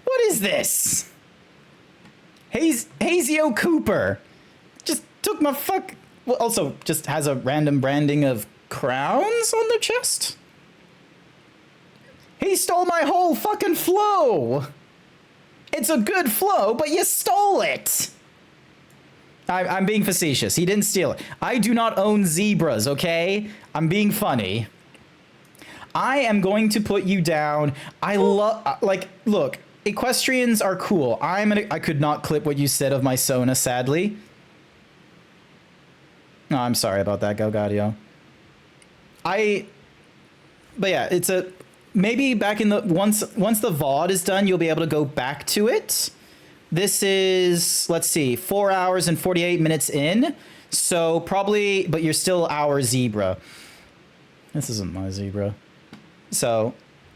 What is this? Hazio Cooper. Just took my fuck... Well, also, just has a random branding of crowns on the chest? He stole my whole fucking flow! It's a good flow, but you stole it! I'm being facetious. He didn't steal it. I do not own zebras, okay? I'm being funny. I am going to put you down. I love... like, look, equestrians are cool. I could not clip what you said of my Sona, sadly. No, I'm sorry about that, Galgadio. But yeah, it's a... Maybe back in the... Once the VOD is done, you'll be able to go back to it. This is, let's see, 4 hours and 48 minutes in. So probably... But you're still our zebra. This isn't my zebra. So...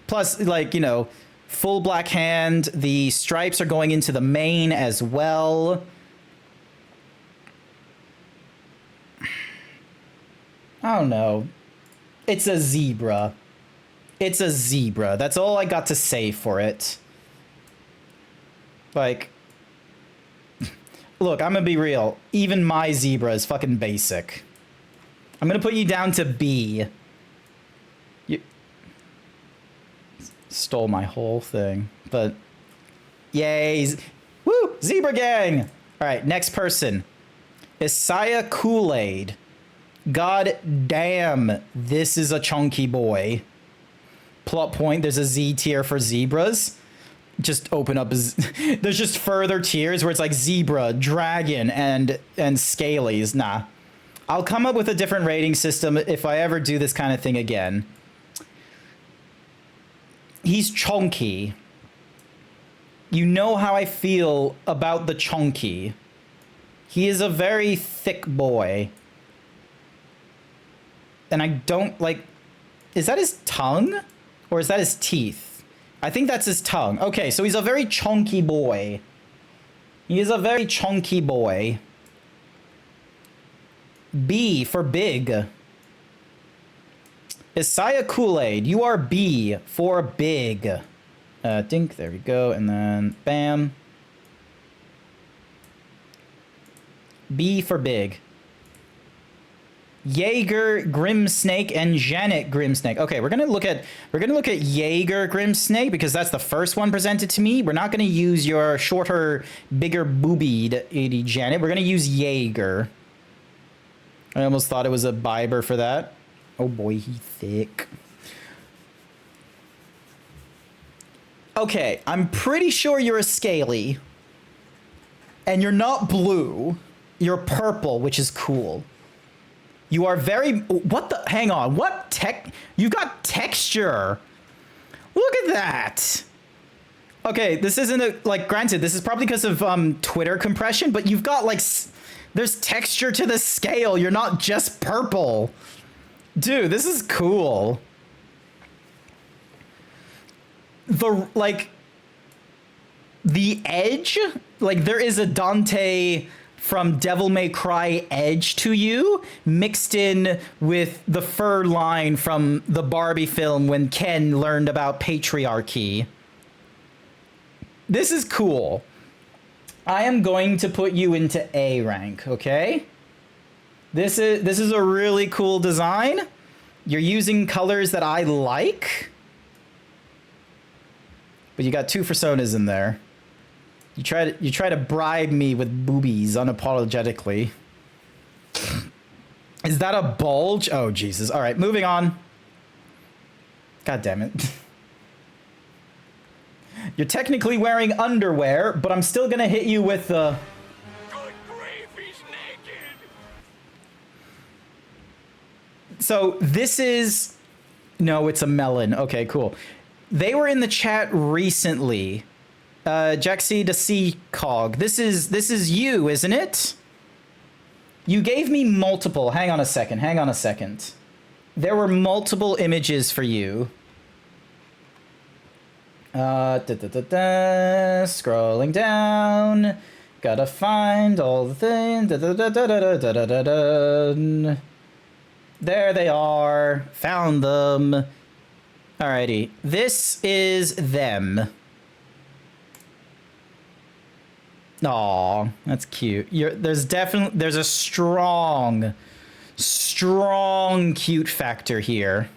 Plus, like, you know, full black hand. The stripes are going into the mane as well. I don't know. It's a zebra. It's a zebra. That's all I got to say for it. Like, look, I'm gonna be real. Even my zebra is fucking basic. I'm gonna put you down to B. You stole my whole thing, but yay. Woo! Zebra gang! All right, next person. Isaiah Kool-Aid. God damn, this is a chunky boy. Plot point, there's a Z tier for zebras. Just open up, there's just further tiers where it's like zebra, dragon, and scalies. Nah. I'll come up with a different rating system if I ever do this kind of thing again. He's chunky. You know how I feel about the chunky. He is a very thick boy. And I don't like... Is that his tongue? Or is that his teeth? I think that's his tongue. Okay, so he's a very chunky boy. He is a very chunky boy. B for big. Isaiah Kool-Aid, you are B for big. Dink, there we go, and then bam. B for big. Jaeger Grimsnake and Janet Grimsnake. Okay, we're gonna look at Jaeger Grimsnake because that's the first one presented to me. We're not gonna use your shorter, bigger boobied 80 Janet. We're gonna use Jaeger. I almost thought it was a Biber for that. Oh boy, he's thick. Okay, I'm pretty sure you're a scaly. And you're not blue. You're purple, which is cool. You are very... What the... Hang on. What tech... You got texture. Look at that. Okay, this isn't a... Like, granted, this is probably because of Twitter compression, but you've got, like... There's texture to the scale. You're not just purple. Dude, this is cool. The, like... The edge like there is a Dante from Devil May Cry edge to you, mixed in with the fur line from the Barbie film when Ken learned about patriarchy. This is cool. I am going to put you into A rank, okay? This is a really cool design. You're using colors that I like. But you got 2 personas in there. You try to bribe me with boobies unapologetically. Is that a bulge? Oh, Jesus. All right, moving on. God damn it. You're technically wearing underwear, but I'm still gonna hit you with the... Good grief, he's naked! So this is... No, it's a melon. Okay, cool. They were in the chat recently. Jaxie to C Cog. This is you, isn't it? You gave me multiple. Hang on a second. There were multiple images for you. Scrolling down. Gotta find all the things. There they are. Found them. Alrighty. This is them. Aw, that's cute. There's a strong cute factor here.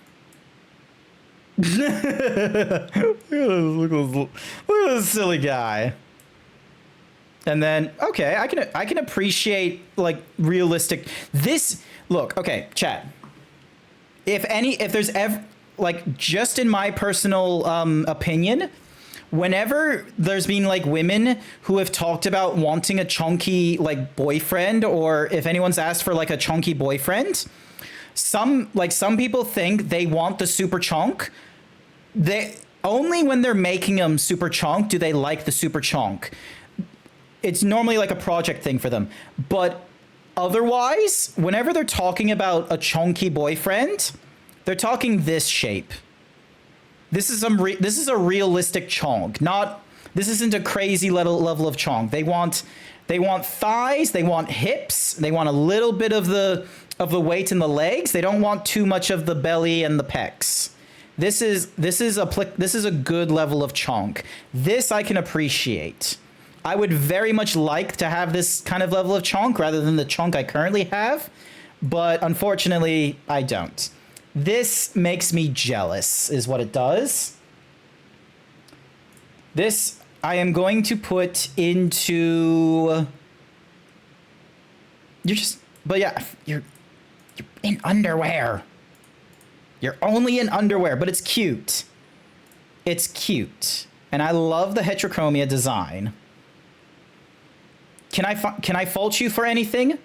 Look at this silly guy. And then, okay, I can appreciate like realistic. Look, okay, chat. If there's ever like just in my personal opinion. Whenever there's been like women who have talked about wanting a chunky like boyfriend, or if anyone's asked for like a chunky boyfriend, some people think they want the super chunk. They only when they're making them super chunk do they like the super chunk. It's normally like a project thing for them. But otherwise, whenever they're talking about a chunky boyfriend, they're talking this shape. This is a realistic chonk. This isn't a crazy level of chonk. They want thighs, they want hips, they want a little bit of the weight in the legs. They don't want too much of the belly and the pecs. This is a good level of chonk. This I can appreciate. I would very much like to have this kind of level of chonk rather than the chonk I currently have, but unfortunately I don't. This makes me jealous, is what it does. This I am going to put into... You're in underwear. You're only in underwear, but it's cute. It's cute. And I love the heterochromia design. Can I fault you for anything?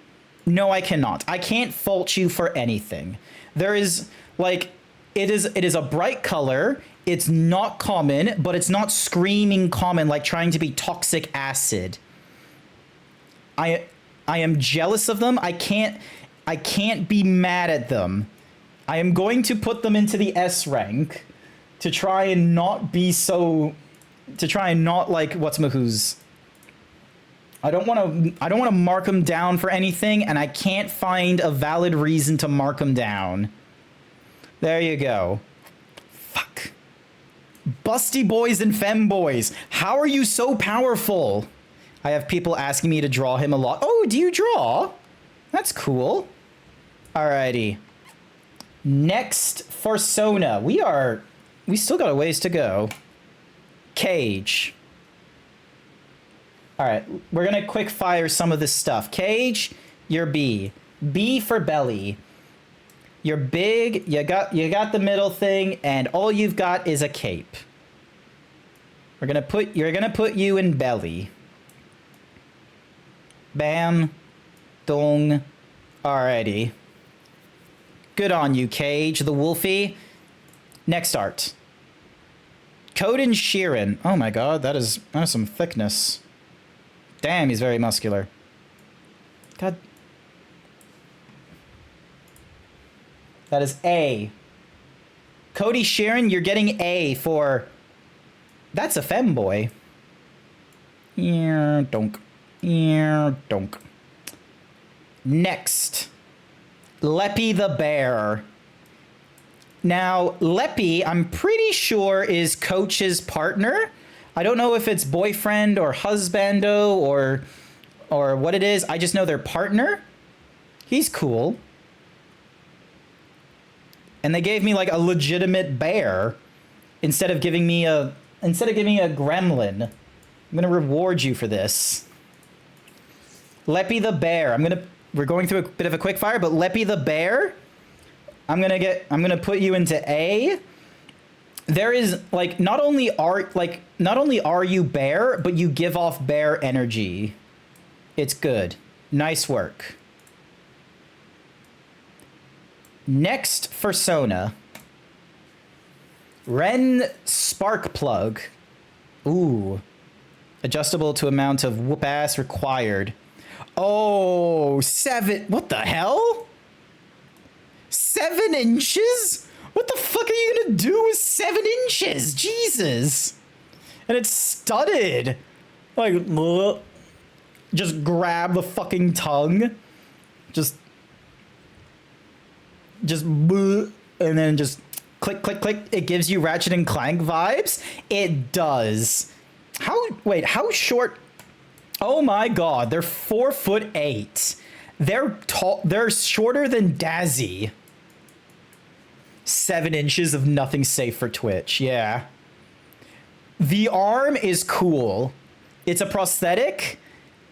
No, I cannot. I can't fault you for anything. There is... Like, it is a bright color. It's not common, but it's not screaming common like trying to be toxic acid. I am jealous of them. I can't be mad at them. I am going to put them into the S rank to try and not like what's Mahoo's. I don't want to mark them down for anything, and I can't find a valid reason to mark them down. There you go. Fuck. Busty boys and femboys. How are you so powerful? I have people asking me to draw him a lot. Oh, do you draw? That's cool. Alrighty. Next, Fursona. We still got a ways to go. Cage. Alright, we're gonna quick fire some of this stuff. Cage, you're B. B for belly. You're big, you got the middle thing, and all you've got is a cape. You're gonna put you in belly. Bam. Dong. Alrighty. Good on you, Cage, the Wolfie. Next art. Coden Sheeran. Oh my god, that is some thickness. Damn, he's very muscular. God. That is A. Cody Sheeran, you're getting A for... That's a femboy. Donk. Donk. Next, Leppy the bear. Now, Leppy, I'm pretty sure is Coach's partner. I don't know if it's boyfriend or husbando or what it is. I just know they're partner. He's cool. And they gave me like a legitimate bear instead of giving me a gremlin. I'm gonna reward you for this. Leppy the bear. We're going through a bit of a quick fire, but Leppy the bear, I'm gonna put you into A. There is like not only are you bear, but you give off bear energy. It's good. Nice work. Next persona. Ren Sparkplug. Ooh. Adjustable to amount of whoop ass required. Oh, 7. What the hell? 7 inches? What the fuck are you gonna do with 7 inches? Jesus. And it's studded. Like, just grab the fucking tongue. Just and then just click, click, click. It gives you Ratchet and Clank vibes. It does. How short? Oh my god, they're 4'8". They're tall. They're shorter than Dazzy. 7 inches of nothing safe for Twitch. Yeah. The arm is cool. It's a prosthetic.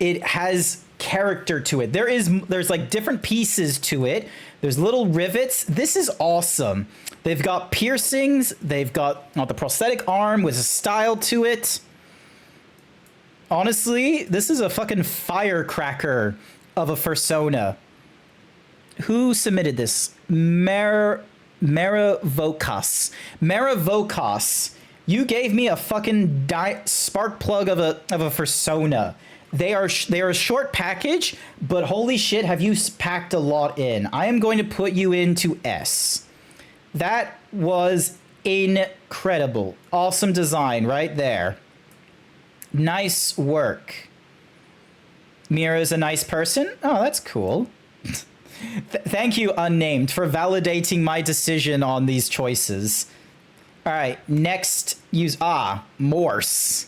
It has character to it. There's like different pieces to it. There's little rivets. This is awesome. They've got piercings. They've got the prosthetic arm with a style to it. Honestly, this is a fucking firecracker of a persona. Who submitted this? Maravocas. Maravocas. You gave me a fucking spark plug of a persona. They are a short package, but holy shit, have you packed a lot in. I am going to put you into S. That was incredible. Awesome design right there. Nice work. Mira's a nice person. Oh, that's cool. Thank you, Unnamed, for validating my decision on these choices. All right, next, use Morse.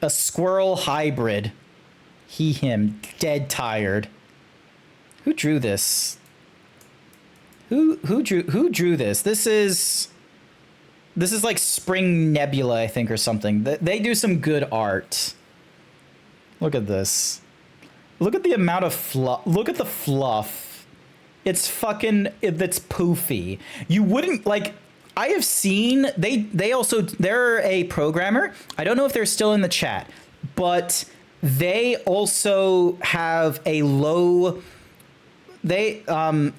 A squirrel hybrid. He, him, dead tired. Who drew this? Who drew this? This is like Spring Nebula, I think, or something. They do some good art. Look at this. Look at the amount of fluff. Look at the fluff. It's poofy. You wouldn't like. I have seen they're a programmer. I don't know if they're still in the chat, but they also have a low.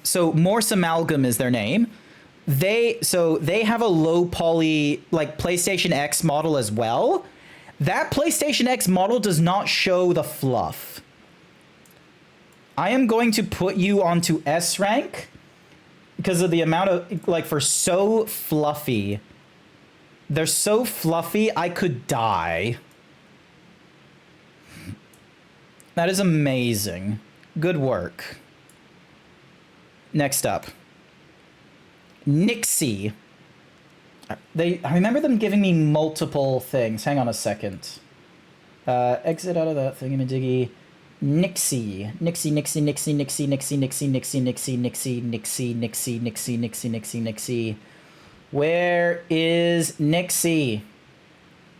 So Morse Amalgam is their name. They have a low poly like PlayStation X model as well. That PlayStation X model does not show the fluff. I am going to put you onto S rank because of the amount of like for so fluffy. They're so fluffy, I could die. That is amazing. Good work. Next up. Nixie. I remember them giving me multiple things. Hang on a second. Exit out of that thingamadiggy. Nixie. Nixie, Nixie, Nixie, Nixie, Nixie, Nixie, Nixie, Nixie, Nixie, Nixie, Nixie, Nixie, Nixie, Nixie, Nixie. Where is Nixie?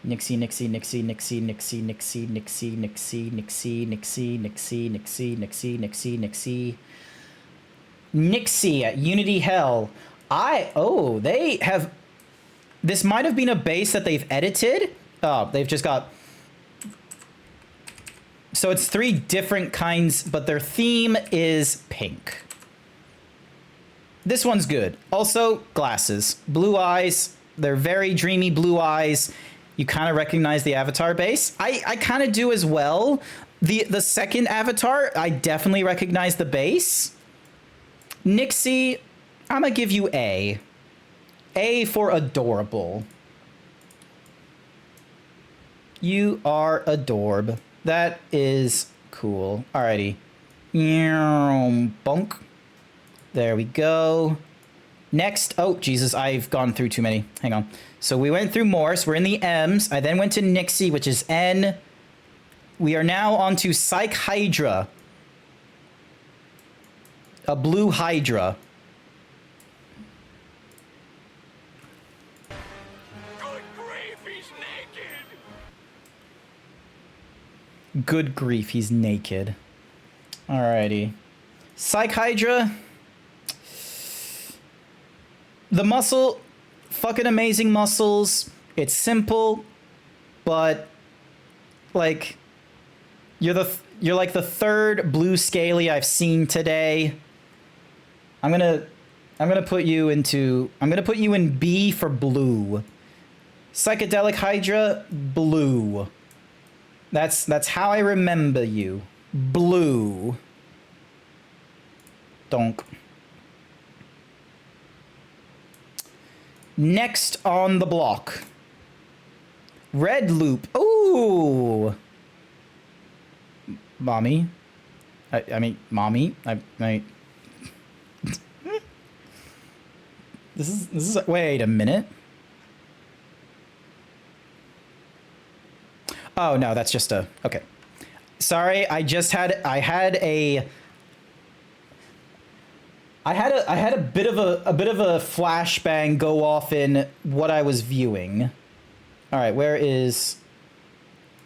Nixie, Nixie, Nixie, Nixie, Nixie, Nixie, Nixie, Nixie, Nixie, Nixie, Nixie, Nixie, Nixie, Nixie, Nixie. Nixie at Unity Hell. They have. This might have been a base that they've edited. Oh, they've just got. So it's 3 different kinds, but their theme is pink. This one's good. Also, glasses. Blue eyes. They're very dreamy blue eyes. You kind of recognize the avatar base. I kind of do as well. The second avatar, I definitely recognize the base. Nixie, I'm going to give you A. A for adorable. You are a dorb. That is cool. Alrighty. Bonk. There we go. Next, oh, Jesus, I've gone through too many. Hang on. So we went through Morse. We're in the M's. I then went to Nixie, which is N. We are now on to Psych Hydra. A blue Hydra. Good grief, he's naked! Good grief, he's naked. Alrighty. Psych Hydra. The muscle, fucking amazing muscles. It's simple, but like you're like the third blue scaly I've seen today. I'm gonna put you in B for blue. Psychedelic Hydra, blue. That's how I remember you. Blue. Donk. Next on the block. Red loop. Ooh. Mommy. I mean, mommy. This is. Wait a minute. Oh no, that's just a. Okay. Sorry, I had a bit of a flashbang go off in what I was viewing. All right, where is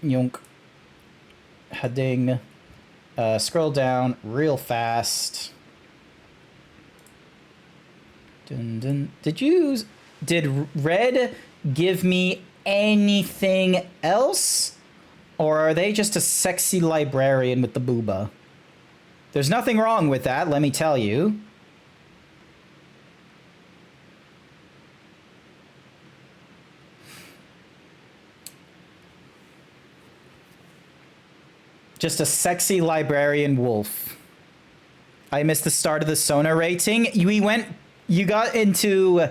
Yonk? Heading. Scroll down real fast. Dun, dun. Did Red give me anything else? Or are they just a sexy librarian with the booba? There's nothing wrong with that, let me tell you. Just a sexy librarian wolf. I missed the start of the Sona rating. You got into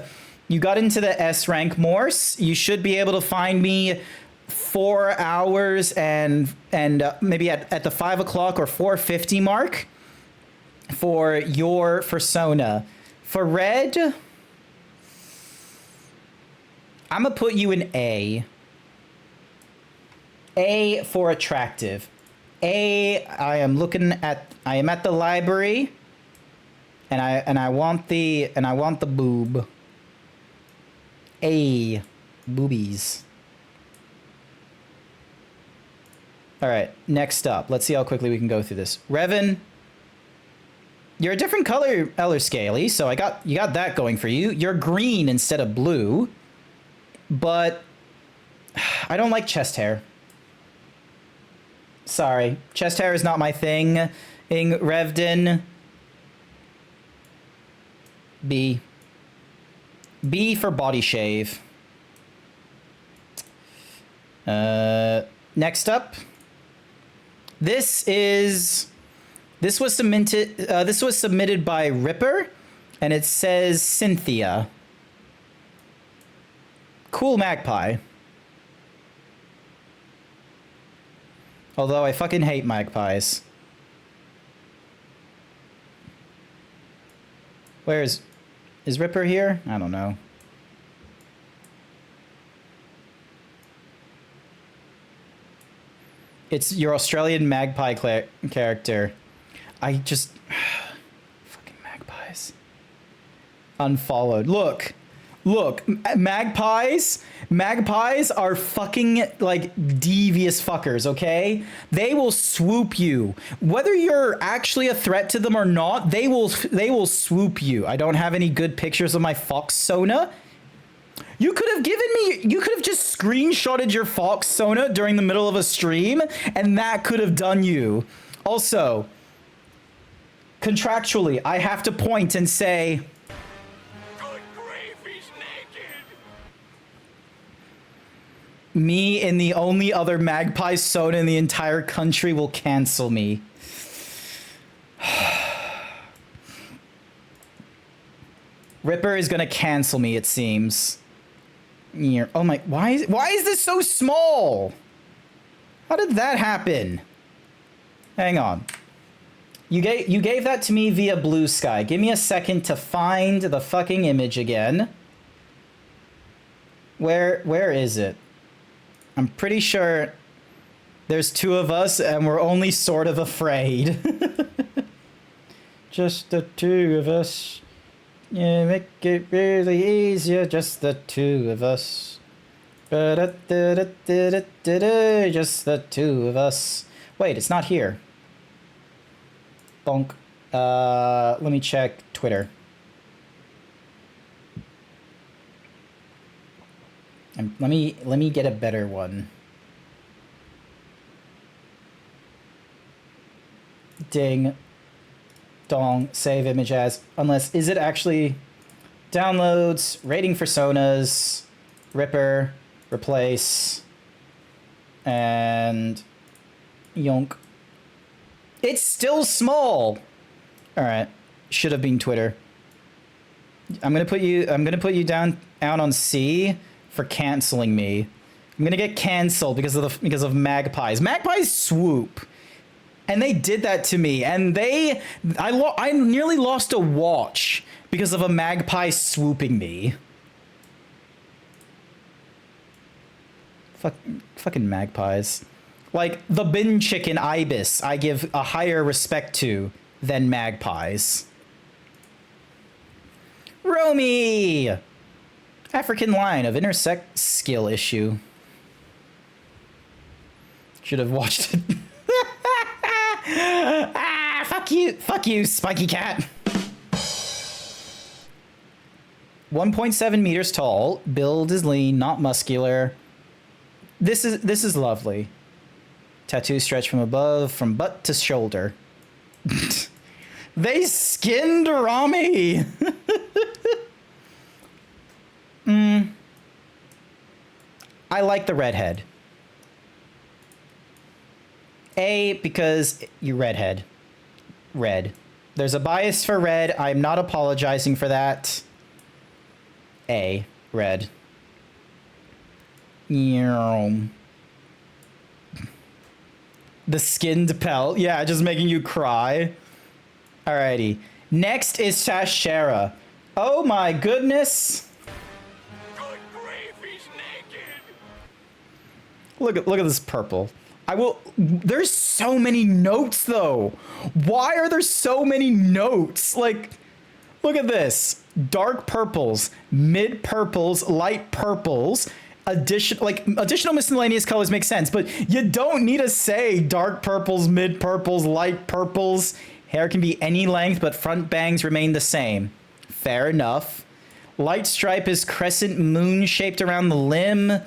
the S rank Morse. You should be able to find me 4 hours and maybe at the 5 o'clock or 4:50 mark for your Sona. For Red, I'm gonna put you in A. A for attractive. A, I am at the library, and I want the boob. A, boobies. All right, next up, let's see how quickly we can go through this. Revan, you're a different color, Eller Scaly, so you got that going for you. You're green instead of blue, but I don't like chest hair. Sorry, chest hair is not my thing. Revden. B. B for body shave. Next up. This was submitted by Ripper, and it says Cynthia. Cool magpie. Although I fucking hate magpies. Where is Ripper here? I don't know. It's your Australian magpie character. I just fucking magpies. Unfollowed. Look, magpies are fucking like devious fuckers, okay? They will swoop you. Whether you're actually a threat to them or not, they will swoop you. I don't have any good pictures of my fox Sona. You could have just screenshotted your fox Sona during the middle of a stream, and that could have done you. Also, contractually, I have to point and say, me and the only other magpie Sona in the entire country will cancel me. Ripper is gonna cancel me, it seems. Oh my, why is this so small? How did that happen? Hang on. You gave that to me via Blue Sky. Give me a second to find the fucking image again. Where is it? I'm pretty sure there's two of us and we're only sort of afraid. Just the two of us. Yeah, make it really easier, just the two of us. Just the two of us. Wait, it's not here. Bonk. Let me check Twitter. And let me get a better one. Ding. Dong. Save image as. Unless, is it actually downloads, rating personas, Ripper, replace, and yonk. It's still small. All right, should have been Twitter. I'm gonna put you down out on C for canceling me. I'm gonna get canceled because of magpies. Magpies swoop, and they did that to me. And I nearly lost a watch because of a magpie swooping me. Fucking magpies. Like, the bin chicken ibis, I give a higher respect to than magpies. Romy! African line of intersect skill issue. Should have watched it. Ah, fuck you, spiky cat. 1.7 meters tall, build is lean, not muscular. This is lovely. Tattoo stretch from above, from butt to shoulder. They skinned Rami. I like the redhead. A, because you redhead. Red. There's a bias for red. I'm not apologizing for that. A, red. The skinned pelt. Yeah, just making you cry. Alrighty. Next is Tashera. Oh my goodness. Good grief, he's naked! Look at this purple. There's so many notes though. Why are there so many notes? Like, look at this. Dark purples, mid purples, light purples. Additional miscellaneous colors make sense, but you don't need to say dark purples, mid purples, light purples. Hair can be any length, but front bangs remain the same. Fair enough. Light stripe is crescent moon shaped around the limb.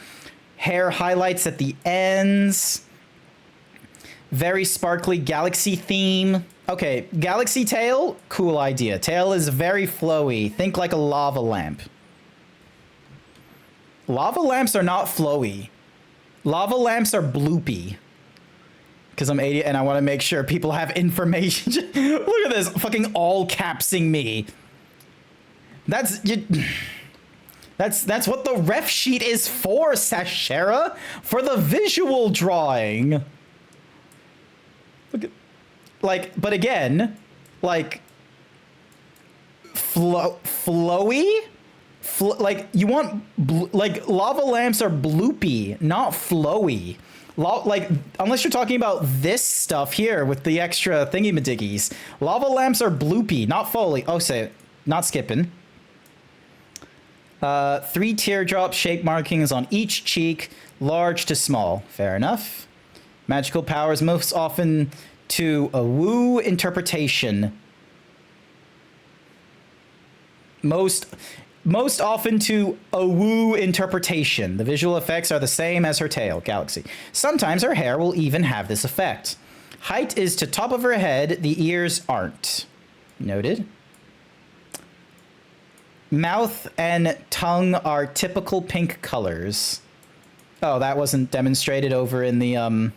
Hair highlights at the ends. Very sparkly galaxy theme. Okay, galaxy tail, cool idea. Tail is very flowy. Think like a lava lamp. Lava lamps are not flowy. Lava lamps are bloopy. Because I'm 80 and I want to make sure people have information. Look at this, fucking all capsing me. That's what the ref sheet is for, Sashera. For the visual drawing. Look at, like, but again, like, flowy? Like, you want, like, lava lamps are bloopy, not flowy. Like, unless you're talking about this stuff here with the extra thingy-madiggies. Lava lamps are bloopy, not foley. Oh, say it. Not skipping. 3 teardrop shape markings on each cheek, large to small. Fair enough. Magical powers most often to a woo interpretation. Most often to a woo interpretation. The visual effects are the same as her tail, Galaxy. Sometimes her hair will even have this effect. Height is to top of her head, the ears aren't. Noted. Mouth and tongue are typical pink colors. Oh, that wasn't demonstrated over in the,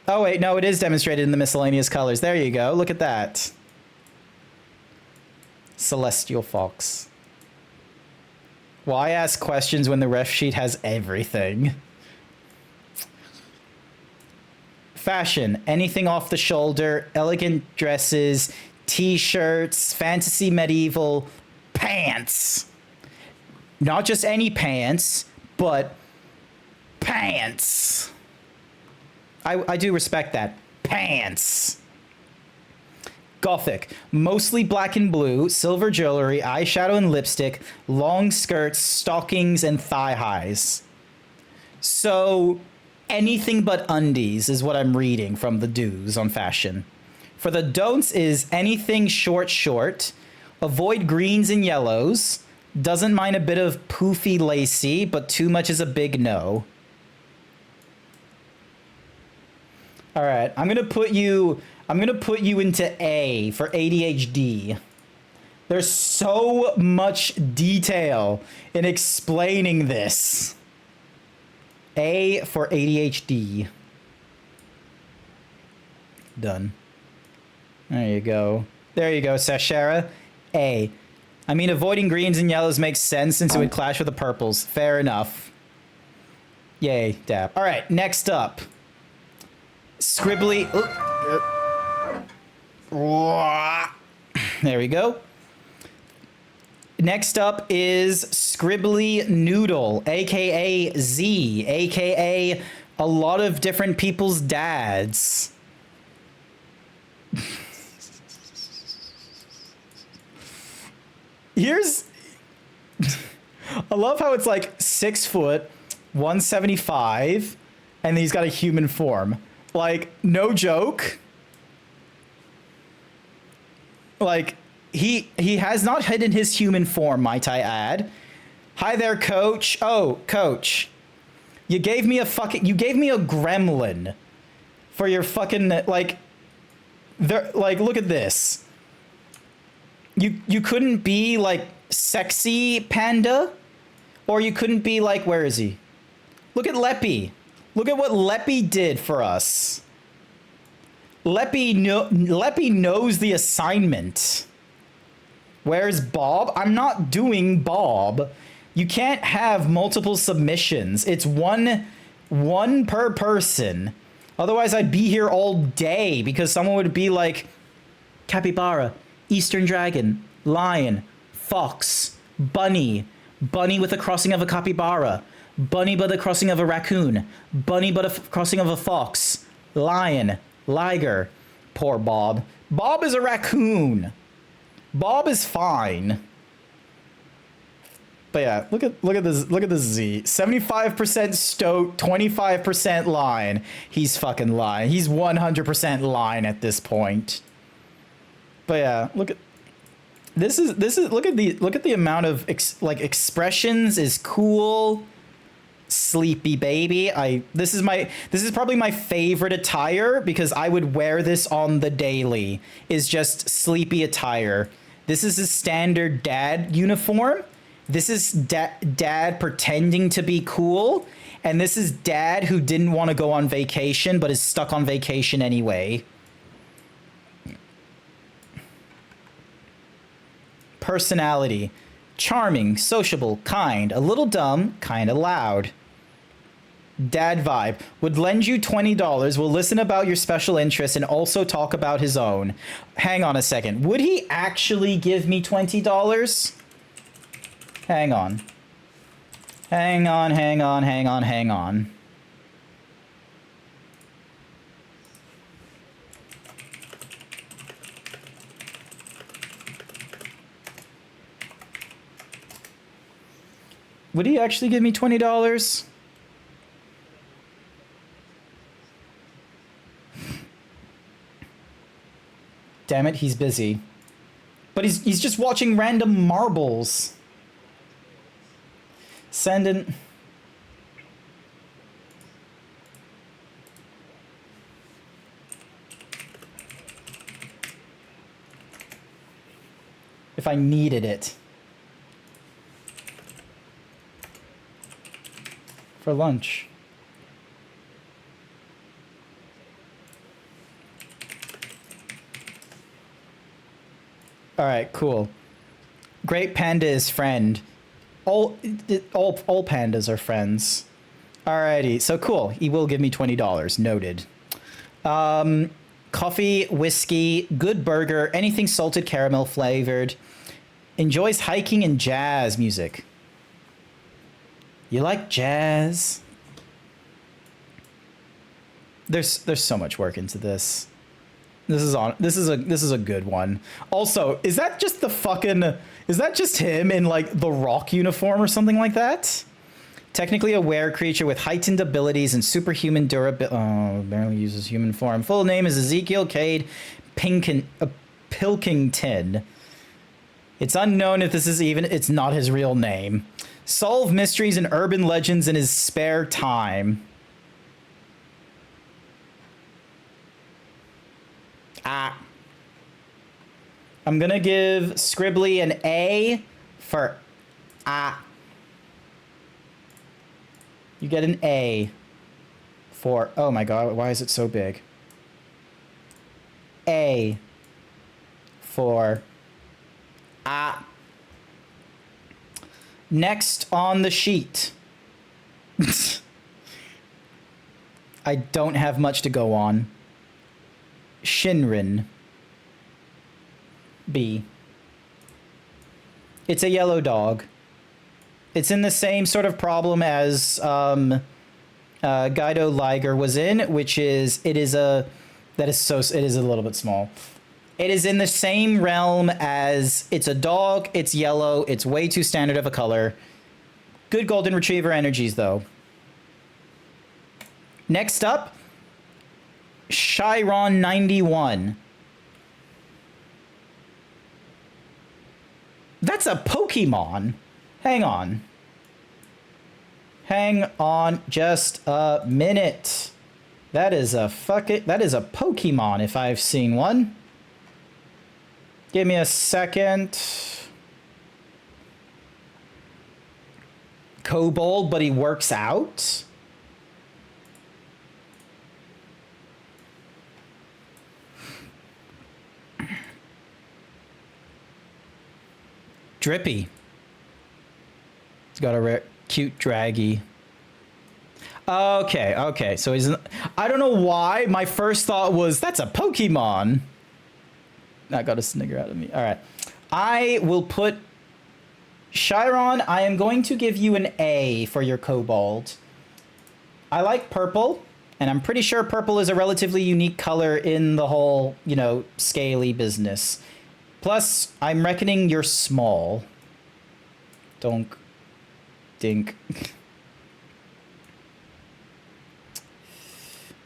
Oh, wait, no, it is demonstrated in the miscellaneous colors. There you go, look at that. Celestial Fox. Why ask questions when the ref sheet has everything? Fashion, anything off the shoulder, elegant dresses, t-shirts, fantasy medieval, pants. Not just any pants, but pants. I do respect that. Pants. Gothic, mostly black and blue, silver jewelry, eyeshadow and lipstick, long skirts, stockings, and thigh highs. So anything but undies is what I'm reading from the do's on fashion. For the don'ts is anything short, avoid greens and yellows, doesn't mind a bit of poofy lacy, but too much is a big no. All right, I'm gonna put you into A for ADHD. There's so much detail in explaining this. A for ADHD. Done. There you go. There you go, Sashara. A. I mean, avoiding greens and yellows makes sense since it would clash with the purples. Fair enough. Yay, dab. All right, next up. Scribbly. There we go. Next up is Scribbly Noodle, aka Z, aka a lot of different people's dads. Here's I love how it's like 6 foot, 175, and he's got a human form. Like, no joke. Like, he has not hidden his human form, might I add. Hi there, coach. Oh, coach. You gave me a gremlin for your fucking, like, look at this. You couldn't be, like, sexy panda? Or you couldn't be, like, where is he? Look at Leppy. Look at what Leppy did for us. Leppy knows the assignment. Where's Bob? I'm not doing Bob. You can't have multiple submissions. It's one per person. Otherwise, I'd be here all day because someone would be like, capybara, eastern dragon, lion, fox, bunny, bunny with a crossing of a capybara, bunny but a crossing of a raccoon, bunny but a crossing of a fox, lion, liger. Poor Bob. Bob is a raccoon. Bob is fine. But yeah, look at this Z. 75% stoat, 25% line. He's fucking lying. He's 100% line at this point. But yeah, look at look at the amount of expressions is cool. Sleepy baby. This is probably my favorite attire because I would wear this on the daily. Is just sleepy attire. This is his standard dad uniform. This is dad pretending to be cool, and this is dad who didn't want to go on vacation but is stuck on vacation anyway. Personality: charming, sociable, kind, a little dumb, kind of loud. Dad vibe: would lend you $20, will listen about your special interests, and also talk about his own. Hang on a second. Would he actually give me $20? Hang on. Hang on. Would he actually give me $20? Damn it, he's busy. But he's just watching random marbles. Send in. If I needed it. For lunch. All right, cool. Great panda is friend. All pandas are friends. Alrighty, so cool. He will give me $20. Noted. Coffee, whiskey, good burger, anything salted caramel flavored. Enjoys hiking and jazz music. You like jazz? There's so much work into this. This is a good one. Also, is that just him in like the Rock uniform or something like that? Technically a were creature with heightened abilities and superhuman durability. Oh, barely uses human form. Full name is Ezekiel Cade Pilkington. It's unknown if it's not his real name. Solve mysteries and urban legends in his spare time. I'm gonna give Scribbly an A for You get an A for, oh my god, why is it so big? A for Next on the sheet. I don't have much to go on. Shinrin. B. It's a yellow dog. It's in the same sort of problem as Guido Liger was in, which is it is a little bit small. It is in the same realm as it's a dog, it's yellow, it's way too standard of a color. Good golden retriever energies though. Next up, Chiron 91. That's a Pokemon. Hang on. Hang on just a minute. That is a Pokemon if I've seen one. Give me a second. Kobold, but he works out? Drippy. He's got a rare, cute draggy. Okay. So he's. I don't know why. My first thought was that's a Pokemon. That got a snigger out of me. All right. I will put Chiron. I am going to give you an A for your Kobold. I like purple, and I'm pretty sure purple is a relatively unique color in the whole, scaly business. Plus, I'm reckoning you're small. Donk. Dink.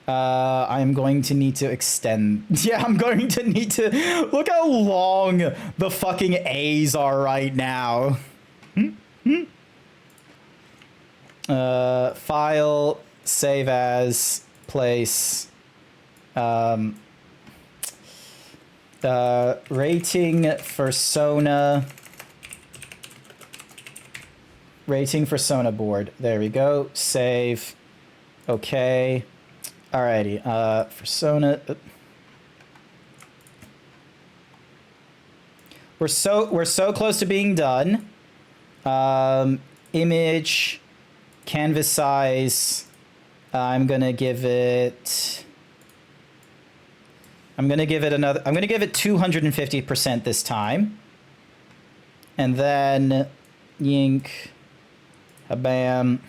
I'm going to need to extend. Yeah, I'm going to need to... Look how long the fucking A's are right now. File, save as, place... rating Persona board. There we go. Save. Okay. Alrighty. Persona. We're so close to being done. Image, canvas size. I'm gonna give it 250% this time. And then yink, bam.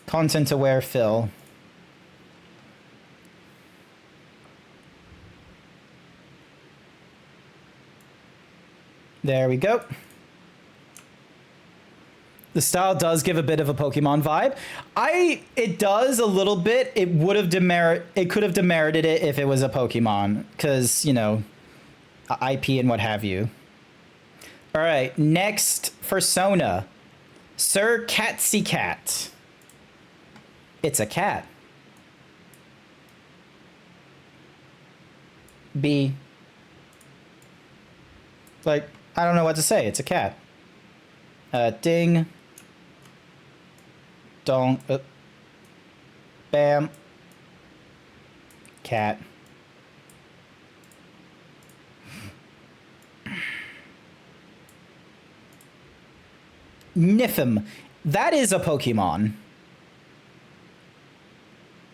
Content aware fill. There we go. The style does give a bit of a Pokemon vibe. It does a little bit. It could have demerited it if it was a Pokemon, because, IP and what have you. All right, next Persona. Sir Catsy Cat. It's a cat. B. Like, I don't know what to say. It's a cat. Ding. Dong. Bam. Cat. Nifim. That is a Pokemon.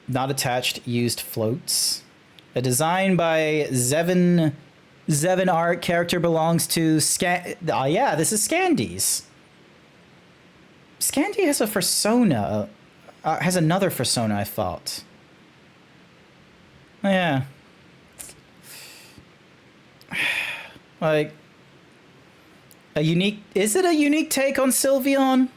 Not attached, used floats. A design by Zevin Art. Character belongs to yeah, this is Scandies. Scandy has a persona. Has another persona, I thought. Oh, yeah. Like, a unique... Is it a unique take on Sylveon?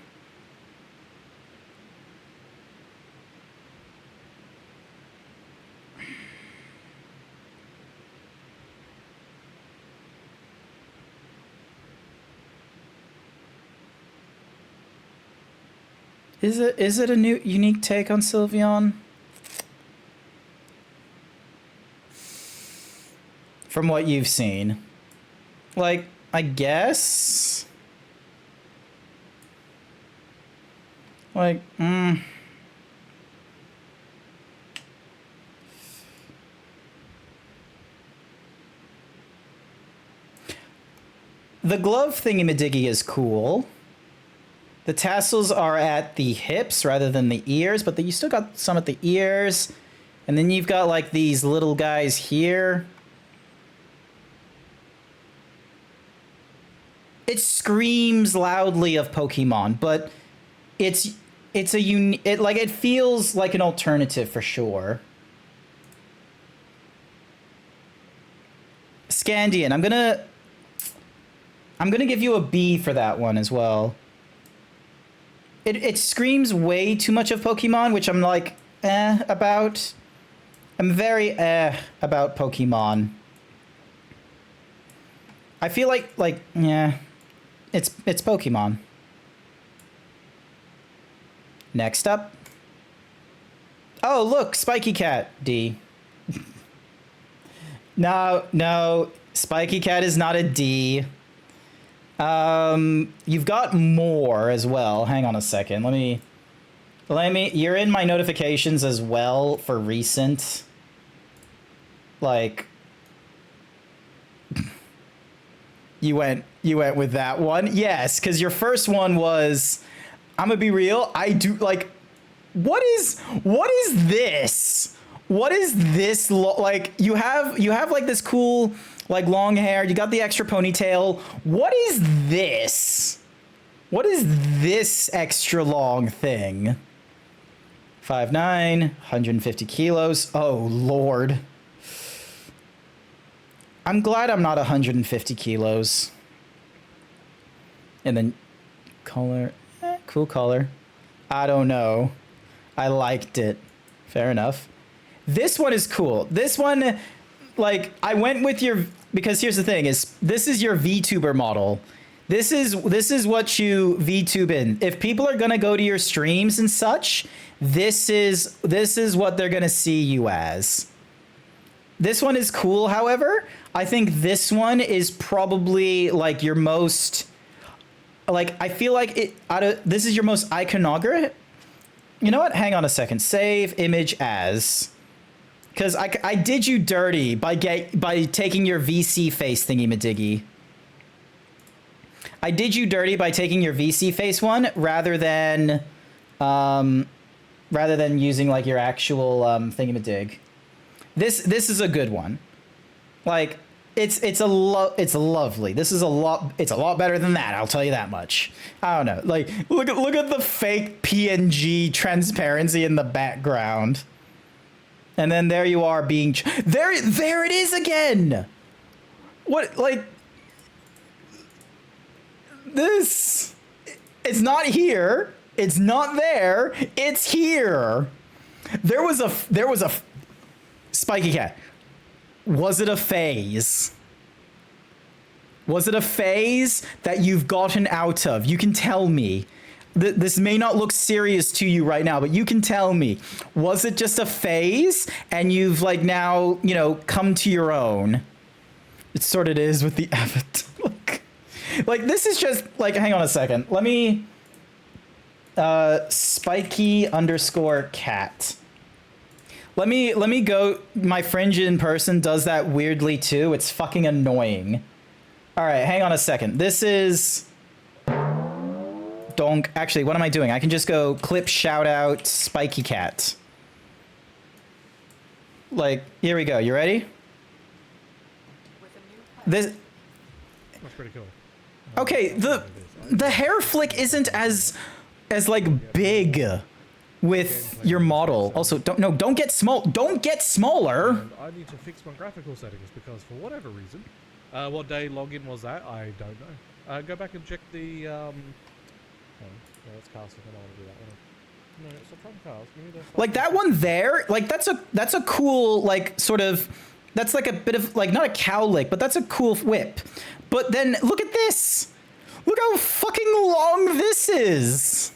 Is it a new unique take on Sylveon? From what you've seen. Like, I guess? Like, The glove thingy-majiggy is cool. The tassels are at the hips rather than the ears, but you still got some at the ears. And then you've got, like, these little guys here. It screams loudly of Pokemon, but it's a it feels like an alternative for sure. Scandian, I'm gonna give you a B for that one as well. It screams way too much of Pokemon, which I'm like, about. I'm very about Pokemon. I feel like, yeah, it's Pokemon. Next up. Oh, look, Spiky Cat, D. No, Spiky Cat is not a D. You've got more as well. Hang on a second. Let me, you're in my notifications as well for recent. Like, you went with that one. Yes, because your first one was, I'm gonna be real, I do, like, what is this? What is this, like, you have like this cool, like, long hair, you got the extra ponytail. What is this? What is this extra long thing? 5'9", 150 kilos. Oh, Lord. I'm glad I'm not 150 kilos. And then color, cool color. I don't know. I liked it. Fair enough. This one is cool. This one, like, I went with your, because here's the thing, is this is your VTuber model. This is what you VTube in. If people are gonna go to your streams and such, this is what they're gonna see you as. This one is cool, however. I think this one is probably like your most, like, I feel like this is your most iconographic. You know what? Hang on a second. Save image as. Because I did you dirty by taking your VC face thingy-madiggy. I did you dirty by taking your VC face one rather than using like your actual thingy-madig. This is a good one. Like, it's lovely. This is it's a lot better than that, I'll tell you that much. I don't know. Like, look at the fake PNG transparency in the background. And then there you are being there it is again. What, like, this, it's not here, it's not there, it's here. There was a Spiky Cat. Was it a phase? Was it a phase that you've gotten out of? You can tell me. This may not look serious to you right now, but you can tell me. Was it just a phase and you've, like, now, you know, come to your own? It sort of is with the avatar. Like, this is just, like, hang on a second. Let me, Spiky_cat. Let me go. My fringe in person does that weirdly too. It's fucking annoying. All right, hang on a second. This is Donk. Actually, what am I doing? I can just go clip shout out Spiky Cat. Like, here we go. You ready? This. That's pretty cool. Okay, the hair flick isn't as like big with your model. Also, don't get small. Don't get smaller. And I need to fix my graphical settings because for whatever reason, what day login was that? I don't know. Go back and check the oh, no, that's casting. I don't want to do that one. No, it's a front cast. We need to Like that one there, like that's a cool like sort of, that's like a bit of like not a cow lick, but that's a cool whip. But then look at this. Look how fucking long this is.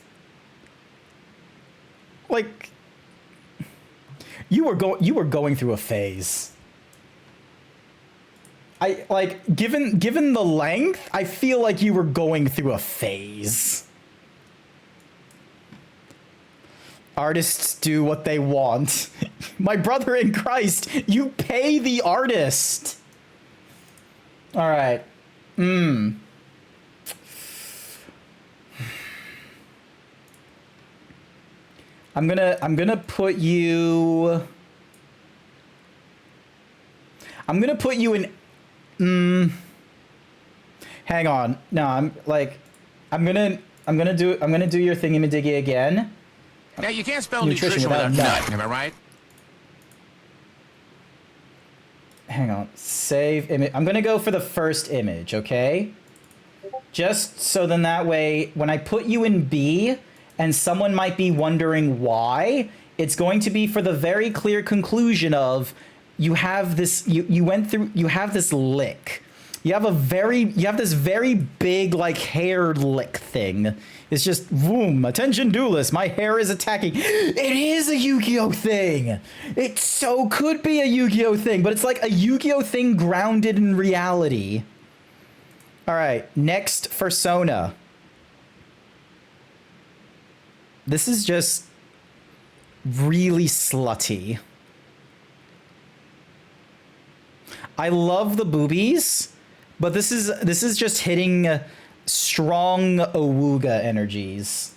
Like you were going through a phase. I like given the length, I feel like you were going through a phase. Artists do what they want. My brother in Christ, you pay the artist. All right. I'm gonna put you in. Hang on. No, I'm gonna do your thingy-majiggy again. Now, you can't spell Nutrition nutrition without without nut. nut, am I right? Hang on. Save image. I'm gonna go for the first image, okay? Just so then that way, when I put you in B, and someone might be wondering why, it's going to be for the very clear conclusion of you have this. You have this lick. You have this very big like hair lick thing. It's just boom. Attention, duelist. My hair is attacking. It is a Yu-Gi-Oh thing. It so could be a Yu-Gi-Oh thing, but it's like a Yu-Gi-Oh thing grounded in reality. All right, next persona. This is just really slutty. I love the boobies, but this is just hitting strong Awuga energies.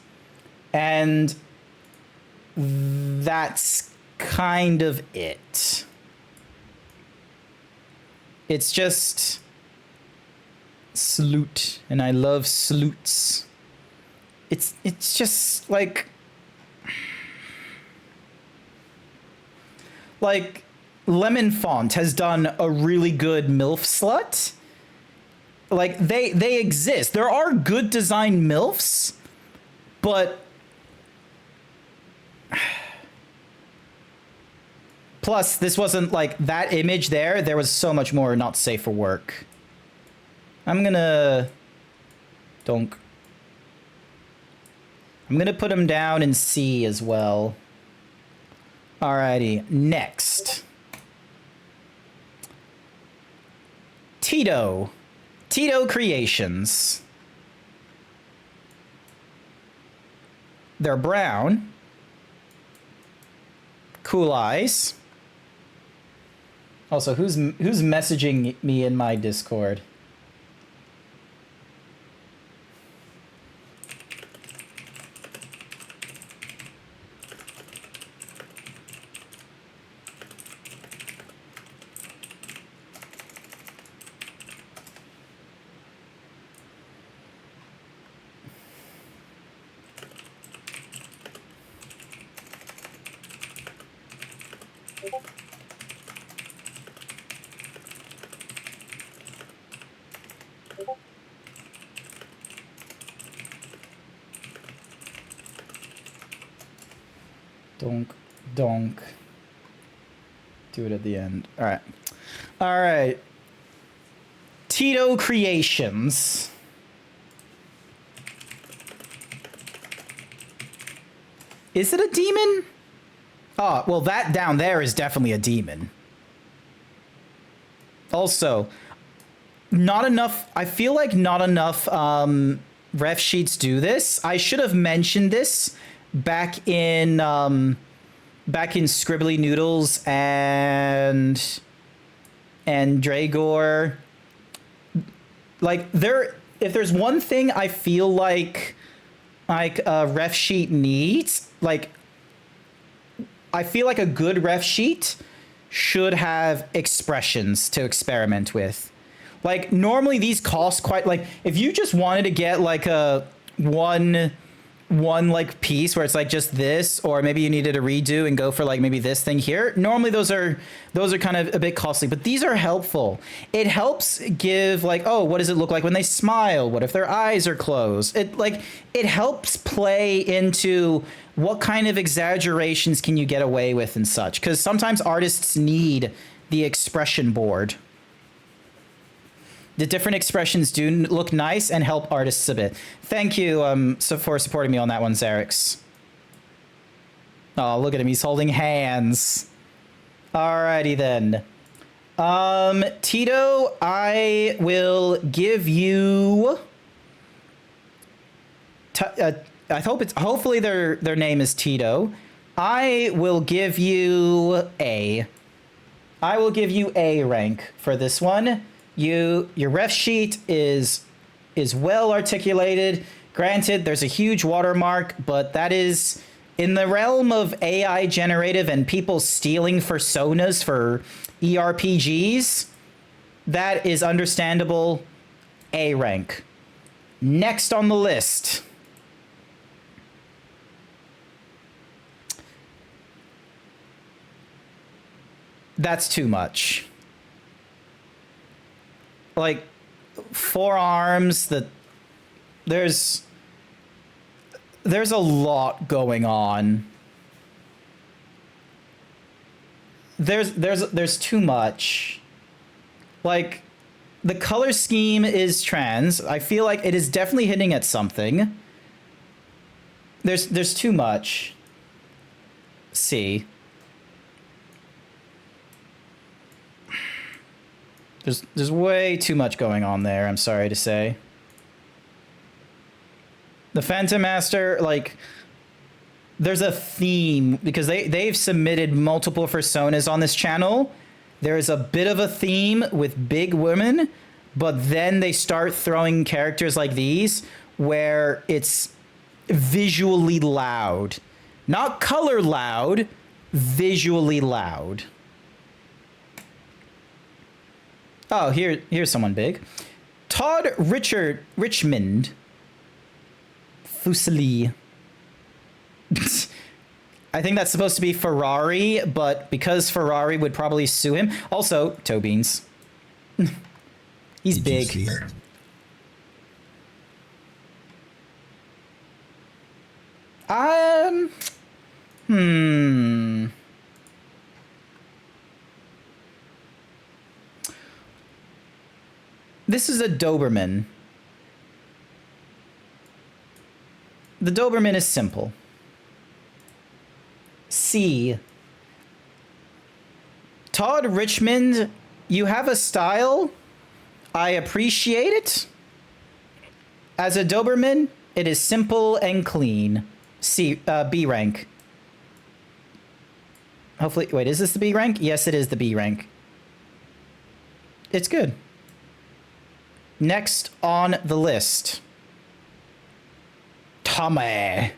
And that's kind of it. It's just sloot, and I love sloots. It's just like Lemon Font has done a really good MILF slut. Like they exist. There are good design MILFs, but plus this wasn't like that image there. There was so much more not safe for work. I'm gonna put him down in C as well. Alrighty, next. Tito Creations. They're brown. Cool eyes. Also, who's messaging me in my Discord? Donk. Do it at the end. All right. Tito Creations. Is it a demon? Oh, well, that down there is definitely a demon. Also, not enough. I feel like not enough ref sheets do this. I should have mentioned this back in Scribbly Noodles and Dragor. Like if there's one thing I feel like like a ref sheet needs. Like, I feel like a good ref sheet should have expressions to experiment with. Like, normally these cost quite, like, if you just wanted to get like a one like piece where it's like just this, or maybe you needed a redo and go for like maybe this thing here, normally those are kind of a bit costly, but these are helpful. It helps give like, oh, what does it look like when they smile? What if their eyes are closed? It helps play into what kind of exaggerations can you get away with and such, because sometimes artists need the expression board. The different expressions do look nice and help artists a bit. Thank you for supporting me on that one, Xerix. Oh, look at him. He's holding hands. Alrighty then. Tito, I will give you... hopefully their name is Tito. I will give you A. I will give you A rank for this one. Your ref sheet is well articulated. Granted, there's a huge watermark, but that is in the realm of AI generative and people stealing personas for ERPGs. That is understandable. A rank. Next on the list. That's too much. Like, 4 arms, there's a lot going on. There's too much. Like, the color scheme is trans. I feel like it is definitely hitting at something. There's too much. C. There's way too much going on there, I'm sorry to say. The Phantom Master, like, there's a theme, because they've submitted multiple personas on this channel. There's a bit of a theme with big women, but then they start throwing characters like these, where it's visually loud. Not color loud, visually loud. Oh, here's someone big. Todd Richmond. Fuseli. I think that's supposed to be Ferrari, but because Ferrari would probably sue him. Also, toe beans. He's big. You see it? This is a Doberman. The Doberman is simple. C. Todd Richmond, you have a style. I appreciate it. As a Doberman, it is simple and clean. C. B rank. Hopefully, wait, is this the B rank? Yes, it is the B rank. It's good. Next on the list. Tommy.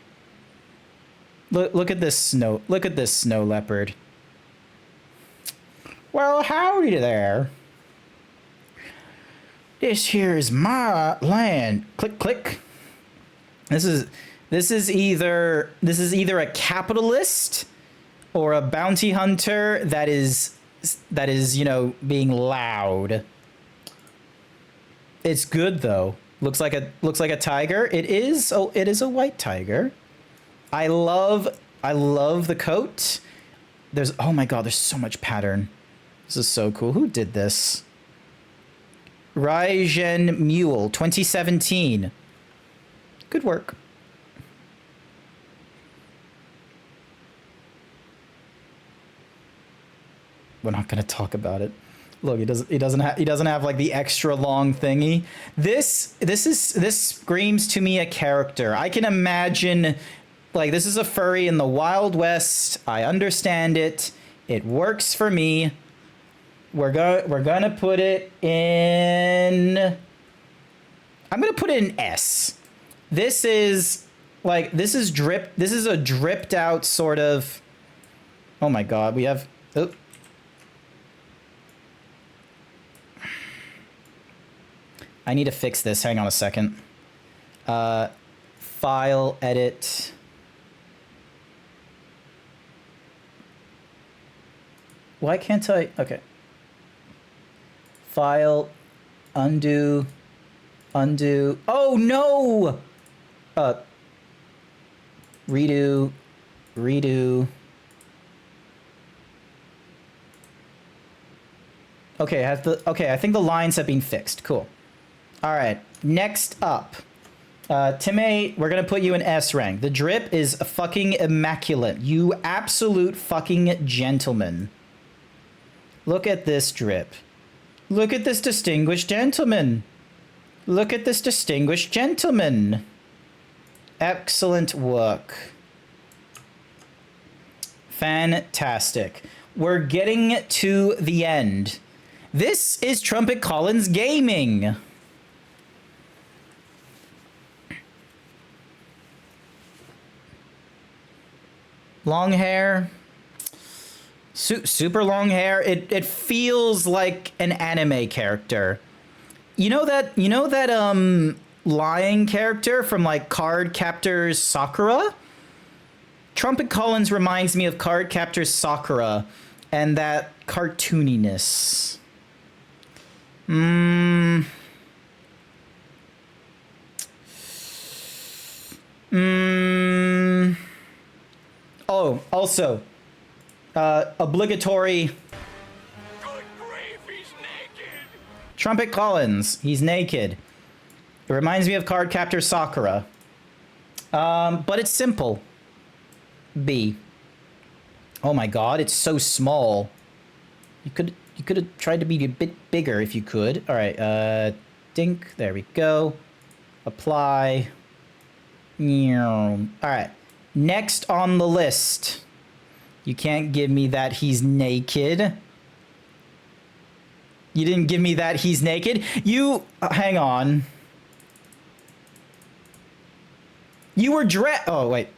Look at this snow. Look at this snow leopard. Well, howdy there. This here is my land. Click click. This is either a capitalist or a bounty hunter that is, you know, being loud. It's good though. Looks like a tiger. It is a white tiger. I love the coat. Oh my god, there's so much pattern. This is so cool. Who did this? Raijin Mule 2017. Good work. We're not gonna talk about it. Look, he doesn't have like the extra long thingy. This screams to me a character. I can imagine, like, this is a furry in the Wild West. I understand it. It works for me. We're gonna put it in. I'm gonna put it in S. This is Like, this is a dripped out sort of... Oh my god, we have... Oh. I need to fix this. Hang on a second. File, edit... Why can't I? Okay. File, undo, undo. Oh no! Redo, redo. Okay, I think the lines have been fixed. Cool. All right. Next up, Timmy, we're gonna put you in S rank. The drip is fucking immaculate. You absolute fucking gentleman. Look at this drip. Look at this distinguished gentleman. Look at this distinguished gentleman. Excellent work. Fantastic. We're getting to the end. This is Trumpet Collins Gaming. Long hair. Super long hair. It feels like an anime character. You know that lying character from like Card Captors Sakura? Trumpet Collins reminds me of Card Captors Sakura and that cartooniness. Oh, also obligatory. Good grief, he's naked! Trumpet Collins, he's naked. It reminds me of Card Captor Sakura. But it's simple. B. Oh my god, it's so small. You could have tried to be a bit bigger if you could. All right, dink, there we go. Apply. All right, next on the list. You can't give me that he's naked. You didn't give me that he's naked. You, hang on. You were oh, wait.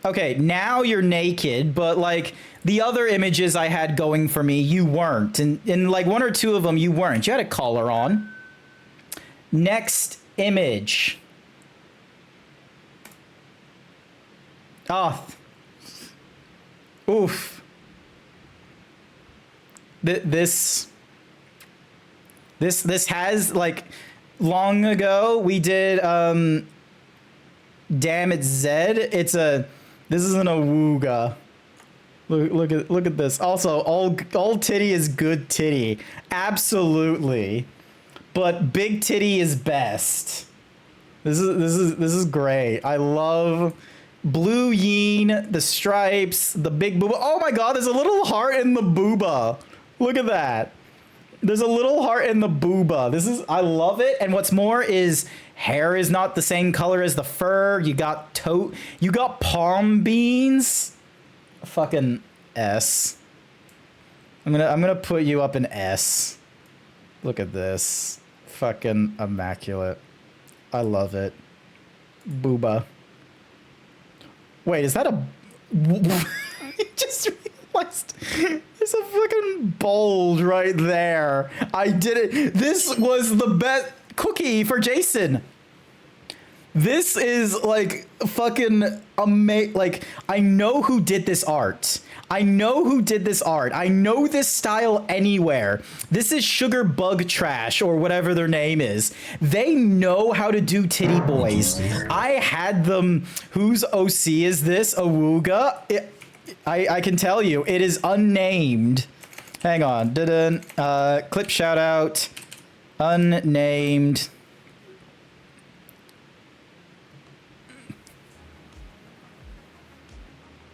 Okay, now you're naked, but like the other images I had going for me, you weren't. And in like one or two of them, you weren't. You had a collar on. Next image. Oh. Oof. This has, like, long ago we did damn it's Zed. This isn't a wooga. Look at this. Also, all titty is good titty. Absolutely. But big titty is best. This is great. I love blue yeen, the stripes, the big booba. Oh my god, there's a little heart in the booba. Look at that. There's a little heart in the booba. I love it. And what's more is hair is not the same color as the fur. You got palm beans. Fucking S. I'm gonna put you up in S. Look at this. Fucking immaculate. I love it. Booba. Wait, is that a... I just realized there's a fucking bold right there. I did it. This was the best cookie for Jason. This is like fucking amazing. Like, I know who did this art. I know who did this art. I know this style anywhere. This is Sugar Bug Trash or whatever their name is. They know how to do titty boys. I had them. Whose OC is this? Awooga? I can tell you, it is unnamed. Hang on. Clip shout out. Unnamed.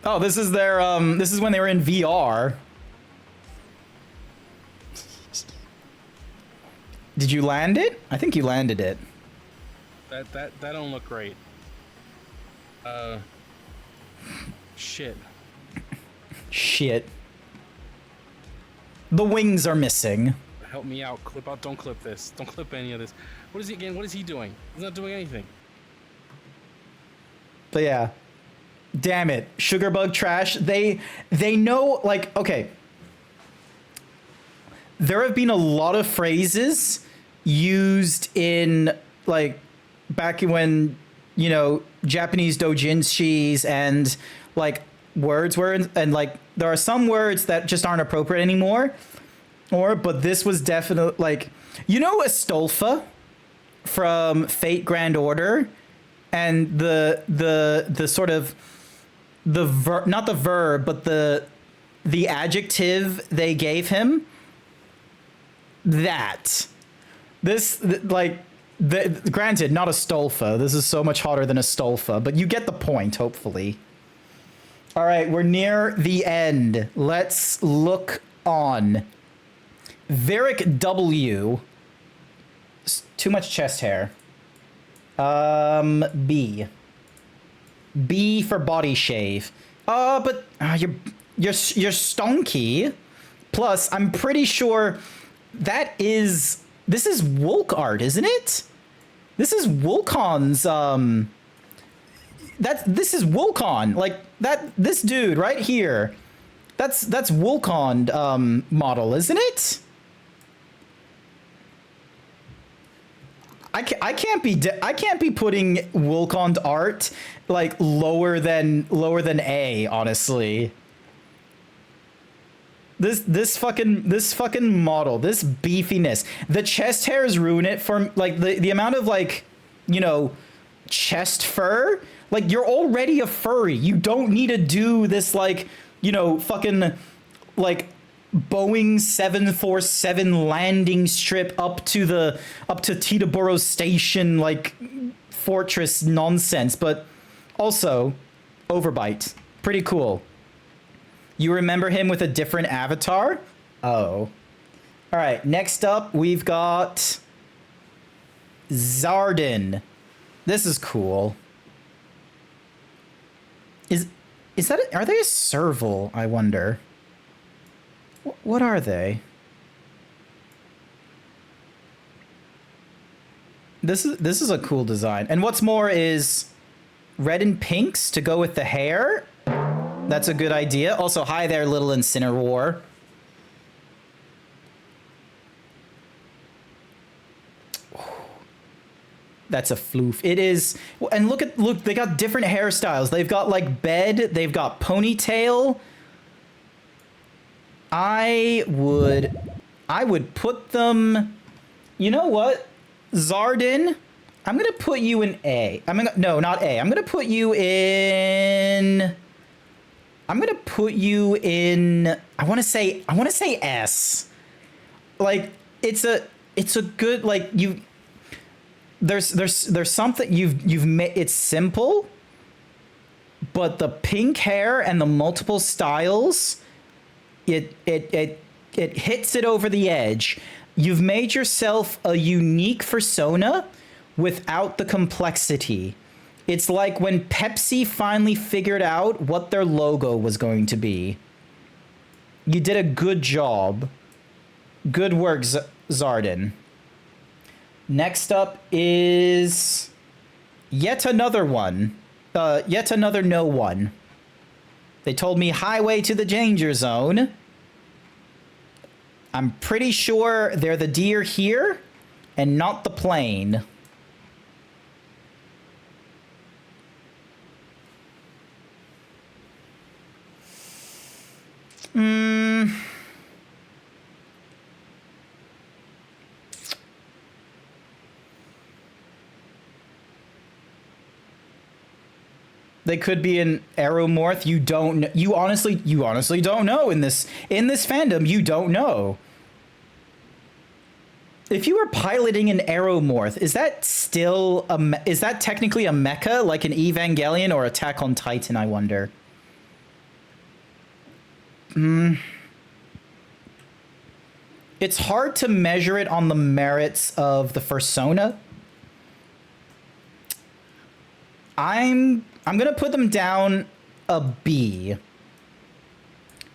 Oh, this is their, this is when they were in VR. Did you land it? I think you landed it. That don't look great. Shit. Shit. The wings are missing. Help me out. Clip out. Don't clip this. Don't clip any of this. What is he again? What is he doing? He's not doing anything. But yeah. Damn it. Sugarbug trash. They know, like, okay. There have been a lot of phrases used in, like, back when, you know, Japanese doujinshis and, like, words were, and, like, there are some words that just aren't appropriate anymore. But this was definitely, like, you know, Astolfa from Fate Grand Order, and the sort of, not the verb, but the adjective they gave him. That. Granted, not Astolfa. This is so much hotter than Astolfa, but you get the point, hopefully. All right, we're near the end. Let's look on. Varric W. Too much chest hair. B. B for body shave. But you're stonky. Plus, I'm pretty sure this is Wolk art, isn't it? This is Wulcon's, this is Wulcon, like, this dude right here. That's Wulcon, model, isn't it? I can't be putting Wulcon's art, like, lower than A, honestly. This fucking model, this beefiness, the chest hairs ruin it for, like, the amount of, like, you know, chest fur. Like, you're already a furry. You don't need to do this, like, you know, fucking, like, Boeing 747 landing strip up to Teterboro Station, like, fortress nonsense. But also, Overbite, pretty cool. You remember him with a different avatar? Oh. All right, next up, we've got Zarden. This is cool. Is that are they a serval, I wonder? What are they? This is a cool design. And what's more is red and pinks to go with the hair. That's a good idea. Also, hi there, little Incineroar. That's a floof. It is. And look, they got different hairstyles. They've got, like, bed. They've got ponytail. I would put them. You know what, Zarden? I'm gonna put you in A. No, not A. I'm gonna put you in. I want to say S. Like, it's a good, like, you. There's something you've made. It's simple, but the pink hair and the multiple styles, it hits it over the edge. You've made yourself a unique persona without the complexity. It's like when Pepsi finally figured out what their logo was going to be. You did a good job. Good work, Zarden. Next up is yet another one. Yet another no one. They told me highway to the danger zone. I'm pretty sure they're the deer here and not the plane. They could be an aeromorph. You honestly don't know in this fandom. You don't know. If you were piloting an aeromorph, is that technically a mecha, like an Evangelion or Attack on Titan, I wonder? It's hard to measure it on the merits of the persona. I'm gonna put them down a B.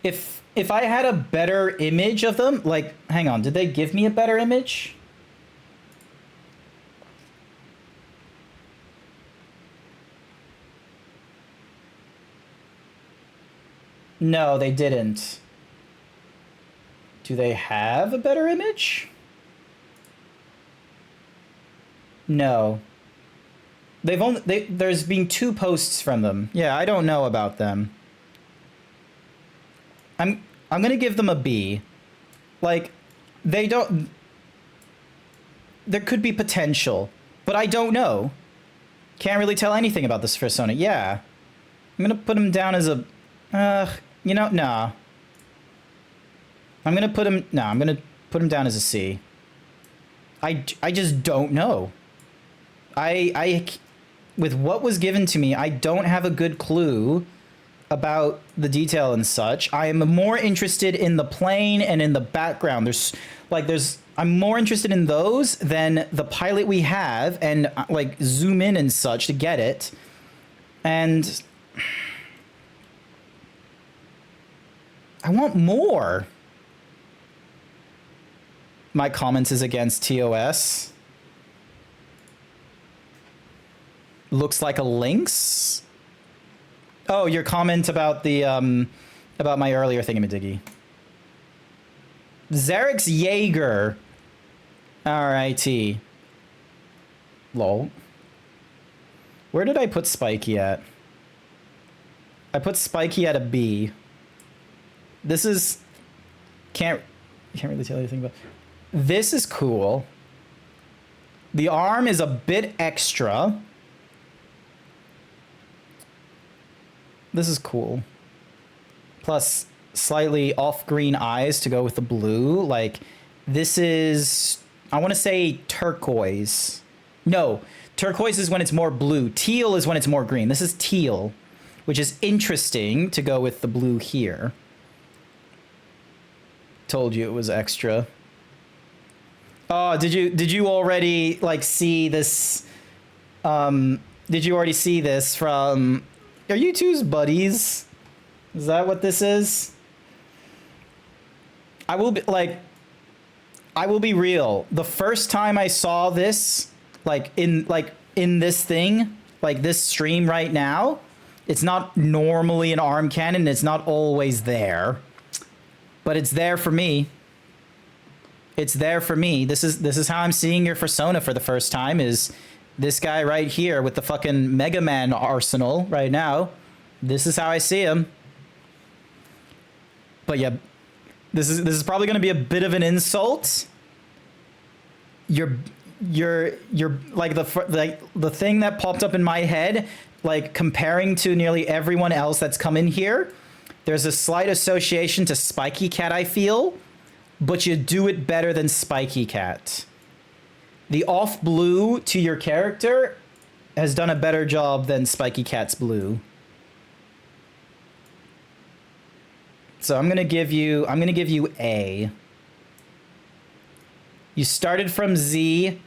If I had a better image of them, like, hang on, did they give me a better image? No, they didn't. Do they have a better image? No. There's been 2 posts from them. Yeah, I don't know about them. I'm gonna give them a B. Like, they don't... There could be potential, but I don't know. Can't really tell anything about this persona. Yeah. I'm gonna put him down as a... you know, nah. I'm gonna put him down as a C. I just don't know. With what was given to me, I don't have a good clue about the detail and such. I am more interested in the plane and in the background. I'm more interested in those than the pilot we have, and like zoom in and such to get it. And I want more. My comments is against TOS. Looks like a lynx. Oh, your comment about the about my earlier thingamadiggy. Zarek's Jaeger. R.I.T. Lol. Where did I put Spiky at? I put Spiky at a B. This is... Can't really tell you anything about... This is cool. The arm is a bit extra. This is cool. Plus, slightly off-green eyes to go with the blue. Like, this is... I want to say turquoise. No, turquoise is when it's more blue. Teal is when it's more green. This is teal, which is interesting to go with the blue here. Told you it was extra. Oh, did you already like see this? Did you already see this from? Are you two's buddies? Is that what this is? I will be real. The first time I saw this, in this thing, like this stream right now, it's not normally an arm cannon. It's not always there, but it's there for me. It's there for me. This is how I'm seeing your persona for the first time, is this guy right here with the fucking Mega Man arsenal right now. This is how I see him. But yeah, this is probably going to be a bit of an insult. You're like the thing that popped up in my head, like comparing to nearly everyone else that's come in here. There's a slight association to Spiky Cat, I feel. But you do it better than Spiky Cat. The off blue to your character has done a better job than Spiky Cat's blue. So I'm gonna give you A. You started from Z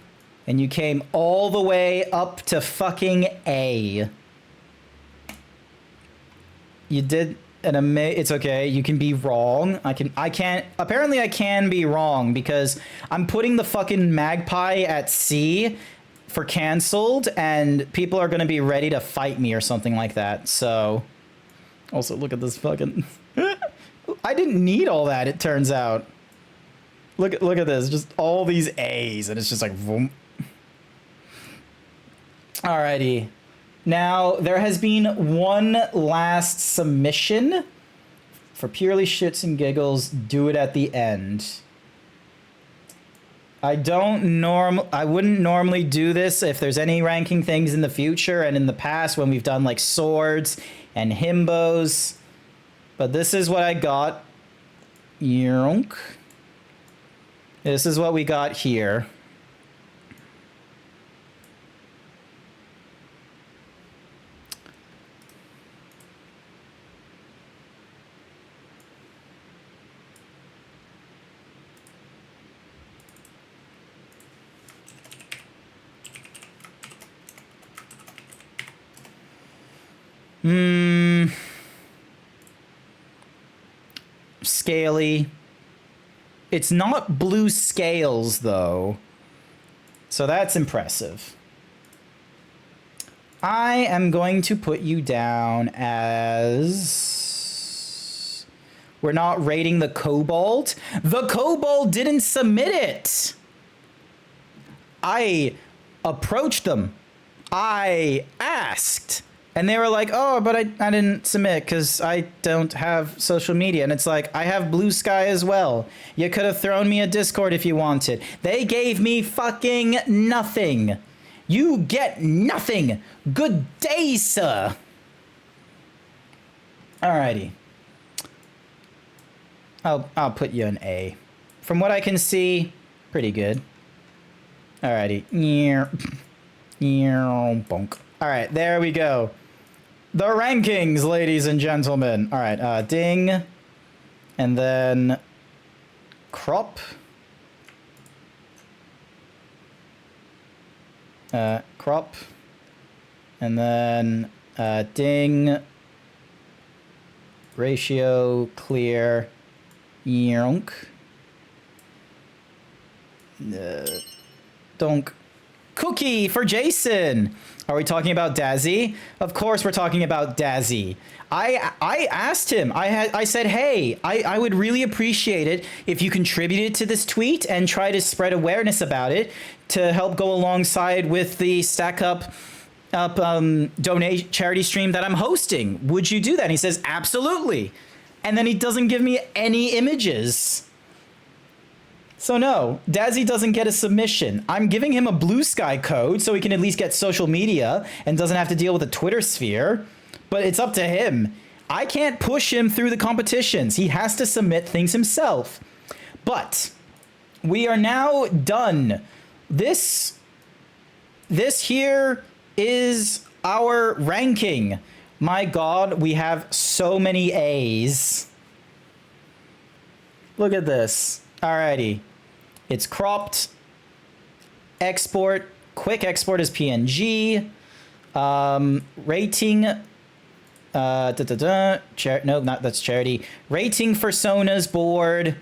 and you came all the way up to fucking A. You did it's okay. You can be wrong. Apparently I can be wrong because I'm putting the fucking magpie at C for canceled and people are going to be ready to fight me or something like that. So also look at this fucking, I didn't need all that. It turns out, look at this, just all these A's and it's just like, vroom. Alrighty. Now, there has been one last submission. For purely shits and giggles, do it at the end. I wouldn't normally do this if there's any ranking things in the future and in the past when we've done like swords and himbos. But this is what I got. Yonk. This is what we got here. Scaly. It's not blue scales, though. So that's impressive. I am going to put you down as We're not raiding the kobold. The kobold didn't submit it. I approached them. I asked. And they were like, oh, but I didn't submit because I don't have social media. And it's like, I have Blue Sky as well. You could have thrown me a Discord if you wanted. They gave me fucking nothing. You get nothing. Good day, sir. Alrighty. I'll put you an A. From what I can see, pretty good. Alrighty. Bonk. Alright, there we go. The rankings, ladies and gentlemen. Alright, ding. And then crop. Crop. And then ding. Ratio, clear. Yonk. Donk. Cookie for Jason. Are we talking about Dazzy? Of course we're talking about Dazzy. I asked him. I said, hey, I would really appreciate it if you contributed to this tweet and try to spread awareness about it to help go alongside with the stackup donate charity stream that I'm hosting. Would you do that? And he says, absolutely. And then he doesn't give me any images. So no, Dazzy doesn't get a submission. I'm giving him a Blue Sky code so he can at least get social media and doesn't have to deal with a Twitter sphere. But it's up to him. I can't push him through the competitions. He has to submit things himself. But we are now done. This here is our ranking. My God, we have so many A's. Look at this. Alrighty. It's cropped. Export. Quick export is PNG. Rating. No, that's charity. Rating for Sona's board.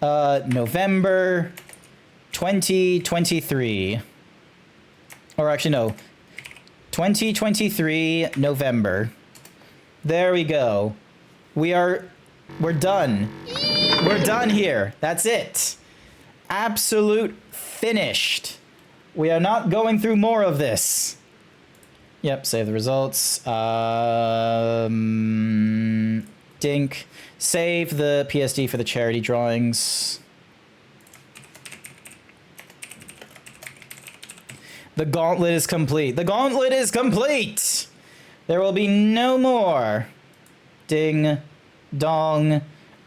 November 2023. Or actually, no. 2023 November. There we go. We're done. We're done here. That's it. Absolute finished. We are not going through more of this. Yep, save the results. Dink. Save the PSD for the charity drawings. The gauntlet is complete. The gauntlet is complete! There will be no more. Ding. Dong.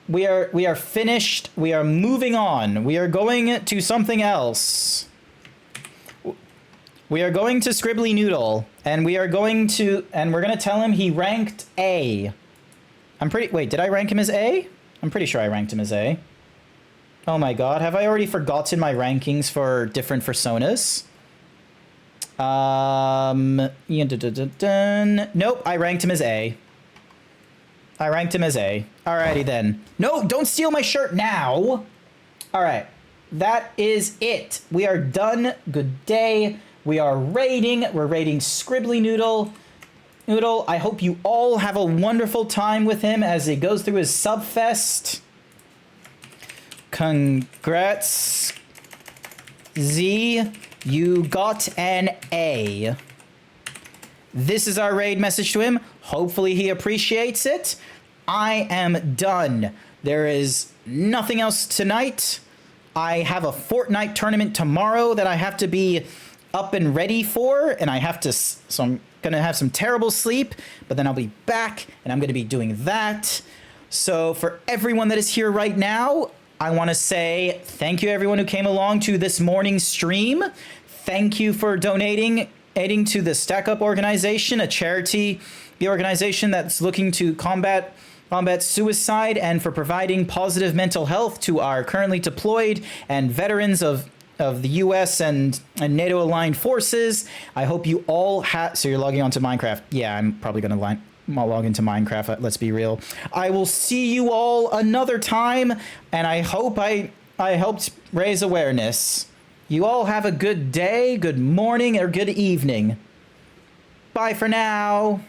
We are finished. We are moving on. We are going to something else. We are going to Scribbly Noodle, and we're going to tell him he ranked A. Wait, did I rank him as A? I'm pretty sure I ranked him as A. Oh my God, have I already forgotten my rankings for different personas? Nope, I ranked him as A. I ranked him as A. Alrighty then. No, don't steal my shirt now. Alright, that is it. We are done. Good day. We are raiding. We're raiding Scribbly Noodle. I hope you all have a wonderful time with him as he goes through his subfest. Congrats, Z. You got an A. This is our raid message to him. Hopefully he appreciates it. I am done. There is nothing else tonight. I have a Fortnite tournament tomorrow that I have to be up and ready for, and so I'm gonna have some terrible sleep, but then I'll be back and I'm gonna be doing that. So for everyone that is here right now, I want to say thank you everyone who came along to this morning's stream. Thank you for donating to the Stackup organization, a charity, the organization that's looking to combat suicide, and for providing positive mental health to our currently deployed and veterans of the US and NATO aligned forces. I hope you all so you're logging onto Minecraft. Yeah, I'm probably going to log into Minecraft. Let's be real. I will see you all another time, and I hope I helped raise awareness. You all have a good day, good morning, or good evening. Bye for now.